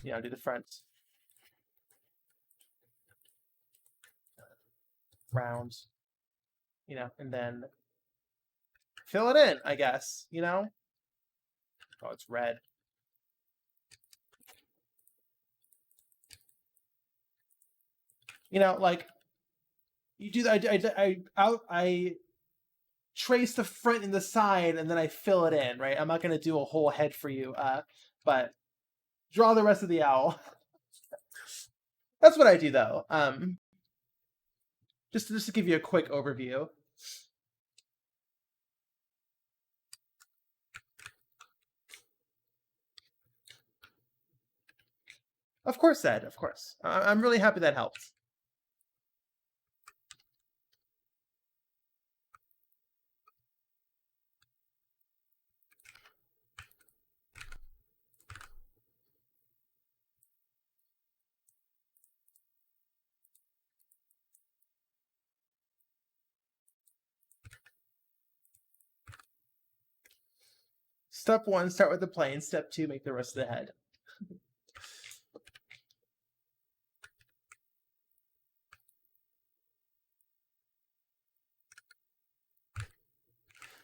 Speaker 1: do the front. Round, and then fill it in, I guess, Oh, it's red. Like you do I trace the front and the side and then I fill it in, right? I'm not gonna do a whole head for you, but draw the rest of the owl. That's what I do though. Just to give you a quick overview. Of course, Ed. Of course. I'm really happy that helped. Step 1, start with the plane. Step 2, make the rest of the head.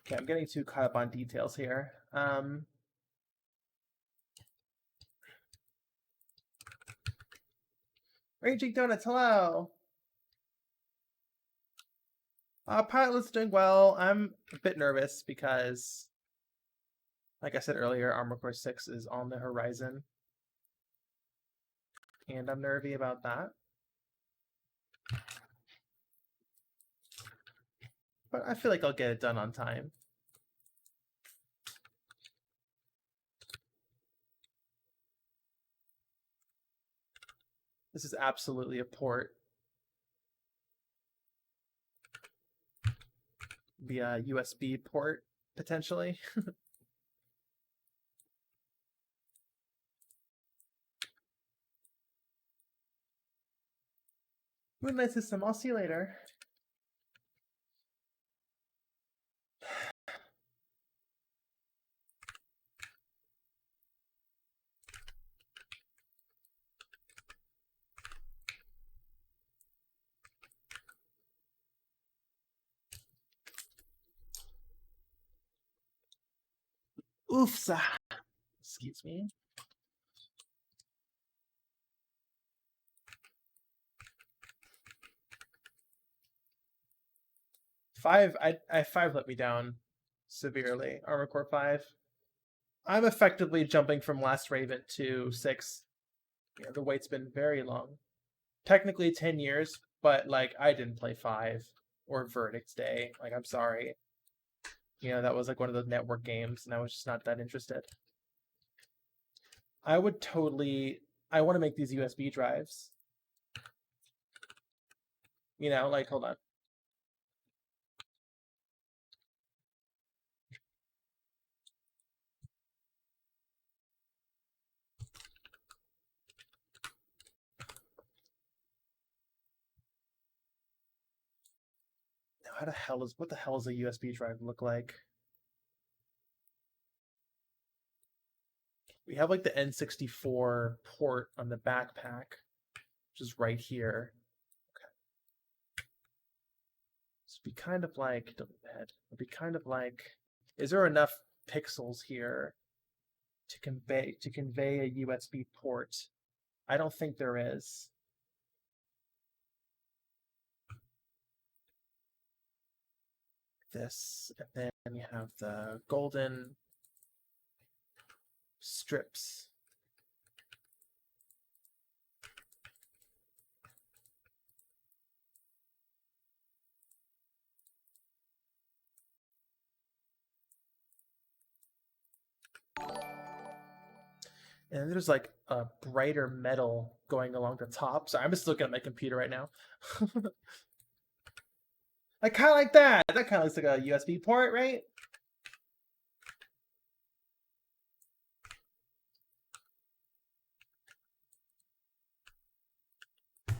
Speaker 1: Okay, I'm getting too caught up on details here. Raging Donuts, hello! Pilot's doing well. I'm a bit nervous because, like I said earlier, Armor Core 6 is on the horizon. And I'm nervy about that. But I feel like I'll get it done on time. This is absolutely a port via USB port, potentially. Moonlight System, I'll see you later. Oofsa. Excuse me. 5, I 5 let me down severely. Armor Core 5. I'm effectively jumping from Last Raven to 6. Yeah, the wait's been very long. Technically 10 years, but like I didn't play 5 or Verdict Day. Like I'm sorry. That was like one of those network games and I was just not that interested. I want to make these USB drives. Like hold on. what the hell does a USB drive look like? We have like the N64 port on the backpack, which is right here. Okay. So it'd be kind of like, don't move the head. It'd be kind of like, is there enough pixels here to convey a USB port? I don't think there is. This, and then you have the golden strips. And there's like a brighter metal going along the top. So I'm just looking at my computer right now. I kind of like that. That kind of looks like a USB port, right? I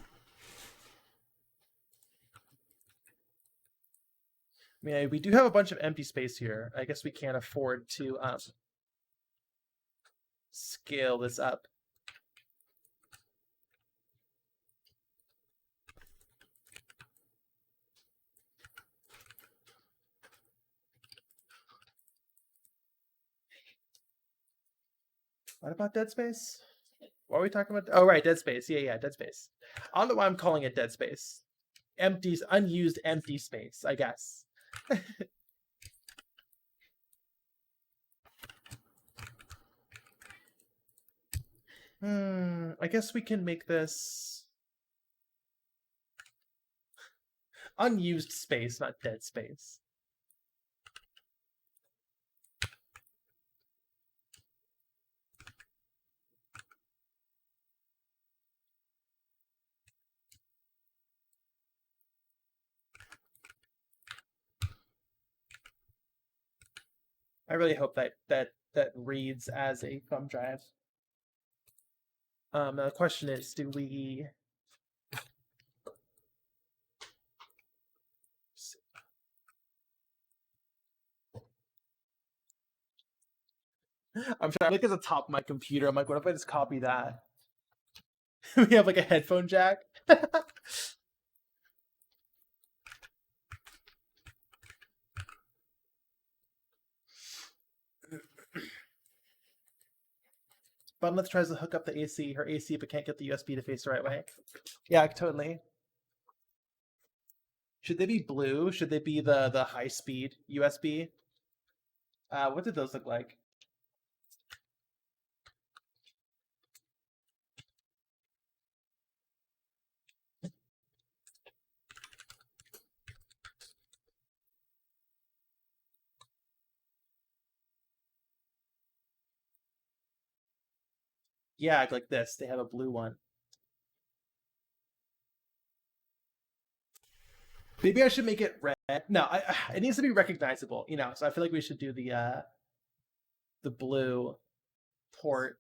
Speaker 1: mean, we do have a bunch of empty space here. I guess we can't afford to scale this up. What about Dead Space? What are we talking about? Oh, right, Dead Space. Yeah, Dead Space. I don't know why I'm calling it Dead Space. Empty, unused empty space, I guess. I guess we can make this unused space, not dead space. I really hope that reads as a thumb drive. The question is, do we? I'm trying to look at the top of my computer. I'm like, what if I just copy that? We have like a headphone jack. Bunleth tries to hook up the AC, her AC, but can't get the USB to face the right way. Yeah, totally. Should they be blue? Should they be the high speed USB? What did those look like? Yeah, like this. They have a blue one. Maybe I should make it red. No, it needs to be recognizable, you know. So I feel like we should do the blue port.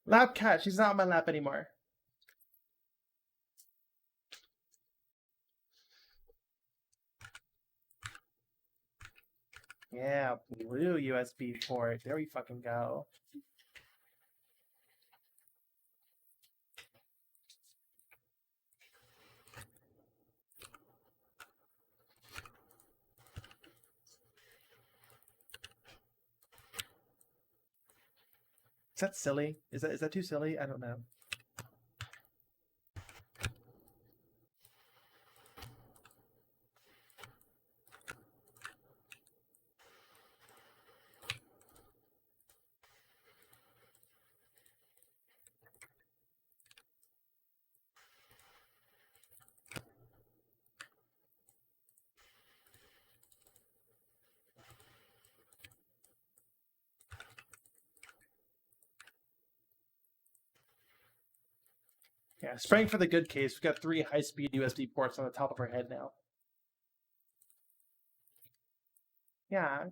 Speaker 1: Lap cat, she's not on my lap anymore. Yeah, blue USB port. There we fucking go. Is that silly? Is that too silly? I don't know. Yeah, spraying for the good case. We've got 3 high-speed USB ports on the top of our head now. Yeah.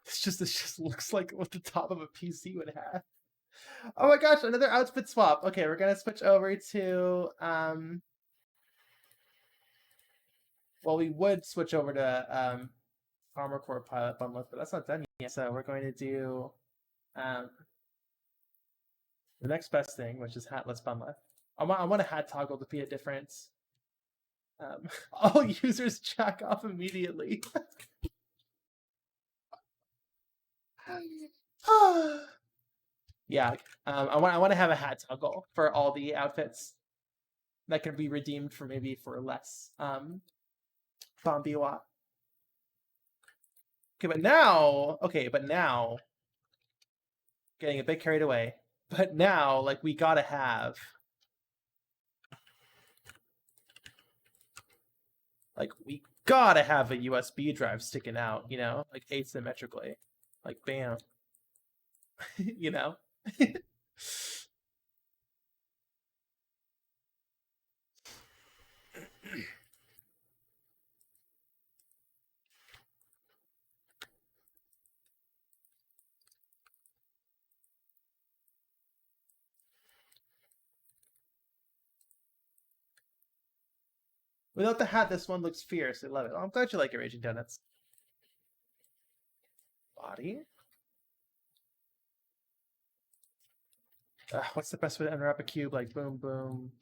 Speaker 1: This just looks like what the top of a PC would have. Oh my gosh, another outfit swap. Okay, we're gonna switch over to well, we would switch over to Armor Core Pilot Bundle, but that's not done yet. So we're going to do the next best thing, which is Hatless Bundle. I want a hat toggle to be a difference. All users jack off immediately. Yeah, I want to have a hat toggle for all the outfits that can be redeemed for maybe for less Bombiwa. Okay, but now getting a bit carried away. But now, like, we gotta have a USB drive sticking out, you know, like asymmetrically, like bam, you know. Without the hat, this one looks fierce. I love it. I'm glad you like it, Raging Donuts. Body. What's the best way to unwrap a cube? Like boom, boom,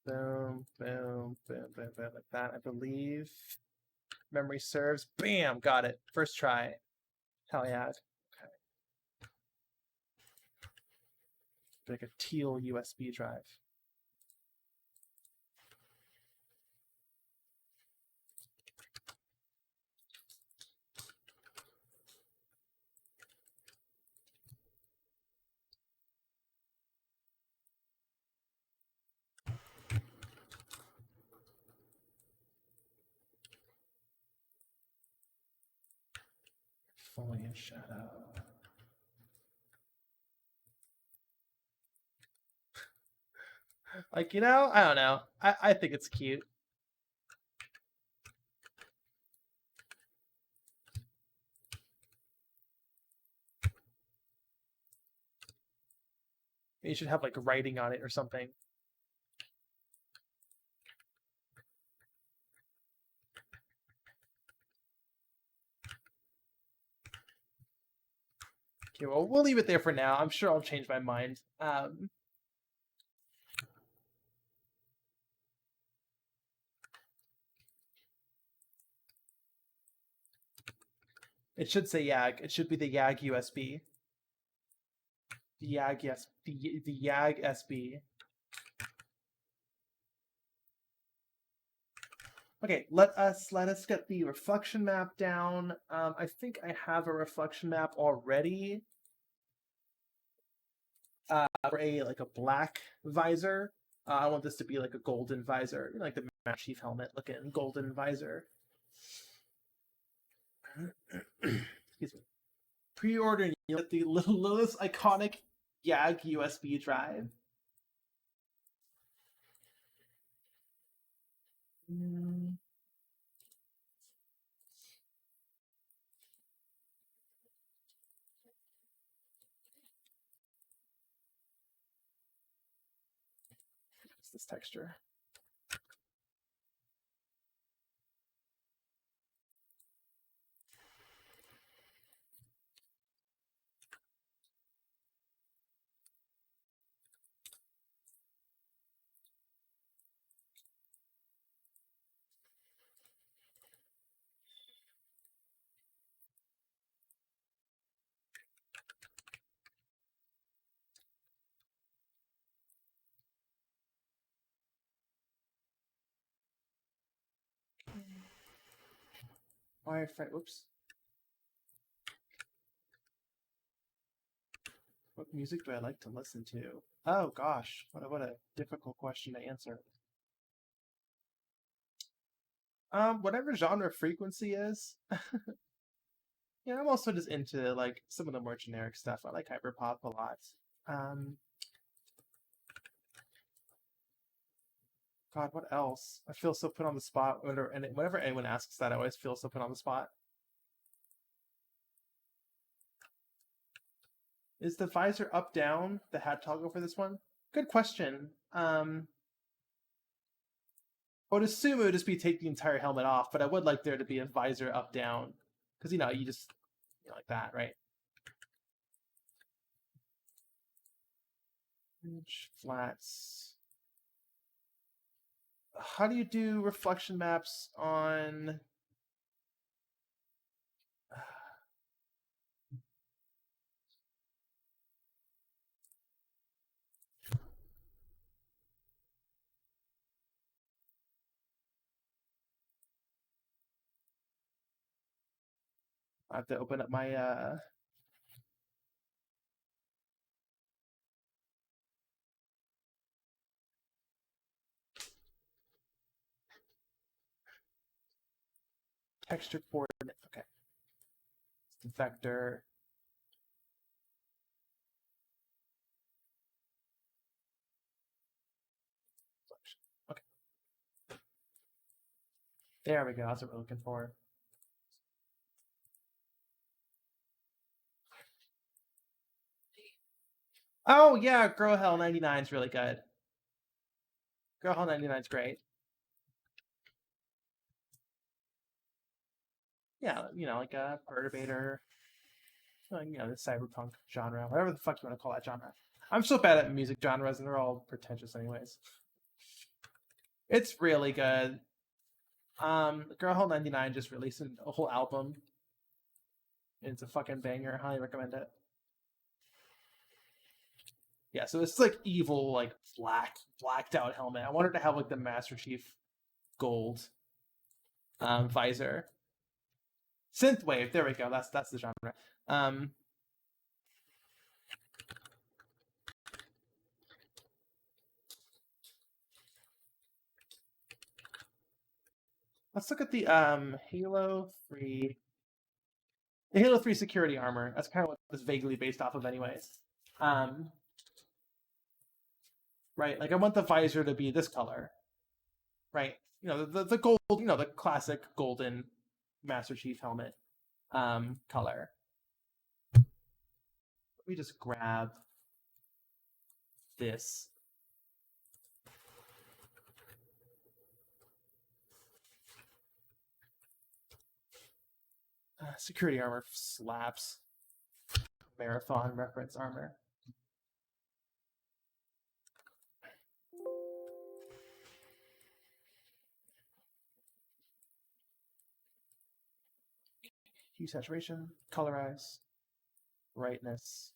Speaker 1: boom, boom, boom, boom, boom, like that. I believe memory serves. Bam, got it. First try. Hell yeah. Okay. Like a teal USB drive. Fully in shadow. Like, you know, I don't know. I think it's cute. You should have like writing on it or something. Okay, well, we'll leave it there for now. I'm sure I'll change my mind. It should say YAG. It should be the YAG USB. The YAG, yes. The YAG SB. Okay, let us get the reflection map down. I think I have a reflection map already. For a black visor. I want this to be like a golden visor, you know, like the Master Chief helmet looking golden visor. Excuse me. Pre-order, you get the Lilith's iconic YAG USB drive. What's this texture? Wireframe. Oops. What music do I like to listen to? Oh gosh, what a difficult question to answer. Whatever genre frequency is. Yeah, I'm also just into like some of the more generic stuff. I like hyperpop a lot. God, what else? I feel so put on the spot. Whenever anyone asks that, I always feel so put on the spot. Is the visor up, down, the hat toggle for this one? Good question. I would assume it would just be take the entire helmet off, but I would like there to be a visor up, down. Because, you just, like that, right? Flats. How do you do reflection maps on... I have to open up my texture coordinate. Okay. It's the vector. Okay. There we go. That's what we're looking for. Oh, yeah. Girl Hell 99 is really good. Girl Hell 99 is great. Yeah, like a Perturbator. The cyberpunk genre. Whatever the fuck you want to call that genre. I'm so bad at music genres, and they're all pretentious anyways. It's really good. Girl Hell 99 just released a whole album. It's a fucking banger. Highly recommend it. Yeah, so it's like evil, like blacked out helmet. I wanted to have like the Master Chief gold visor. Synthwave, there we go. That's the genre. Let's look at the Halo 3. The Halo 3 security armor. That's kind of what it's vaguely based off of anyways. Right, like I want the visor to be this color. Right. The gold, the classic golden Master Chief helmet color. Let me just grab this. Security armor slaps. Marathon reference armor. Hue saturation, colorize, brightness.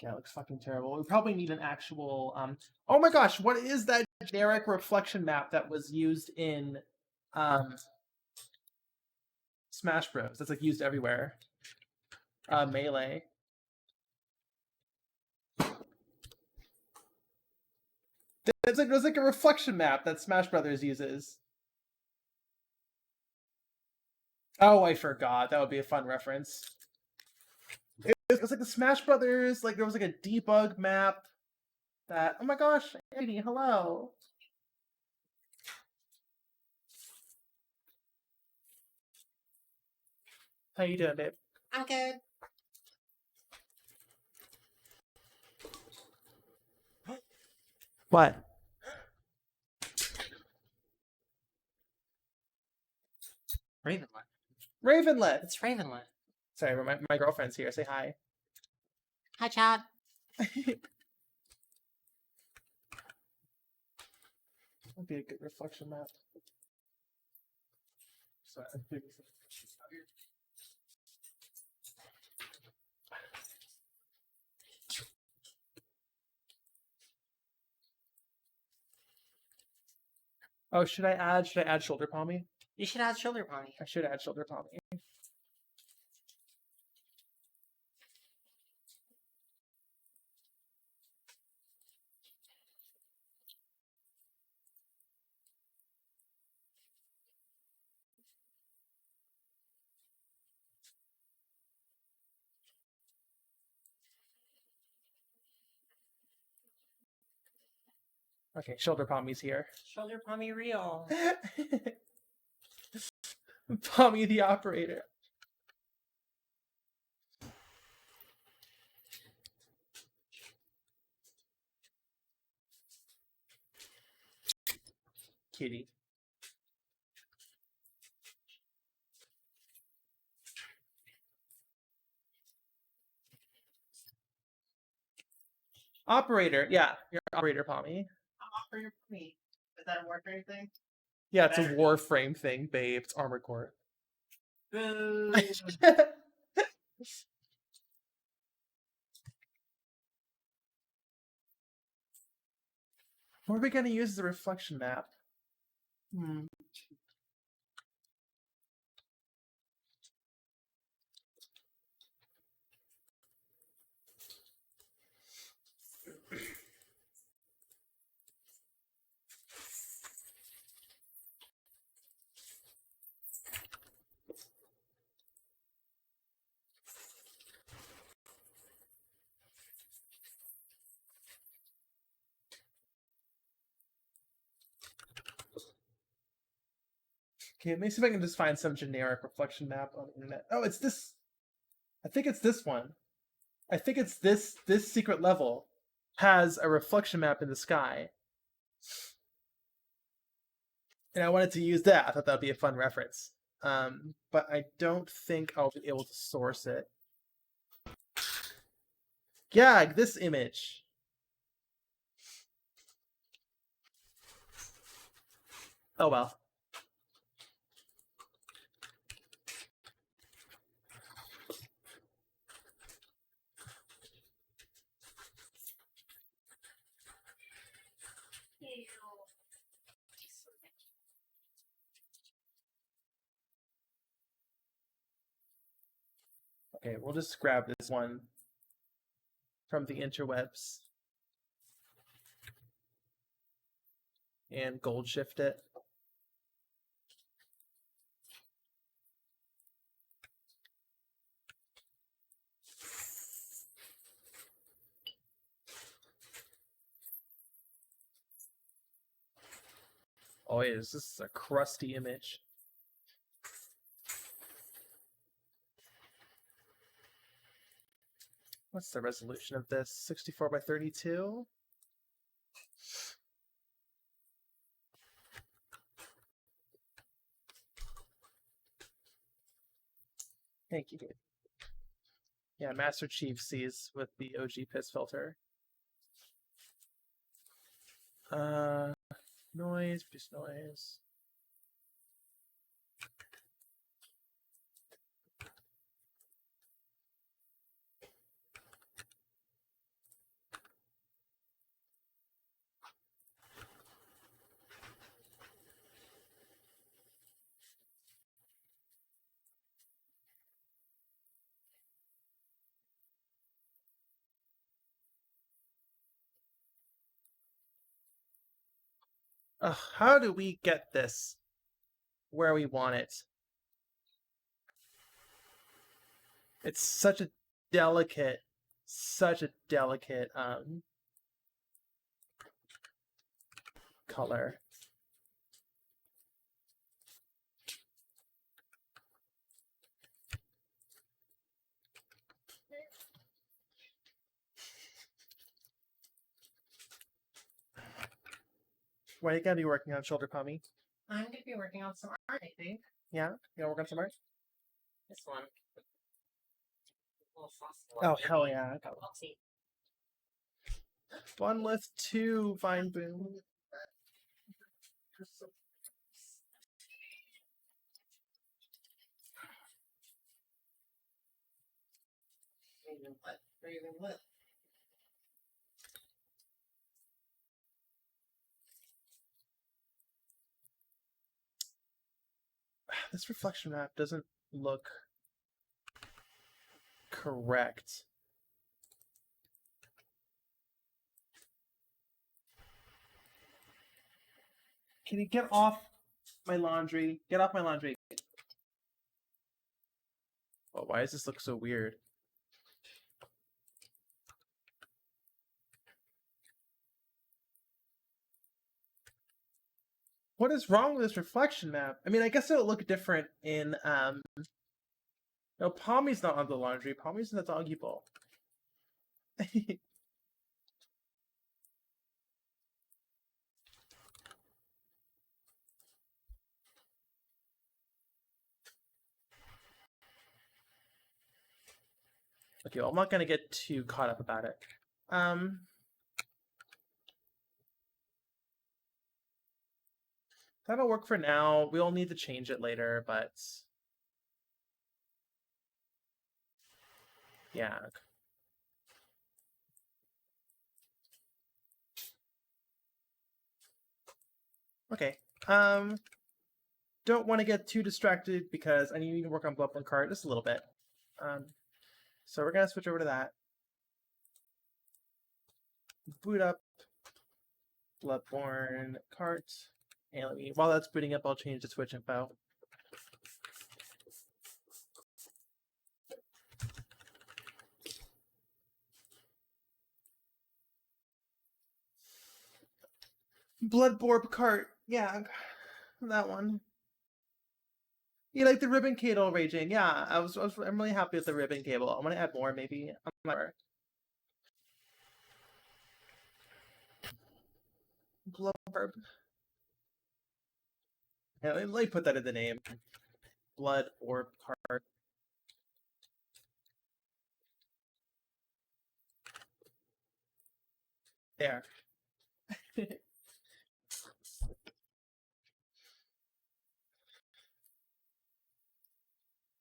Speaker 1: Yeah, it looks fucking terrible. We probably need an actual oh my gosh, what is that generic reflection map that was used in Smash Bros? That's like used everywhere. Melee. There's like a reflection map that Smash Brothers uses. Oh, I forgot. That would be a fun reference. It was like the Smash Brothers, like there was like a debug map that, oh my gosh, Andy, hello. How you doing, babe?
Speaker 2: I'm good.
Speaker 1: What?
Speaker 2: Ravenlet.
Speaker 1: Ravenlet.
Speaker 2: It's Ravenlet.
Speaker 1: Sorry, my girlfriend's here. Say hi.
Speaker 2: Hi, Chad.
Speaker 1: That'd be a good reflection map. Oh, should I add shoulder palmy?
Speaker 2: You should add shoulder palmy.
Speaker 1: I should add shoulder palmy. Okay, shoulder palmy's here.
Speaker 2: Shoulder palmy real.
Speaker 1: Palmy the operator. Kitty. Operator, yeah, you're operator palmy.
Speaker 2: Operator palmy. Does that work or anything?
Speaker 1: Yeah, it's a Warframe thing, babe. It's Armored Core.
Speaker 2: Boo.
Speaker 1: What are we gonna use as a reflection map? Okay, let me see if I can just find some generic reflection map on the internet. Oh, it's this. I think it's this one. I think it's this secret level has a reflection map in the sky. And I wanted to use that. I thought that would be a fun reference. But I don't think I'll be able to source it. Gag, this image. Oh well. Okay, we'll just grab this one from the interwebs and gold shift it. Oh, yeah, this is a crusty image. What's the resolution of this? 64 by 32? Thank you. Yeah, Master Chief sees with the OG piss filter. Noise, reduce noise. How do we get this where we want it? It's such a delicate color. Why are you gonna be working on shoulder palmy?
Speaker 2: I'm going to be working on some art, I think.
Speaker 1: Yeah? You gonna work on some art?
Speaker 2: This one.
Speaker 1: Oh, hell yeah.
Speaker 2: We'll see.
Speaker 1: Bunlith 2, Vine Boom. This reflection map doesn't look correct. Can you get off my laundry? Get off my laundry. Oh, why does this look so weird? What is wrong with this reflection map? I mean, I guess it'll look different in, No, Palmy's not on the laundry. Palmy's in the doggy bowl. Okay, well, I'm not gonna get too caught up about it. That'll work for now. We'll need to change it later, but yeah. Okay. Don't want to get too distracted because I need to work on BBKart just a little bit. So we're gonna switch over to that. Boot up Bloodborne cart. And while that's booting up, I'll change the Switch info. Bloodborne cart. Yeah, that one. You like the ribbon cable raging? Yeah, I'm really happy with the ribbon cable. I want to add more, maybe. I'm not sure. Bloodborne. Yeah, let me put that in the name. Blood Orb cart. There.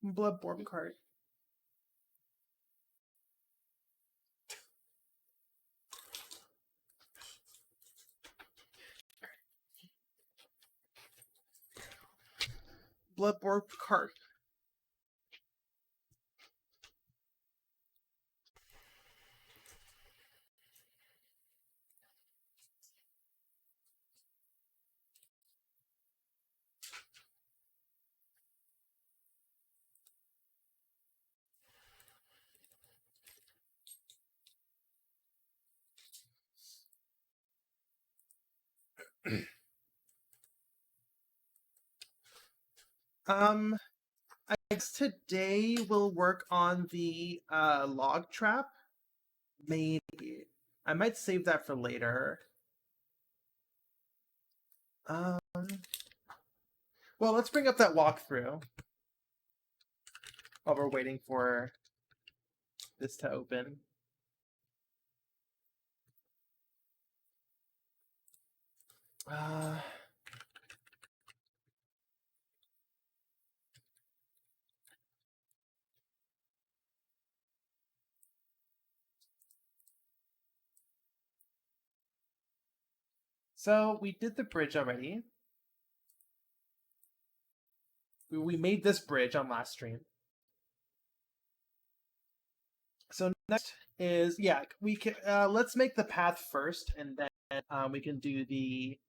Speaker 1: Bloodborne cart. Bloodborne cart. I guess today we'll work on the log trap. Maybe. I might save that for later. Well, let's bring up that walkthrough while we're waiting for this to open. So we did the bridge already. We made this bridge on last stream. So next is, yeah, we can let's make the path first, and then we can do the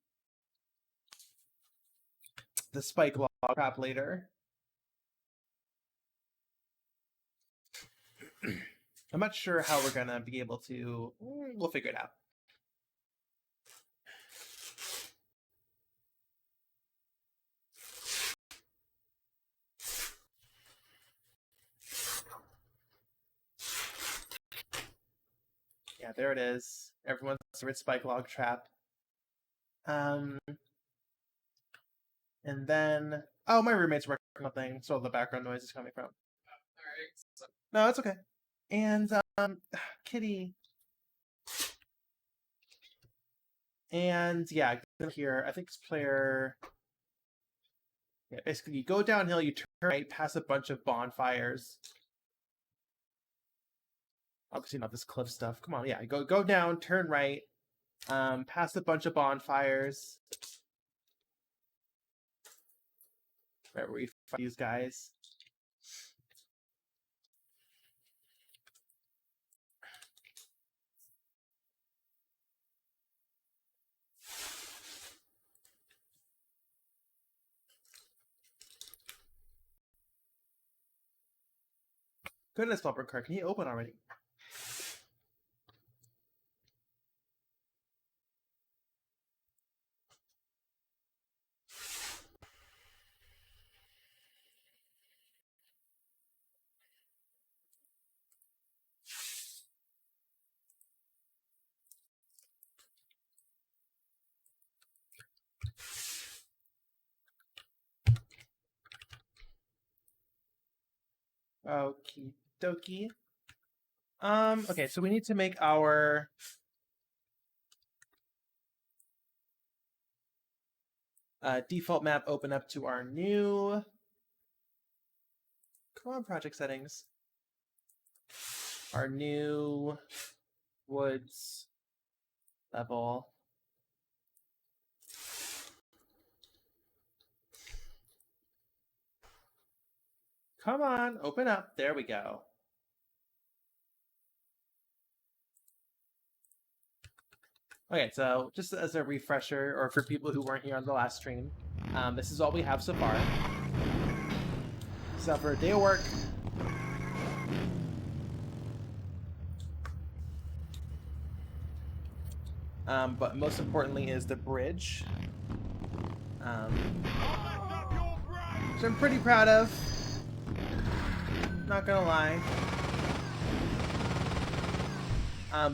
Speaker 1: spike log trap later. I'm not sure how we're gonna be able to. We'll figure it out. Yeah, there it is. Everyone's favorite spike log trap. And then, oh, my roommate's working on something, so the background noise is coming from. Alright. No, that's okay. And Kitty. And yeah, here I think this player. Yeah, basically, you go downhill, you turn right, past a bunch of bonfires. Obviously not this cliff stuff. Come on, yeah, go down, turn right, past a bunch of bonfires. Right where we these guys. Goodness, BBKart, can you open already? Okie dokie. Okay, so we need to make our default map open up to our new, come on, project settings, our new woods level. Come on, open up. There we go. Okay, so just as a refresher, or for people who weren't here on the last stream, this is all we have so far. So for a day of work, but most importantly is the bridge, which I'm pretty proud of. Not gonna lie.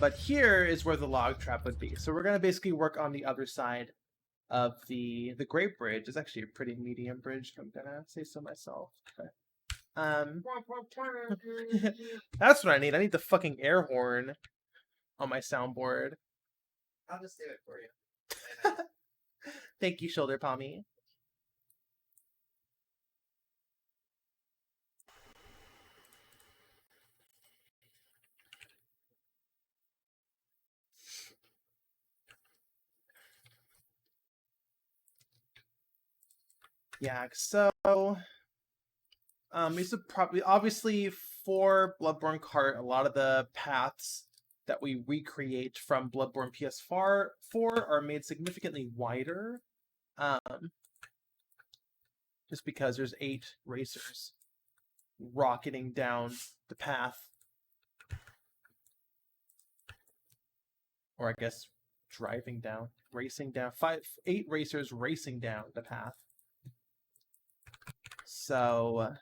Speaker 1: But here is where the log trap would be. So we're gonna basically work on the other side of the Great Bridge. It's actually a pretty medium bridge, I'm gonna say so myself. Okay. That's what I need. I need the fucking air horn on my soundboard.
Speaker 2: I'll just do it for you.
Speaker 1: Thank you, Shoulder Palmy. Yeah, so these are probably obviously for Bloodborne Kart, a lot of the paths that we recreate from Bloodborne PS4 are made significantly wider. Just because there's 8 racers rocketing down the path. Or I guess driving down, racing down. 8 racers racing down the path. So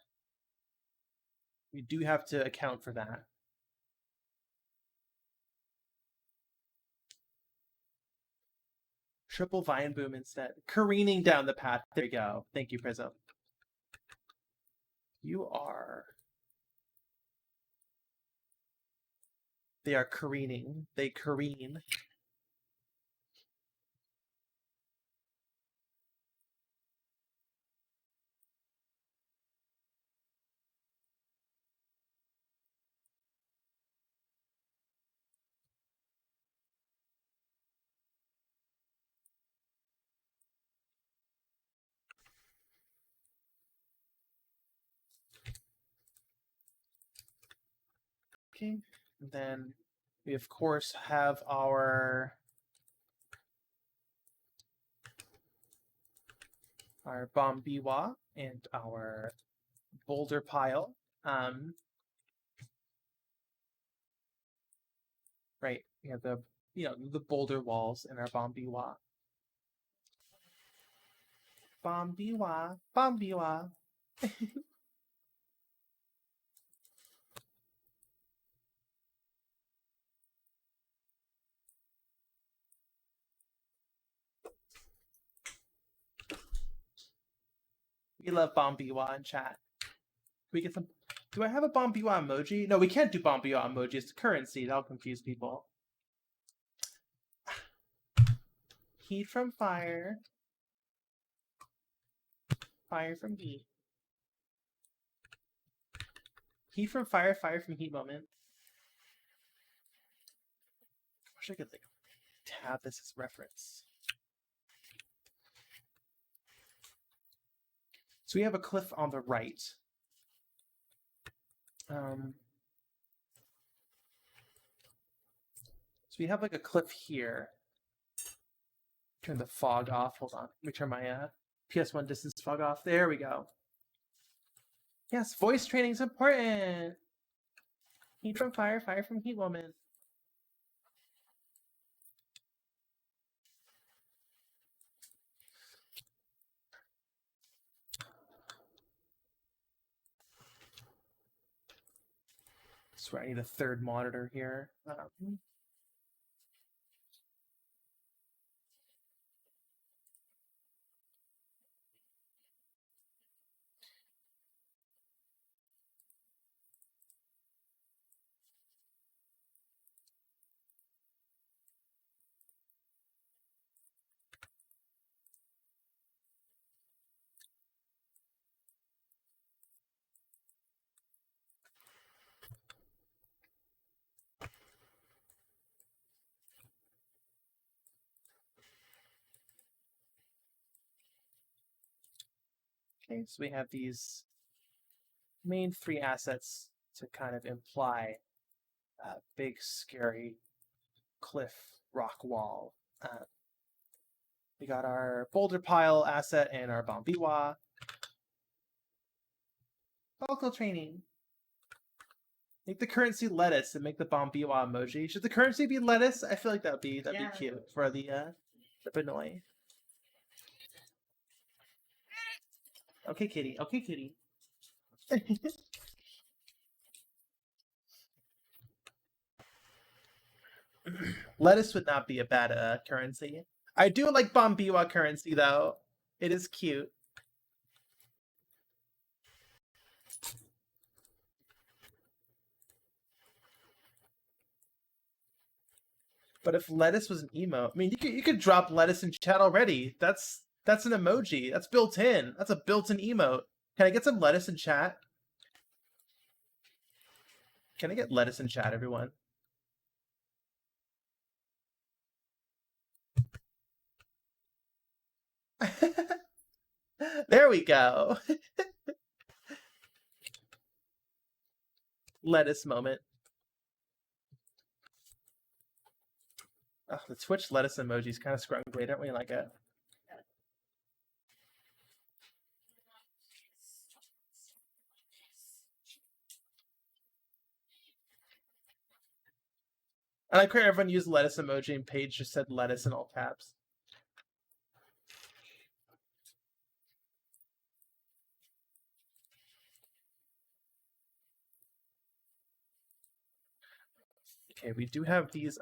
Speaker 1: we do have to account for that. Triple Vine Boom instead. Careening down the path. There you go. Thank you, Prism. You are... They are careening. They careen. Okay. And then we, of course, have our Bombiwa and our boulder pile. Right, we have the boulder walls in our Bombiwa. Bombiwa, Bombiwa. We love Bombiwa in chat. We get some. Do I have a Bombiwa emoji? No, we can't do Bombiwa emoji. It's currency. That'll confuse people. Heat from fire. Fire from heat. Heat from fire, fire from heat moment. I wish I could like tab this as reference. So we have a cliff on the right. So we have like a cliff here. Turn the fog off. Hold on. Let me turn my PS1 distance fog off. There we go. Yes, voice training is important. Heat from fire, fire from heat woman. Swear I need a third monitor here. Okay, so we have these main three assets to kind of imply a big, scary cliff rock wall. We got our boulder pile asset and our Bombiwa. Vocal training. Make the currency lettuce and make the Bombiwa emoji. Should the currency be lettuce? I feel like that'd be cute for the Benoy. Okay, kitty. Okay, kitty. Lettuce would not be a bad currency. I do like Bombiwa currency though. It is cute. But if lettuce was an emote, I mean, you could drop lettuce in chat already. That's an emoji. That's built in. That's a built-in emote. Can I get some lettuce in chat? Can I get lettuce in chat, everyone? There we go. Lettuce moment. Oh, the Twitch lettuce emoji is kind of scrunkly, don't we like it? I like how everyone used lettuce emoji and Paige just said lettuce in all caps. Okay, we do have these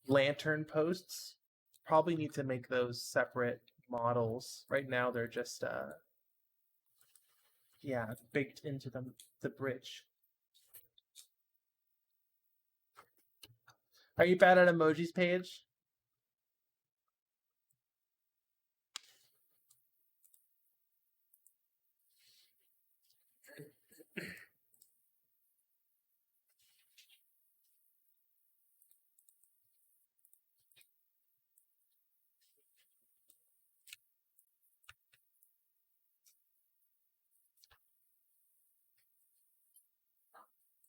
Speaker 1: lantern posts. Probably need to make those separate models. Right now they're just yeah, baked into the bridge. Are you bad at emojis, Paige?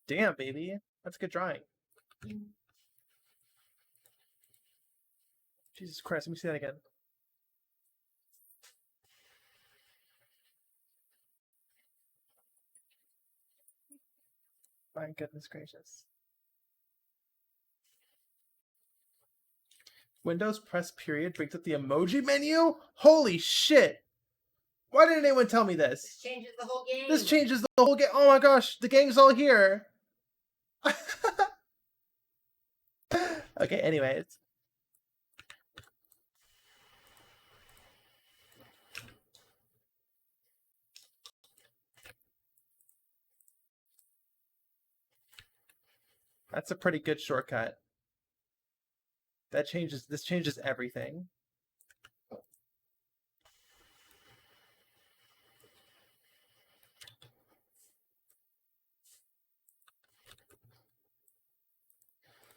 Speaker 1: Damn, baby. That's good drawing. Jesus Christ, let me see that again. My goodness gracious. Windows press period brings up the emoji menu? Holy shit! Why didn't anyone tell me this?
Speaker 2: This changes the whole game.
Speaker 1: This changes the whole game. Oh my gosh, the gang's all here. Okay, anyways. That's a pretty good shortcut. This changes everything.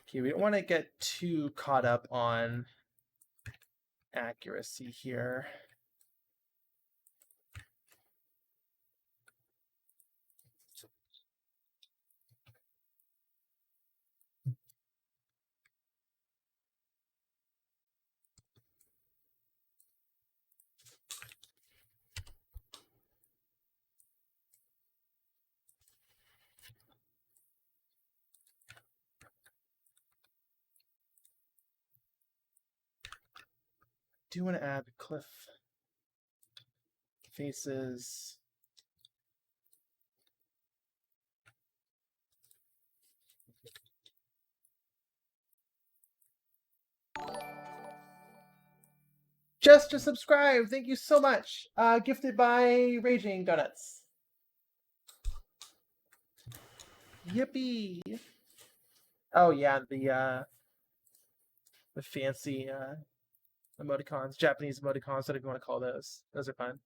Speaker 1: Okay, we don't want to get too caught up on accuracy here. do want to add cliff faces. Just subscribe. Thank you so much. Gifted by Raging Donuts. Yippee! Oh yeah, the fancy emoticons, Japanese emoticons, whatever you want to call those. Those are fun.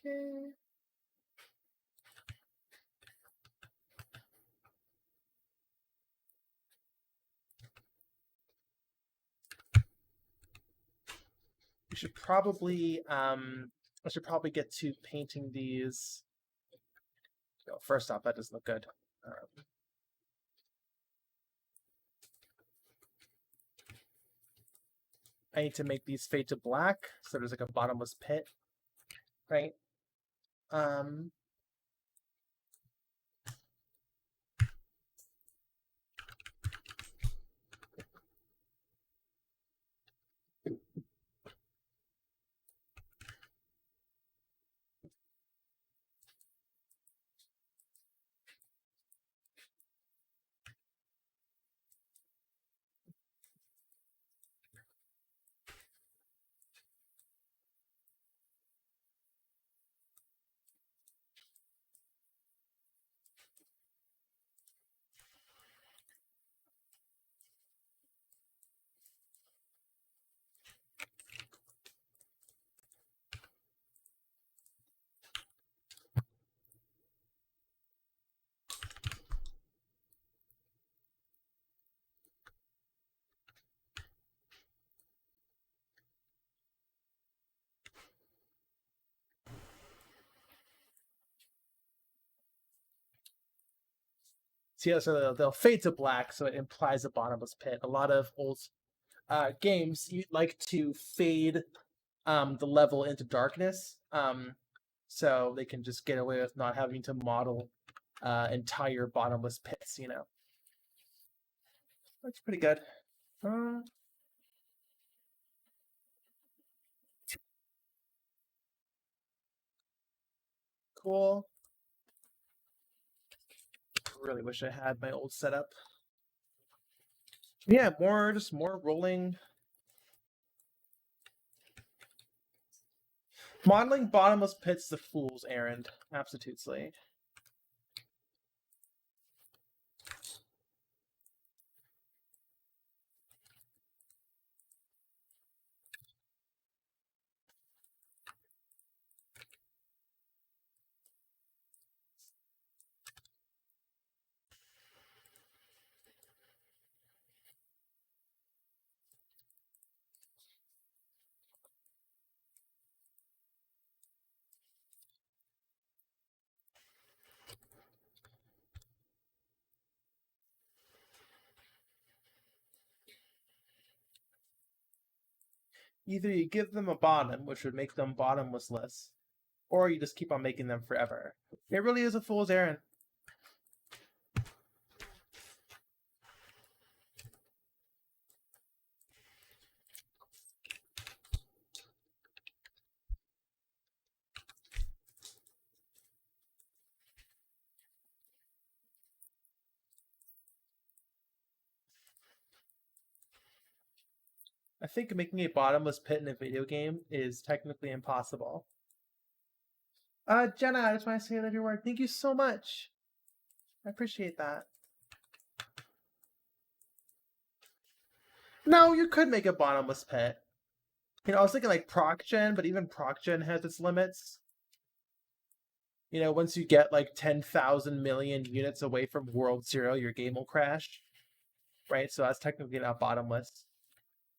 Speaker 1: Okay. We should probably I should probably get to painting these. Oh, first off, that doesn't look good. I need to make these fade to black, so there's like a bottomless pit, right? See, so they'll fade to black, so it implies a bottomless pit. A lot of old games you like to fade the level into darkness, so they can just get away with not having to model entire bottomless pits. You know, that's pretty good. Cool. Really wish I had my old setup. Yeah, just more rolling. Modeling bottomless pits the fool's errand. Absolutely. Either you give them a bottom, which would make them bottomless, or you just keep on making them forever. It really is a fool's errand. I think making a bottomless pit in a video game is technically impossible. Jenna, I just want to say that your work. Thank you so much. I appreciate that. No, you could make a bottomless pit. You know, I was thinking like ProcGen, but even ProcGen has its limits. You know, once you get like 10,000 million units away from World Zero, your game will crash. Right? So that's technically not bottomless.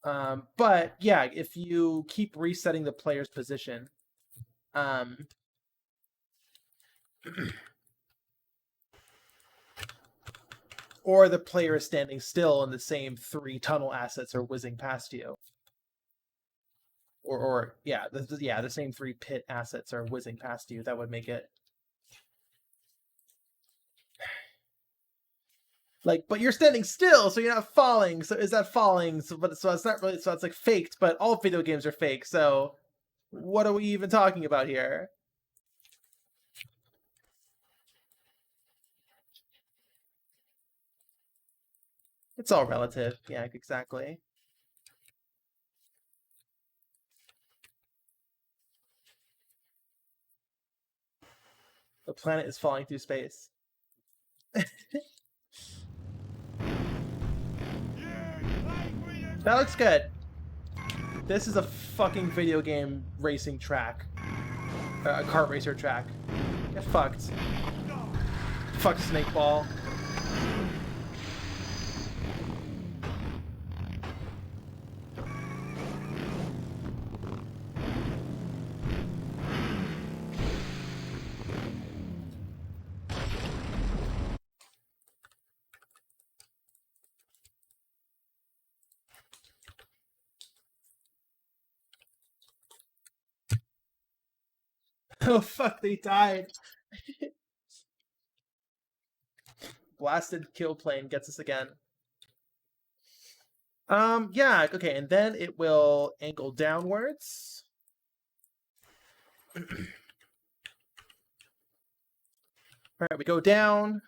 Speaker 1: But yeah, if you keep resetting the player's position, or the player is standing still and the same 3 tunnel assets are whizzing past you. Or yeah, the same 3 pit assets are whizzing past you. That would make it like, but you're standing still, so you're not falling. So is that falling? So it's not really. So it's like faked. But all video games are fake. So what are we even talking about here? It's all relative. Yeah, exactly. The planet is falling through space. That looks good. This is a fucking video game racing track. A kart racer track. Get fucked. Fuck Snakeball. Oh fuck, they died. Blasted kill plane gets us again. Yeah, okay, and then it will angle downwards. All right, we go down.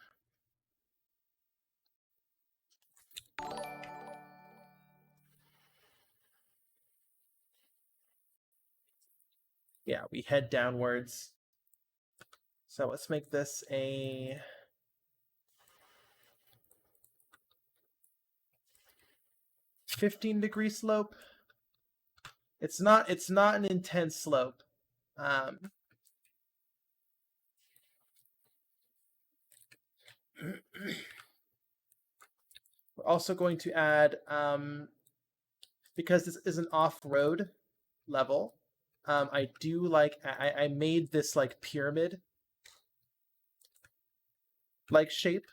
Speaker 1: Yeah, we head downwards. So let's make this a 15-degree slope. It's not an intense slope. We're also going to add, because this is an off-road level, I do like, I made this like pyramid like shape.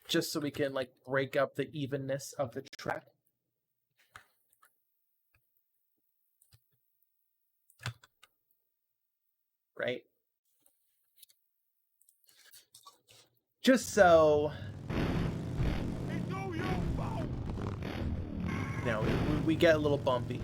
Speaker 1: Just so we can like break up the evenness of the track. Right? Just so you know, we get a little bumpy.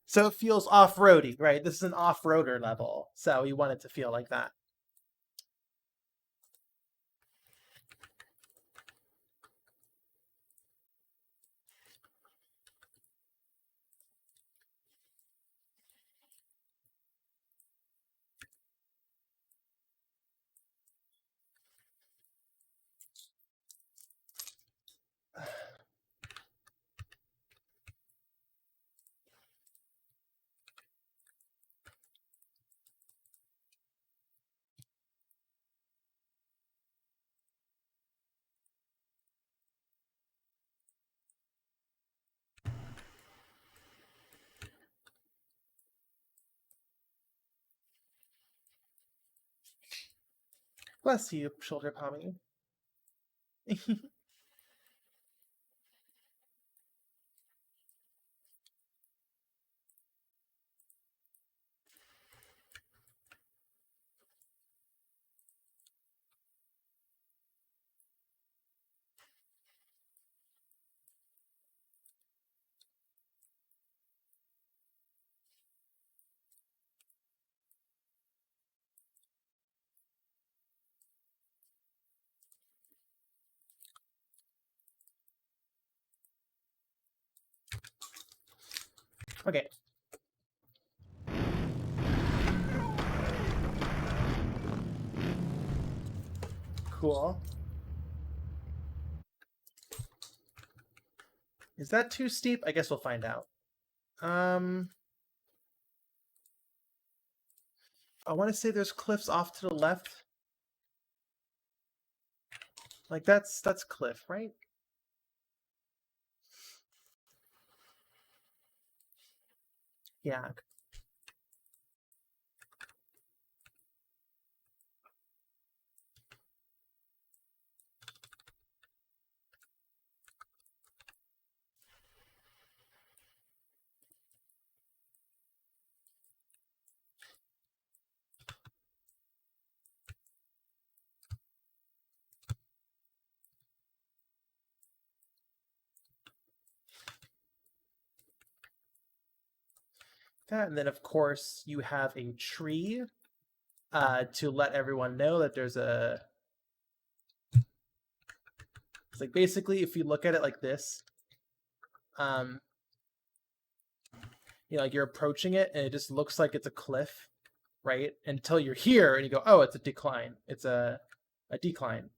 Speaker 1: So it feels off-roady, right? This is an off-roader level, so you want it to feel like that. Bless you, shoulder pommy. Okay. Cool. Is that too steep? I guess we'll find out. I want to say there's cliffs off to the left. Like that's cliff, right? Yeah. That, and then of course you have a tree to let everyone know that there's a. It's like basically if you look at it like this, um, like you're approaching it and it just looks like it's a cliff, right? Until you're here and you go, oh, it's a decline. It's a decline.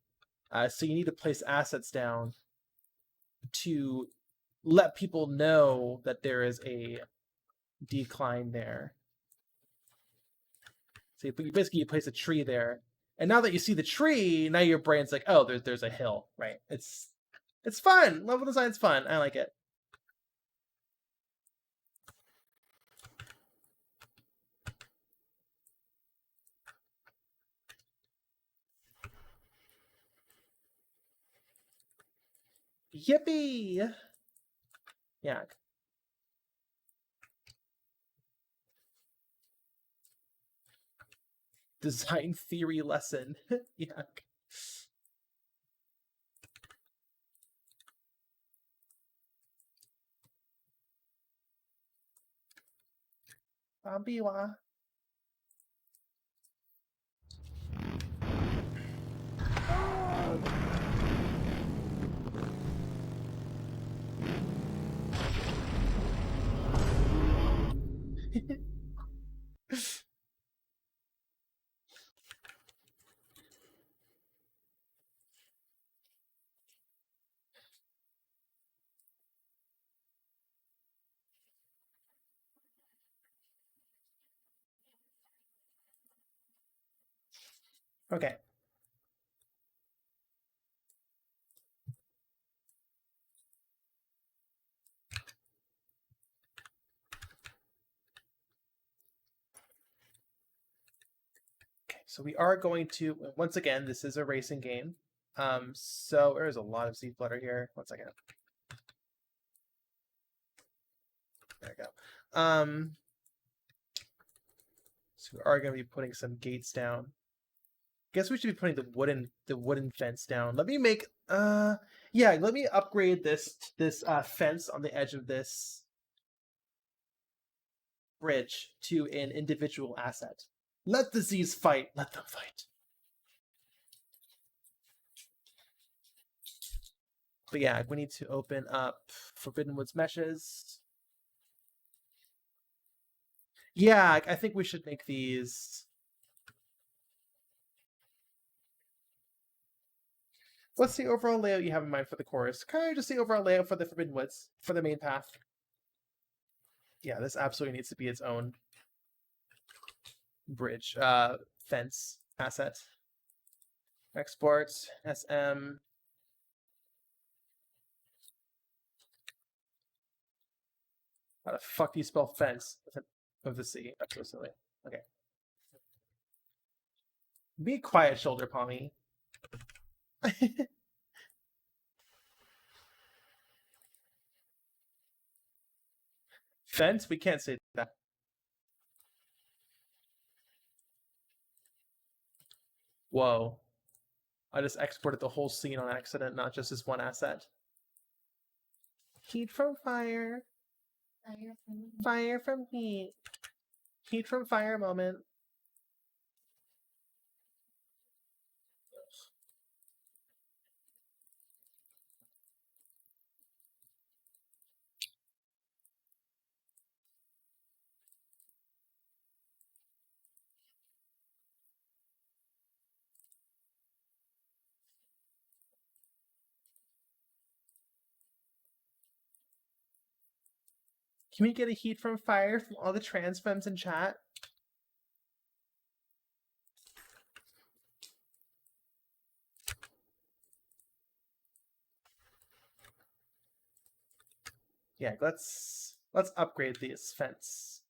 Speaker 1: So you need to place assets down to let people know that there is a decline there. So you place a tree there, and now that you see the tree, now your brain's like, oh, there's a hill, right? It's fun. Level design's fun. I like it. Yippee! Yeah. Design theory lesson. Yeah. Bambiwa. Okay. Okay, so we are going to, once again, this is a racing game. So there's a lot of seed flutter here. 1 second. There we go. So we are going to be putting some gates down. Guess we should be putting the wooden fence down. Let me make yeah, let me upgrade this fence on the edge of this bridge to an individual asset. Let the Z's fight. Let them fight. But yeah, we need to open up Forbidden Woods meshes. Yeah, I think we should make these. What's the overall layout you have in mind for the chorus? Kind of just the overall layout for the Forbidden Woods, for the main path. Yeah, this absolutely needs to be its own bridge, fence asset. Export, SM. How the fuck do you spell fence of the C? That's so silly. Okay. Be quiet, shoulder palmy. Fence? We can't say that. Whoa. I just exported the whole scene on accident, not just this one asset. Heat from fire. Fire from heat. Heat from fire moment. Can we get a heat from fire from all the trans femmes in chat? Yeah, let's upgrade this fence.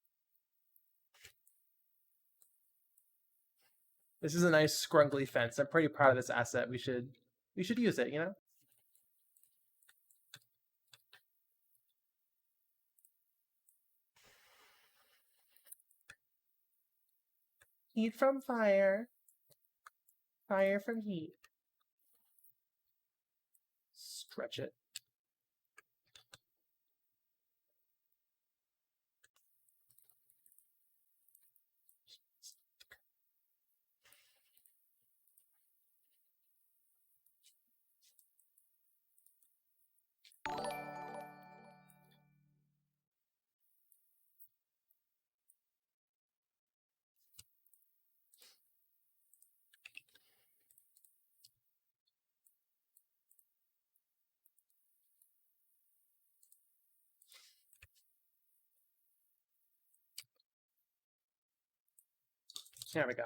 Speaker 1: This is a nice scrunkly fence. I'm pretty proud of this asset. We should use it, you know? Heat from fire. Fire from heat. Stretch it. There we go.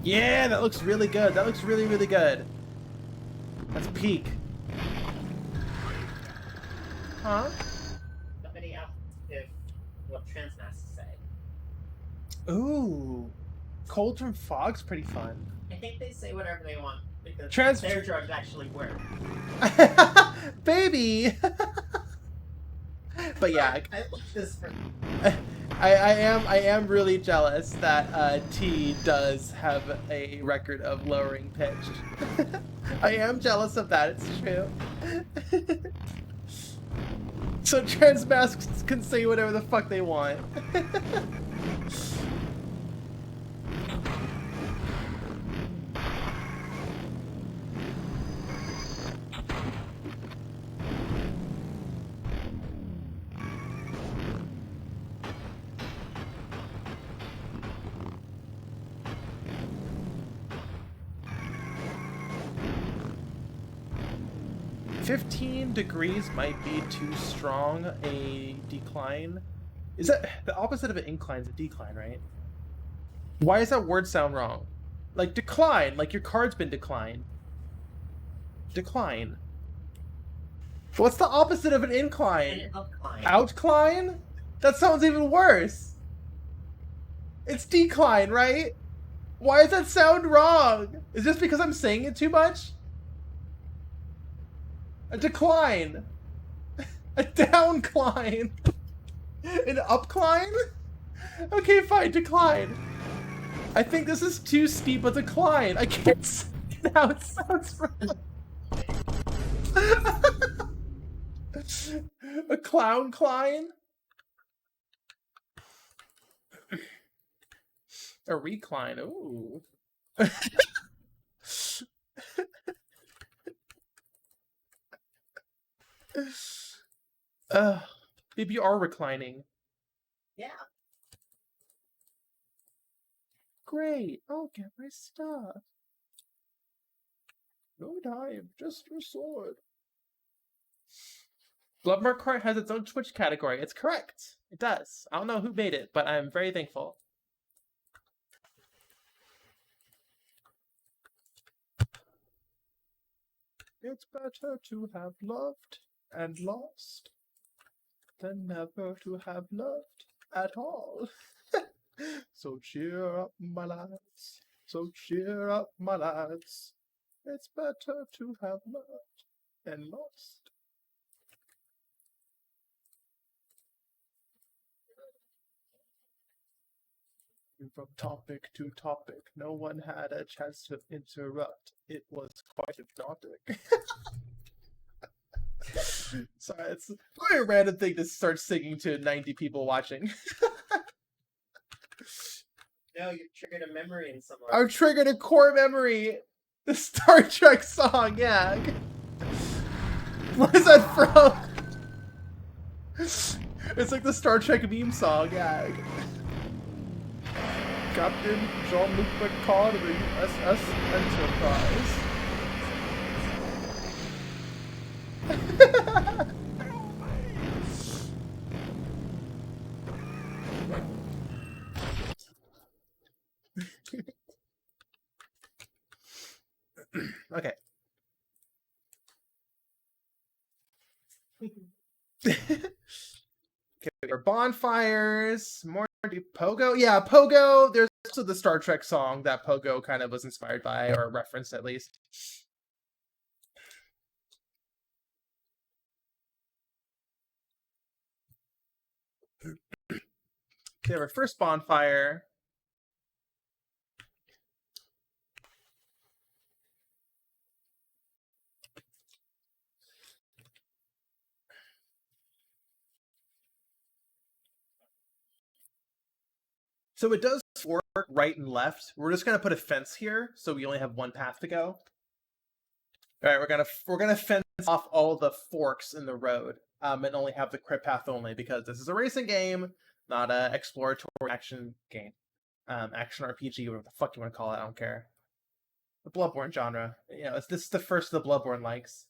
Speaker 1: Yeah, that looks really good. That looks really, really good. That's peak. Huh?
Speaker 2: Somebody asked if what trans masks say.
Speaker 1: Ooh. Cold from Fog's pretty fun.
Speaker 2: I think they say whatever they want because
Speaker 1: Trans-
Speaker 2: their drugs actually work.
Speaker 1: Baby! But yeah,
Speaker 2: I love this for
Speaker 1: I am really jealous that T does have a record of lowering pitch. I am jealous of that, it's true. So trans masks can say whatever the fuck they want. 15 degrees might be too strong a decline. Is that the opposite of an incline is a decline, right? Why does that word sound wrong? Like decline, like your card's been declined. Decline. What's the opposite of an incline?
Speaker 2: an upcline.
Speaker 1: Outcline? That sounds even worse. It's decline, right? Why does that sound wrong? Is this because I'm saying it too much? A decline. A downcline. An upcline? Okay, fine, decline. I think this is too steep a decline. I can't say it now, it sounds wrong. A clown cline? A recline, ooh. Maybe you are reclining.
Speaker 2: Yeah.
Speaker 1: Great, I'll get my stuff. No time, just your sword. BBKart has its own Twitch category. It's correct. It does. I don't know who made it, but I'm very thankful. It's better to have loved and lost than never to have loved at all. So cheer up, my lads. So cheer up, my lads. It's better to have loved and lost. From topic to topic, no one had a chance to interrupt. It was quite hypnotic. Sorry, it's quite a random thing to start singing to 90 people watching.
Speaker 2: No, you triggered a memory in someone.
Speaker 1: I've triggered a core memory. The Star Trek song, yeah. What is that from? It's like the Star Trek meme song, yeah. Captain Jean-Luc Picard of the USS Enterprise. Okay, bonfires, more do Pogo. Yeah, Pogo. There's also the Star Trek song that Pogo kind of was inspired by, or referenced at least. Okay, our first bonfire. So it does fork right and left. We're just gonna put a fence here, so we only have one path to go. All right, we're gonna fence off all the forks in the road, and only have the crit path only because this is a racing game, not a exploratory action game, action RPG, whatever the fuck you want to call it. I don't care. The Bloodborne genre. You know, this is the first of the Bloodborne likes.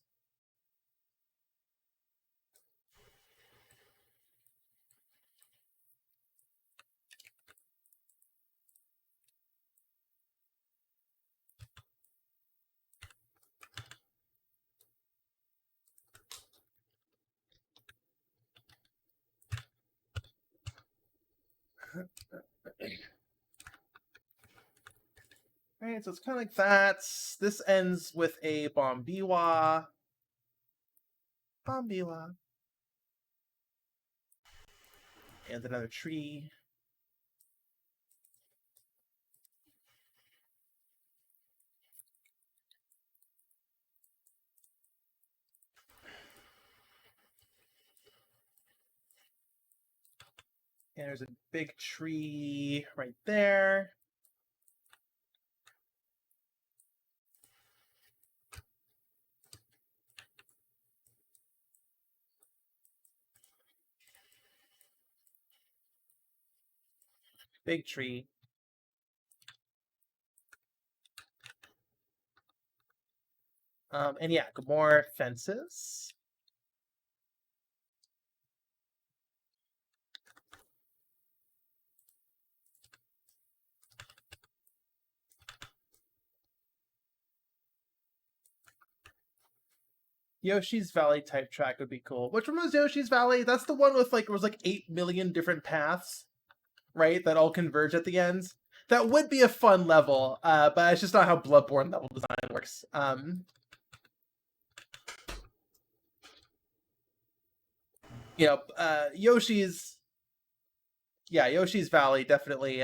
Speaker 1: Right, so it's kind of like that. This ends with a Bombiwa. Bombiwa. And another tree. And there's a big tree right there. Big tree. And yeah, more fences. Yoshi's Valley type track would be cool. Which one was Yoshi's Valley? That's the one with like, it was like 8 million different paths, right? That all converge at the ends. That would be a fun level, but it's just not how Bloodborne level design works. You know, Yoshi's Valley definitely,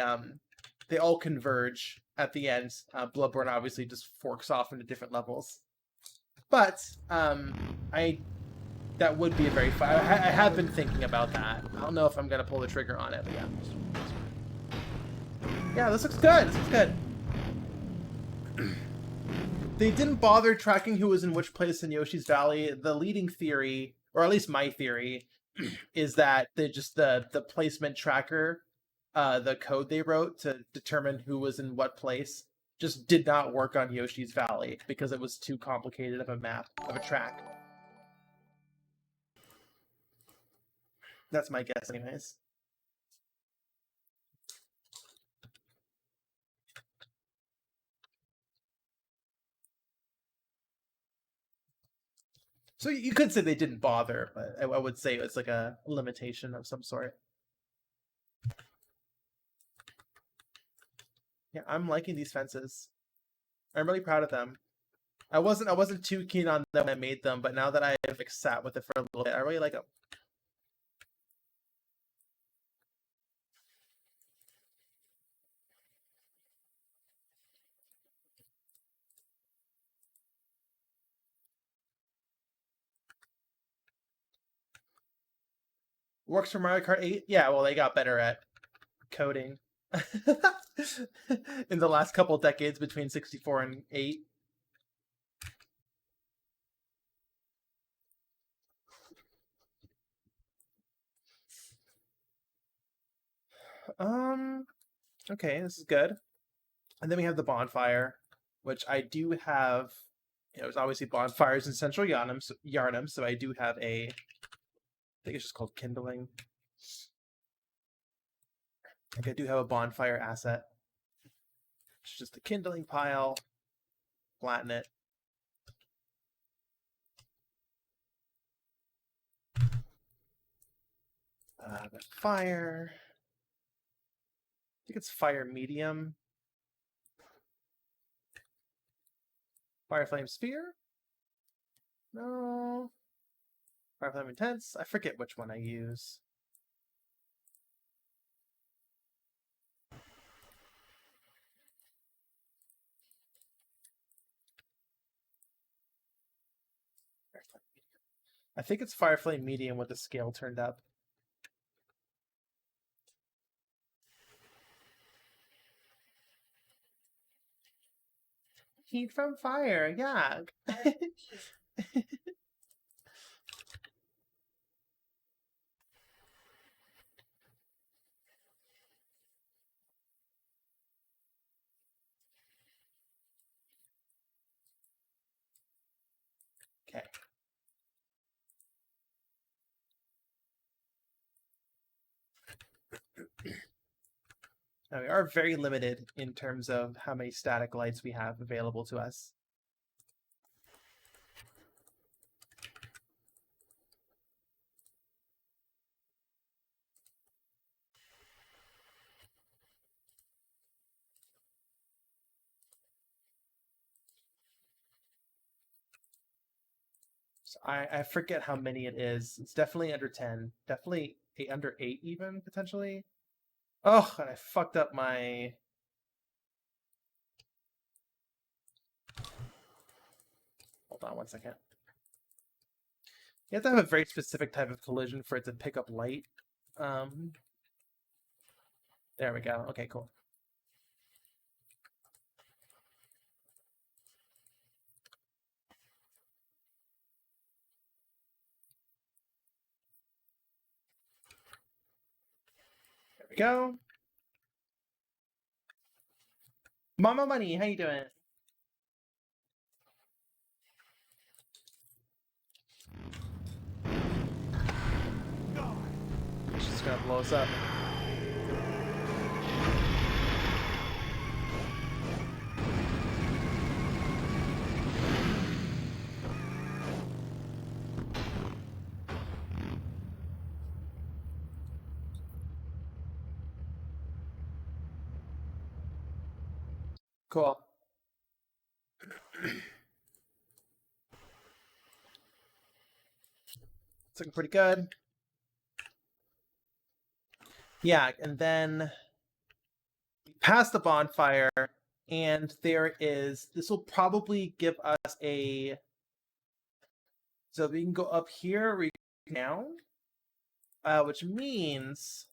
Speaker 1: they all converge at the end. Bloodborne obviously just forks off into different levels. But I that would be a very fun. I have been thinking about that. I don't know if I'm gonna pull the trigger on it, but yeah. Yeah, this looks good. This looks good. They didn't bother tracking who was in which place in Yoshi's Valley. The leading theory, or at least my theory, is that the placement tracker, the code they wrote to determine who was in what place, just did not work on Yoshi's Valley because it was too complicated of a map of a track. That's my guess, anyways. So you could say they didn't bother, but I would say it's like a limitation of some sort. Yeah, I'm liking these fences. I'm really proud of them. I wasn't too keen on them when I made them, but now that I've like, sat with it for a little bit, I really like them. Works for Mario Kart 8? Yeah, well they got better at coding in the last couple decades between 64 and 8. Okay, this is good. And then we have the bonfire, which I do have. You know, there's obviously bonfires in Central Yarnum, so I do have a. I think it's just called kindling. Like I do have a bonfire asset. It's just a kindling pile. Flatten it. The fire. I think it's fire medium. Fire flame sphere? No. Fire flame intense? I forget which one I use. I think it's fire flame medium with the scale turned up. Heat from fire, yeah. Okay. Now we are very limited in terms of how many static lights we have available to us. So I forget how many it is. It's definitely under 10. Definitely under 8 even, potentially. Oh, and I fucked up my... Hold on one second. You have to have a very specific type of collision for it to pick up light. There we go. Okay, cool. There we go. Mama Money, how you doing? She's gonna blow us up. Cool. It's looking pretty good. Yeah, and then past the bonfire, and there is... This will probably give us a... So we can go up here, we can down, which means...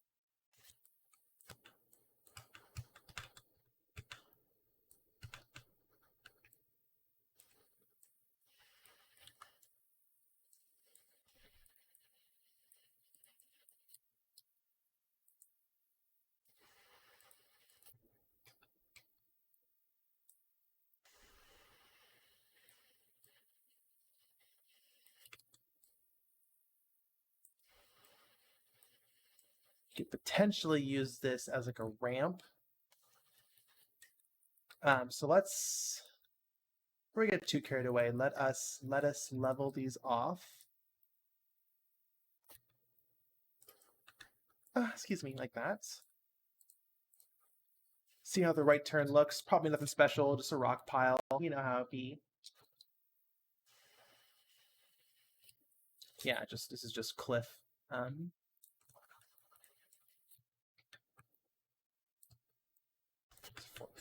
Speaker 1: could potentially use this as like a ramp. So let's... Before we get too carried away, let us level these off. Excuse me, like that. See how the right turn looks. Probably nothing special, just a rock pile. You know how it be. Yeah, this is just cliff.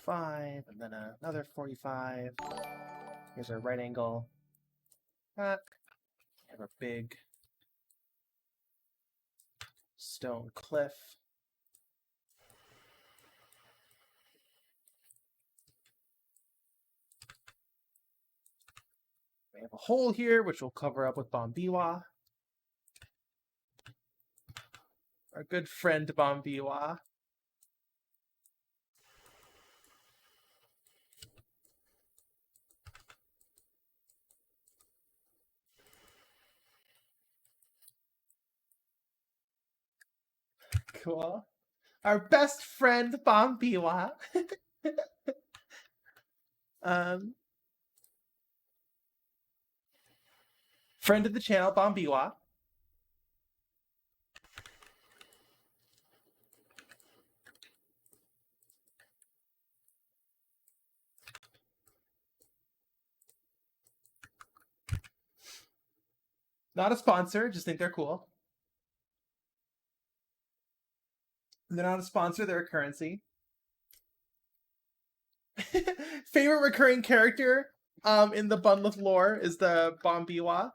Speaker 1: 45, and then another 45. Here's our right angle. Back. We have a big stone cliff. We have a hole here, which we'll cover up with Bombiwa. Our good friend Bombiwa. Cool. Our best friend Bombiwa. Friend of the channel, Bombiwa. Not a sponsor, just think they're cool. They're not a sponsor, they're a currency. Favorite recurring character in the bundle of lore is the Bombiwa.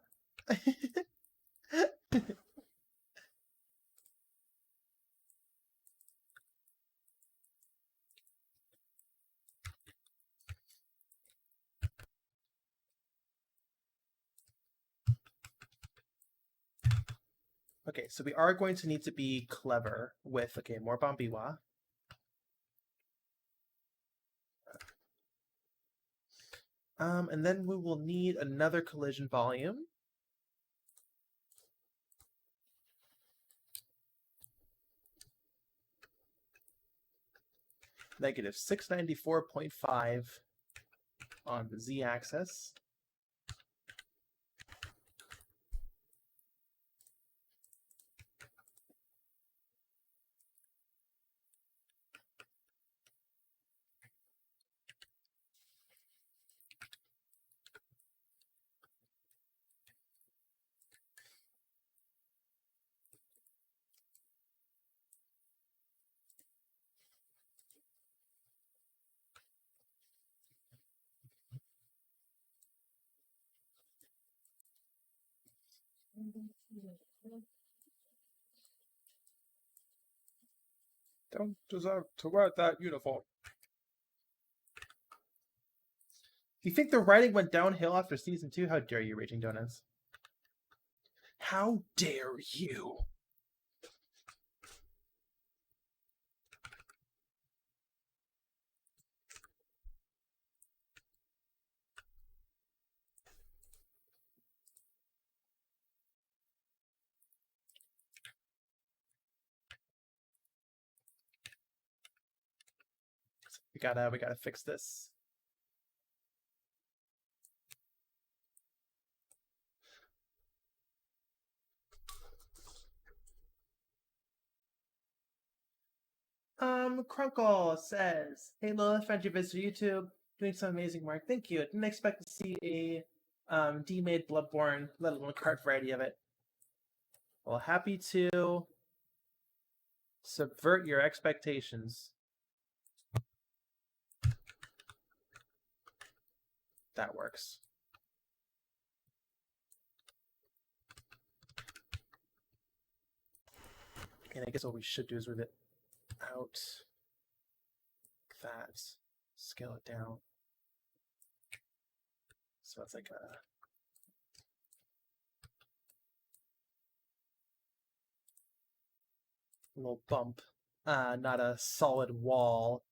Speaker 1: Okay, so we are going to need to be clever with, okay, more Bombiwa. And then we will need another collision volume. Negative 694.5 on the z-axis. Don't deserve to wear that uniform. Do you think the writing went downhill after season 2? How dare you, Raging Donuts? How dare you? We gotta fix this. Crunkle says, "Hey Lilith, found your visit to YouTube, doing some amazing work. Thank you. I didn't expect to see a D-made Bloodborne, let alone a cart variety of it. Well, happy to subvert your expectations." That works. And I guess what we should do is move it out like that. Scale it down. So it's like a little bump, not a solid wall.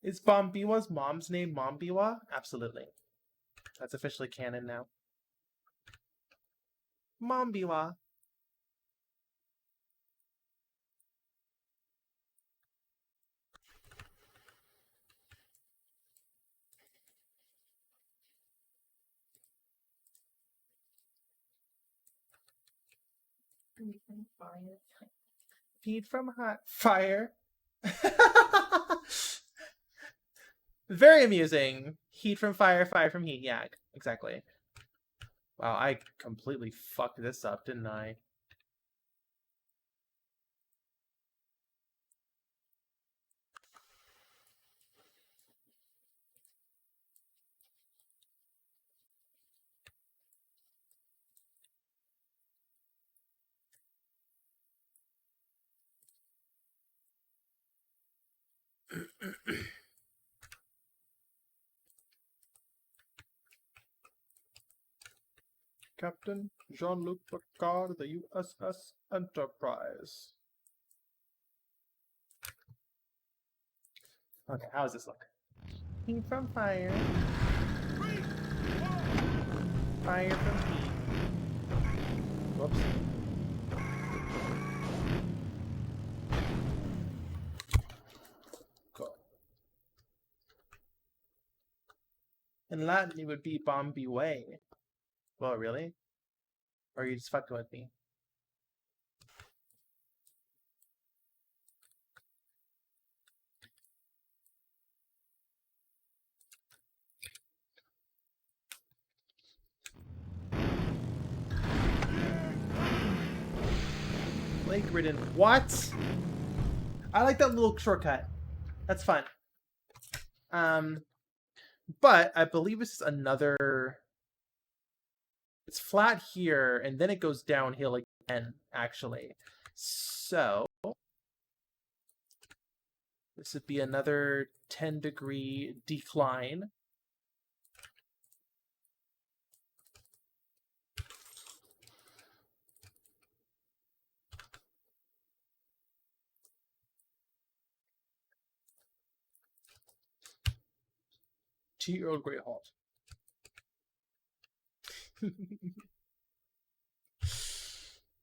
Speaker 1: Is Bombiwa's mom's name Mombiwa? Absolutely. That's officially canon now. Mombiwa. Feed from hot fire. Very amusing. Heat from fire, fire from heat. Yeah, exactly. Wow, I completely fucked this up, didn't I? Captain Jean-Luc Picard, the USS Enterprise. Okay, how does this look? Heat from fire. Fire from heat. Whoops. Cool. In Latin, it would be Bombi Way. Well, really? Or are you just fucking with me? Lake Ridden. What? I like that little shortcut. That's fun. But I believe this is another. It's flat here, and then it goes downhill again, actually. So this would be another 10-degree decline. Tea Earl Grey halt.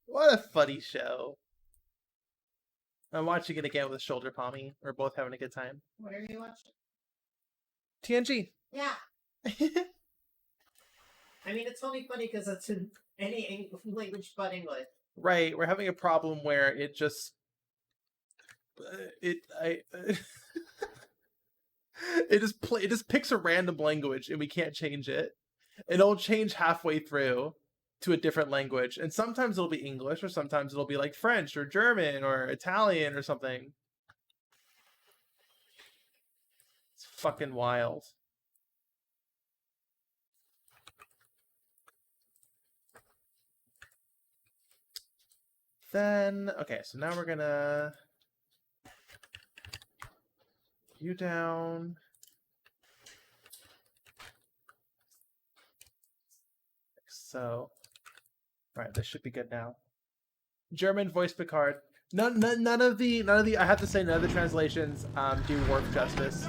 Speaker 1: What a funny show. I'm watching it again with Shoulder Pommy. We're both having a good time.
Speaker 2: What are you watching?
Speaker 1: TNG.
Speaker 2: Yeah. I mean, it's only funny because it's in any language but English.
Speaker 1: Right, we're having a problem where it just it just picks a random language and we can't change it. It'll change halfway through to a different language, and sometimes it'll be English, or sometimes it'll be like French or German or Italian or something. It's fucking wild. Then, okay, so now we're gonna you down. Like so. All right, this should be good now. German voice BBKart. None of the I have to say none of the translations do Worf justice.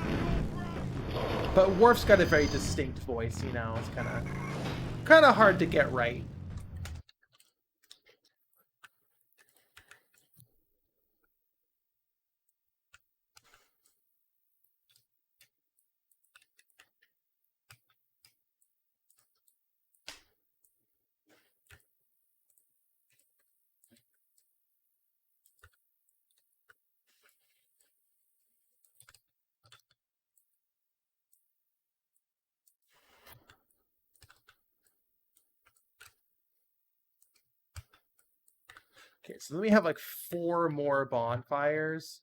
Speaker 1: But Worf's got a very distinct voice, you know. It's kind of hard to get right. Okay, so then we have like 4 more bonfires.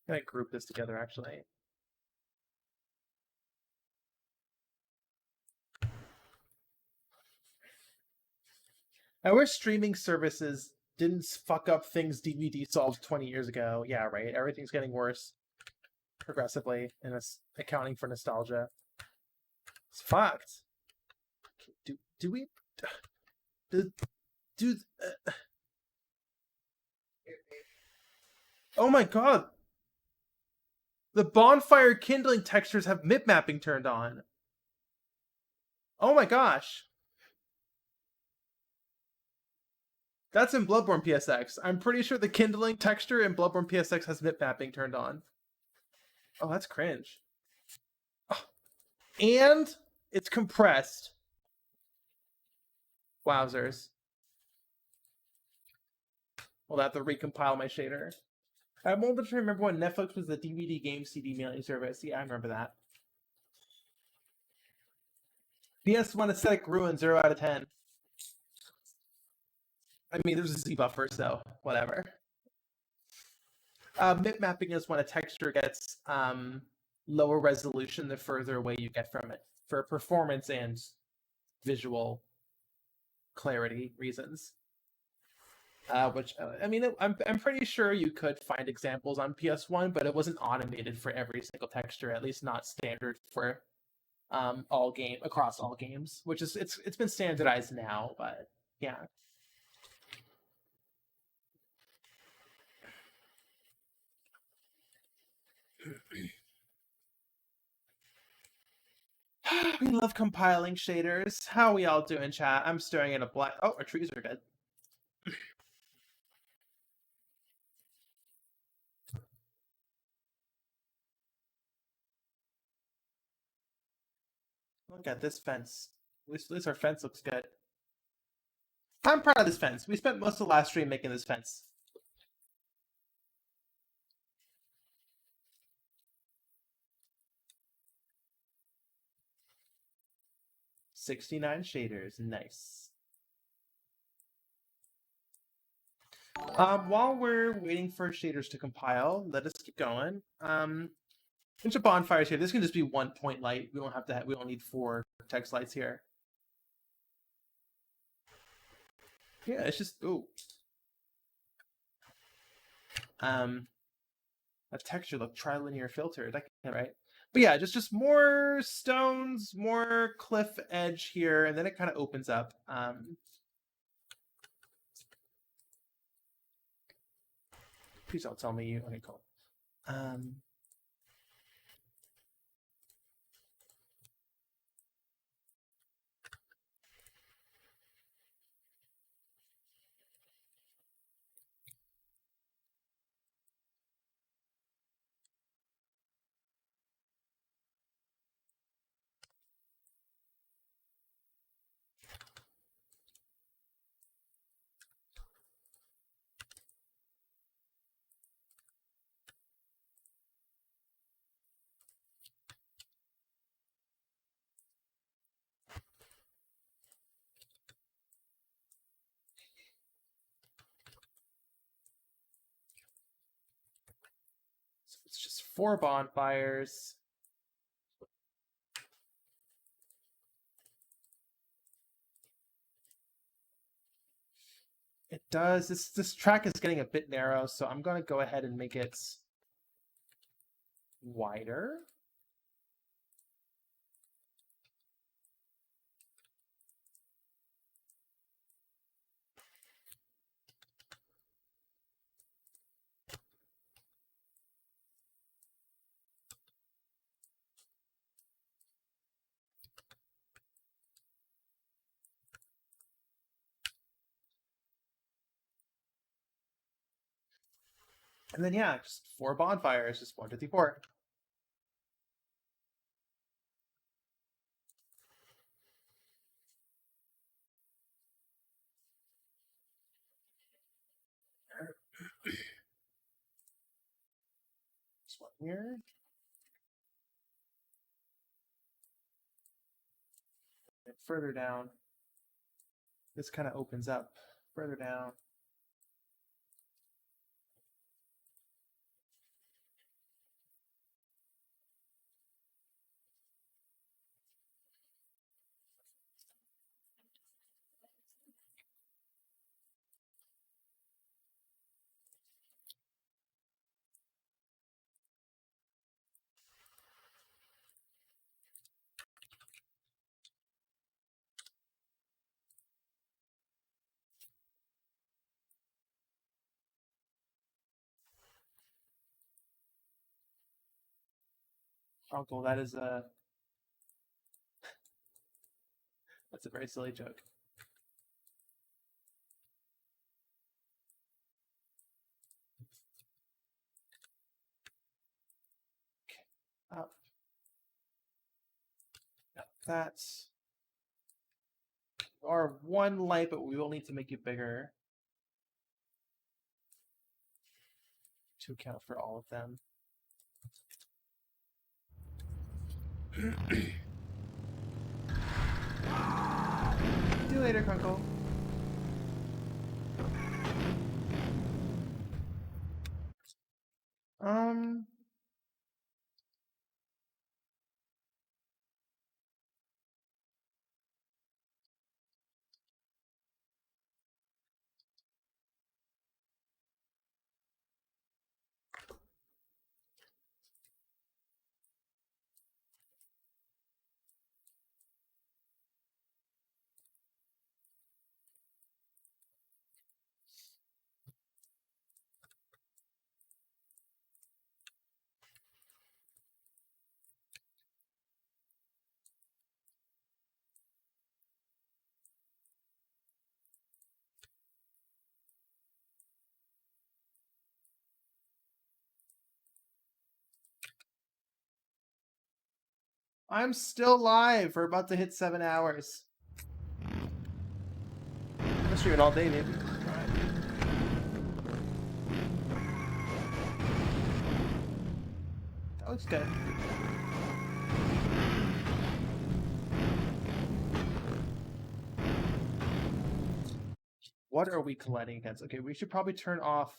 Speaker 1: I'm gonna group this together actually. I wish streaming services didn't fuck up things DVD solved 20 years ago. Yeah, right. Everything's getting worse progressively, and it's accounting for nostalgia. It's fucked. Do we do Oh my god. The bonfire kindling textures have mip mapping turned on. Oh my gosh. That's in Bloodborne PSX. I'm pretty sure the kindling texture in Bloodborne PSX has mip mapping turned on. Oh, that's cringe. Oh. And it's compressed. Wowzers. We'll have to recompile my shader. I'm old enough to remember when Netflix was the DVD game CD mailing service. Yeah, I remember that. PS1 aesthetic ruin 0 out of 10. I mean, there's a Z buffer, so whatever. Mip mapping is when a texture gets lower resolution the further away you get from it, for performance and visual clarity reasons. Which I mean, I'm pretty sure you could find examples on PS1, but it wasn't automated for every single texture, at least not standard for across all games. Which is it's been standardized now, but yeah. We love compiling shaders. How are we all doing, chat? I'm staring at a black. Oh, our trees are dead. Look at this fence. At least our fence looks good. I'm proud of this fence. We spent most of the last stream making this fence. $69 shaders, nice. While we're waiting for shaders to compile, let us keep going. Bunch of bonfires here. This can just be 1 point light. We don't have to. We don't need 4 text lights here. Yeah, it's just a texture look trilinear filter. That right? But yeah, just more stones, more cliff edge here, and then it kind of opens up. Please don't tell me you. Okay, cool. So it's just 4 bonfires. It does. This track is getting a bit narrow, so I'm going to go ahead and make it wider. And then yeah, just 4 bonfires, just 1, 2, 3, 4. Just 1 here. And further down, this kind of opens up. Further down. Uncle, that's a very silly joke. Okay. Up. Got that. You are 1 light, but we will need to make it bigger to account for all of them. See you later, Kunkel. I'm still live. We're about to hit 7 hours. I'm streaming all day, maybe. Alright. That looks good. What are we colliding against? Okay, we should probably turn off.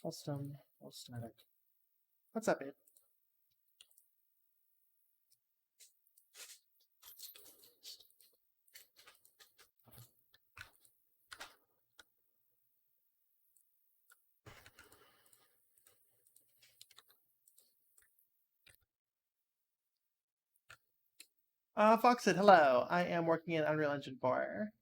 Speaker 1: Custom, all static. What's up, babe? Fox said, hello. I am working in Unreal Engine 4.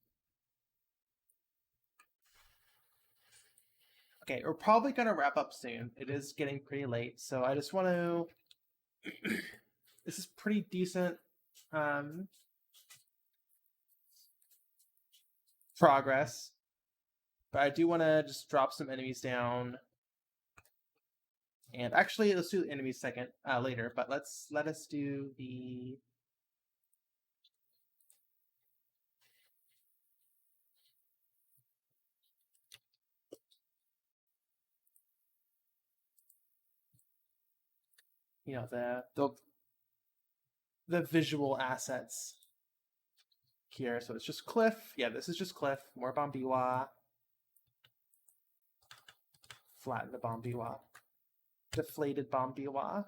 Speaker 1: Okay, we're probably going to wrap up soon. It is getting pretty late, so I just want to... This is pretty decent progress. But I do want to just drop some enemies down. And actually, let's do the enemies second, later. But let us do the... You know, the visual assets here. So it's just Cliff. Yeah, this is just Cliff. More Bombiwa. Flatten the Bombiwa. Deflated Bombiwa.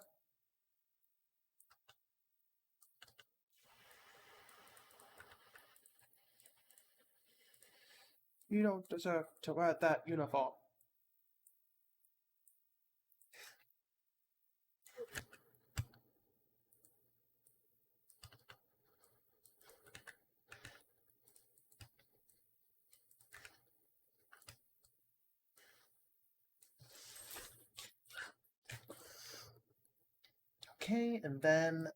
Speaker 1: You don't deserve to wear that uniform. Okay, and then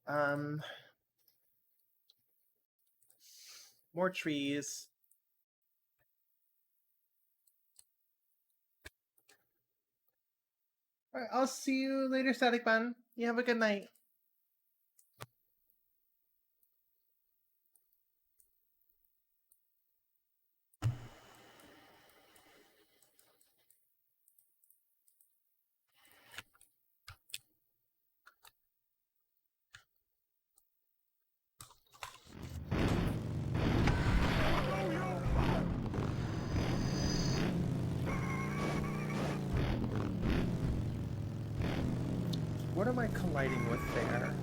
Speaker 1: more trees. All right, I'll see you later, Static Bun. You have a good night. What am I colliding with there?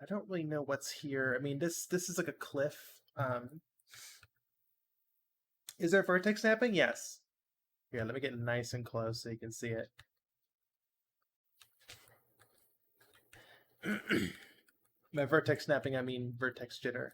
Speaker 1: I don't really know what's here. I mean, this is like a cliff. Is there vertex snapping? Yes. Here, let me get nice and close so you can see it. By vertex snapping, I mean vertex jitter.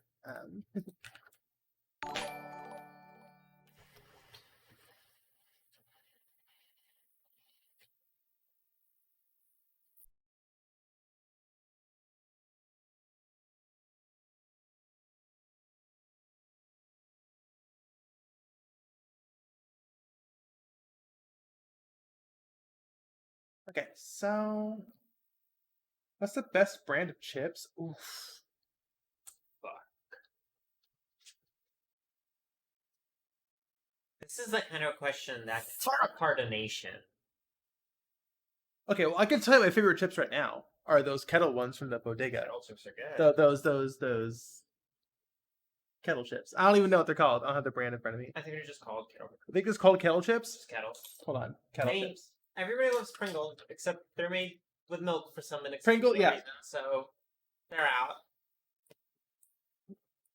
Speaker 1: Okay, so what's the best brand of chips? Oof.
Speaker 2: This is the kind of question that tear apart a nation.
Speaker 1: Okay, well, I can tell you my favorite chips right now are those kettle ones from the bodega.
Speaker 2: Kettle chips are good.
Speaker 1: Those kettle chips. I don't even know what they're called. I don't have the brand in front of me.
Speaker 2: I think they're just called kettle.
Speaker 1: I think it's called kettle chips.
Speaker 2: Just kettle.
Speaker 1: Hold on, kettle chips.
Speaker 2: Everybody loves Pringles, except they're made with milk for some inexplicable
Speaker 1: Pringle, yeah.
Speaker 2: reason, so they're out.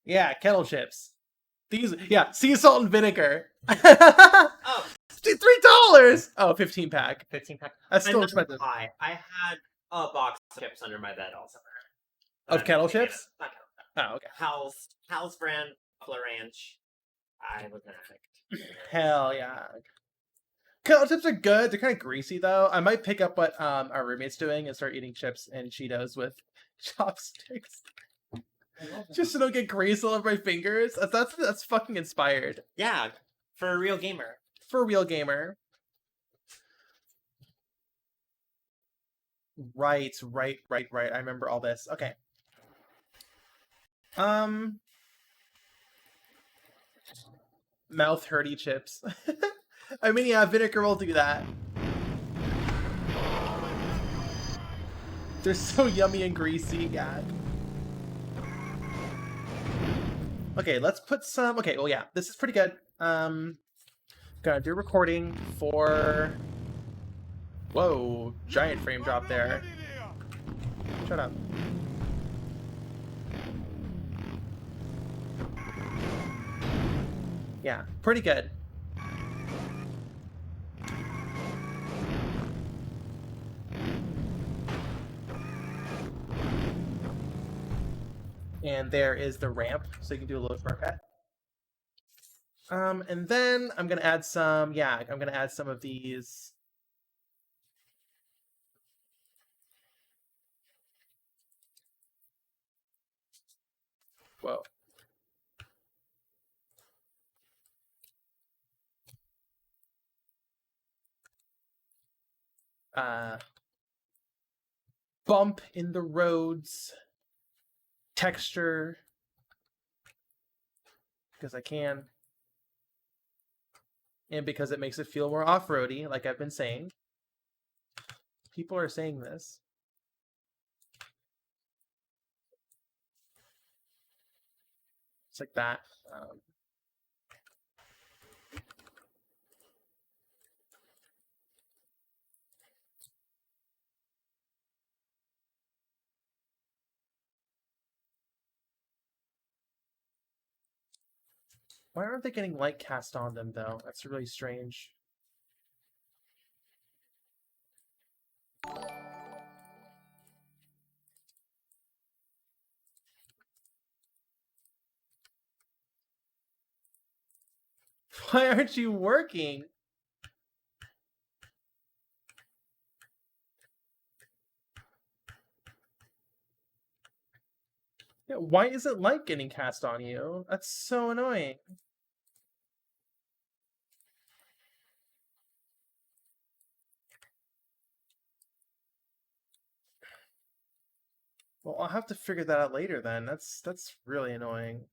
Speaker 1: Yeah, kettle chips. These, yeah, sea salt and vinegar.
Speaker 2: Oh,
Speaker 1: $3. Oh, 15 pack.
Speaker 2: 15 pack.
Speaker 1: That's still
Speaker 2: I'm not
Speaker 1: expensive.
Speaker 2: gonna lie, I had a box of chips under my bed also.
Speaker 1: Of kettle chips?
Speaker 2: Not kettle.
Speaker 1: Oh, okay.
Speaker 2: Hal's brand Buffalo Ranch. I was an addict.
Speaker 1: Hell yeah. Kettle chips are good. They're kind of greasy though. I might pick up what our roommate's doing and start eating chips and Cheetos with chopsticks. Just so I don't get grease all over my fingers. That's fucking inspired.
Speaker 2: Yeah, for a real gamer.
Speaker 1: For a real gamer. Right. I remember all this. Okay. Mouth hurty chips. I mean, yeah, vinegar will do that. They're so yummy and greasy, yeah. Okay, let's put some... Okay, well, yeah, this is pretty good. Gonna do a recording for... Whoa, giant frame drop there. Shut up. Yeah, pretty good. And there is the ramp, so you can do a little shortcut. And then I'm gonna add some, yeah, I'm gonna add some of these. Whoa. Bump in the roads. Texture. Because I can. And because it makes it feel more off-roady, like I've been saying. People are saying this. It's like that. Why aren't they getting light cast on them, though? That's really strange. Why aren't you working? Yeah, why isn't light getting cast on you? That's so annoying. Well, I'll have to figure that out later then. That's really annoying.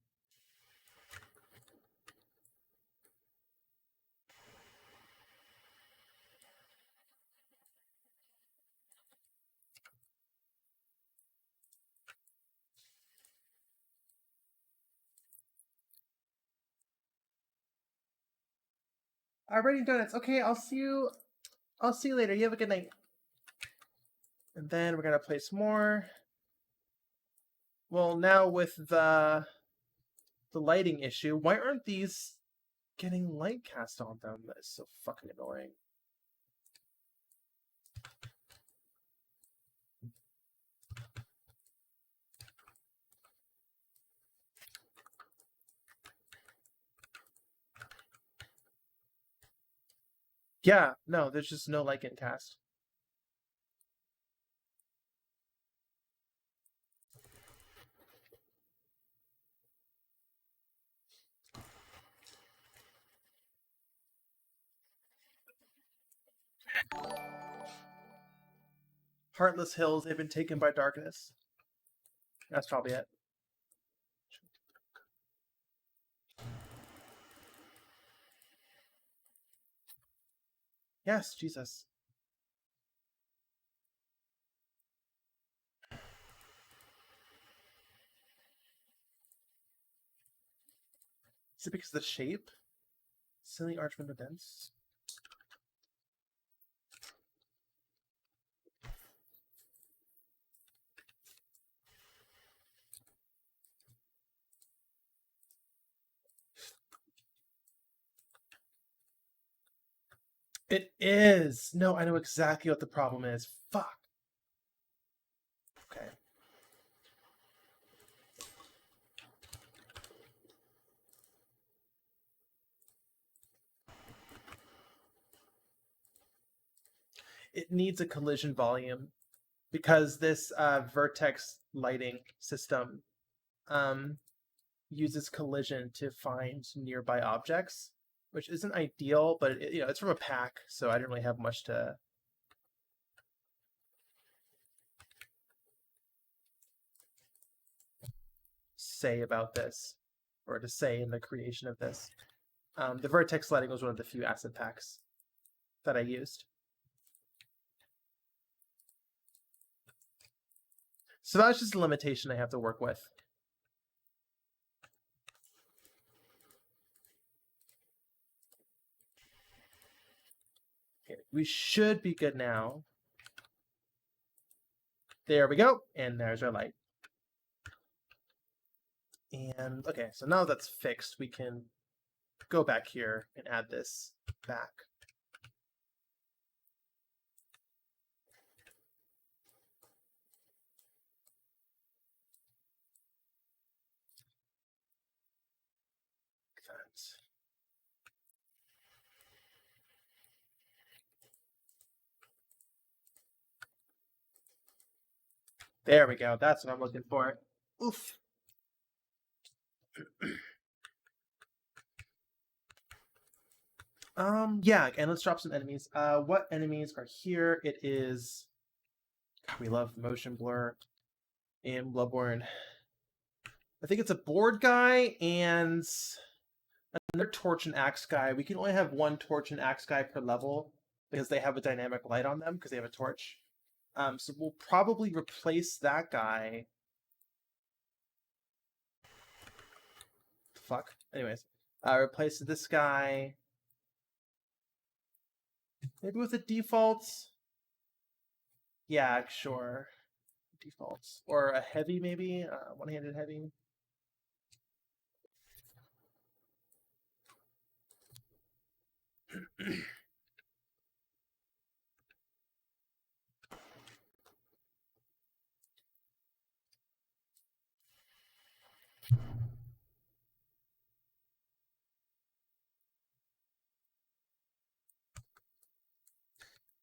Speaker 1: Already done it. Okay, I'll see you later. You have a good night. And then we're gonna place more. Well, now with the lighting issue, why aren't these getting light cast on them? That is so fucking annoying. Yeah, no, there's just no light getting cast. Heartless Hills, they've been taken by darkness. That's probably it. Yes, Jesus. Is it because of the shape? Silly arch window dense? It is! No, I know exactly what the problem is. Fuck. Okay. It needs a collision volume because this vertex lighting system uses collision to find nearby objects, which isn't ideal, but it's from a pack, so I didn't really have much to say about this, or to say in the creation of this. The vertex lighting was one of the few asset packs that I used. So that's just a limitation I have to work with. Okay, we should be good now. There we go, and there's our light. And okay, so now that's fixed, we can go back here and add this back. There we go. That's what I'm looking for. Oof. Yeah, and let's drop some enemies. What enemies are here? It is... God, we love motion blur in Bloodborne. I think it's a board guy and another torch and axe guy. We can only have one torch and axe guy per level because they have a dynamic light on them because they have a torch. So we'll probably replace that guy. Fuck. Anyways, replace this guy. Maybe with a default. Yeah, sure. Defaults. Or a heavy, maybe? One-handed heavy.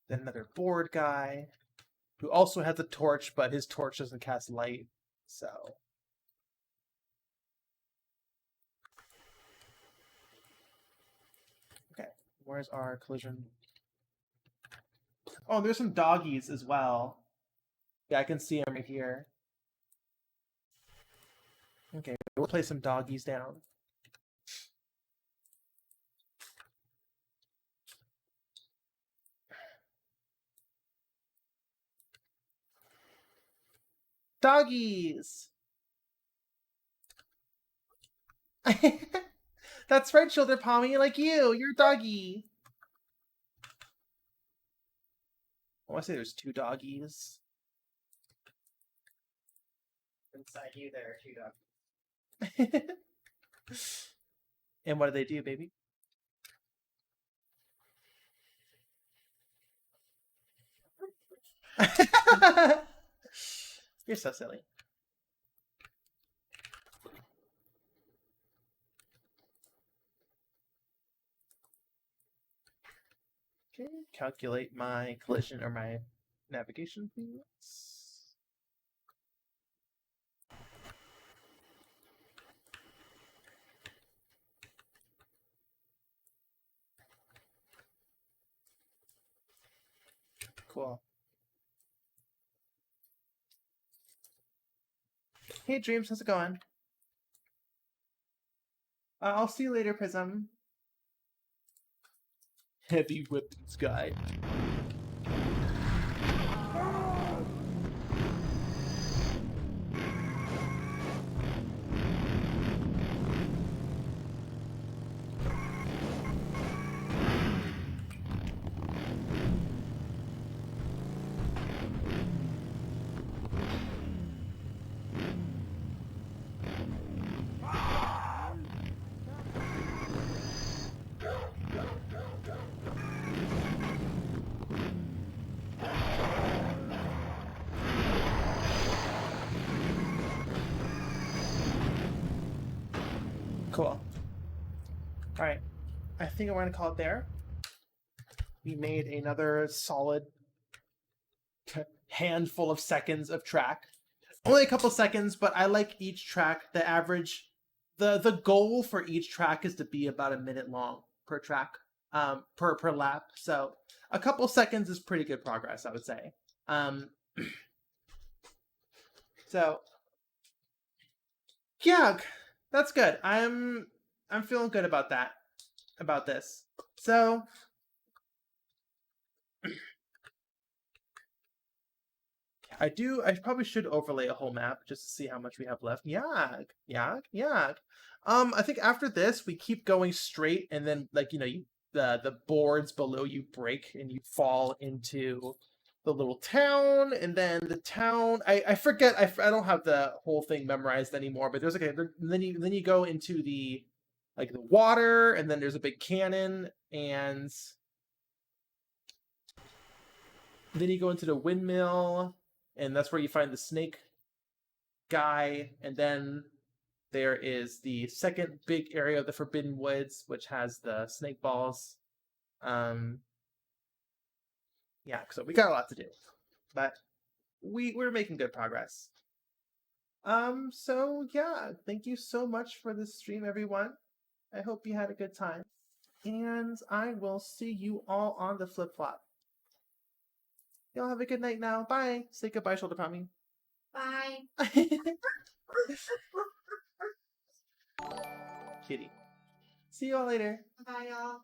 Speaker 1: Then another board guy who also has a torch, but his torch doesn't cast light, so... Okay, where's our collision? Oh, there's some doggies as well. Yeah, I can see them right here. Okay, we'll play some doggies down. Doggies! That's right, shoulder palmy, like you. You're a doggy. I want to say there's two doggies.
Speaker 2: Inside you, there are two dogs.
Speaker 1: And what do they do, baby? You're so silly. Okay, calculate my collision or my navigation, please. Cool. Hey, Dreams, how's it going? I'll see you later, Prism. Heavy weapons guy. Cool. Alright. I think I'm going to call it there. We made another solid handful of seconds of track. Only a couple seconds, but I like each track. The average, the goal for each track is to be about a minute long per track, per lap. So a couple seconds is pretty good progress, I would say. So yeah, that's good. I'm feeling good about that, about this. So I probably should overlay a whole map just to see how much we have left. Yak, yak, yak. I think after this we keep going straight, and then like you the boards below you break and you fall into the little town, and then the town I forget I don't have the whole thing memorized anymore, but there's like then you go into the like the water, and then there's a big cannon, and then you go into the windmill, and that's where you find the snake guy, and then there is the second big area of the Forbidden Woods, which has the snake balls. Yeah, so we got a lot to do, but we're making good progress. So yeah, thank you so much for this stream, everyone. I hope you had a good time, and I will see you all on the flip flop. Y'all have a good night now. Bye. Say goodbye, shoulder pounding.
Speaker 2: Bye.
Speaker 1: Kitty. See you all later.
Speaker 2: Bye, y'all.